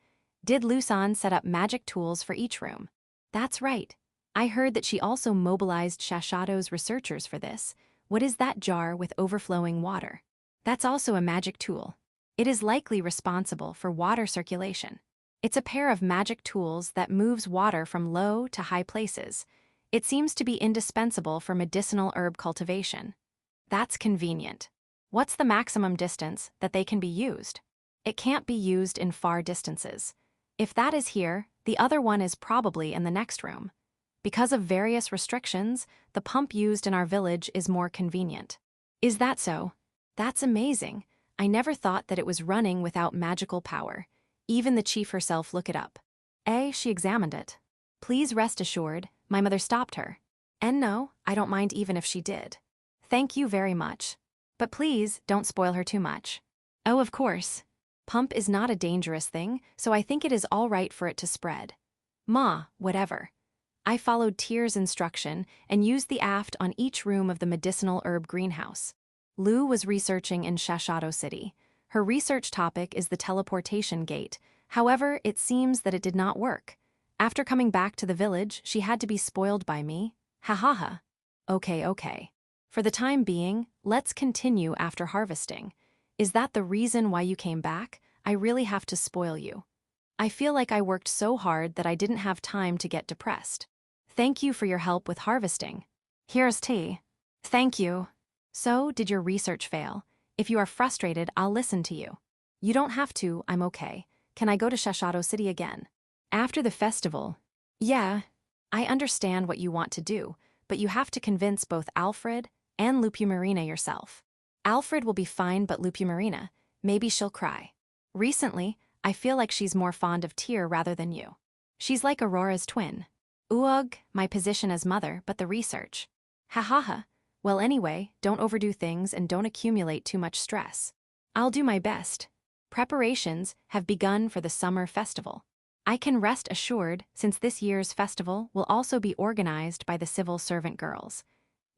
Speaker 1: Did Lusan set up magic tools for each room? That's right. I heard that she also mobilized Shashado's researchers for this. What is that jar with overflowing water? That's also a magic tool. It is likely responsible for water circulation. It's a pair of magic tools that moves water from low to high places. It seems to be indispensable for medicinal herb cultivation. That's convenient. What's the maximum distance that they can be used? It can't be used in far distances. If that is here, the other one is probably in the next room. Because of various restrictions, the pump used in our village is more convenient. Is that so? That's amazing. I never thought that it was running without magical power. Even the chief herself looked it up. She examined it. Please rest assured, my mother stopped her. And no, I don't mind even if she did. Thank you very much. But please, don't spoil her too much. Oh, of course. Pump is not a dangerous thing, so I think it is all right for it to spread. Ma, whatever. I followed Tyr's instruction and used the aft on each room of the medicinal herb greenhouse. Lu was researching in Shashado City. Her research topic is the teleportation gate. However, it seems that it did not work. After coming back to the village, she had to be spoiled by me. Ha ha ha. Okay. For the time being, let's continue after harvesting. Is that the reason why you came back? I really have to spoil you. I feel like I worked so hard that I didn't have time to get depressed. Thank you for your help with harvesting. Here's tea. Thank you. So, did your research fail? If you are frustrated, I'll listen to you. You don't have to, I'm okay. Can I go to Shashado City again? After the festival? Yeah. I understand what you want to do, but you have to convince both Alfred and Lupumarina yourself. Alfred will be fine, but Lupumarina, maybe she'll cry. Recently, I feel like she's more fond of Tyr rather than you. She's like Aurora's twin. Ugh, my position as mother, but the research. Ha ha ha. Well anyway, don't overdo things and don't accumulate too much stress. I'll do my best. Preparations have begun for the summer festival. I can rest assured since this year's festival will also be organized by the civil servant girls.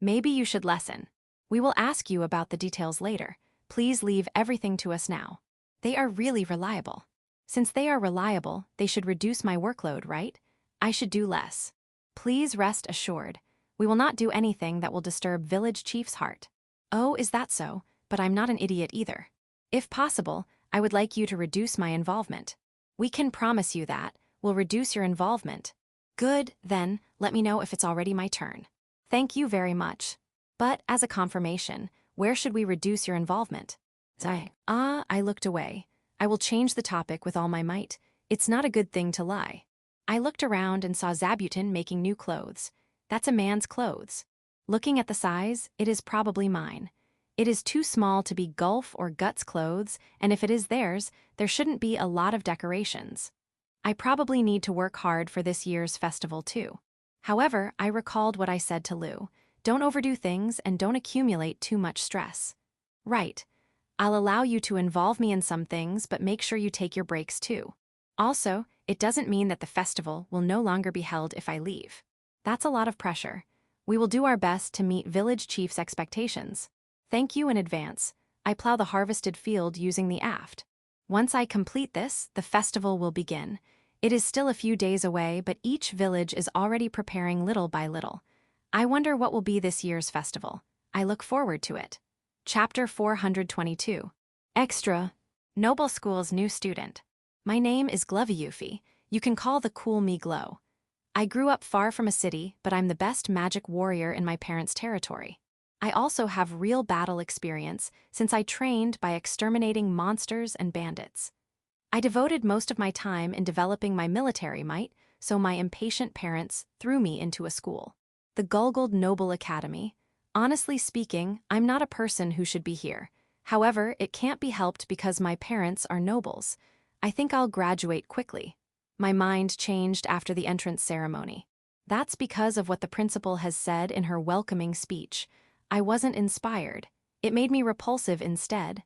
Speaker 1: Maybe you should listen. We will ask you about the details later. Please leave everything to us now. They are really reliable. Since they are reliable, they should reduce my workload, right? I should do less. Please rest assured. We will not do anything that will disturb Village Chief's heart. Oh, is that so? but I'm not an idiot either. If possible, I would like you to reduce my involvement. We can promise you that. We'll reduce your involvement. Good, then, let me know if it's already my turn. Thank you very much. But, as a confirmation, where should we reduce your involvement? I looked away. I will change the topic with all my might. It's not a good thing to lie. I looked around and saw Zabuton making new clothes. That's a man's clothes. Looking at the size, it is probably mine. It is too small to be Gulf or Guts clothes, and if it is theirs, there shouldn't be a lot of decorations. I probably need to work hard for this year's festival too. However, I recalled what I said to Lou. Don't overdo things and don't accumulate too much stress. Right. I'll allow you to involve me in some things, but make sure you take your breaks too. Also, it doesn't mean that the festival will no longer be held if I leave. That's a lot of pressure. We will do our best to meet Village Chief's expectations. Thank you in advance. I plow the harvested field using the aft. Once I complete this, the festival will begin. It is still a few days away, but each village is already preparing little by little. I wonder what will be this year's festival. I look forward to it. Chapter 422. Extra. Noble School's new student. My name is Gloveyufi. You can call the cool me Glow. I grew up far from a city, but I'm the best magic warrior in my parents' territory. I also have real battle experience since I trained by exterminating monsters and bandits. I devoted most of my time in developing my military might, so my impatient parents threw me into a school. The Gulgald Noble Academy. Honestly speaking, I'm not a person who should be here. However, it can't be helped because my parents are nobles. I think I'll graduate quickly. My mind changed after the entrance ceremony. That's because of what the principal has said in her welcoming speech. I wasn't inspired. It made me repulsive instead.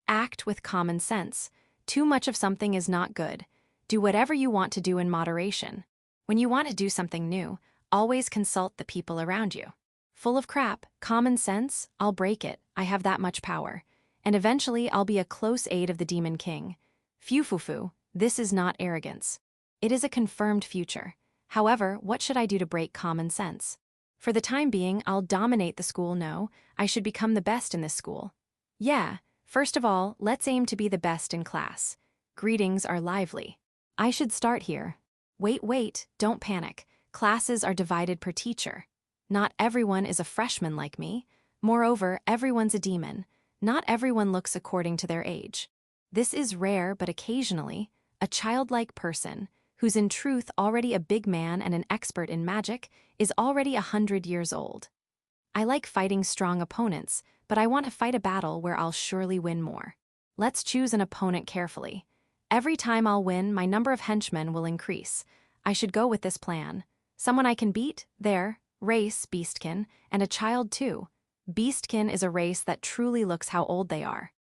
Speaker 1: Act with common sense. Too much of something is not good. Do whatever you want to do in moderation. When you want to do something new, always consult the people around you. Full of crap, common sense, I'll break it. I have that much power. And eventually I'll be a close aide of the Demon King. Fufufu, this is not arrogance. It is a confirmed future. However, what should I do to break common sense? For the time being, I'll dominate the school. No, I should become the best in this school. Yeah, first of all, let's aim to be the best in class. Greetings are lively. I should start here. Wait, don't panic. Classes are divided per teacher. Not everyone is a freshman like me. Moreover, everyone's a demon. Not everyone looks according to their age. This is rare, but occasionally, a childlike person, who's in truth already a big man and an expert in magic, is already 100 years old. I like fighting strong opponents, but I want to fight a battle where I'll surely win more. Let's choose an opponent carefully. Every time I'll win, my number of henchmen will increase. I should go with this plan. Someone I can beat? There. Race, Beastkin, and a child too. Beastkin is a race that truly looks how old they are.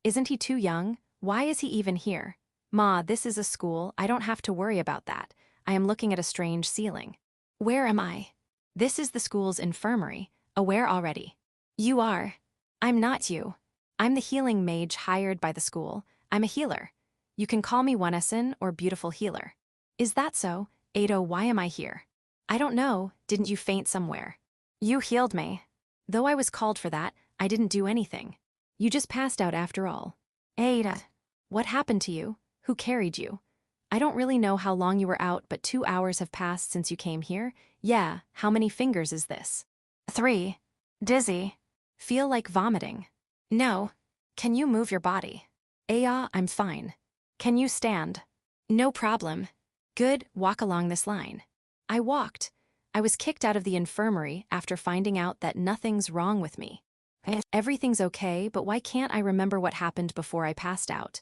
Speaker 1: Isn't he too young? Why is he even here? Ma, this is a school. I don't have to worry about that. I am looking at a strange ceiling. Where am I? This is the school's infirmary. Aware already. You are. I'm not you. I'm the healing mage hired by the school. I'm a healer. You can call me Oneson or Beautiful Healer. Is that so? Ado, why am I here? I don't know. Didn't you faint somewhere? You healed me. Though I was called for that, I didn't do anything. You just passed out after all. Ada. What happened to you? Who carried you? I don't really know how long you were out, but 2 hours have passed since you came here. Yeah, how many fingers is this? 3. Dizzy. Feel like vomiting. No. Can you move your body? Aya, I'm fine. Can you stand? No problem. Good, walk along this line. I walked. I was kicked out of the infirmary after finding out that nothing's wrong with me. Everything's okay, but why can't I remember what happened before I passed out?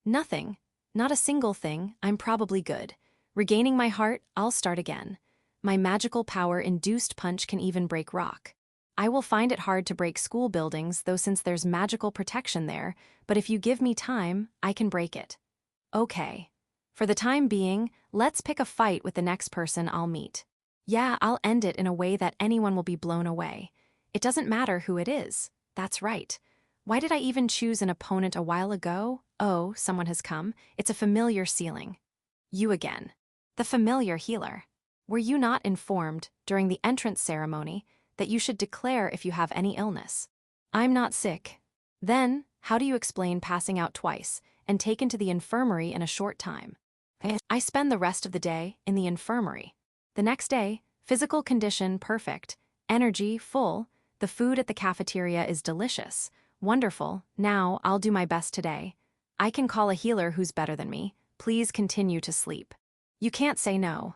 Speaker 1: Nothing. Not a single thing. I'm probably good. Regaining my heart, I'll start again. My magical power-induced punch can even break rock. I will find it hard to break school buildings, though, since there's magical protection there, but if you give me time, I can break it. Okay. For the time being, let's pick a fight with the next person I'll meet. Yeah, I'll end it in a way that anyone will be blown away. It doesn't matter who it is. That's right. Why did I even choose an opponent a while ago? Oh, someone has come. It's a familiar ceiling. You again. The familiar healer. Were you not informed, during the entrance ceremony, that you should declare if you have any illness? I'm not sick. Then, how do you explain passing out twice and taken to the infirmary in a short time? I spend the rest of the day in the infirmary. The next day, physical condition perfect, energy full, the food at the cafeteria is delicious, wonderful, now I'll do my best today. I can call a healer who's better than me, please continue to sleep. You can't say no.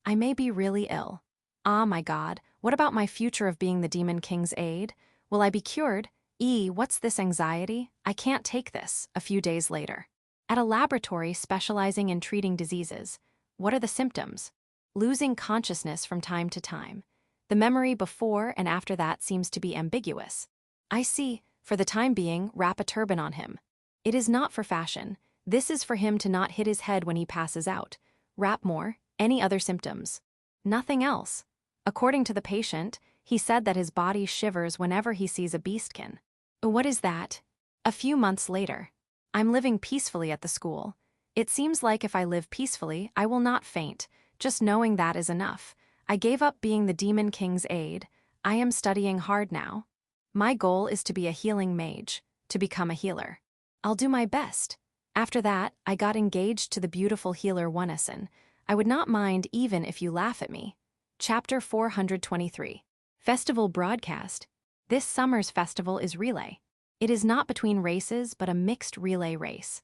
Speaker 1: I may be really ill. Ah, my God, what about my future of being the Demon King's aide? Will I be cured? What's this anxiety? I can't take this, a few days later. At a laboratory specializing in treating diseases, what are the symptoms? Losing consciousness from time to time. The memory before and after that seems to be ambiguous. I see, for the time being, wrap a turban on him. It is not for fashion. This is for him to not hit his head when he passes out. Wrap more. Any other symptoms? Nothing else. According to the patient, he said that his body shivers whenever he sees a beastkin. What is that? A few months later. I'm living peacefully at the school. It seems like if I live peacefully, I will not faint. Just knowing that is enough. I gave up being the Demon King's aide. I am studying hard now. My goal is to be a healing mage, to become a healer. I'll do my best. After that, I got engaged to the beautiful healer Wonison. I would not mind even if you laugh at me. Chapter 423. Festival broadcast. This summer's festival is relay. It is not between races but a mixed relay race.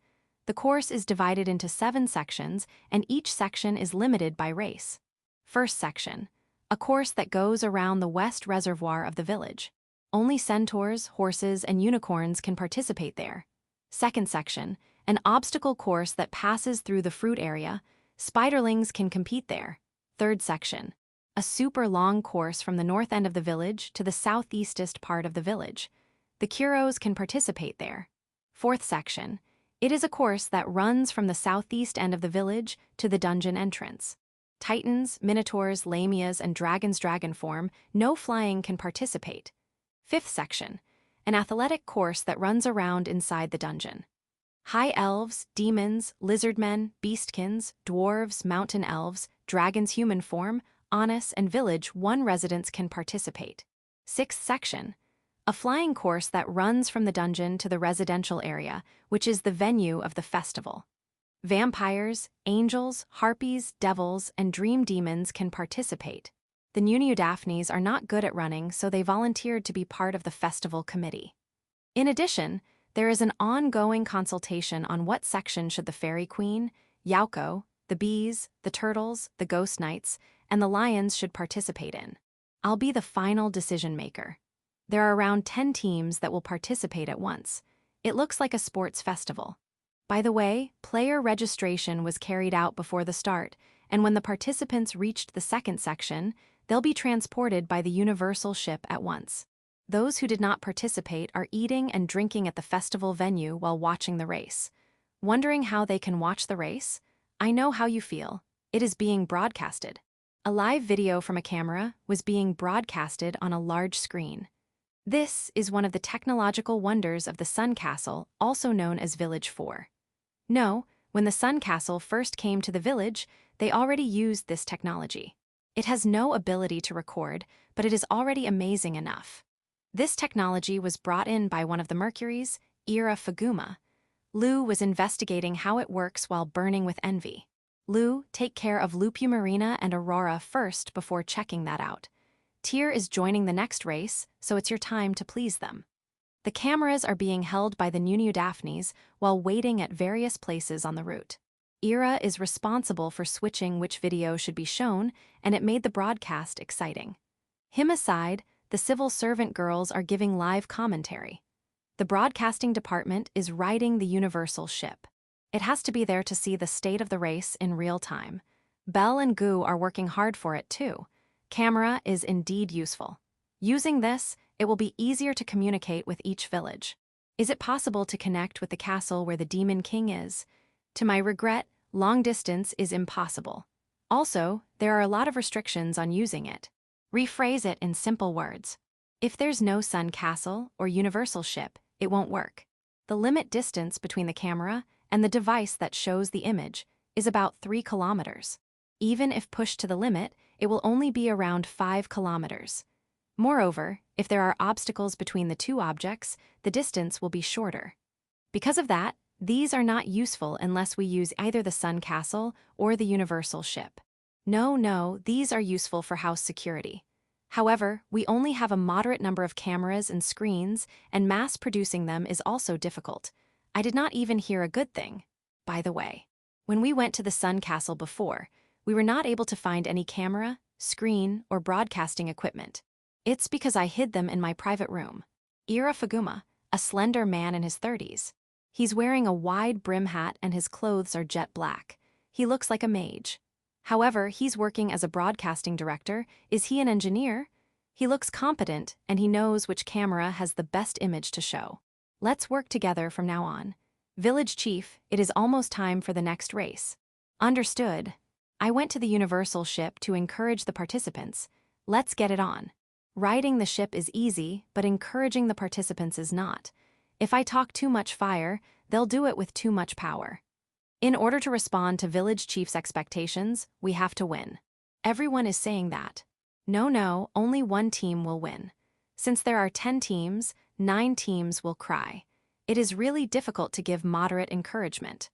Speaker 1: The course is divided into 7 sections and each section is limited by race. First section. A course that goes around the west reservoir of the village. Only centaurs, horses, and unicorns can participate there. Second section. An obstacle course that passes through the fruit area. Spiderlings can compete there. Third section. A super long course from the north end of the village to the southeastest part of the village. The Kuros can participate there. Fourth section. It is a course that runs from the southeast end of the village to the dungeon entrance. Titans, minotaurs, lamias, and dragons dragon form, no flying can participate. Fifth section. An athletic course that runs around inside the dungeon. High elves, demons, lizardmen, beastkins, dwarves, mountain elves, dragons human form, Honest, and village 1 residents can participate. Sixth section. A flying course that runs from the dungeon to the residential area, which is the venue of the festival. Vampires, angels, harpies, devils, and dream demons can participate. The Nunu-Daphnes are not good at running, so they volunteered to be part of the festival committee. In addition, there is an ongoing consultation on what section should the Fairy Queen, Yauko, the bees, the turtles, the ghost knights, and the lions should participate in. I'll be the final decision maker. There are around 10 teams that will participate at once. It looks like a sports festival. By the way, player registration was carried out before the start, and when the participants reached the second section, they'll be transported by the universal ship at once. Those who did not participate are eating and drinking at the festival venue while watching the race. Wondering how they can watch the race? I know how you feel. It is being broadcasted. A live video from a camera was being broadcasted on a large screen. This is one of the technological wonders of the Sun Castle, also known as Village 4. No, when the Sun Castle first came to the village, they already used this technology. It has no ability to record, but it is already amazing enough. This technology was brought in by one of the Mercuries, Ira Faguma. Lou was investigating how it works while burning with envy. Lou, take care of Lupumarina and Aurora first before checking that out. Tyr is joining the next race, so it's your time to please them. The cameras are being held by the Nunu-Daphnes while waiting at various places on the route. Ira is responsible for switching which video should be shown, and it made the broadcast exciting. Him aside, the civil servant girls are giving live commentary. The broadcasting department is riding the universal ship. It has to be there to see the state of the race in real time. Belle and Goo are working hard for it too. Camera is indeed useful. Using this, it will be easier to communicate with each village. Is it possible to connect with the castle where the Demon King is? To my regret, long distance is impossible. Also, there are a lot of restrictions on using it. Rephrase it in simple words. If there's no Sun Castle or universal ship, it won't work. The limit distance between the camera and the device that shows the image is about 3 kilometers. Even if pushed to the limit, it will only be around 5 kilometers. Moreover, if there are obstacles between the two objects, the distance will be shorter. Because of that, these are not useful unless we use either the sun castle or the universal ship. No, these are useful for house security. However, we only have a moderate number of cameras and screens, and mass-producing them is also difficult. I did not even hear a good thing. By the way, when we went to the sun castle before, we were not able to find any camera, screen, or broadcasting equipment. It's because I hid them in my private room. Ira Fuguma, a slender man in his 30s. He's wearing a wide brim hat and his clothes are jet black. He looks like a mage. However, he's working as a broadcasting director. Is he an engineer? He looks competent and he knows which camera has the best image to show. Let's work together from now on. Village Chief, it is almost time for the next race. Understood. I went to the universal ship to encourage the participants. Let's get it on. Riding the ship is easy, but encouraging the participants is not. If I talk too much fire, they'll do it with too much power. In order to respond to Village Chief's expectations, we have to win. Everyone is saying that. No, only one team will win. Since there are 10 teams, 9 teams will cry. It is really difficult to give moderate encouragement.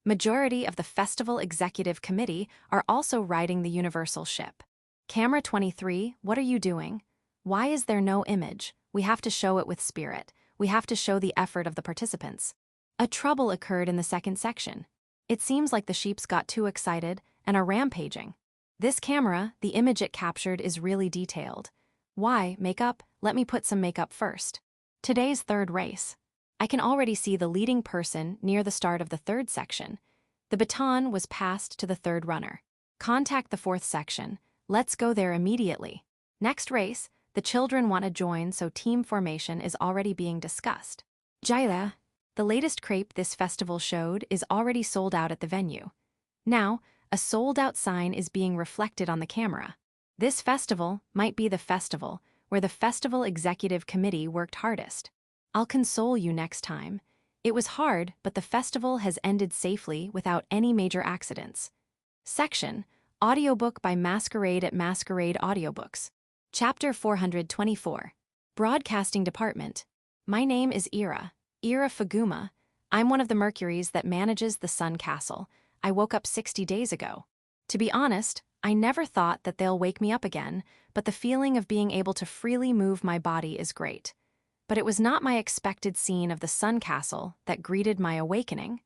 Speaker 1: Majority of the Festival Executive Committee are also riding the universal ship. Camera 23, what are you doing? Why is there no image? We have to show it with spirit. We have to show the effort of the participants. A trouble occurred in the second section. It seems like the sheeps got too excited and are rampaging. This camera, the image it captured is really detailed. Why, makeup? Let me put some makeup first. Today's third race. I can already see the leading person near the start of the third section. The baton was passed to the third runner. Contact the fourth section. Let's go there immediately. Next race, the children want to join, so team formation is already being discussed. Jaila, the latest crepe this festival showed is already sold out at the venue. Now, a sold-out sign is being reflected on the camera. This festival might be the festival where the Festival Executive Committee worked hardest. I'll console you next time. It was hard, but the festival has ended safely without any major accidents. Section, Audiobook by Masquerade at Masquerade Audiobooks. Chapter 424. Broadcasting Department. My name is Ira Fuguma. I'm one of the Mercuries that manages the Sun Castle. I woke up 60 days ago. To be honest, I never thought that they'll wake me up again, but the feeling of being able to freely move my body is great. But it was not my expected scene of the Sun Castle that greeted my awakening.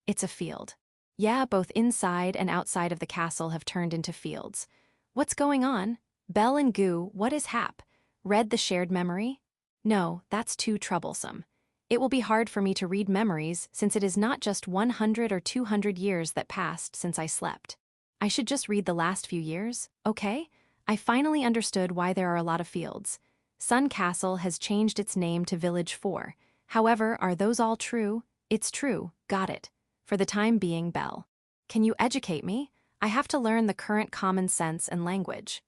Speaker 1: It's a field. Yeah, both inside and outside of the castle have turned into fields. What's going on? Bell and Goo, what is hap? Read the shared memory? No, that's too troublesome. It will be hard for me to read memories since it is not just 100 or 200 years that passed since I slept. I should just read the last few years, okay? I finally understood why there are a lot of fields. Sun Castle has changed its name to Village 4. However, are those all true? It's true, got it. For the time being, Bell. Can you educate me? I have to learn the current common sense and language.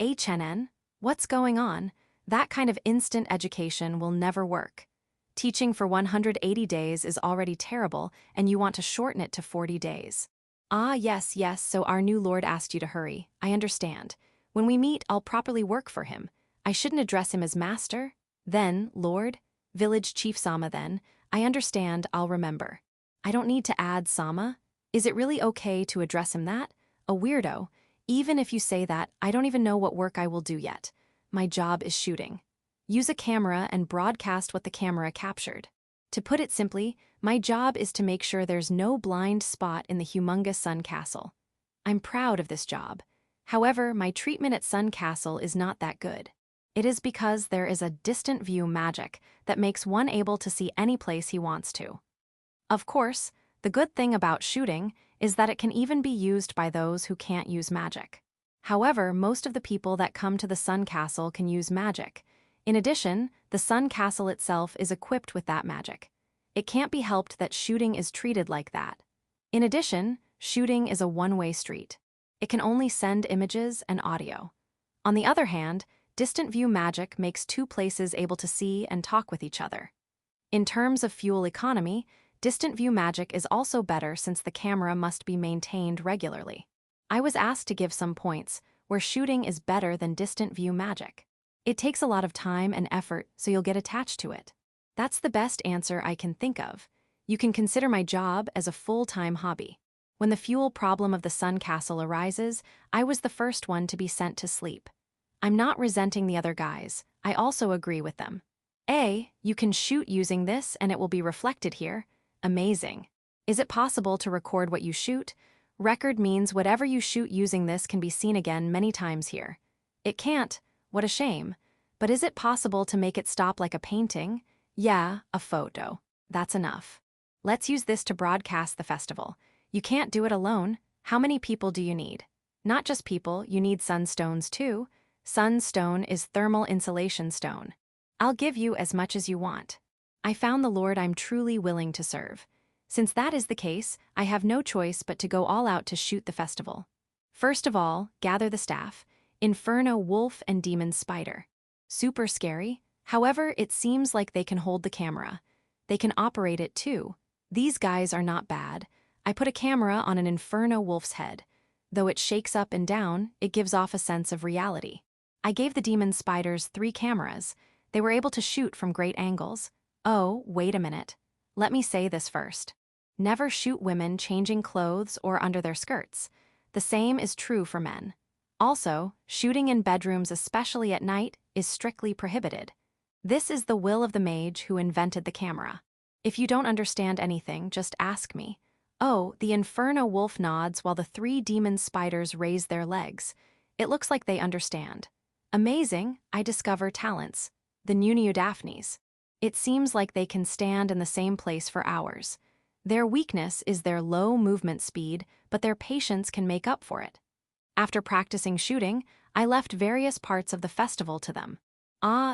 Speaker 1: HNN? What's going on? That kind of instant education will never work. Teaching for 180 days is already terrible, and you want to shorten it to 40 days. Ah, yes, so our new lord asked you to hurry. I understand. When we meet, I'll properly work for him. I shouldn't address him as master. Then, lord? Village Chief Sama then. I understand, I'll remember. I don't need to add Sama. Is it really okay to address him that? A weirdo. Even if you say that, I don't even know what work I will do yet. My job is shooting. Use a camera and broadcast what the camera captured. To put it simply, my job is to make sure there's no blind spot in the humongous Sun Castle. I'm proud of this job. However, my treatment at Sun Castle is not that good. It is because there is a distant view magic that makes one able to see any place he wants to. Of course, the good thing about shooting is that it can even be used by those who can't use magic. However, most of the people that come to the Sun Castle can use magic. In addition, the Sun Castle itself is equipped with that magic. It can't be helped that shooting is treated like that. In addition, shooting is a one-way street. It can only send images and audio. On the other hand, distant view magic makes two places able to see and talk with each other. In terms of fuel economy, distant view magic is also better since the camera must be maintained regularly. I was asked to give some points where shooting is better than distant view magic. It takes a lot of time and effort, so you'll get attached to it. That's the best answer I can think of. You can consider my job as a full-time hobby. When the fuel problem of the Sun Castle arises, I was the first one to be sent to sleep. I'm not resenting the other guys. I also agree with them. You can shoot using this and it will be reflected here. Amazing. Is it possible to record what you shoot? Record means whatever you shoot using this can be seen again many times here. It can't. What a shame. But is it possible to make it stop like a painting? Yeah, a photo. That's enough. Let's use this to broadcast the festival. You can't do it alone. How many people do you need? Not just people, you need sunstones too. Sunstone is thermal insulation stone. I'll give you as much as you want. I found the Lord I'm truly willing to serve. Since that is the case, I have no choice but to go all out to shoot the festival. First of all, gather the staff. Inferno wolf and demon spider. Super scary. However, it seems like they can hold the camera. They can operate it too. These guys are not bad. I put a camera on an Inferno wolf's head. Though it shakes up and down, it gives off a sense of reality. I gave the demon spiders 3 cameras. They were able to shoot from great angles. Oh, wait a minute. Let me say this first. Never shoot women changing clothes or under their skirts. The same is true for men. Also, shooting in bedrooms, especially at night, is strictly prohibited. This is the will of the mage who invented the camera. If you don't understand anything, just ask me. Oh, the Inferno wolf nods while the 3 demon spiders raise their legs. It looks like they understand. Amazing, I discover talents. The Daphnes. It seems like they can stand in the same place for hours. Their weakness is their low movement speed, but their patience can make up for it. After practicing shooting, I left various parts of the festival to them.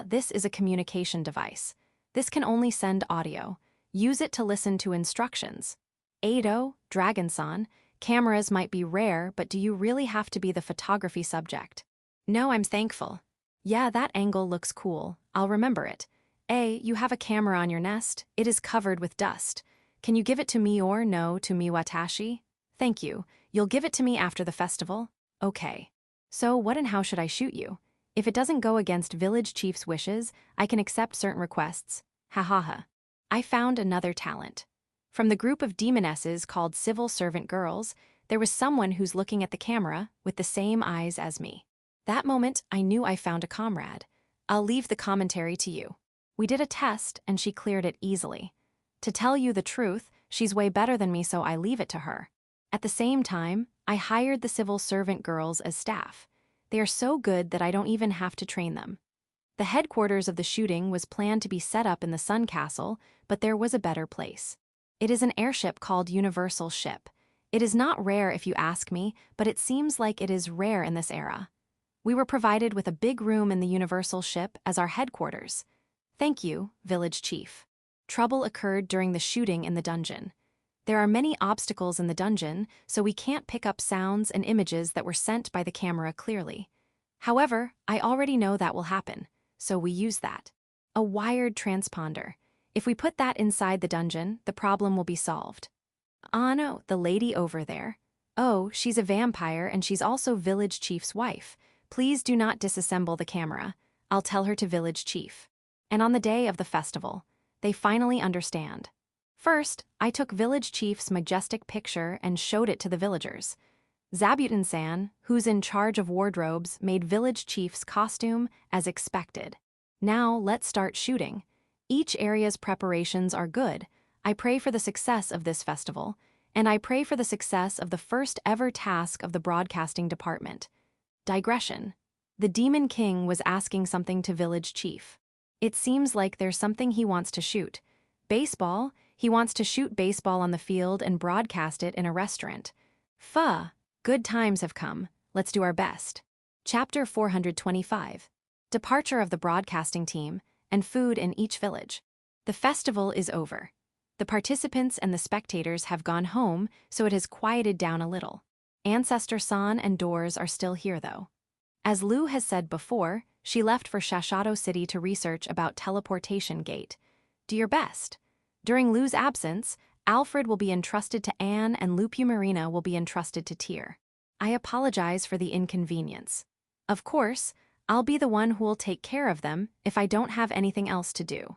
Speaker 1: This is a communication device. This can only send audio. Use it to listen to instructions. Ado, Dragonson, cameras might be rare, but do you really have to be the photography subject? No, I'm thankful. Yeah, that angle looks cool. I'll remember it. You have a camera on your nest. It is covered with dust. Can you give it to me or no to me watashi? Thank you. You'll give it to me after the festival? Okay. So what and how should I shoot you? If it doesn't go against village chief's wishes, I can accept certain requests. Ha ha ha. I found another talent. From the group of demonesses called Civil Servant Girls, there was someone who's looking at the camera with the same eyes as me. That moment, I knew I found a comrade. I'll leave the commentary to you. We did a test, and she cleared it easily. To tell you the truth, she's way better than me, so I leave it to her. At the same time, I hired the Civil Servant Girls as staff. They are so good that I don't even have to train them. The headquarters of the shooting was planned to be set up in the Sun Castle, but there was a better place. It is an airship called Universal Ship. It is not rare if you ask me, but it seems like it is rare in this era. We were provided with a big room in the Universal Ship as our headquarters. Thank you, Village Chief. Trouble occurred during the shooting in the dungeon. There are many obstacles in the dungeon, so we can't pick up sounds and images that were sent by the camera clearly. However, I already know that will happen, so we use that. A wired transponder. If we put that inside the dungeon, the problem will be solved. No, the lady over there. Oh, she's a vampire and she's also Village Chief's wife. Please do not disassemble the camera. I'll tell her to Village Chief. And on the day of the festival, they finally understand. First, I took Village Chief's majestic picture and showed it to the villagers. Zabuton-san, who's in charge of wardrobes, made Village Chief's costume as expected. Now, let's start shooting. Each area's preparations are good. I pray for the success of this festival, and I pray for the success of the first ever task of the broadcasting department. Digression. The Demon King was asking something to Village Chief. It seems like there's something he wants to shoot. Baseball? He wants to shoot baseball on the field and broadcast it in a restaurant. Good times have come. Let's do our best. Chapter 425. Departure of the broadcasting team and food in each village. The festival is over. The participants and the spectators have gone home, so it has quieted down a little. Ancestor San and Doors are still here, though. As Lou has said before, she left for Shashado City to research about teleportation gate. Do your best. During Lou's absence, Alfred will be entrusted to Anne and Lupu Marina will be entrusted to Tyr. I apologize for the inconvenience. Of course, I'll be the one who'll take care of them if I don't have anything else to do.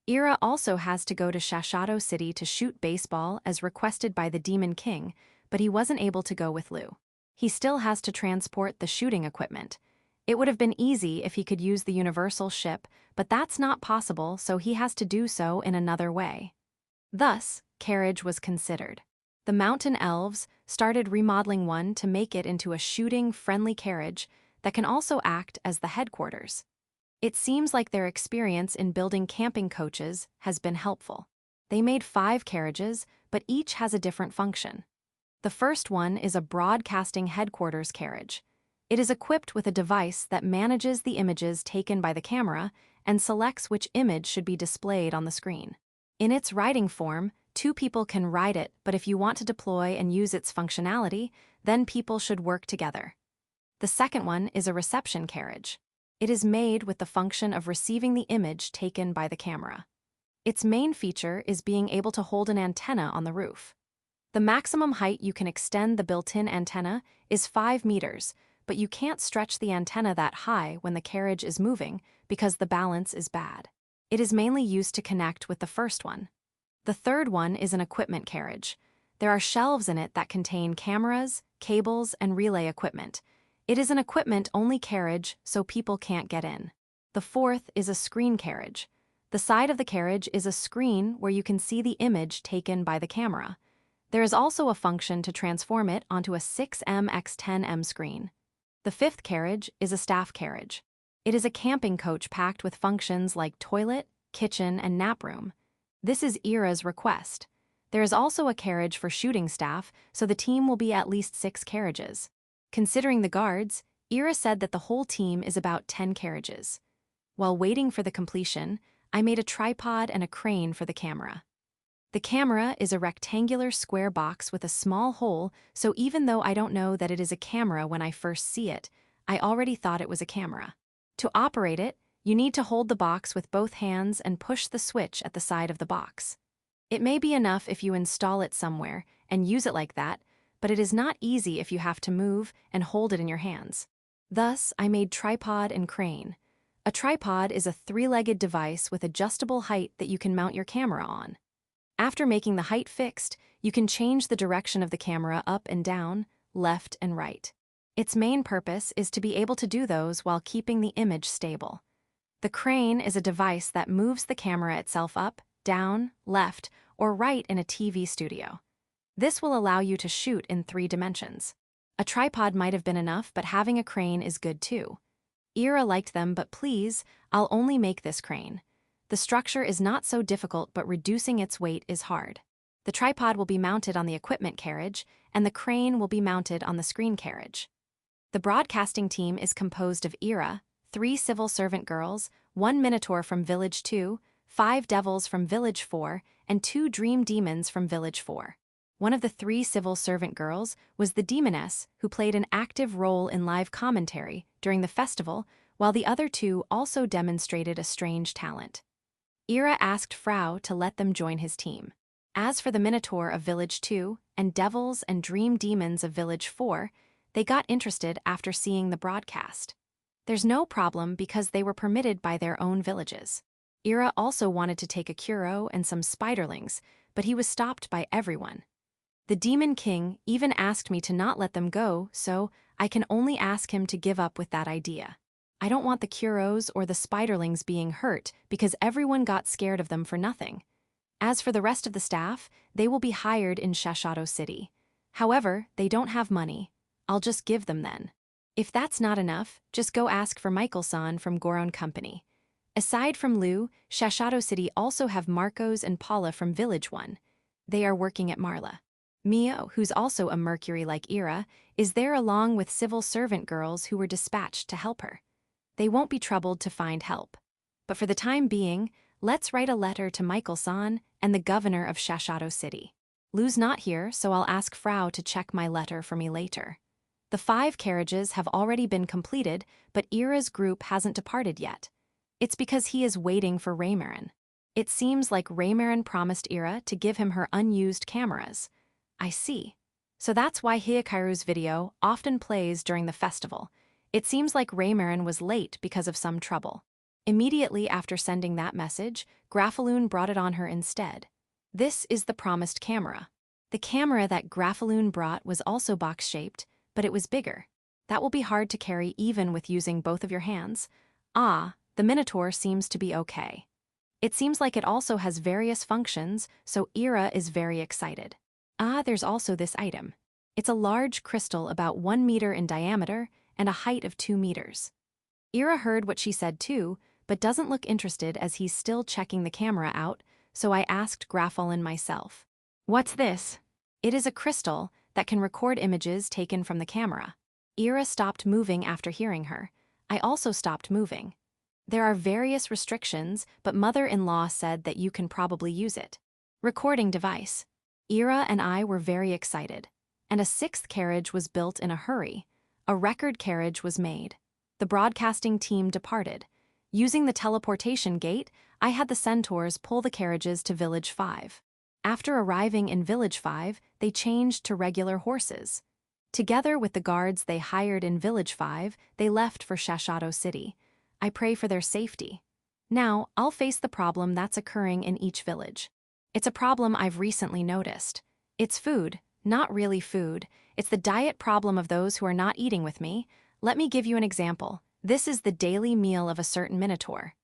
Speaker 1: Ira also has to go to Shashado City to shoot baseball as requested by the Demon King, but he wasn't able to go with Lou. He still has to transport the shooting equipment. It would have been easy if he could use the Universal ship, but that's not possible, so he has to do so in another way. Thus, carriage was considered. The mountain elves started remodeling one to make it into a shooting-friendly carriage that can also act as the headquarters. It seems like their experience in building camping coaches has been helpful. They made 5 carriages, but each has a different function. The first one is a broadcasting headquarters carriage. It is equipped with a device that manages the images taken by the camera and selects which image should be displayed on the screen. In its riding form, 2 people can ride it, but if you want to deploy and use its functionality, then people should work together. The second one is a reception carriage. It is made with the function of receiving the image taken by the camera. Its main feature is being able to hold an antenna on the roof. The maximum height you can extend the built-in antenna is 5 meters, but you can't stretch the antenna that high when the carriage is moving because the balance is bad. It is mainly used to connect with the first one. The third one is an equipment carriage. There are shelves in it that contain cameras, cables, and relay equipment. It is an equipment-only carriage, so people can't get in. The fourth is a screen carriage. The side of the carriage is a screen where you can see the image taken by the camera. There is also a function to transform it onto a 6M x 10M screen. The fifth carriage is a staff carriage. It is a camping coach packed with functions like toilet, kitchen, and nap room. This is Ira's request. There is also a carriage for shooting staff, so the team will be at least 6 carriages. Considering the guards, Ira said that the whole team is about 10 carriages. While waiting for the completion, I made a tripod and a crane for the camera. The camera is a rectangular square box with a small hole, so even though I don't know that it is a camera when I first see it, I already thought it was a camera. To operate it, you need to hold the box with both hands and push the switch at the side of the box. It may be enough if you install it somewhere and use it like that, but it is not easy if you have to move and hold it in your hands. Thus, I made tripod and crane. A tripod is a 3-legged device with adjustable height that you can mount your camera on. After making the height fixed, you can change the direction of the camera up and down, left and right. Its main purpose is to be able to do those while keeping the image stable. The crane is a device that moves the camera itself up, down, left, or right in a TV studio. This will allow you to shoot in 3 dimensions. A tripod might have been enough, but having a crane is good too. Ira liked them, but please, I'll only make this crane. The structure is not so difficult, but reducing its weight is hard. The tripod will be mounted on the equipment carriage, and the crane will be mounted on the screen carriage. The broadcasting team is composed of Ira, 3 civil servant girls, 1 minotaur from Village 2, 5 devils from Village 4, and 2 dream demons from Village 4. One of the 3 civil servant girls was the demoness who played an active role in live commentary during the festival, while the other 2 also demonstrated a strange talent. Ira asked Frau to let them join his team. As for the Minotaur of Village 2 and devils and dream demons of Village 4, they got interested after seeing the broadcast. There's no problem because they were permitted by their own villages. Ira also wanted to take a Kuro and some spiderlings, but he was stopped by everyone. The Demon King even asked me to not let them go, so I can only ask him to give up with that idea. I don't want the Kuros or the spiderlings being hurt because everyone got scared of them for nothing. As for the rest of the staff, they will be hired in Shashado City. However, they don't have money. I'll just give them then. If that's not enough, just go ask for Michael-san from Goron Company. Aside from Lou, Shashado City also have Marcos and Paula from Village 1. They are working at Marla. Mio, who's also a Mercury like Ira, is there along with civil servant girls who were dispatched to help her. They won't be troubled to find help. But for the time being, let's write a letter to Michael-san and the governor of Shashado City. Lou's not here, so I'll ask Frau to check my letter for me later. The 5 carriages have already been completed, but Ira's group hasn't departed yet. It's because he is waiting for Raymarin. It seems like Raymarin promised Ira to give him her unused cameras. I see. So that's why Hiakaru's video often plays during the festival. It seems like Raymarin was late because of some trouble. Immediately after sending that message, Graphaloon brought it on her instead. This is the promised camera. The camera that Graphaloon brought was also box-shaped, but it was bigger. That will be hard to carry even with using both of your hands. Ah, the Minotaur seems to be okay. It seems like it also has various functions, so Ira is very excited. Ah, there's also this item. It's a large crystal about 1 meter in diameter and a height of 2 meters. Ira heard what she said too, but doesn't look interested as he's still checking the camera out, so I asked Grapholin myself. What's this? It is a crystal that can record images taken from the camera. Ira stopped moving after hearing her. I also stopped moving. There are various restrictions, but mother-in-law said that you can probably use it. Recording device. Ira and I were very excited. And a 6th carriage was built in a hurry. A record carriage was made. The broadcasting team departed. Using the teleportation gate, I had the centaurs pull the carriages to Village 5. After arriving in Village 5, they changed to regular horses. Together with the guards they hired in Village 5, they left for Shashado City. I pray for their safety. Now, I'll face the problem that's occurring in each village. It's a problem I've recently noticed. It's food, not really food. It's the diet problem of those who are not eating with me. Let me give you an example. This is the daily meal of a certain Minotaur.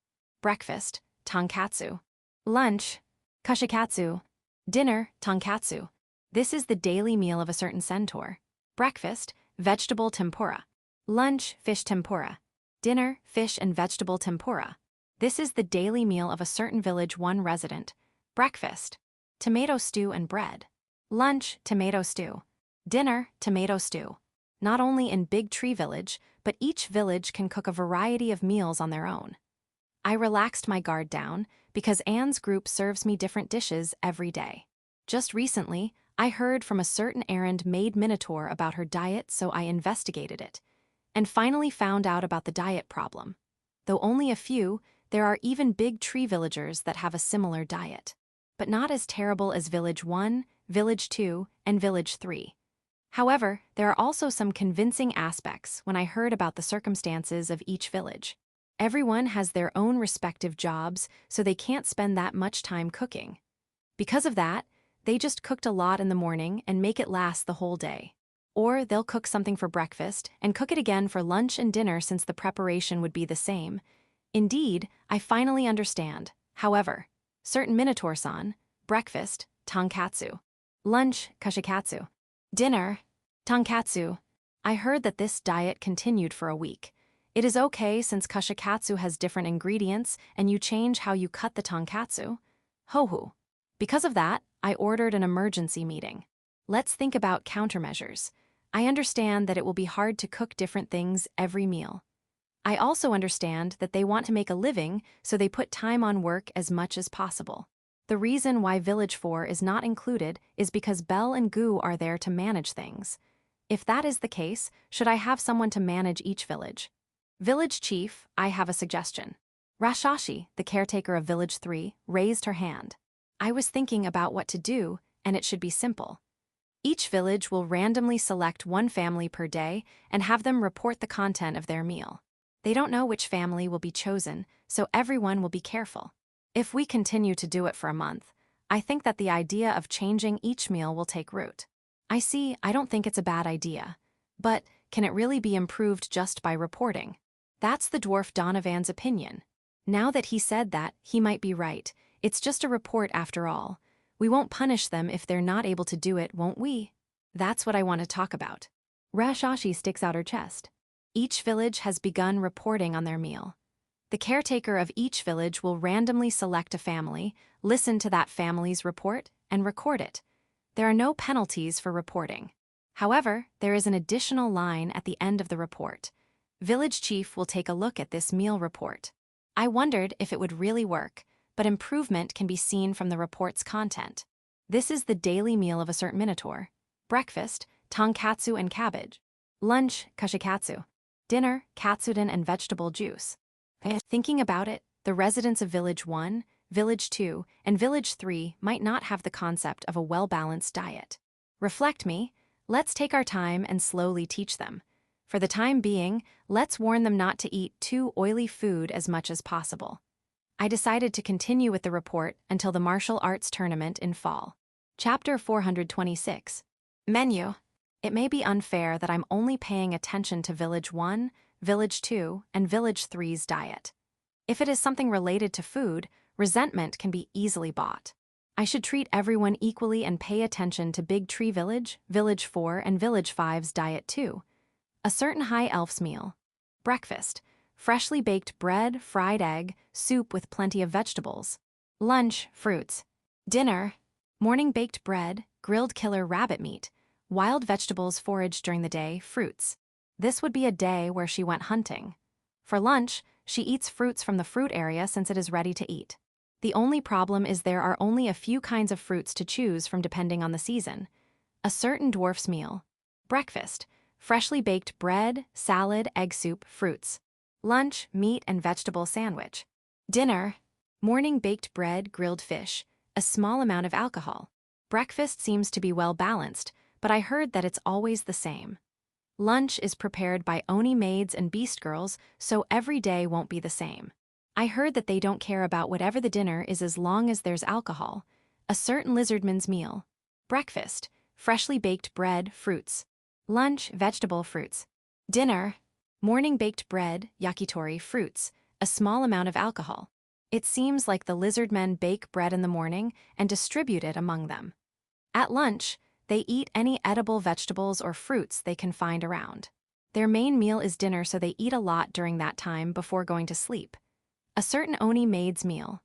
Speaker 1: Breakfast, tonkatsu. Lunch, kushikatsu. Dinner, tonkatsu. This is the daily meal of a certain centaur. Breakfast, vegetable tempura. Lunch, fish tempura. Dinner, fish and vegetable tempura. This is the daily meal of a certain Village 1 resident. Breakfast, tomato stew and bread. Lunch, tomato stew. Dinner, tomato stew. Not only in Big Tree Village, but each village can cook a variety of meals on their own. I relaxed my guard down because Anne's group serves me different dishes every day. Just recently, I heard from a certain errand-maid Minotaur about her diet, so I investigated it, and finally found out about the diet problem. Though only a few, there are even Big Tree villagers that have a similar diet. But not as terrible as Village 1, Village 2, and Village 3. However, there are also some convincing aspects when I heard about the circumstances of each village. Everyone has their own respective jobs, so they can't spend that much time cooking. Because of that, they just cooked a lot in the morning and make it last the whole day. Or they'll cook something for breakfast and cook it again for lunch and dinner since the preparation would be the same. Indeed, I finally understand. However, certain Minotaur-san, breakfast, tonkatsu. Lunch, kushikatsu. Dinner, tonkatsu. I heard that this diet continued for a week. It is okay since kushikatsu has different ingredients and you change how you cut the tonkatsu. Hohu. Because of that, I ordered an emergency meeting. Let's think about countermeasures. I understand that it will be hard to cook different things every meal. I also understand that they want to make a living, so they put time on work as much as possible. The reason why Village 4 is not included is because Belle and Gu are there to manage things. If that is the case, should I have someone to manage each village? Village Chief, I have a suggestion. Rashashi, the caretaker of Village 3, raised her hand. I was thinking about what to do, and it should be simple. Each village will randomly select one family per day and have them report the content of their meal. They don't know which family will be chosen, so everyone will be careful. If we continue to do it for a month, I think that the idea of changing each meal will take root. I don't think it's a bad idea. But can it really be improved just by reporting? That's the dwarf Donovan's opinion. Now that he said that, he might be right. It's just a report after all. We won't punish them if they're not able to do it, won't we? That's what I want to talk about. Rashashi sticks out her chest. Each village has begun reporting on their meal. The caretaker of each village will randomly select a family, listen to that family's report, and record it. There are no penalties for reporting. However, there is an additional line at the end of the report. Village Chief will take a look at this meal report. I wondered if it would really work, but improvement can be seen from the report's content. This is the daily meal of a certain Minotaur. Breakfast, tonkatsu and cabbage. Lunch, kushikatsu. Dinner, katsudon and vegetable juice. Thinking about it, the residents of Village 1, Village 2, and Village 3 might not have the concept of a well-balanced diet. Reflect me, let's take our time and slowly teach them. For the time being, let's warn them not to eat too oily food as much as possible. I decided to continue with the report until the martial arts tournament in fall. Chapter 426. Menu. It may be unfair that I'm only paying attention to Village 1, Village 2, and Village 3's diet. If it is something related to food, resentment can be easily bought. I should treat everyone equally and pay attention to Big Tree Village, Village 4, and Village 5's diet too. A certain high elf's meal. Breakfast. Freshly baked bread, fried egg, soup with plenty of vegetables. Lunch, fruits. Dinner. Morning baked bread, grilled killer rabbit meat, wild vegetables foraged during the day, fruits. This would be a day where she went hunting. For lunch, she eats fruits from the fruit area since it is ready to eat. The only problem is there are only a few kinds of fruits to choose from depending on the season. A certain dwarf's meal. Breakfast. Freshly baked bread, salad, egg soup, fruits. Lunch, meat and vegetable sandwich. Dinner. Morning baked bread, grilled fish, a small amount of alcohol. Breakfast seems to be well balanced, but I heard that it's always the same. Lunch is prepared by Oni maids and beast girls, so every day won't be the same. I heard that they don't care about whatever the dinner is as long as there's alcohol. A certain lizardman's meal. Breakfast. Freshly baked bread, fruits. Lunch, vegetable, fruits. Dinner. Morning baked bread, yakitori, fruits, a small amount of alcohol. It seems like the lizardmen bake bread in the morning and distribute it among them. At lunch, they eat any edible vegetables or fruits they can find around. Their main meal is dinner, so they eat a lot during that time before going to sleep. A certain Oni maid's meal.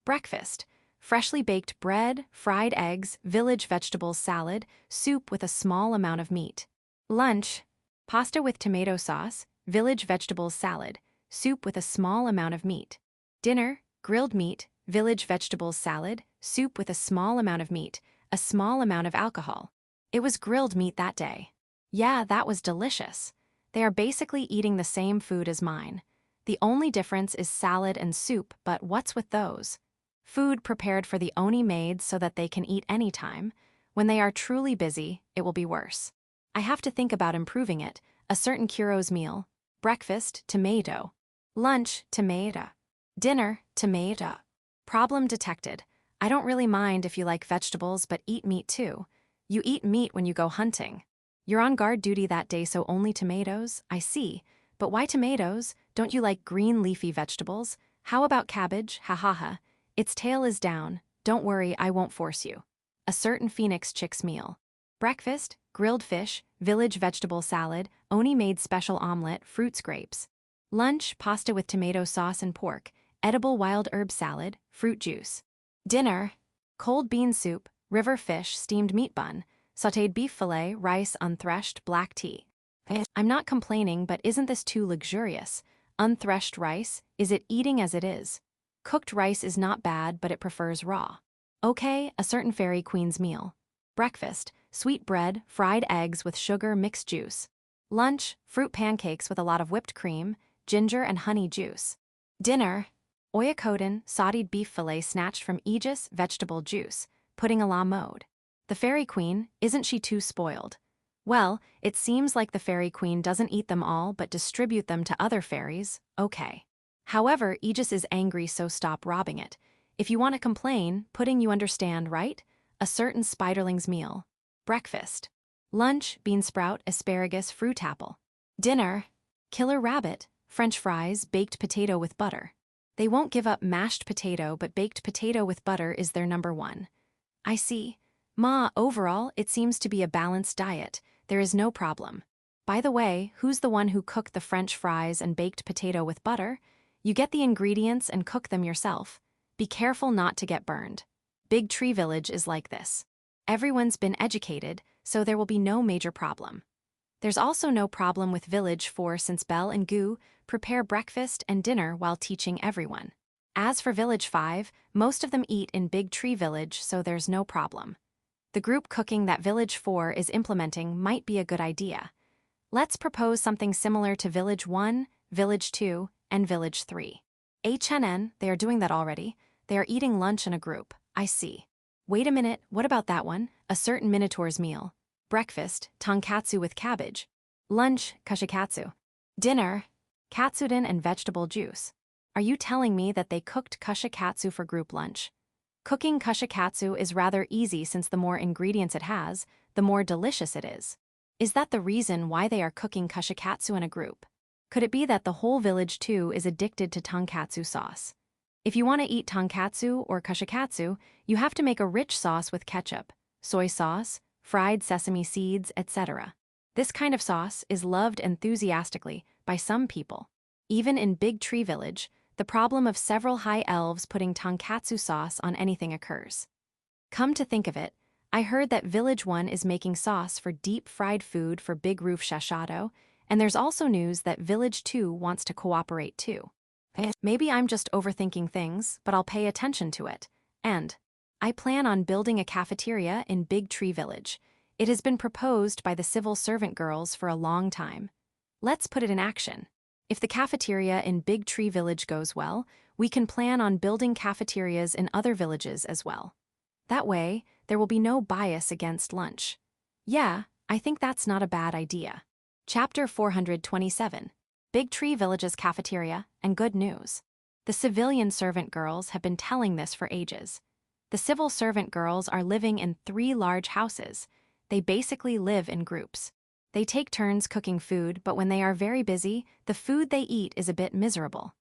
Speaker 1: Breakfast. Freshly baked bread, fried eggs, village vegetables salad, soup with a small amount of meat. Lunch. Pasta with tomato sauce, village vegetables salad, soup with a small amount of meat. Dinner. Grilled meat, village vegetables salad, soup with a small amount of meat, a small amount of alcohol. It was grilled meat that day. Yeah, that was delicious. They are basically eating the same food as mine. The only difference is salad and soup, but what's with those? Food prepared for the Oni maids so that they can eat anytime. When they are truly busy, it will be worse. I have to think about improving it. A certain Kuro's meal. Breakfast, tomato. Lunch, tomato. Dinner, tomato. Problem detected. I don't really mind if you like vegetables but eat meat too. You eat meat when you go hunting. You're on guard duty that day, so only tomatoes? I see. But why tomatoes? Don't you like green leafy vegetables? How about cabbage? Ha ha ha. Its tail is down. Don't worry, I won't force you. A certain phoenix chick's meal. Breakfast, grilled fish, village vegetable salad, Oni made special omelet, fruits grapes. Lunch, pasta with tomato sauce and pork, edible wild herb salad, fruit juice. Dinner, cold bean soup, river fish, steamed meat bun, sautéed beef fillet, rice unthreshed, black tea. I'm not complaining, but isn't this too luxurious? Unthreshed rice, is it eating as it is? Cooked rice is not bad, but it prefers raw. Okay, a certain fairy queen's meal. Breakfast, sweet bread, fried eggs with sugar mixed juice. Lunch, fruit pancakes with a lot of whipped cream, ginger and honey juice. Dinner, oyakodon, sautéed beef fillet snatched from Aegis, vegetable juice, pudding a la mode. The fairy queen, isn't she too spoiled? Well, it seems like the fairy queen doesn't eat them all but distribute them to other fairies, okay. However, Aegis is angry, so stop robbing it. If you want to complain, pudding you understand, right? A certain spiderling's meal. Breakfast. Lunch, bean sprout, asparagus, fruit apple. Dinner, killer rabbit, French fries, baked potato with butter. They won't give up mashed potato, but baked potato with butter is their number one. I see. Ma, overall, it seems to be a balanced diet. There is no problem. By the way, who's the one who cooked the French fries and baked potato with butter? You get the ingredients and cook them yourself. Be careful not to get burned. Big Tree Village is like this. Everyone's been educated, so there will be no major problem. There's also no problem with Village 4 since Belle and Goo prepare breakfast and dinner while teaching everyone. As for Village 5, most of them eat in Big Tree Village, so there's no problem. The group cooking that Village 4 is implementing might be a good idea. Let's propose something similar to Village 1, Village 2, and Village 3. HNN, they are doing that already. They are eating lunch in a group. I see. Wait a minute, what about that one? A certain Minotaur's meal. Breakfast, tonkatsu with cabbage. Lunch, kushikatsu. Dinner, katsudon and vegetable juice. Are you telling me that they cooked kushikatsu for group lunch? Cooking kushikatsu is rather easy since the more ingredients it has, the more delicious it is. Is that the reason why they are cooking kushikatsu in a group? Could it be that the whole village too is addicted to tonkatsu sauce? If you want to eat tonkatsu or kushikatsu, you have to make a rich sauce with ketchup, soy sauce, fried sesame seeds, etc. This kind of sauce is loved enthusiastically by some people. Even in Big Tree Village, the problem of several high elves putting tonkatsu sauce on anything occurs. Come to think of it, I heard that Village 1 is making sauce for deep-fried food for Big Roof Shashado, and there's also news that Village 2 wants to cooperate too. Maybe I'm just overthinking things, but I'll pay attention to it. And I plan on building a cafeteria in Big Tree Village. It has been proposed by the civil servant girls for a long time. Let's put it in action. If the cafeteria in Big Tree Village goes well, we can plan on building cafeterias in other villages as well. That way, there will be no bias against lunch. Yeah, I think that's not a bad idea. Chapter 427. Big Tree Village's Cafeteria and Good News. The civilian servant girls have been telling this for ages. The civil servant girls are living in 3 large houses. They basically live in groups. They take turns cooking food, but when they are very busy, the food they eat is a bit miserable.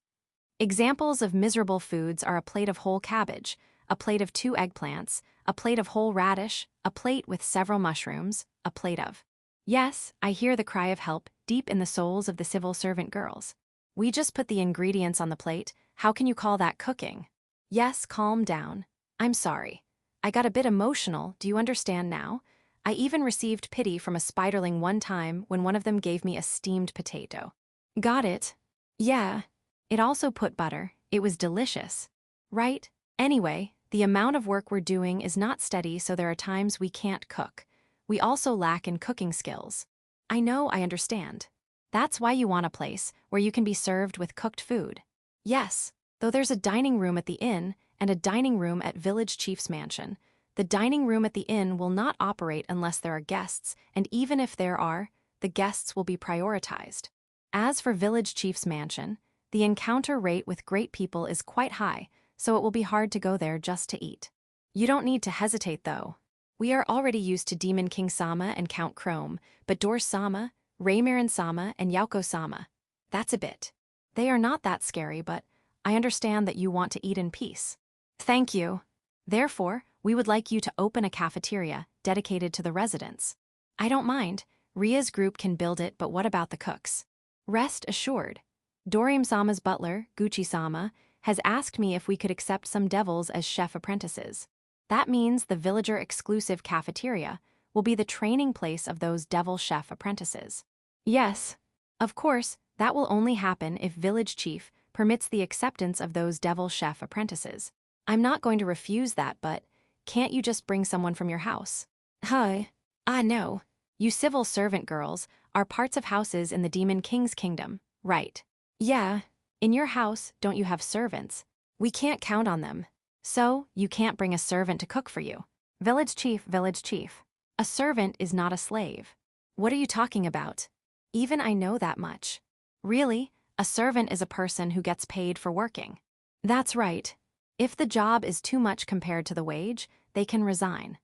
Speaker 1: Examples of miserable foods are a plate of whole cabbage, a plate of 2 eggplants, a plate of whole radish, a plate with several mushrooms, a plate of. Yes, I hear the cry of help deep in the souls of the civil servant girls. We just put the ingredients on the plate. How can you call that cooking? Yes, calm down. I'm sorry. I got a bit emotional, do you understand now? I even received pity from a spiderling one time when one of them gave me a steamed potato. Got it? Yeah. It also put butter. It was delicious. Right? Anyway, the amount of work we're doing is not steady, so there are times we can't cook. We also lack in cooking skills. I know, I understand. That's why you want a place where you can be served with cooked food. Yes, though there's a dining room at the inn and a dining room at Village Chief's mansion. The dining room at the inn will not operate unless there are guests, and even if there are, the guests will be prioritized. As for Village Chief's mansion, the encounter rate with great people is quite high, so it will be hard to go there just to eat. You don't need to hesitate though. We are already used to Demon King Sama and Count Chrome, but Dor Sama, Raymarin Sama, and Yauko Sama. That's a bit. They are not that scary, but I understand that you want to eat in peace. Thank you. Therefore, we would like you to open a cafeteria dedicated to the residents. I don't mind. Ria's group can build it, but what about the cooks? Rest assured. Dorim Sama's butler, Gucci Sama, has asked me if we could accept some devils as chef apprentices. That means the villager-exclusive cafeteria will be the training place of those devil chef apprentices. Yes, of course, that will only happen if Village Chief permits the acceptance of those devil chef apprentices. I'm not going to refuse that, but can't you just bring someone from your house? Hi. No. You civil servant girls are parts of houses in the Demon King's kingdom, right? Yeah. In your house, don't you have servants? We can't count on them. So, you can't bring a servant to cook for you. Village Chief. A servant is not a slave. What are you talking about? Even I know that much. Really, a servant is a person who gets paid for working. That's right. If the job is too much compared to the wage, they can resign.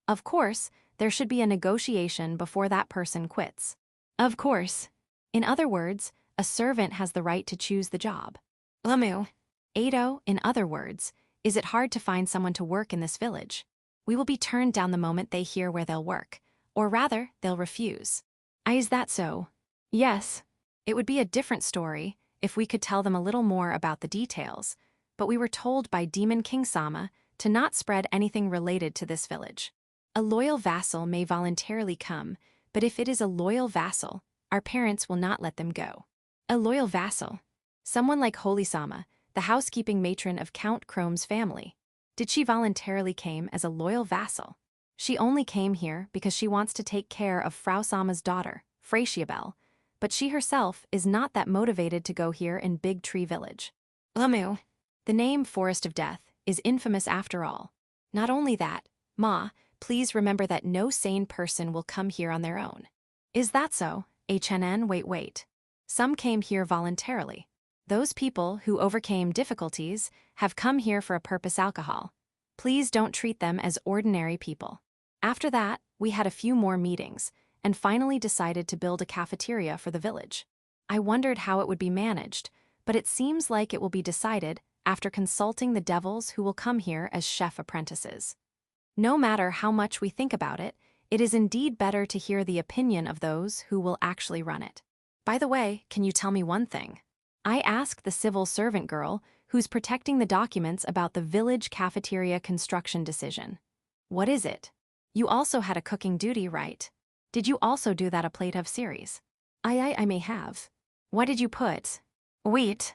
Speaker 1: Of course, there should be a negotiation before that person quits. Of course. In other words, a servant has the right to choose the job. Lamu. Ado, in other words, is it hard to find someone to work in this village? We will be turned down the moment they hear where they'll work. Or rather, they'll refuse. Is that so? Yes. It would be a different story if we could tell them a little more about the details, but we were told by Demon King Sama to not spread anything related to this village. A loyal vassal may voluntarily come, but if it is a loyal vassal, our parents will not let them go. A loyal vassal? Someone like Holy Sama, the housekeeping matron of Count Chrome's family. Did she voluntarily came as a loyal vassal? She only came here because she wants to take care of Frau Sama's daughter, Fratiabel, but she herself is not that motivated to go here in Big Tree Village. Lamu. The name Forest of Death is infamous after all. Not only that, Ma, please remember that no sane person will come here on their own. Is that so? HNN, wait. Some came here voluntarily. Those people who overcame difficulties have come here for a purpose alcohol. Please don't treat them as ordinary people. After that, we had a few more meetings, and finally decided to build a cafeteria for the village. I wondered how it would be managed, but it seems like it will be decided after consulting the devils who will come here as chef apprentices. No matter how much we think about it, it is indeed better to hear the opinion of those who will actually run it. By the way, can you tell me one thing? I asked the civil servant girl who's protecting the documents about the village cafeteria construction decision. What is it? You also had a cooking duty, right? Did you also do that a plate of series? I may have. What did you put? Wheat.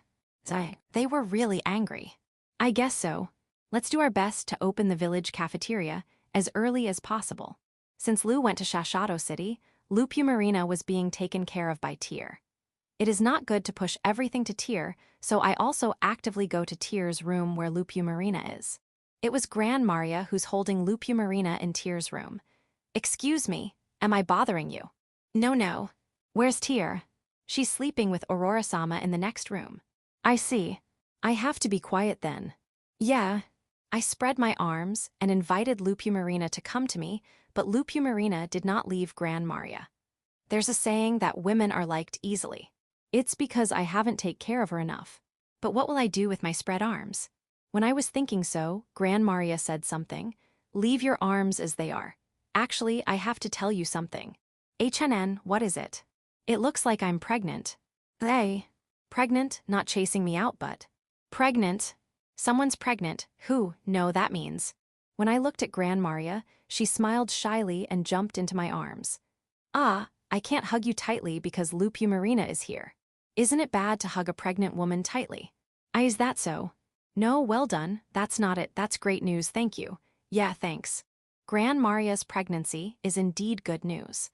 Speaker 1: They were really angry. I guess so. Let's do our best to open the village cafeteria as early as possible. Since Lu went to Shashado City, Lupu Marina was being taken care of by Tyr. It is not good to push everything to Tyr, so I also actively go to Tyr's room where Lupu Marina is. It was Gran Maria who's holding Lupu Marina in Tyr's room. Excuse me, am I bothering you? No. Where's Tyr? She's sleeping with Aurora-sama in the next room. I see. I have to be quiet then. Yeah. I spread my arms and invited Lupu Marina to come to me, but Lupu Marina did not leave Gran Maria. There's a saying that women are liked easily. It's because I haven't taken care of her enough. But what will I do with my spread arms? When I was thinking so, Gran Maria said something. Leave your arms as they are. Actually, I have to tell you something. HNN, what is it? It looks like I'm pregnant. Hey. Pregnant, not chasing me out, but. Pregnant. Someone's pregnant. Who? No, that means. When I looked at Gran Maria, she smiled shyly and jumped into my arms. Ah, I can't hug you tightly because Lupu Marina is here. Isn't it bad to hug a pregnant woman tightly? Is that so? No, well done, that's not it, that's great news, thank you. Yeah, thanks. Gran Maria's pregnancy is indeed good news.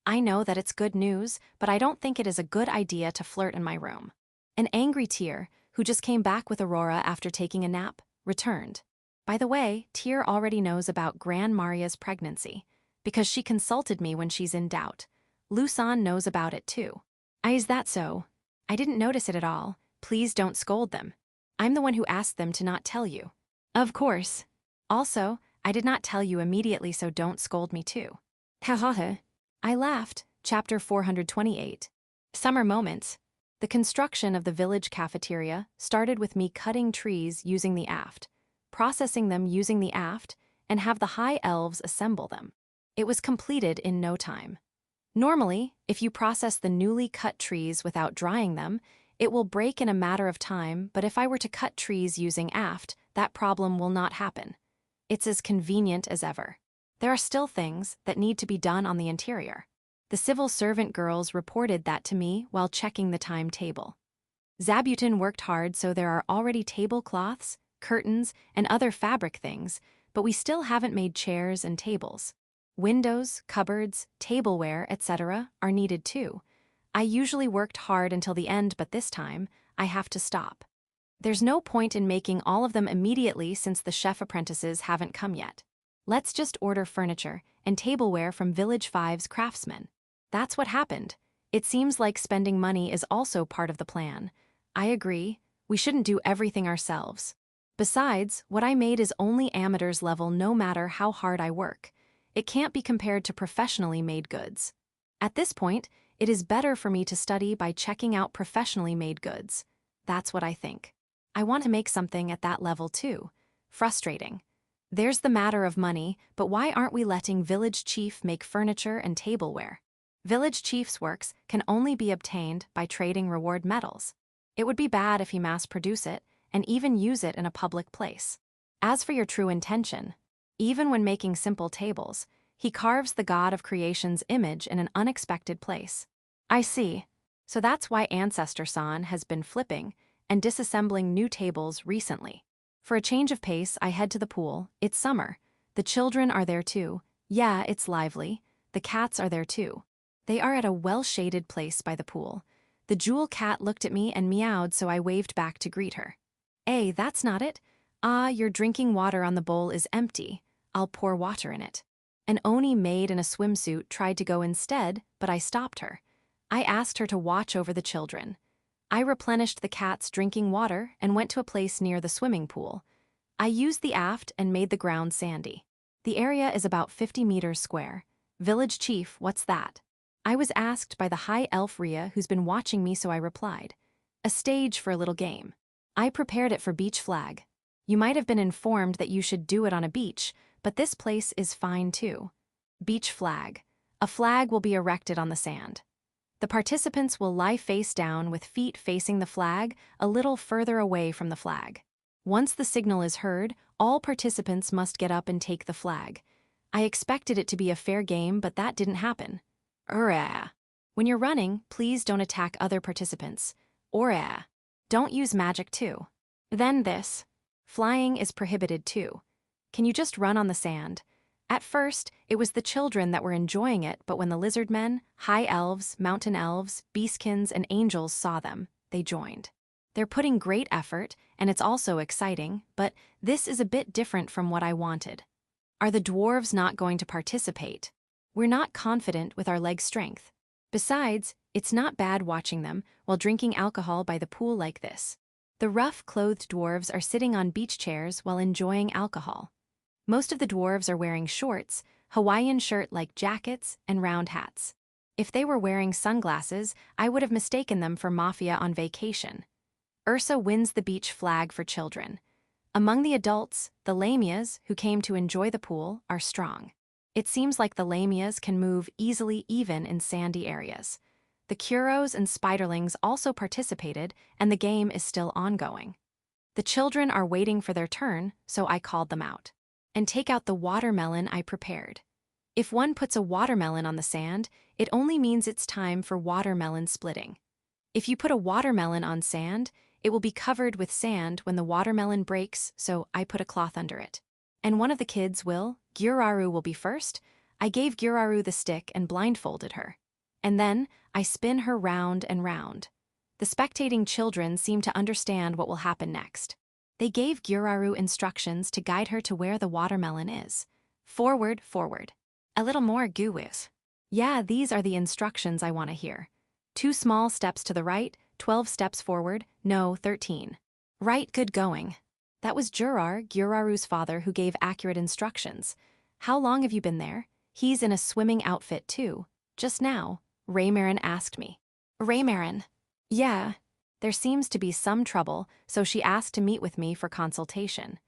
Speaker 1: I know that it's good news, but I don't think it is a good idea to flirt in my room. An angry Tyr, who just came back with Aurora after taking a nap, returned. By the way, Tyr already knows about Gran Maria's pregnancy, because she consulted me when she's in doubt. Lusan knows about it too. Is that so? I didn't notice it at all. Please don't scold them. I'm the one who asked them to not tell you. Of course. Also, I did not tell you immediately, so don't scold me too. Hahaha. I laughed. Chapter 428. Summer moments. The construction of the village cafeteria started with me cutting trees using the aft, processing them using the aft, and have the high elves assemble them. It was completed in no time. Normally, if you process the newly cut trees without drying them, it will break in a matter of time, but if I were to cut trees using aft, that problem will not happen. It's as convenient as ever. There are still things that need to be done on the interior. The civil servant girls reported that to me while checking the timetable. Zabuton worked hard, so there are already tablecloths, curtains, and other fabric things, but we still haven't made chairs and tables. Windows, cupboards, tableware, etc. are needed too. I usually worked hard until the end, but this time, I have to stop. There's no point in making all of them immediately since the chef apprentices haven't come yet. Let's just order furniture and tableware from Village 5's craftsmen. That's what happened. It seems like spending money is also part of the plan. I agree, we shouldn't do everything ourselves. Besides, what I made is only amateur's level no matter how hard I work. It can't be compared to professionally made goods. At this point, it is better for me to study by checking out professionally made goods. That's what I think. I want to make something at that level too. Frustrating. There's the matter of money, but why aren't we letting Village Chief make furniture and tableware? Village Chief's works can only be obtained by trading reward metals. It would be bad if he mass-produce it and even use it in a public place. As for your true intention, even when making simple tables, he carves the god of creation's image in an unexpected place. I see. So that's why Ancestor-san has been flipping and disassembling new tables recently. For a change of pace, I head to the pool. It's summer. The children are there too. Yeah, it's lively. The cats are there too. They are at a well-shaded place by the pool. The jewel cat looked at me and meowed, so I waved back to greet her. Hey, that's not it. Ah, your drinking water on the bowl is empty. I'll pour water in it. An Oni maid in a swimsuit tried to go instead, but I stopped her. I asked her to watch over the children. I replenished the cats' drinking water and went to a place near the swimming pool. I used the aft and made the ground sandy. The area is about 50 meters square. Village chief, what's that? I was asked by the high elf Rhea who's been watching me, so I replied. A stage for a little game. I prepared it for beach flag. You might have been informed that you should do it on a beach, but this place is fine too. Beach flag. A flag will be erected on the sand. The participants will lie face down with feet facing the flag a little further away from the flag. Once the signal is heard, all participants must get up and take the flag. I expected it to be a fair game, but that didn't happen. When you're running, please don't attack other participants. Don't use magic too. Then this. Flying is prohibited too. Can you just run on the sand? At first, it was the children that were enjoying it, but when the lizard men, high elves, mountain elves, beastkins, and angels saw them, they joined. They're putting great effort, and it's also exciting, but this is a bit different from what I wanted. Are the dwarves not going to participate? We're not confident with our leg strength. Besides, it's not bad watching them while drinking alcohol by the pool like this. The rough-clothed dwarves are sitting on beach chairs while enjoying alcohol. Most of the dwarves are wearing shorts, Hawaiian shirt-like jackets, and round hats. If they were wearing sunglasses, I would have mistaken them for mafia on vacation. Ursa wins the beach flag for children. Among the adults, the lamias, who came to enjoy the pool, are strong. It seems like the lamias can move easily even in sandy areas. The kuros and spiderlings also participated, and the game is still ongoing. The children are waiting for their turn, so I called them out. And take out the watermelon I prepared. If one puts a watermelon on the sand, it only means it's time for watermelon splitting. If you put a watermelon on sand, it will be covered with sand when the watermelon breaks, so I put a cloth under it. And one of the kids Gyuraru will be first. I gave Gyuraru the stick and blindfolded her. And then, I spin her round and round. The spectating children seem to understand what will happen next. They gave Gyuraru instructions to guide her to where the watermelon is. Forward, forward. A little more guwis. Yeah, these are the instructions I want to hear. 2 small steps to the right, 12 steps forward, no, 13. Right, good going. That was Gyuraru's father, who gave accurate instructions. How long have you been there? He's in a swimming outfit too. Just now, Raymarin asked me. Raymarin. Yeah. There seems to be some trouble, so she asked to meet with me for consultation.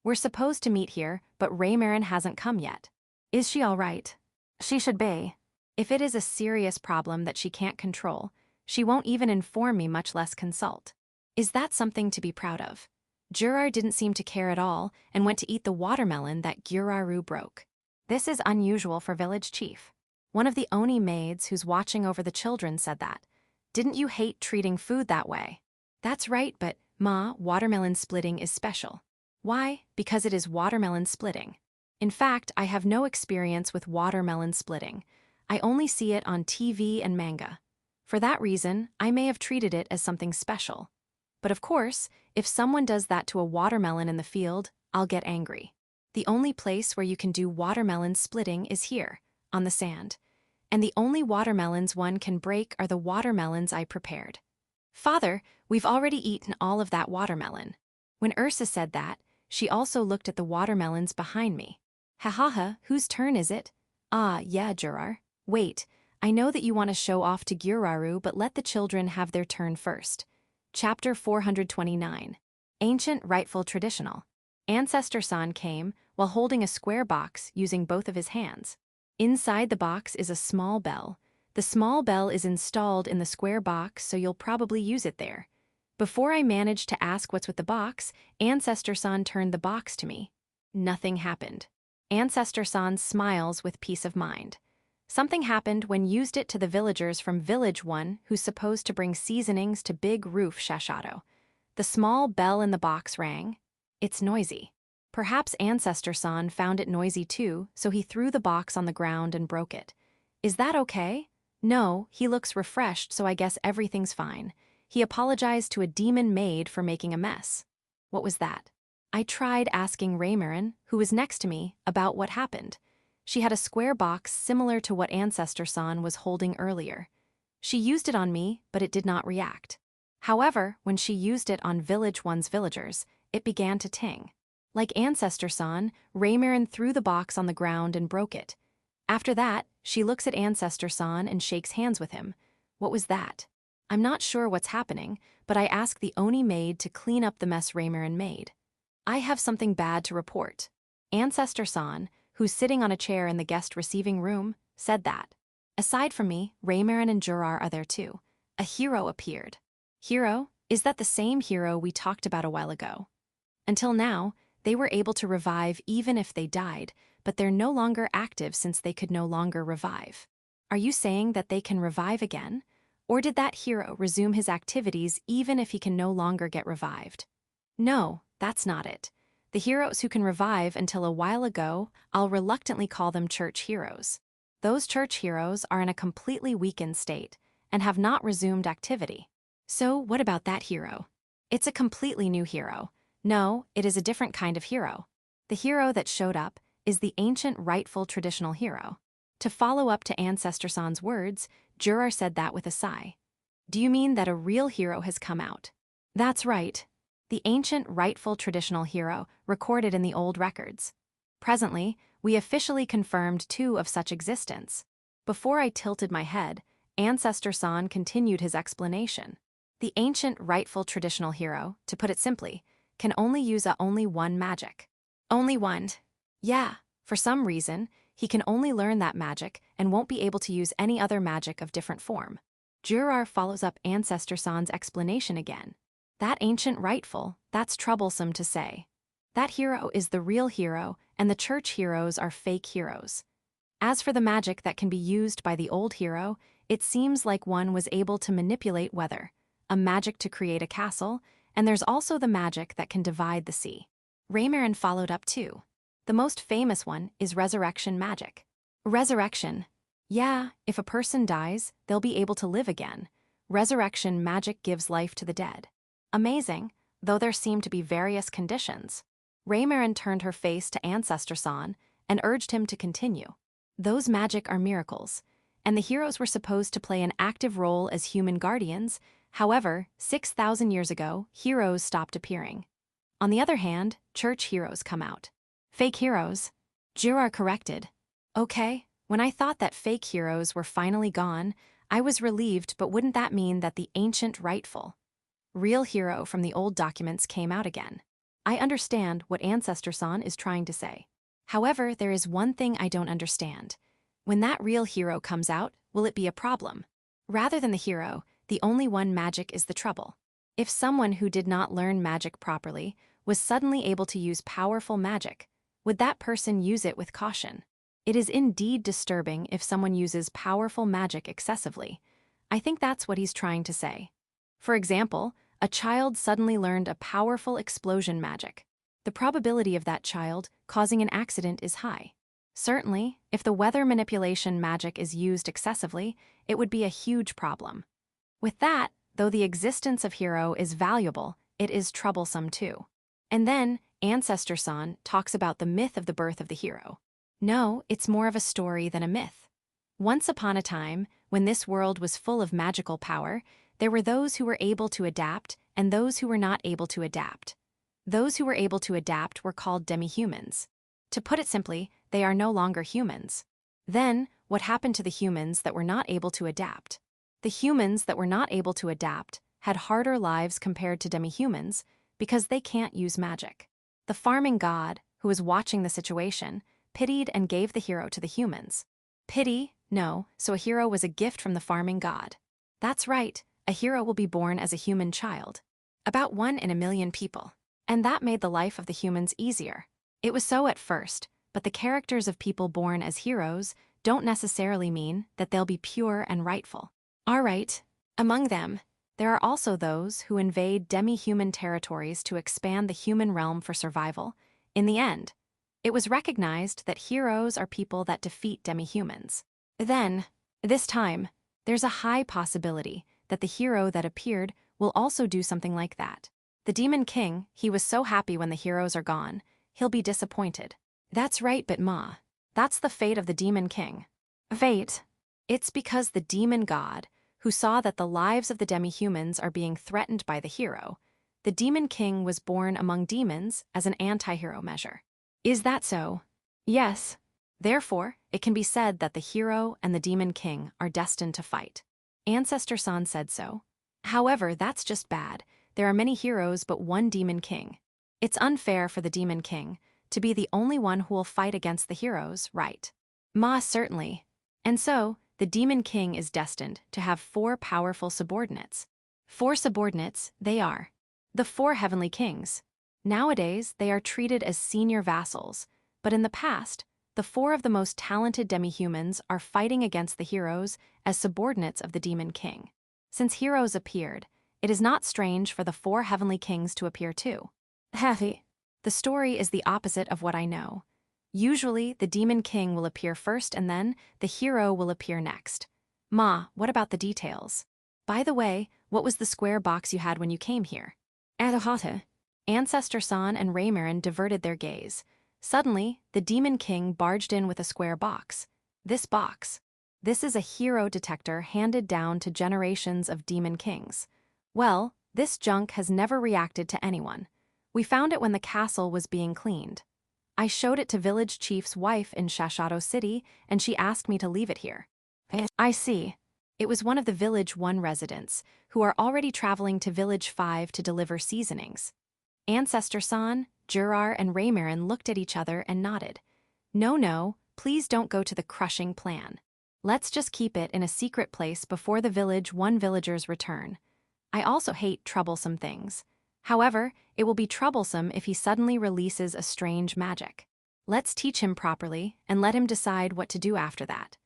Speaker 1: We're supposed to meet here, but Raymarin hasn't come yet. Is she all right? She should be. If it is a serious problem that she can't control, she won't even inform me, much less consult. Is that something to be proud of? Gyuraru didn't seem to care at all and went to eat the watermelon that Gyuraru broke. This is unusual for village chief. One of the Oni maids who's watching over the children said that. Didn't you hate treating food that way? That's right, but, Ma, watermelon splitting is special. Why? Because it is watermelon splitting. In fact, I have no experience with watermelon splitting. I only see it on TV and manga. For that reason, I may have treated it as something special. But of course, if someone does that to a watermelon in the field, I'll get angry. The only place where you can do watermelon splitting is here, on the sand. And the only watermelons one can break are the watermelons I prepared. Father, we've already eaten all of that watermelon. When Ursa said that, she also looked at the watermelons behind me. Ha, whose turn is it? Ah, yeah, Gyuraru. Wait, I know that you want to show off to Gyuraru, but let the children have their turn first. Chapter 429. Ancient Rightful Traditional. Ancestor-san came while holding a square box using both of his hands. Inside the box is a small bell. The small bell is installed in the square box, so you'll probably use it there. Before I managed to ask what's with the box, Ancestor-san turned the box to me. Nothing happened. Ancestor-san smiles with peace of mind. Something happened when used it to the villagers from Village 1 who's supposed to bring seasonings to Big Roof Shashado. The small bell in the box rang. It's noisy. Perhaps Ancestor-san found it noisy too, so he threw the box on the ground and broke it. Is that okay? No, he looks refreshed, so I guess everything's fine. He apologized to a demon maid for making a mess. What was that? I tried asking Raymarin, who was next to me, about what happened. She had a square box similar to what Ancestor-san was holding earlier. She used it on me, but it did not react. However, when she used it on Village One's villagers, it began to ting. Like Ancestor-san, Reimarin threw the box on the ground and broke it. After that, she looks at Ancestor-san and shakes hands with him. What was that? I'm not sure what's happening, but I ask the Oni maid to clean up the mess Reimarin made. I have something bad to report. Ancestor-san, who's sitting on a chair in the guest receiving room, said that. Aside from me, Reimarin and Jurar are there too. A hero appeared. Hero? Is that the same hero we talked about a while ago? Until now, they were able to revive even if they died, but they're no longer active since they could no longer revive. Are you saying that they can revive again? Or did that hero resume his activities even if he can no longer get revived? No, that's not it. The heroes who can revive until a while ago, I'll reluctantly call them church heroes. Those church heroes are in a completely weakened state and have not resumed activity. So what about that hero? It's a completely new hero. No, it is a different kind of hero. The hero that showed up is the ancient rightful traditional hero. To follow up to Ancestor-san's words, Jurar said that with a sigh. Do you mean that a real hero has come out? That's right. The ancient rightful traditional hero recorded in the old records. Presently, we officially confirmed 2 of such existence. Before I tilted my head, Ancestor-san continued his explanation. The ancient rightful traditional hero, to put it simply, can only use only one magic. Only one. Yeah, for some reason, he can only learn that magic and won't be able to use any other magic of different form. Jurar follows up Ancestor-san's explanation again. That ancient rightful, that's troublesome to say. That hero is the real hero, and the church heroes are fake heroes. As for the magic that can be used by the old hero, it seems like one was able to manipulate weather, a magic to create a castle, and there's also the magic that can divide the sea. Reimarin followed up too. The most famous one is resurrection magic. Resurrection. Yeah, if a person dies, they'll be able to live again. Resurrection magic gives life to the dead. Amazing, though there seem to be various conditions. Reimarin turned her face to Ancestor-san and urged him to continue. Those magic are miracles, and the heroes were supposed to play an active role as human guardians. However, 6,000 years ago, heroes stopped appearing. On the other hand, church heroes come out. Fake heroes. Jurar corrected. Okay, when I thought that fake heroes were finally gone, I was relieved, but wouldn't that mean that the ancient rightful, real hero from the old documents came out again? I understand what Ancestor-san is trying to say. However, there is one thing I don't understand. When that real hero comes out, will it be a problem? Rather than the hero, the only one magic is the trouble. If someone who did not learn magic properly was suddenly able to use powerful magic, would that person use it with caution? It is indeed disturbing if someone uses powerful magic excessively. I think that's what he's trying to say. For example, a child suddenly learned a powerful explosion magic. The probability of that child causing an accident is high. Certainly, if the weather manipulation magic is used excessively, it would be a huge problem. With that, though the existence of hero is valuable, it is troublesome too. And then, Ancestor-san talks about the myth of the birth of the hero. No, it's more of a story than a myth. Once upon a time, when this world was full of magical power, there were those who were able to adapt and those who were not able to adapt. Those who were able to adapt were called demi-humans. To put it simply, they are no longer humans. Then, what happened to the humans that were not able to adapt? The humans that were not able to adapt had harder lives compared to demi-humans because they can't use magic. The farming god, who was watching the situation, pitied and gave the hero to the humans. Pity? No, so a hero was a gift from the farming god. That's right, a hero will be born as a human child. About 1 in a million people. And that made the life of the humans easier. It was so at first, but the characters of people born as heroes don't necessarily mean that they'll be pure and rightful. Alright, among them, there are also those who invade demi-human territories to expand the human realm for survival. In the end, it was recognized that heroes are people that defeat demi-humans. Then, this time, there's a high possibility that the hero that appeared will also do something like that. The Demon King, he was so happy when the heroes are gone, he'll be disappointed. That's right, but Ma, that's the fate of the Demon King. Fate? It's because the demon god, who saw that the lives of the demi-humans are being threatened by the hero. The Demon King was born among demons as an anti-hero measure. Is that so? Yes. Therefore, it can be said that the hero and the Demon King are destined to fight. Ancestor-san said so. However, that's just bad. There are many heroes but one Demon King. It's unfair for the Demon King to be the only one who will fight against the heroes, right? Ma, certainly. And so, the Demon King is destined to have 4 powerful subordinates. 4 subordinates, they are. The 4 heavenly kings. Nowadays, they are treated as senior vassals, but in the past, the 4 of the most talented demi-humans are fighting against the heroes as subordinates of the Demon King. Since heroes appeared, it is not strange for the 4 heavenly kings to appear too. Happy. The story is the opposite of what I know. Usually, the Demon King will appear first and then the hero will appear next. Ma, what about the details? By the way, what was the square box you had when you came here? Adahata. Ancestor-san and Raymarin diverted their gaze. Suddenly, the Demon King barged in with a square box. This box. This is a hero detector handed down to generations of Demon Kings. Well, this junk has never reacted to anyone. We found it when the castle was being cleaned. I showed it to village chief's wife in Shashado City, and she asked me to leave it here. I see. It was one of the Village 1 residents, who are already traveling to Village 5 to deliver seasonings. Ancestor-san, Jurar, and Raymarin looked at each other and nodded. No, please don't go to the crushing plan. Let's just keep it in a secret place before the Village 1 villagers return. I also hate troublesome things. However, it will be troublesome if he suddenly releases a strange magic. Let's teach him properly and let him decide what to do after that.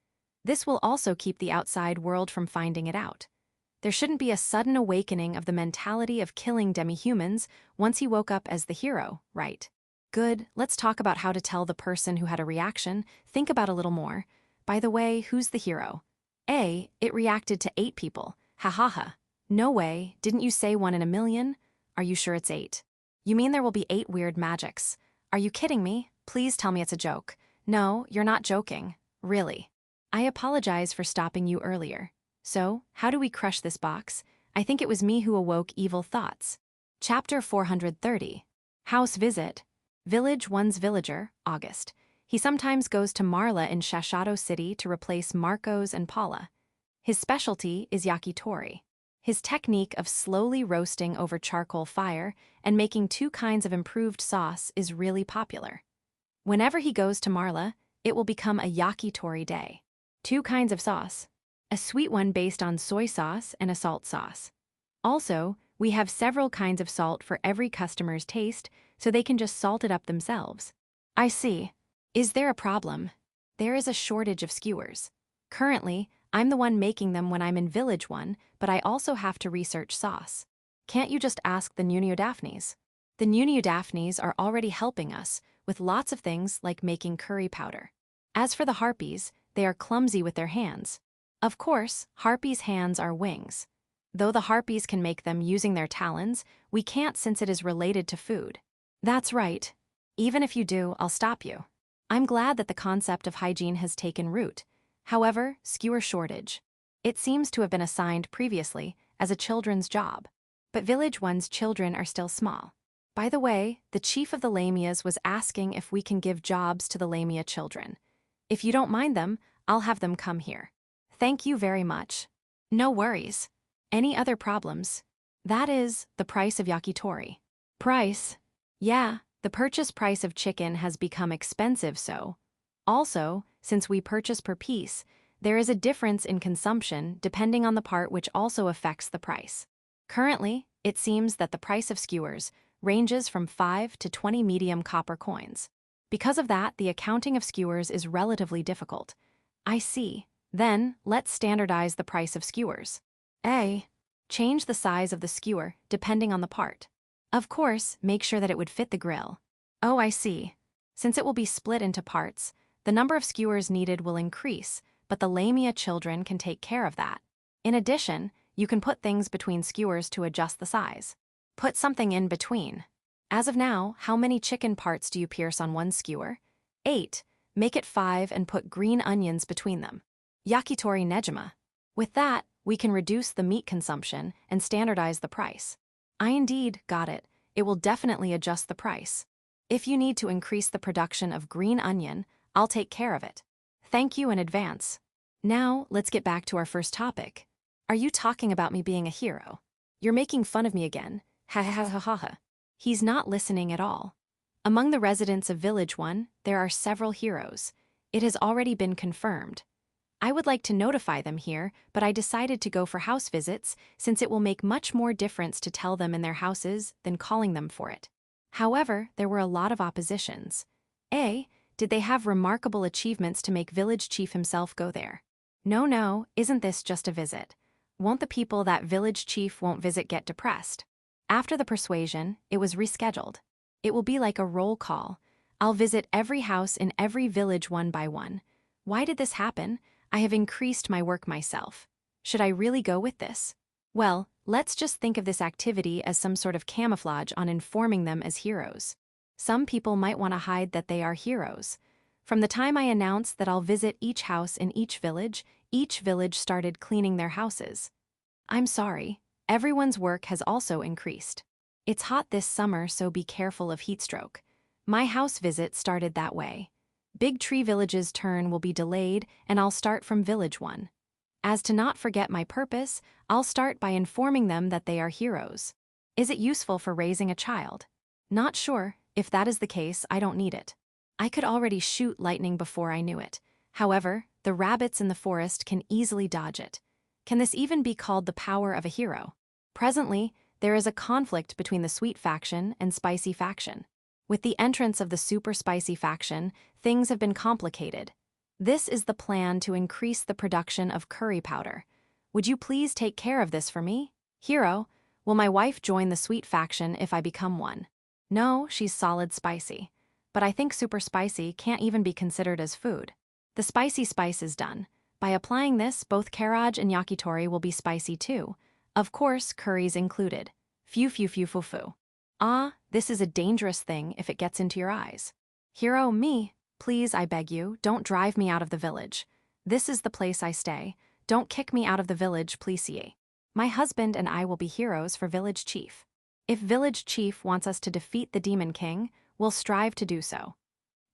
Speaker 1: This will also keep the outside world from finding it out. There shouldn't be a sudden awakening of the mentality of killing demi-humans once he woke up as the hero, right? Good, let's talk about how to tell the person who had a reaction. Think about a little more. By the way, who's the hero? A, it reacted to 8 people. Ha ha ha. No way, didn't you say 1 in a million? Are you sure it's 8? You mean there will be 8 weird magics? Are you kidding me? Please tell me it's a joke. No, you're not joking. Really. I apologize for stopping you earlier. So, how do we crush this box? I think it was me who awoke evil thoughts. Chapter 430. House Visit. Village 1's villager, August. He sometimes goes to Marla in Shashado City to replace Marcos and Paula. His specialty is yakitori. His technique of slowly roasting over charcoal fire and making 2 kinds of improved sauce is really popular. Whenever he goes to Marla, it will become a yakitori day. 2 kinds of sauce. A sweet one based on soy sauce and a salt sauce. Also, we have several kinds of salt for every customer's taste, so they can just salt it up themselves. I see. Is there a problem? There is a shortage of skewers. Currently, I'm the one making them when I'm in Village 1, but I also have to research sauce. Can't you just ask the Nunio-Daphnes? The Nunio-Daphnes are already helping us with lots of things like making curry powder. As for the harpies, they are clumsy with their hands. Of course, harpies' hands are wings. Though the harpies can make them using their talons, we can't since it is related to food. That's right. Even if you do, I'll stop you. I'm glad that the concept of hygiene has taken root. However, skewer shortage. It seems to have been assigned previously as a children's job. But Village 1's children are still small. By the way, the chief of the Lamias was asking if we can give jobs to the Lamia children. If you don't mind them, I'll have them come here. Thank you very much. No worries. Any other problems? That is, the price of yakitori. Price? Yeah, the purchase price of chicken has become expensive so. Also, since we purchase per piece, there is a difference in consumption depending on the part which also affects the price. Currently, it seems that the price of skewers ranges from 5 to 20 medium copper coins. Because of that, the accounting of skewers is relatively difficult. I see. Then, let's standardize the price of skewers. A. Change the size of the skewer depending on the part. Of course, make sure that it would fit the grill. Oh, I see. Since it will be split into parts, the number of skewers needed will increase, but the Lamia children can take care of that. In addition, you can put things between skewers to adjust the size. Put something in between. As of now, how many chicken parts do you pierce on one skewer? 8. Make it 5 and put green onions between them. Yakitori nejima. With that, We can reduce the meat consumption and standardize the price. I indeed got it. It will definitely adjust the price. If you need to increase the production of green onion, I'll take care of it. Thank you in advance. Now, let's get back to our first topic. Are you talking about me being a hero? You're making fun of me again. Ha ha ha ha ha. He's not listening at all. Among the residents of Village 1, there are several heroes. It has already been confirmed. I would like to notify them here, but I decided to go for house visits since it will make much more difference to tell them in their houses than calling them for it. However, there were a lot of oppositions. A. Did they have remarkable achievements to make Village Chief himself go there? No, isn't this just a visit? Won't the people that Village Chief won't visit get depressed? After the persuasion, it was rescheduled. It will be like a roll call. I'll visit every house in every village one by one. Why did this happen? I have increased my work myself. Should I really go with this? Well, let's just think of this activity as some sort of camouflage on informing them as heroes. Some people might want to hide that they are heroes. From the time I announced that I'll visit each house in each village started cleaning their houses. I'm sorry, everyone's work has also increased. It's hot this summer, so be careful of heatstroke. My house visit started that way. Big Tree Village's turn will be delayed, and I'll start from Village 1. As to not forget my purpose, I'll start by informing them that they are heroes. Is it useful for raising a child? Not sure. If that is the case, I don't need it. I could already shoot lightning before I knew it. However, the rabbits in the forest can easily dodge it. Can this even be called the power of a hero? Presently, there is a conflict between the sweet faction and spicy faction. With the entrance of the super spicy faction, things have been complicated. This is the plan to increase the production of curry powder. Would you please take care of this for me? Hero, will my wife join the sweet faction if I become one? No, she's solid spicy. But I think super spicy can't even be considered as food. The spicy spice is done. By applying this, both Karaj and Yakitori will be spicy too. Of course, curries included. Phew. Ah, this is a dangerous thing if it gets into your eyes. Hero, me, please, I beg you, don't drive me out of the village. This is the place I stay. Don't kick me out of the village, please. My husband and I will be heroes for Village Chief. If Village Chief wants us to defeat the Demon King, we'll strive to do so.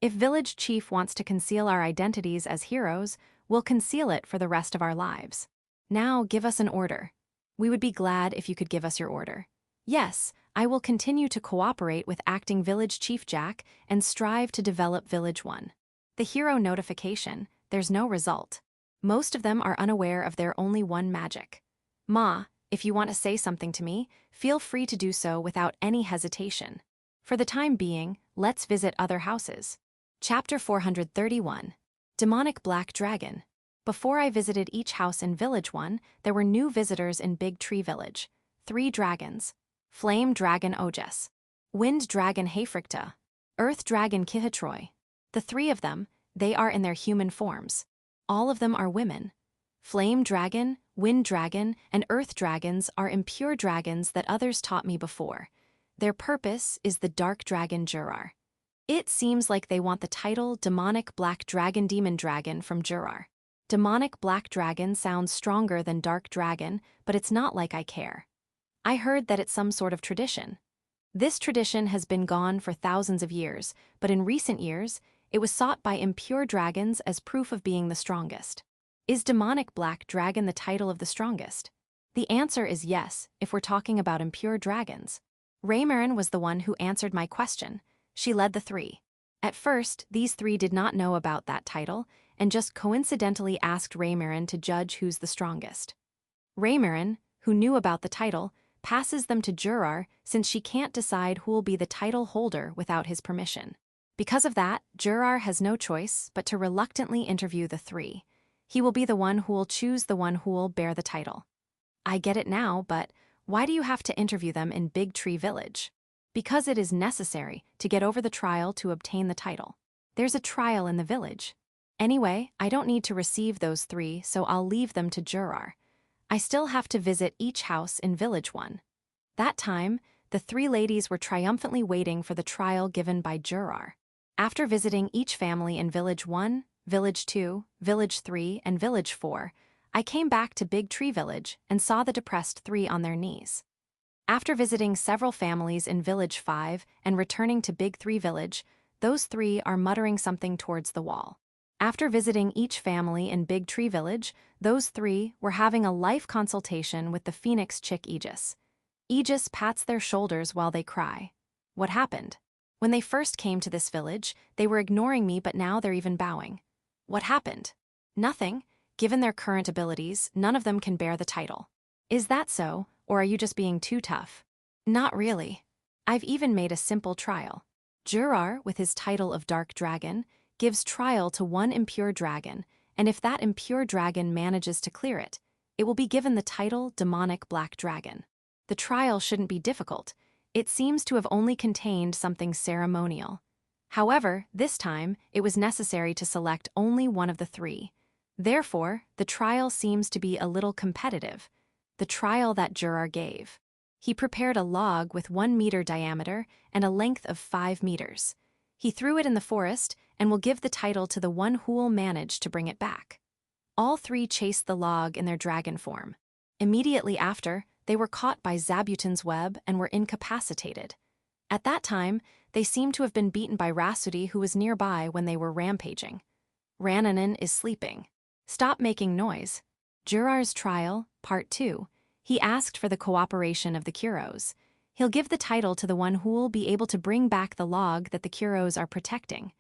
Speaker 1: If Village Chief wants to conceal our identities as heroes, we'll conceal it for the rest of our lives. Now give us an order. We would be glad if you could give us your order. Yes, I will continue to cooperate with acting Village Chief Jack and strive to develop Village 1. The hero notification, there's no result. Most of them are unaware of their only one magic. Ma, if you want to say something to me, feel free to do so without any hesitation. For the time being, let's visit other houses. Chapter 431. Demonic Black Dragon. Before I visited each house in Village 1, there were new visitors in Big Tree Village. 3 dragons. Flame Dragon Ojes. Wind Dragon Hayfricta. Earth Dragon Kihatroy. The 3 of them, they are in their human forms. All of them are women. Flame Dragon, Wind Dragon, and Earth Dragons are impure dragons that others taught me before. Their purpose is the Dark Dragon Jurar. It seems like they want the title Demonic Black Dragon Demon Dragon from Jurar. Demonic Black Dragon sounds stronger than Dark Dragon, but it's not like I care. I heard that it's some sort of tradition. This tradition has been gone for thousands of years, but in recent years, it was sought by impure dragons as proof of being the strongest. Is Demonic Black Dragon the title of the strongest? The answer is yes, if we're talking about impure dragons. Raymarin was the one who answered my question. She led the 3. At first, these 3 did not know about that title, and just coincidentally asked Raymarin to judge who's the strongest. Raymarin, who knew about the title, passes them to Jurar since she can't decide who'll be the title holder without his permission. Because of that, Jurar has no choice but to reluctantly interview the 3. He will be the one who'll choose the one who'll bear the title. I get it now, but why do you have to interview them in Big Tree Village? Because it is necessary to get over the trial to obtain the title. There's a trial in the village. Anyway, I don't need to receive those 3, so I'll leave them to Jurar. I still have to visit each house in Village 1. That time, the 3 ladies were triumphantly waiting for the trial given by Jurar. After visiting each family in Village 1, Village 2, Village 3, and Village 4, I came back to Big Tree Village and saw the depressed three on their knees. After visiting several families in Village 5 and returning to Big 3 Village, those three are muttering something towards the wall. After visiting each family in Big Tree Village, those three were having a life consultation with the phoenix chick Aegis. Aegis pats their shoulders while they cry. What happened? When they first came to this village, they were ignoring me, but now they're even bowing. What happened? Nothing. Given their current abilities, none of them can bear the title. Is that so, or are you just being too tough? Not really. I've even made a simple trial. Jurar, with his title of Dark Dragon, gives trial to one impure dragon, and if that impure dragon manages to clear it, it will be given the title Demonic Black Dragon. The trial shouldn't be difficult. It seems to have only contained something ceremonial. However, this time, it was necessary to select only one of the three. Therefore, the trial seems to be a little competitive. The trial that Jurar gave. He prepared a log with 1 meter diameter and a length of 5 meters. He threw it in the forest and will give the title to the one who will manage to bring it back. All three chased the log in their dragon form. Immediately after, they were caught by Zabuton's web and were incapacitated. At that time, they seemed to have been beaten by Rasudi, who was nearby when they were rampaging. Rananen is sleeping. Stop making noise. Jurar's trial, Part 2. He asked for the cooperation of the Kuros. He'll give the title to the one who will be able to bring back the log that the Kuros are protecting.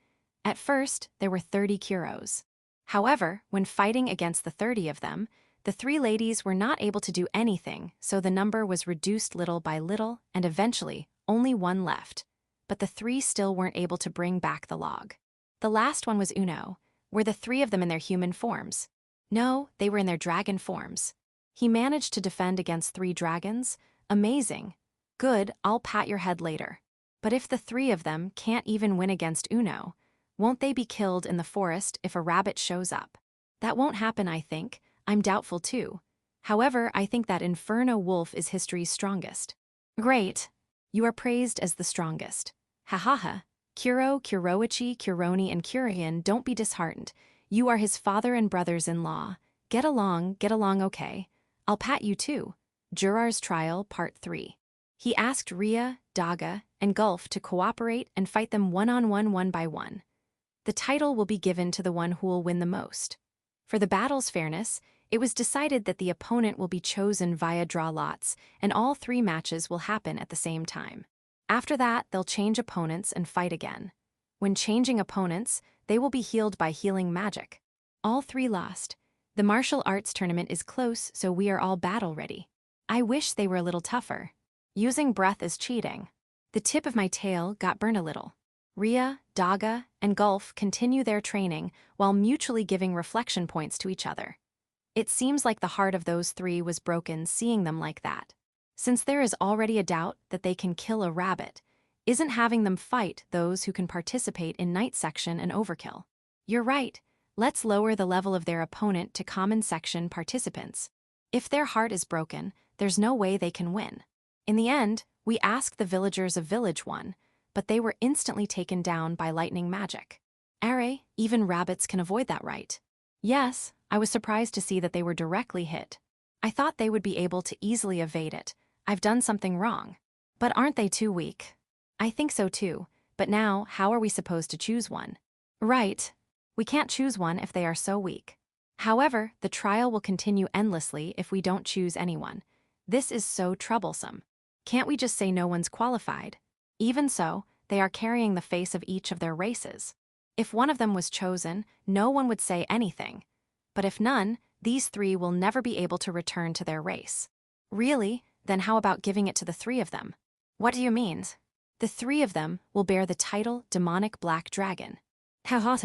Speaker 1: At first, there were 30 Kuros. However, when fighting against the 30 of them, the three ladies were not able to do anything, so the number was reduced little by little, and eventually, only one left. But the three still weren't able to bring back the log. The last one was Uno. Were the three of them in their human forms? No, they were in their dragon forms. He managed to defend against 3 dragons? Amazing. Good, I'll pat your head later. But if the 3 of them can't even win against Uno, won't they be killed in the forest if a rabbit shows up? That won't happen, I think. I'm doubtful too. However, I think that Inferno Wolf is history's strongest. Great. You are praised as the strongest. Ha ha ha. Kuro, Kuroichi, Kuroni, and Kurian, don't be disheartened. You are his father and brothers-in-law. Get along okay. I'll pat you too. Jurar's Trial, Part 3. He asked Rhea, Daga, and Gulf to cooperate and fight them one-on-one, one by one. The title will be given to the one who will win the most. For the battle's fairness, it was decided that the opponent will be chosen via draw lots, and all 3 matches will happen at the same time. After that, they'll change opponents and fight again. When changing opponents, they will be healed by healing magic. All 3 lost. The martial arts tournament is close, so we are all battle ready. I wish they were a little tougher. Using breath is cheating. The tip of my tail got burned a little. Rhea, Daga, and Gulf continue their training while mutually giving reflection points to each other. It seems like the heart of those 3 was broken seeing them like that. Since there is already a doubt that they can kill a rabbit, isn't having them fight those who can participate in night section an overkill? You're right. Let's lower the level of their opponent to common section participants. If their heart is broken, there's no way they can win. In the end, we asked the villagers of Village 1, but they were instantly taken down by lightning magic. Are, even rabbits can avoid that, right? Yes, I was surprised to see that they were directly hit. I thought they would be able to easily evade it. I've done something wrong. But aren't they too weak? I think so too, but now how are we supposed to choose one? Right. We can't choose one if they are so weak. However, the trial will continue endlessly if we don't choose anyone. This is so troublesome. Can't we just say no one's qualified? Even so, they are carrying the face of each of their races. If one of them was chosen, no one would say anything. But if none, these 3 will never be able to return to their race. Really? Then how about giving it to the 3 of them? What do you mean? The 3 of them will bear the title Demonic Black Dragon. How hot?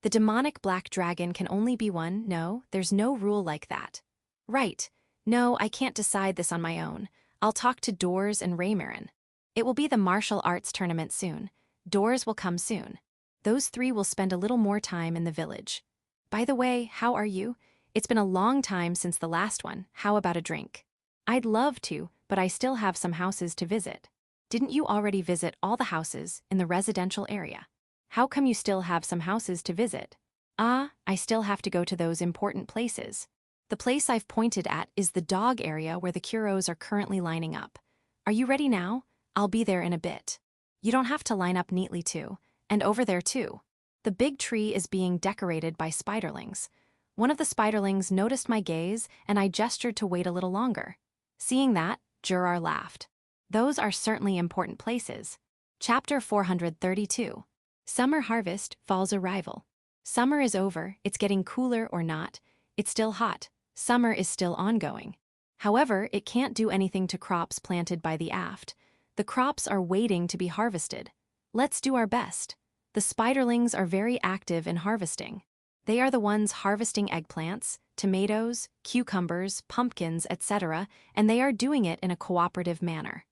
Speaker 1: The Demonic Black Dragon can only be one. No, there's no rule like that. Right. No, I can't decide this on my own. I'll talk to Doors and Raymarin. It will be the martial arts tournament soon. Doors will come soon. Those 3 will spend a little more time in the village. By the way, how are you? It's been a long time since the last one. How about a drink? I'd love to, but I still have some houses to visit. Didn't you already visit all the houses in the residential area? How come you still have some houses to visit? I still have to go to those important places. The place I've pointed at is the dog area where the Kuros are currently lining up. Are you ready now? I'll be there in a bit. You don't have to line up neatly too, and over there too. The big tree is being decorated by spiderlings. One of the spiderlings noticed my gaze, and I gestured to wait a little longer. Seeing that, Juror laughed. Those are certainly important places. Chapter 432. Summer harvest, fall's arrival. Summer is over, it's getting cooler or not. It's still hot. Summer is still ongoing. However, it can't do anything to crops planted by the aft. The crops are waiting to be harvested. Let's do our best. The spiderlings are very active in harvesting. They are the ones harvesting eggplants, tomatoes, cucumbers, pumpkins, etc., and they are doing it in a cooperative manner.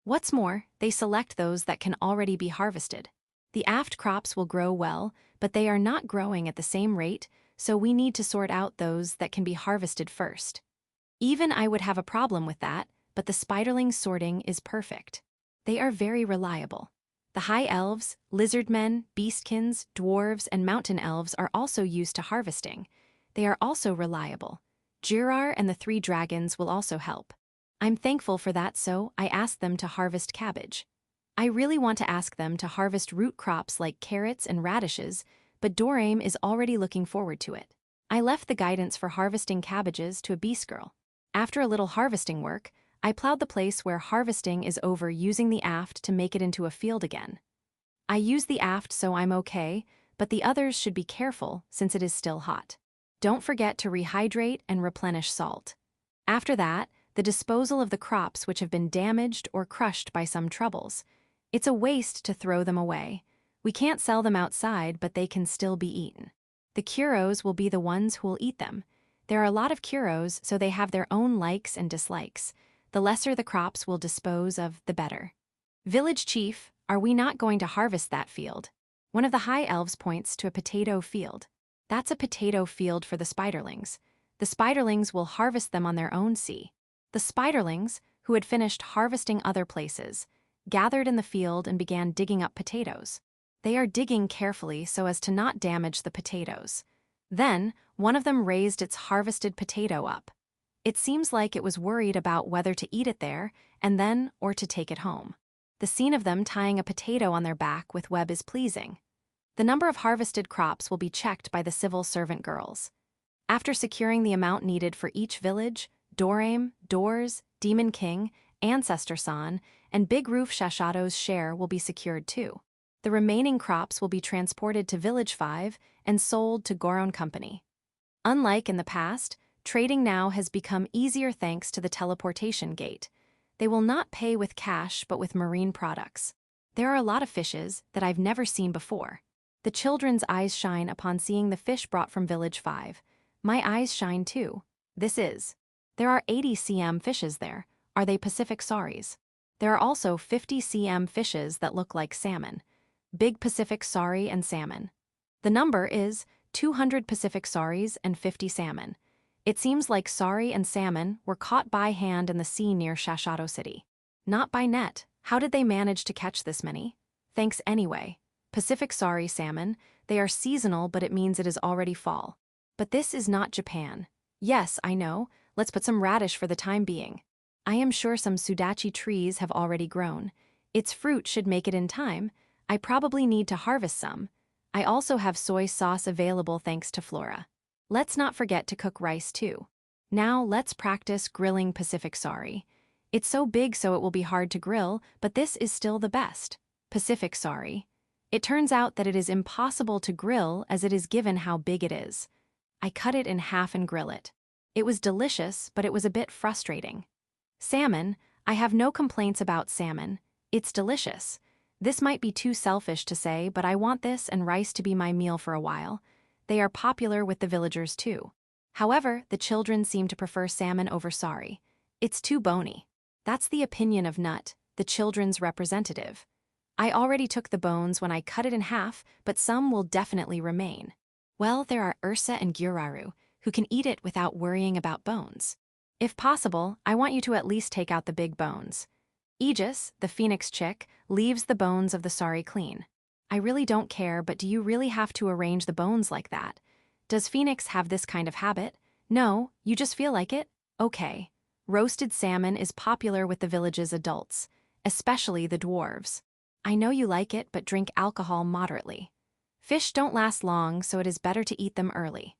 Speaker 1: What's more, they select those that can already be harvested. The aft crops will grow well, but they are not growing at the same rate, so we need to sort out those that can be harvested first. Even I would have a problem with that, but the spiderling sorting is perfect. They are very reliable. The high elves, lizardmen, beastkins, dwarves, and mountain elves are also used to harvesting. They are also reliable. Jirar and the 3 dragons will also help. I'm thankful for that, so I asked them to harvest cabbage. I really want to ask them to harvest root crops like carrots and radishes, but Dorame is already looking forward to it. I left the guidance for harvesting cabbages to a beast girl. After a little harvesting work, I plowed the place where harvesting is over using the aft to make it into a field again. I use the aft so I'm okay, but the others should be careful since it is still hot. Don't forget to rehydrate and replenish salt. After that, the disposal of the crops which have been damaged or crushed by some troubles. It's a waste to throw them away. We can't sell them outside, but they can still be eaten. The Kuros will be the ones who will eat them. There are a lot of Kuros, so they have their own likes and dislikes. The lesser the crops will dispose of, the better. Village chief, are we not going to harvest that field? One of the high elves points to a potato field. That's a potato field for the spiderlings. The spiderlings will harvest them on their own. See. The spiderlings, who had finished harvesting other places, gathered in the field and began digging up potatoes. They are digging carefully so as to not damage the potatoes. Then, one of them raised its harvested potato up. It seems like it was worried about whether to eat it there and then or to take it home. The scene of them tying a potato on their back with web is pleasing. The number of harvested crops will be checked by the civil servant girls. After securing the amount needed for each village, Dorame, Doors, Demon King, Ancestor San, and Big Roof Shashado's share will be secured too. The remaining crops will be transported to Village 5 and sold to Goron Company. Unlike in the past, trading now has become easier thanks to the teleportation gate. They will not pay with cash but with marine products. There are a lot of fishes that I've never seen before. The children's eyes shine upon seeing the fish brought from Village 5. My eyes shine too. There are 80 cm fishes there. Are they Pacific sauries? There are also 50 cm fishes that look like salmon. Big Pacific saury and salmon. The number is 200 Pacific sauries and 50 salmon. It seems like saury and salmon were caught by hand in the sea near Shashado City. Not by net. How did they manage to catch this many? Thanks anyway. Pacific saury salmon, they are seasonal, but it means it is already fall. But this is not Japan. Yes, I know. Let's put some radish for the time being. I am sure some sudachi trees have already grown. Its fruit should make it in time. I probably need to harvest some. I also have soy sauce available thanks to Flora. Let's not forget to cook rice too. Now let's practice grilling Pacific saury. It's so big so it will be hard to grill, but this is still the best. Pacific saury. It turns out that it is impossible to grill as it is given how big it is. I cut it in half and grill it. It was delicious, but it was a bit frustrating. Salmon, I have no complaints about salmon. It's delicious. This might be too selfish to say, but I want this and rice to be my meal for a while. They are popular with the villagers too. However, the children seem to prefer salmon over saury. It's too bony. That's the opinion of Nut, the children's representative. I already took the bones when I cut it in half, but some will definitely remain. Well, there are Ursa and Gyuraru, who can eat it without worrying about bones. If possible, I want you to at least take out the big bones. Aegis, the phoenix chick, leaves the bones of the saury clean. I really don't care, but do you really have to arrange the bones like that? Does Phoenix have this kind of habit? No, you just feel like it? Okay. Roasted salmon is popular with the village's adults, especially the dwarves. I know you like it, but drink alcohol moderately. Fish don't last long, so it is better to eat them early.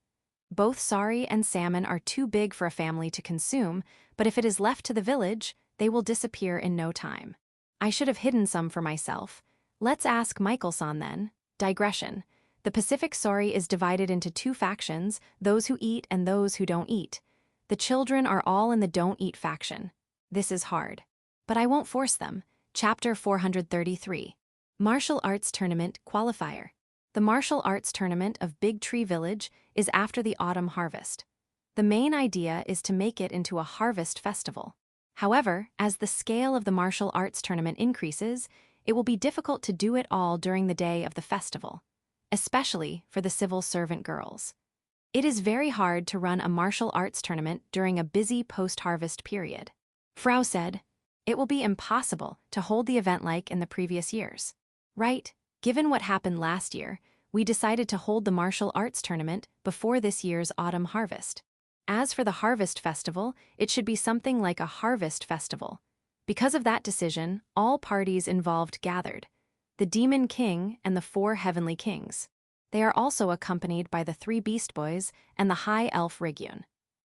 Speaker 1: Both sari and salmon are too big for a family to consume, but if it is left to the village, they will disappear in no time. I should have hidden some for myself. Let's ask Michael-san then. Digression. The Pacific Sari is divided into two factions, those who eat and those who don't eat. The children are all in the don't eat faction. This is hard. But I won't force them. Chapter 433. Martial Arts Tournament Qualifier. The martial arts tournament of Big Tree Village is after the autumn harvest. The main idea is to make it into a harvest festival. However, as the scale of the martial arts tournament increases, it will be difficult to do it all during the day of the festival, especially for the civil servant girls. It is very hard to run a martial arts tournament during a busy post-harvest period. Frau said, "It will be impossible to hold the event like in the previous years." Right, given what happened last year, we decided to hold the martial arts tournament before this year's autumn harvest. As for the harvest festival, it should be something like a harvest festival. Because of that decision, all parties involved gathered: the Demon King and the 4 Heavenly Kings. They are also accompanied by the 3 Beast Boys and the High Elf Rigyun.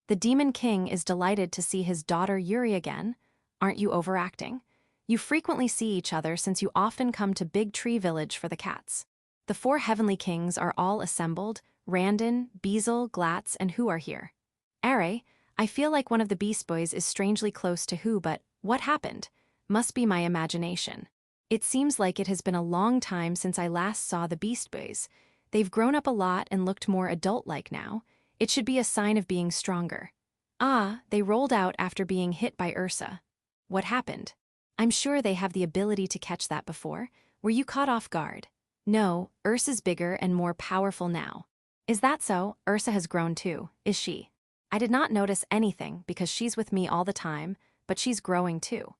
Speaker 1: The Demon King is delighted to see his daughter Yuri again. Aren't you overacting? You frequently see each other since you often come to Big Tree Village for the cats. The 4 Heavenly Kings are all assembled. Randon, Beazle, Glatz, and Who are here. Are, I feel like one of the Beast Boys is strangely close to Who, but what happened? Must be my imagination. It seems like it has been a long time since I last saw the Beast Boys. They've grown up a lot and looked more adult-like now. It should be a sign of being stronger. Ah, they rolled out after being hit by Ursa. What happened? I'm sure they have the ability to catch that before. Were you caught off guard? No, Ursa's bigger and more powerful now. Is that so? Ursa has grown too, is she? I did not notice anything because she's with me all the time, but she's growing too.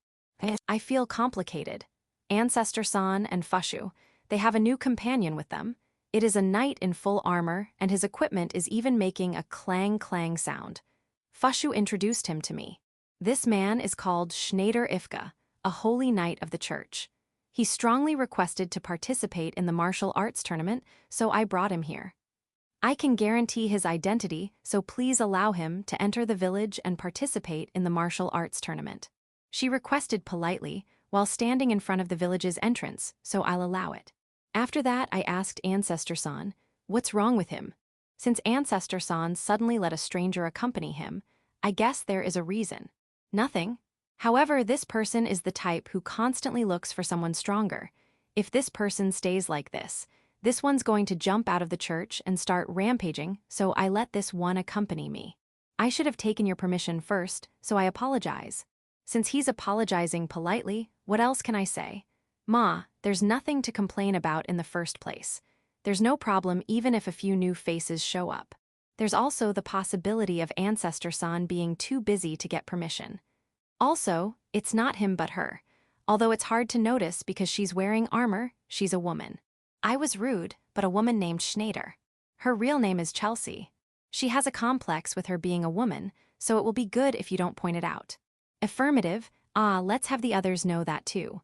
Speaker 1: I feel complicated. Ancestor-san and Fushu, they have a new companion with them. It is a knight in full armor, and his equipment is even making a clang-clang sound. Fushu introduced him to me. This man is called Schneider Ifka, a holy knight of the church. He strongly requested to participate in the martial arts tournament, so I brought him here. I can guarantee his identity, so please allow him to enter the village and participate in the martial arts tournament. She requested politely, while standing in front of the village's entrance, so I'll allow it. After that, I asked Ancestor-san, what's wrong with him? Since Ancestor-san suddenly let a stranger accompany him, I guess there is a reason. Nothing. However, this person is the type who constantly looks for someone stronger. If this person stays like this one's going to jump out of the church and start rampaging, so I let this one accompany me. I should have taken your permission first, so I apologize. Since he's apologizing politely, what else can I say? Ma, there's nothing to complain about in the first place. There's no problem even if a few new faces show up. There's also the possibility of Ancestor-san being too busy to get permission. Also, it's not him but her. Although it's hard to notice because she's wearing armor, she's a woman. I was rude, but a woman named Schneider. Her real name is Chelsea. She has a complex with her being a woman, so it will be good if you don't point it out. Affirmative. Let's have the others know that too.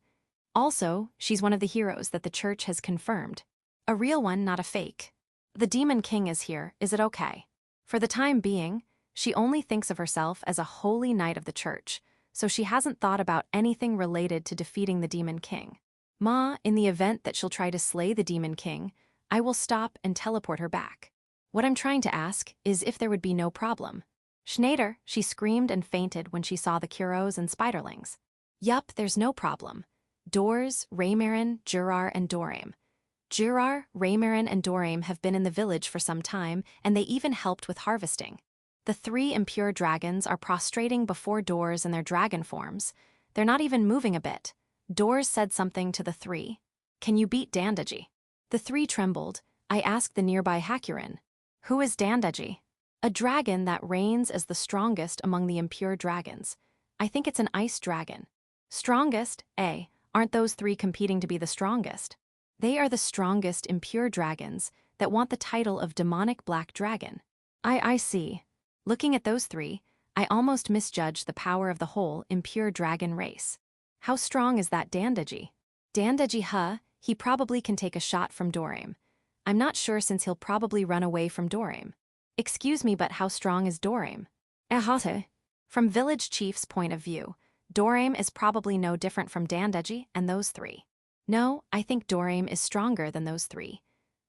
Speaker 1: Also, she's one of the heroes that the church has confirmed. A real one, not a fake. The Demon King is here, is it okay? For the time being, she only thinks of herself as a holy knight of the church, so she hasn't thought about anything related to defeating the Demon King. Ma, in the event that she'll try to slay the Demon King, I will stop and teleport her back. What I'm trying to ask is if there would be no problem. Schneider, she screamed and fainted when she saw the Kuros and Spiderlings. Yup, there's no problem. Dors, Raymarin, Jurar, and Dorame. Jurar, Raymarin, and Dorame have been in the village for some time, and they even helped with harvesting. The 3 impure dragons are prostrating before Dors in their dragon forms. They're not even moving a bit. Dors said something to the 3. Can you beat Dandaji? The 3 trembled. I asked the nearby Hakurin. Who is Dandaji? A dragon that reigns as the strongest among the impure dragons. I think it's an ice dragon. Strongest, eh? Aren't those 3 competing to be the strongest? They are the strongest impure dragons that want the title of demonic black dragon. I see. Looking at those three, I almost misjudged the power of the whole impure dragon race. How strong is that Dandaji? Dandaji, huh? He probably can take a shot from Dorame. I'm not sure since he'll probably run away from Dorame. Excuse me, but how strong is Dorame? Ehate. From Village Chief's point of view, Dorame is probably no different from Dandaji and those three. No, I think Dorame is stronger than those three.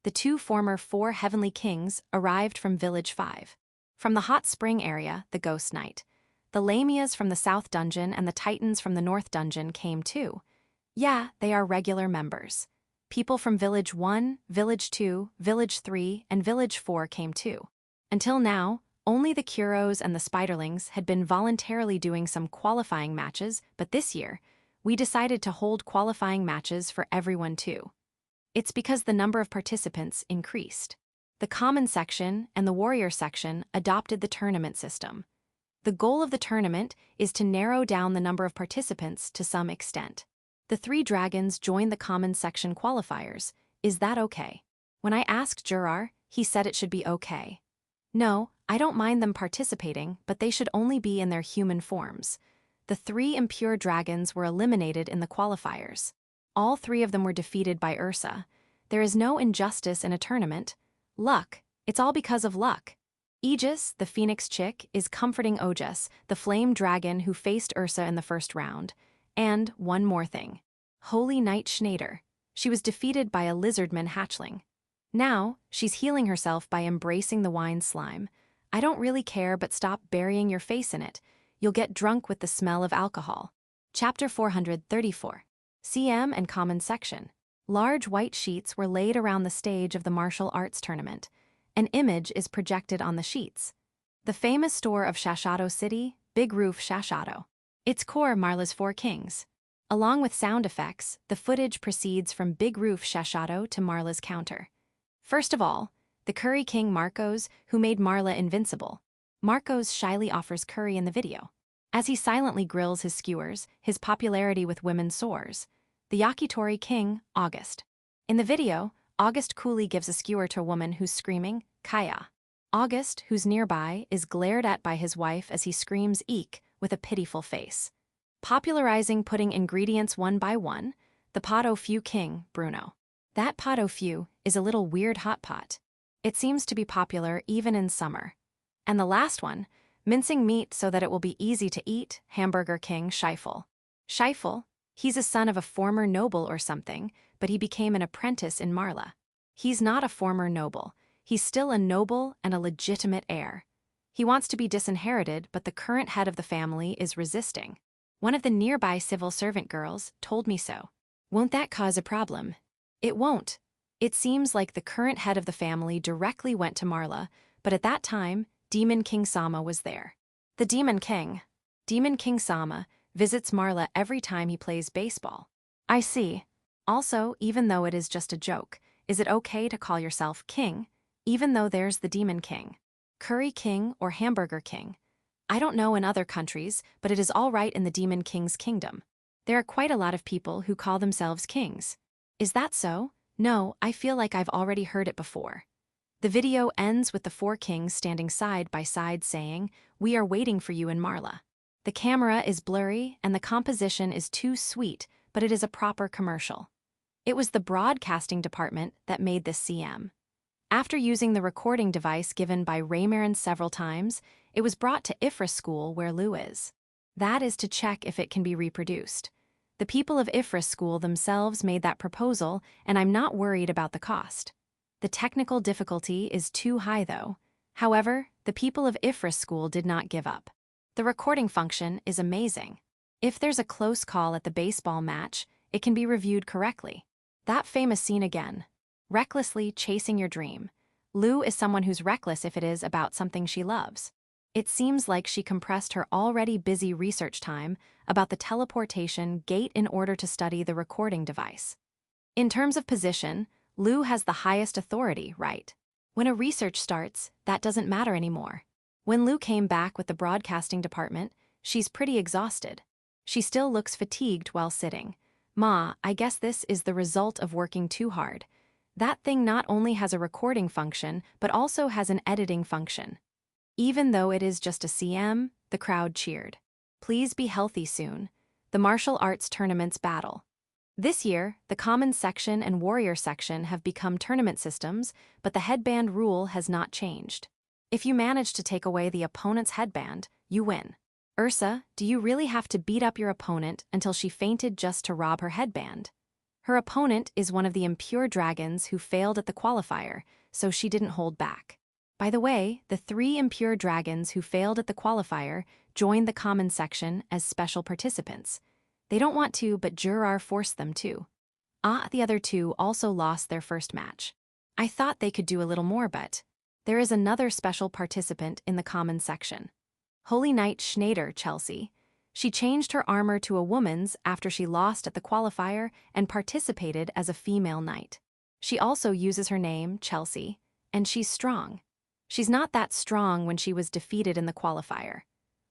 Speaker 1: The two former 4 Heavenly Kings arrived from Village 5. From the Hot Spring area, the Ghost Knight. The Lamias from the South Dungeon and the Titans from the North Dungeon came too. Yeah, they are regular members. People from Village 1, Village 2, Village 3, and Village 4 came too. Until now, only the Kuros and the Spiderlings had been voluntarily doing some qualifying matches, but this year, we decided to hold qualifying matches for everyone too. It's because the number of participants increased. The Common section and the Warrior section adopted the tournament system. The goal of the tournament is to narrow down the number of participants to some extent. The 3 dragons joined the Common section qualifiers. Is that okay? When I asked Jurar, he said it should be okay. No, I don't mind them participating, but they should only be in their human forms. The 3 impure dragons were eliminated in the qualifiers. All 3 of them were defeated by Ursa. There is no injustice in a tournament. Luck. It's all because of luck. Aegis, the Phoenix chick, is comforting Ojas, the flame dragon who faced Ursa in the first round. And one more thing. Holy Knight Schneider. She was defeated by a lizardman hatchling. Now, she's healing herself by embracing the wine slime. I don't really care, but stop burying your face in it. You'll get drunk with the smell of alcohol. Chapter 434. CM and Common section. Large white sheets were laid around the stage of the martial arts tournament. An image is projected on the sheets. The famous store of Shashado City, Big Roof Shashado. Its core Marla's 4 Kings. Along with sound effects, the footage proceeds from Big Roof Shashado to Marla's counter. First of all, the Curry King Marcos, who made Marla invincible. Marcos shyly offers curry in the video. As he silently grills his skewers, his popularity with women soars. The Yakitori King, August. In the video, August coolly gives a skewer to a woman who's screaming, Kaya. August, who's nearby, is glared at by his wife as he screams eek with a pitiful face. Popularizing putting ingredients one by one, the pot au feu king, Bruno. That pot au feu is a little weird hot pot. It seems to be popular even in summer. And the last one, mincing meat so that it will be easy to eat, Hamburger King, Scheifel. Scheifel, he's a son of a former noble or something, but he became an apprentice in Marla. He's not a former noble. He's still a noble and a legitimate heir. He wants to be disinherited, but the current head of the family is resisting. One of the nearby civil servant girls told me so. Won't that cause a problem? It won't. It seems like the current head of the family directly went to Marla, but at that time, Demon King Sama was there. The Demon King Sama, visits Marla every time he plays baseball. I see. Also, even though it is just a joke, is it okay to call yourself king, even though there's the Demon King? Curry King or Hamburger King? I don't know in other countries, but it is all right in the Demon King's kingdom. There are quite a lot of people who call themselves kings. Is that so? No, I feel like I've already heard it before. The video ends with the 4 kings standing side by side saying, "We are waiting for you in Marla." The camera is blurry and the composition is too sweet, but it is a proper commercial. It was the broadcasting department that made this CM. After using the recording device given by Raymarin several times, it was brought to Ifris School where Lou is. That is to check if it can be reproduced. The people of Ifris School themselves made that proposal, and I'm not worried about the cost. The technical difficulty is too high though. However, the people of Ifris School did not give up. The recording function is amazing. If there's a close call at the baseball match, it can be reviewed correctly. That famous scene again. Recklessly chasing your dream. Lou is someone who's reckless if it is about something she loves. It seems like she compressed her already busy research time about the teleportation gate in order to study the recording device. In terms of position, Lou has the highest authority, right? When a research starts, that doesn't matter anymore. When Lou came back with the broadcasting department, she's pretty exhausted. She still looks fatigued while sitting. Ma, I guess this is the result of working too hard. That thing not only has a recording function, but also has an editing function. Even though it is just a CM, the crowd cheered. Please be healthy soon. The martial arts tournaments battle. This year, the common section and warrior section have become tournament systems, but the headband rule has not changed. If you manage to take away the opponent's headband, you win. Ursa, do you really have to beat up your opponent until she fainted just to rob her headband? Her opponent is one of the impure dragons who failed at the qualifier, so she didn't hold back. By the way, the 3 impure dragons who failed at the qualifier joined the common section as special participants. They don't want to, but Juror forced them to. The other 2 also lost their first match. I thought they could do a little more, but there is another special participant in the common section. Holy Knight Schneider Chelsea. She changed her armor to a woman's after she lost at the qualifier and participated as a female knight. She also uses her name, Chelsea, and she's strong. She's not that strong when she was defeated in the qualifier.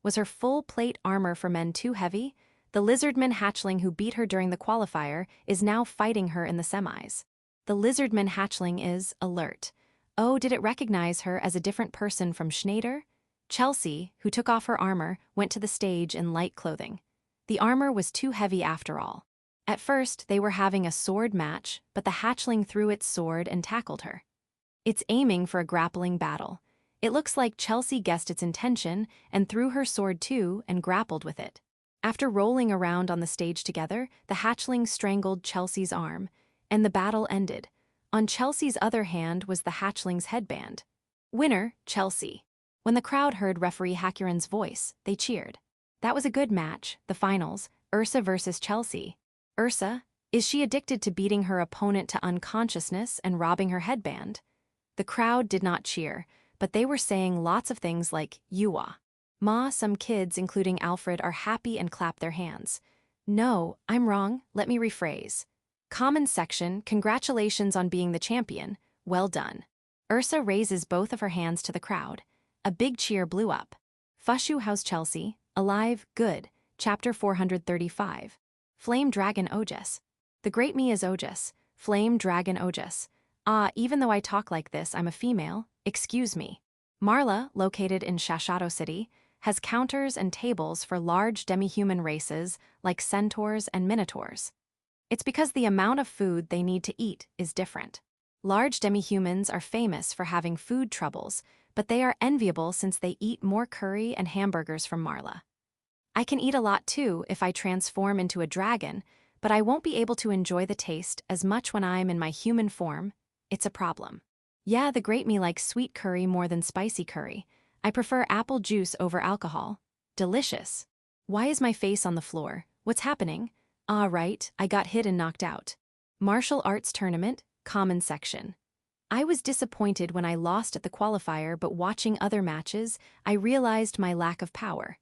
Speaker 1: Was her full plate armor for men too heavy? The lizardman hatchling who beat her during the qualifier is now fighting her in the semis. The lizardman hatchling is alert. Oh, did it recognize her as a different person from Schneider? Chelsea, who took off her armor, went to the stage in light clothing. The armor was too heavy after all. At first, they were having a sword match, but the hatchling threw its sword and tackled her. It's aiming for a grappling battle. It looks like Chelsea guessed its intention and threw her sword too and grappled with it. After rolling around on the stage together, the hatchling strangled Chelsea's arm, and the battle ended. On Chelsea's other hand was the hatchling's headband. Winner, Chelsea. When the crowd heard referee Hakaru's voice, they cheered. That was a good match, the finals, Ursa versus Chelsea. Ursa, is she addicted to beating her opponent to unconsciousness and robbing her headband? The crowd did not cheer, but they were saying lots of things like, "Yuwa." Some kids, including Alfred, are happy and clap their hands. No, I'm wrong, let me rephrase. Common section, congratulations on being the champion, well done. Ursa raises both of her hands to the crowd. A big cheer blew up. Fushu how's Chelsea? Alive, good. Chapter 435. Flame Dragon Ojas. The great me is Ojas. Flame Dragon Ojas. Even though I talk like this, I'm a female. Excuse me. Marla, located in Shashado City, has counters and tables for large demi-human races like centaurs and minotaurs. It's because the amount of food they need to eat is different. Large demi-humans are famous for having food troubles, but they are enviable since they eat more curry and hamburgers from Marla. I can eat a lot too if I transform into a dragon, but I won't be able to enjoy the taste as much when I'm in my human form. It's a problem. Yeah, the great me likes sweet curry more than spicy curry. I prefer apple juice over alcohol. Delicious. Why is my face on the floor? What's happening? Right, I got hit and knocked out. Martial arts tournament, common section. I was disappointed when I lost at the qualifier, but watching other matches, I realized my lack of power.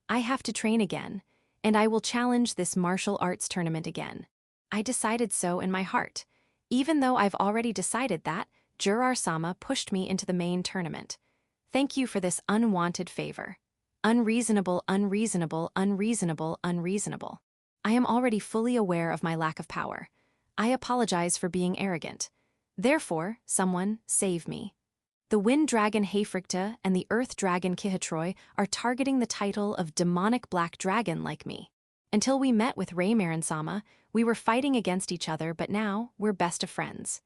Speaker 1: I have to train again, and I will challenge this martial arts tournament again. I decided so in my heart. Even though I've already decided that, Juror-sama pushed me into the main tournament. Thank you for this unwanted favor. Unreasonable, unreasonable, unreasonable, unreasonable. I am already fully aware of my lack of power. I apologize for being arrogant. Therefore, someone, save me. The Wind Dragon Heifrigta and the Earth Dragon Kihatroy are targeting the title of demonic black dragon like me. Until we met with Reincarnation, we were fighting against each other, but now we're best of friends.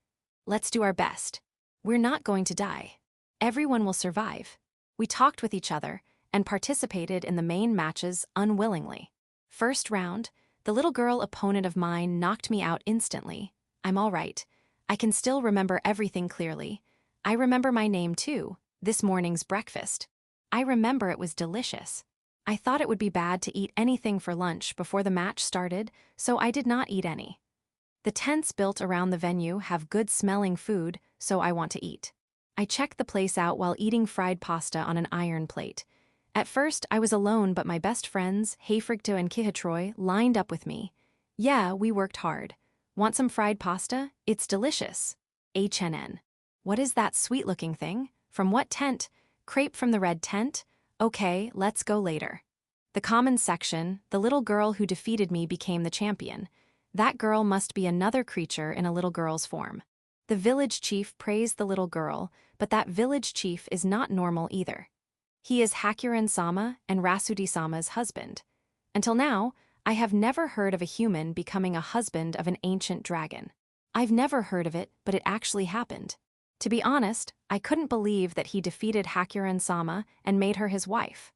Speaker 1: Let's do our best. We're not going to die. Everyone will survive. We talked with each other and participated in the main matches unwillingly. First round, the little girl opponent of mine knocked me out instantly. I'm all right. I can still remember everything clearly. I remember my name too, this morning's breakfast. I remember it was delicious. I thought it would be bad to eat anything for lunch before the match started, so I did not eat any. The tents built around the venue have good-smelling food, so I want to eat. I checked the place out while eating fried pasta on an iron plate. At first, I was alone, but my best friends, Heifrigta and Kihatroy, lined up with me. Yeah, we worked hard. Want some fried pasta? It's delicious. HNN. What is that sweet-looking thing? From what tent? Crepe from the red tent? Okay, let's go later. The common section, the little girl who defeated me became the champion. That girl must be another creature in a little girl's form. The village chief praised the little girl, but that village chief is not normal either. He is Hakuren-sama and Rasudi-sama's husband. Until now, I have never heard of a human becoming a husband of an ancient dragon. I've never heard of it, but it actually happened. To be honest, I couldn't believe that he defeated Hakuren-sama and made her his wife.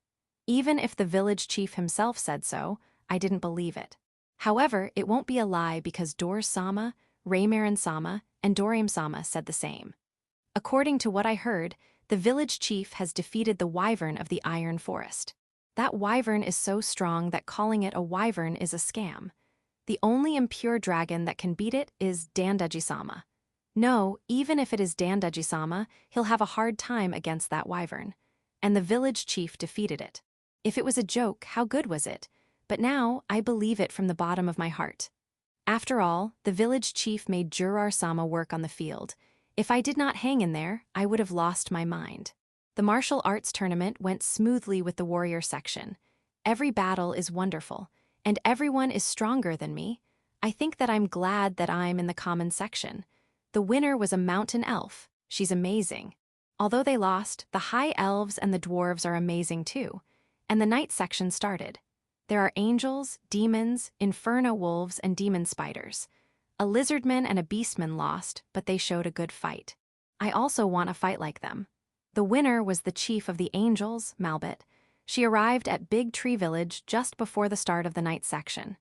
Speaker 1: Even if the village chief himself said so, I didn't believe it. However, it won't be a lie because Dor-sama, Reimarin-sama, and Dorim-sama said the same. According to what I heard, the village chief has defeated the wyvern of the Iron Forest. That wyvern is so strong that calling it a wyvern is a scam. The only impure dragon that can beat it is Dandaji-sama. No, even if it is Dandaji-sama, he'll have a hard time against that wyvern. And the village chief defeated it. If it was a joke, how good was it? But now, I believe it from the bottom of my heart. After all, the village chief made Jurar-sama work on the field. If I did not hang in there, I would have lost my mind. The martial arts tournament went smoothly with the warrior section. Every battle is wonderful, and everyone is stronger than me. I think that I'm glad that I'm in the common section. The winner was a mountain elf. She's amazing. Although they lost, the high elves and the dwarves are amazing too. And the night section started. There are angels, demons, inferno wolves, and demon spiders. A lizardman and a beastman lost, but they showed a good fight. I also want a fight like them. The winner was the chief of the angels, Malbit. She arrived at Big Tree Village just before the start of the night section.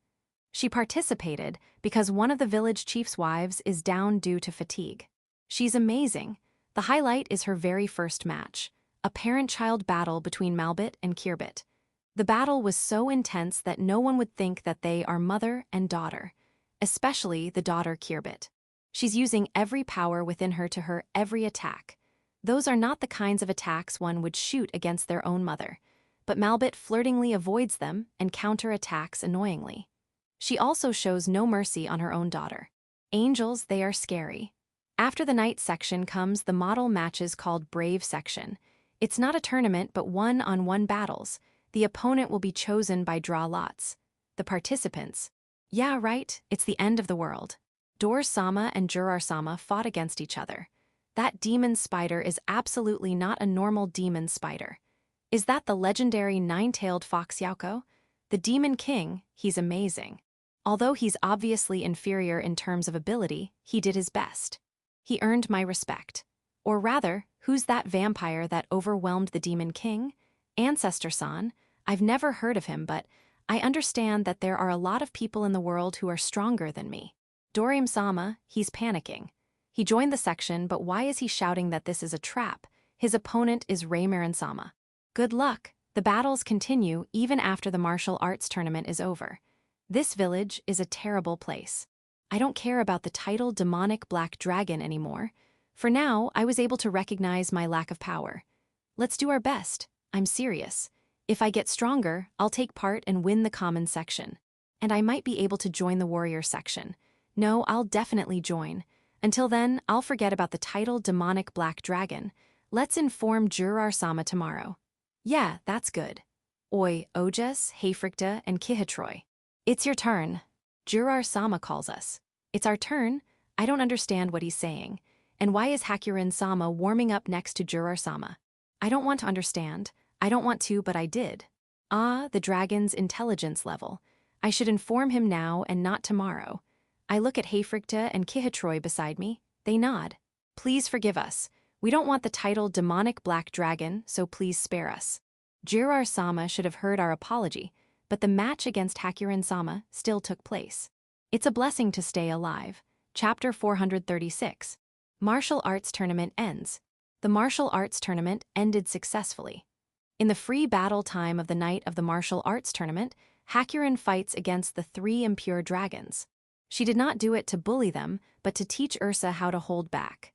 Speaker 1: She participated because one of the village chief's wives is down due to fatigue. She's amazing. The highlight is her very first match, a parent-child battle between Malbit and Kirbbit. The battle was so intense that no one would think that they are mother and daughter, especially the daughter Kirbbit. She's using every power within her to her every attack. Those are not the kinds of attacks one would shoot against their own mother, but Malbit flirtingly avoids them and counterattacks annoyingly. She also shows no mercy on her own daughter. Angels, they are scary. After the night section comes the model matches called Brave section. It's not a tournament but one-on-one battles. The opponent will be chosen by draw lots. The participants. Yeah, right, it's the end of the world. Dor-sama and Jurar-sama fought against each other. That demon spider is absolutely not a normal demon spider. Is that the legendary nine-tailed fox Yauko? The demon king, he's amazing. Although he's obviously inferior in terms of ability, he did his best. He earned my respect. Or rather, who's that vampire that overwhelmed the demon king? Ancestor-san. I've never heard of him, but I understand that there are a lot of people in the world who are stronger than me. Dorim-sama, he's panicking. He joined the section, but why is he shouting that this is a trap? His opponent is Reimarin-sama. Good luck. The battles continue even after the martial arts tournament is over. This village is a terrible place. I don't care about the title Demonic Black Dragon anymore. For now, I was able to recognize my lack of power. Let's do our best. I'm serious. If I get stronger, I'll take part and win the common section. And I might be able to join the warrior section. No, I'll definitely join. Until then, I'll forget about the title Demonic Black Dragon. Let's inform Jurar-sama tomorrow. Yeah, that's good. Oi, Ojes, Hayfricta, and Kihatroy. It's your turn. Jurar-sama calls us. It's our turn? I don't understand what he's saying. And why is Hakuren-sama warming up next to Jurar-sama? I don't want to understand. I don't want to, but I did. Ah, the dragon's intelligence level. I should inform him now and not tomorrow. I look at Hayfricta and Kihatroy beside me. They nod. Please forgive us. We don't want the title Demonic Black Dragon, so please spare us. Jurar-sama should have heard our apology, but the match against Hakuren-sama still took place. It's a blessing to stay alive. Chapter 436. Martial Arts Tournament ends. The martial arts tournament ended successfully. In the free battle time of the night of the martial arts tournament, Hakuren fights against the 3 impure dragons. She did not do it to bully them, but to teach Ursa how to hold back.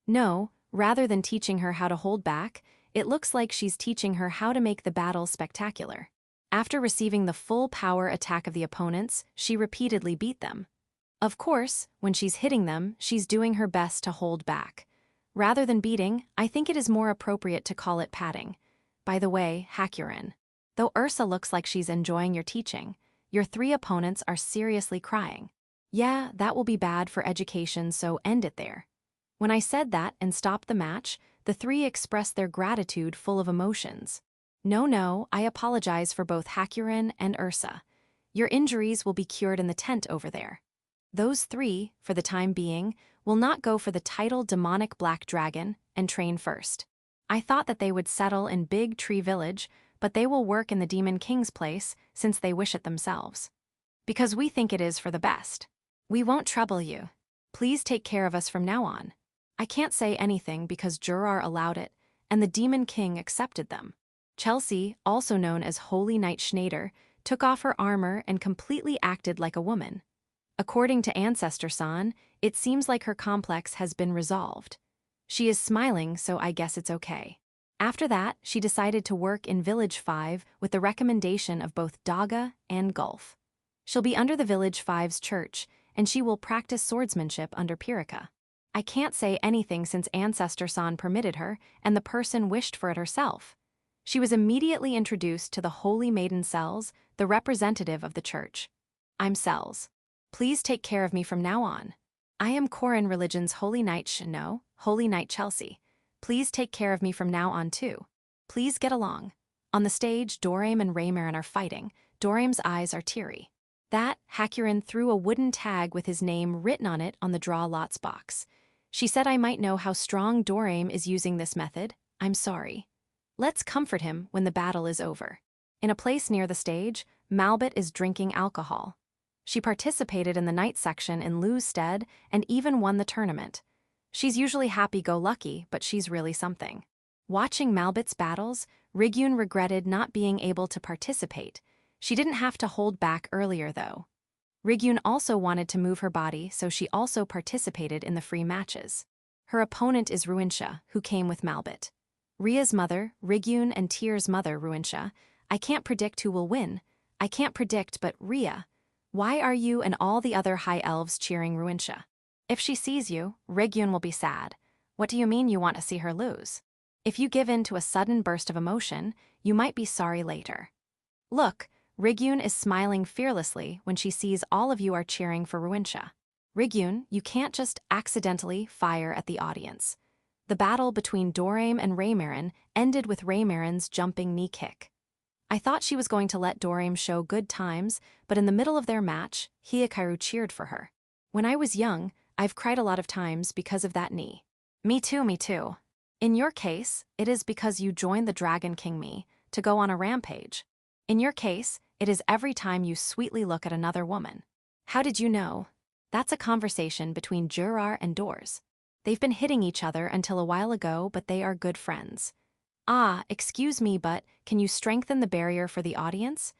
Speaker 1: No, rather than teaching her how to hold back, it looks like she's teaching her how to make the battle spectacular. After receiving the full power attack of the opponents, she repeatedly beat them. Of course, when she's hitting them, she's doing her best to hold back. Rather than beating, I think it is more appropriate to call it patting. By the way, Hakuren, though Ursa looks like she's enjoying your teaching, your 3 opponents are seriously crying. Yeah, that will be bad for education, so end it there. When I said that and stopped the match, the 3 expressed their gratitude full of emotions. No, I apologize for both Hakurin and Ursa. Your injuries will be cured in the tent over there. Those three, for the time being, will not go for the title demonic black dragon and train first. I thought that they would settle in Big Tree Village, but they will work in the Demon King's place since they wish it themselves. Because we think it is for the best. We won't trouble you. Please take care of us from now on. I can't say anything because Juror allowed it, and the Demon King accepted them. Chelsea, also known as Holy Knight Schneider, took off her armor and completely acted like a woman. According to Ancestor-san, it seems like her complex has been resolved. She is smiling, so I guess it's okay. After that, she decided to work in Village 5 with the recommendation of both Daga and Gulf. She'll be under the Village 5's church, and she will practice swordsmanship under Pirika. I can't say anything since Ancestor-san permitted her, and the person wished for it herself. She was immediately introduced to the Holy Maiden Cells, the representative of the church. I'm Cells. Please take care of me from now on. I am Korin Religion's Holy Knight Holy Knight Chelsea. Please take care of me from now on too. Please get along. On the stage, Dorame and Raymarin are fighting. Dorame's eyes are teary. That, Hakurin threw a wooden tag with his name written on it on the draw lots box. She said I might know how strong Dorame is using this method. I'm sorry. Let's comfort him when the battle is over. In a place near the stage, Malbit is drinking alcohol. She participated in the night section in Lu's stead and even won the tournament. She's usually happy-go-lucky, but she's really something. Watching Malbit's battles, Rigyun regretted not being able to participate. She didn't have to hold back earlier, though. Rigyun also wanted to move her body, so she also participated in the free matches. Her opponent is Ruinsha, who came with Malbit. Ria's mother, Rigyun, and Tyr's mother, Ruinsha. I can't predict who will win. I can't predict, but Ria. Why are you and all the other high elves cheering Ruinsha? If she sees you, Rigyun will be sad. What do you mean you want to see her lose? If you give in to a sudden burst of emotion, you might be sorry later. Look, Rigyun is smiling fearlessly when she sees all of you are cheering for Ruinsha. Rigyun, you can't just accidentally fire at the audience. The battle between Dorame and Raymarin ended with Raymarin's jumping knee kick. I thought she was going to let Dorame show good times, but in the middle of their match, Hiakaru cheered for her. When I was young, I've cried a lot of times because of that knee. Me too. In your case, it is because you joined the Dragon King me to go on a rampage. In your case, it is every time you sweetly look at another woman. How did you know? That's a conversation between Juror and Doors. They've been hitting each other until a while ago, but they are good friends. Ah, excuse me, but can you strengthen the barrier for the audience?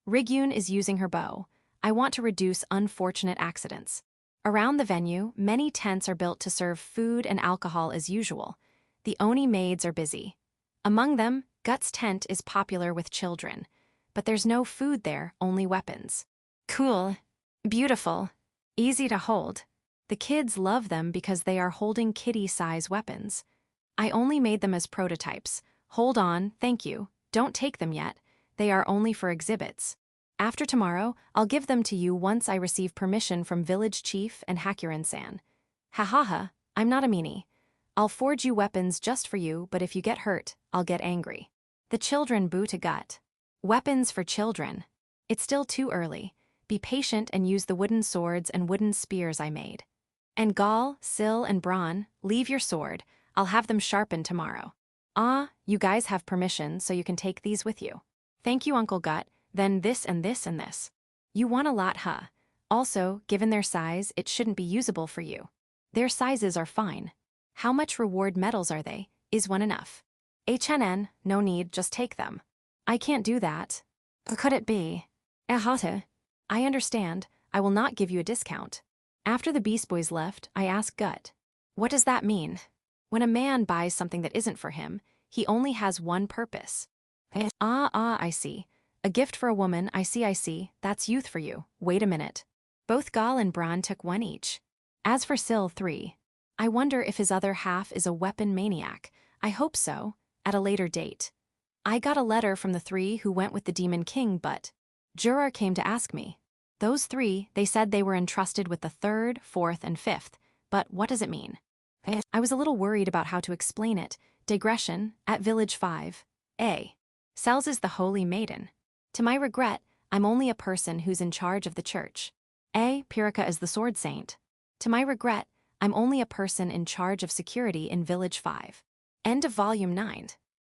Speaker 1: Rigyun is using her bow. I want to reduce unfortunate accidents. Around the venue, many tents are built to serve food and alcohol as usual. The Oni maids are busy. Among them, Gut's tent is popular with children. But there's no food there, only weapons. Cool. Beautiful. Easy to hold. The kids love them because they are holding kitty-size weapons. I only made them as prototypes. Hold on, thank you. Don't take them yet. They are only for exhibits. After tomorrow, I'll give them to you once I receive permission from Village Chief and Hakurin-san. Ha, I'm not a meanie. I'll forge you weapons just for you, but if you get hurt, I'll get angry. The children boo to Gut. Weapons for children. It's still too early. Be patient and use the wooden swords and wooden spears I made. And Gal, Sil, and Bron, leave your sword. I'll have them sharpened tomorrow. Ah, you guys have permission, so you can take these with you. Thank you, Uncle Gut. Then this and this and this. You want a lot, huh? Also, given their size, it shouldn't be usable for you. Their sizes are fine. How much reward medals are they? Is one enough? HNN, no need, just take them. I can't do that. Could it be? Ahata. I understand. I will not give you a discount. After the Beast Boys left, I asked Gut. What does that mean? When a man buys something that isn't for him, he only has one purpose. I see. A gift for a woman, I see, that's youth for you. Wait a minute. Both Gal and Bran took one each. As for Sil, 3. I wonder if his other half is a weapon maniac. I hope so, at a later date. I got a letter from the 3 who went with the Demon King, but Juror came to ask me. Those 3, they said they were entrusted with the 3rd, 4th, and 5th, but what does it mean? I was a little worried about how to explain it. Digression, at Village 5. A. Cells is the holy maiden. To my regret, I'm only a person who's in charge of the church. A. Pirika is the sword saint. To my regret, I'm only a person in charge of security in Village 5. End of Volume 9.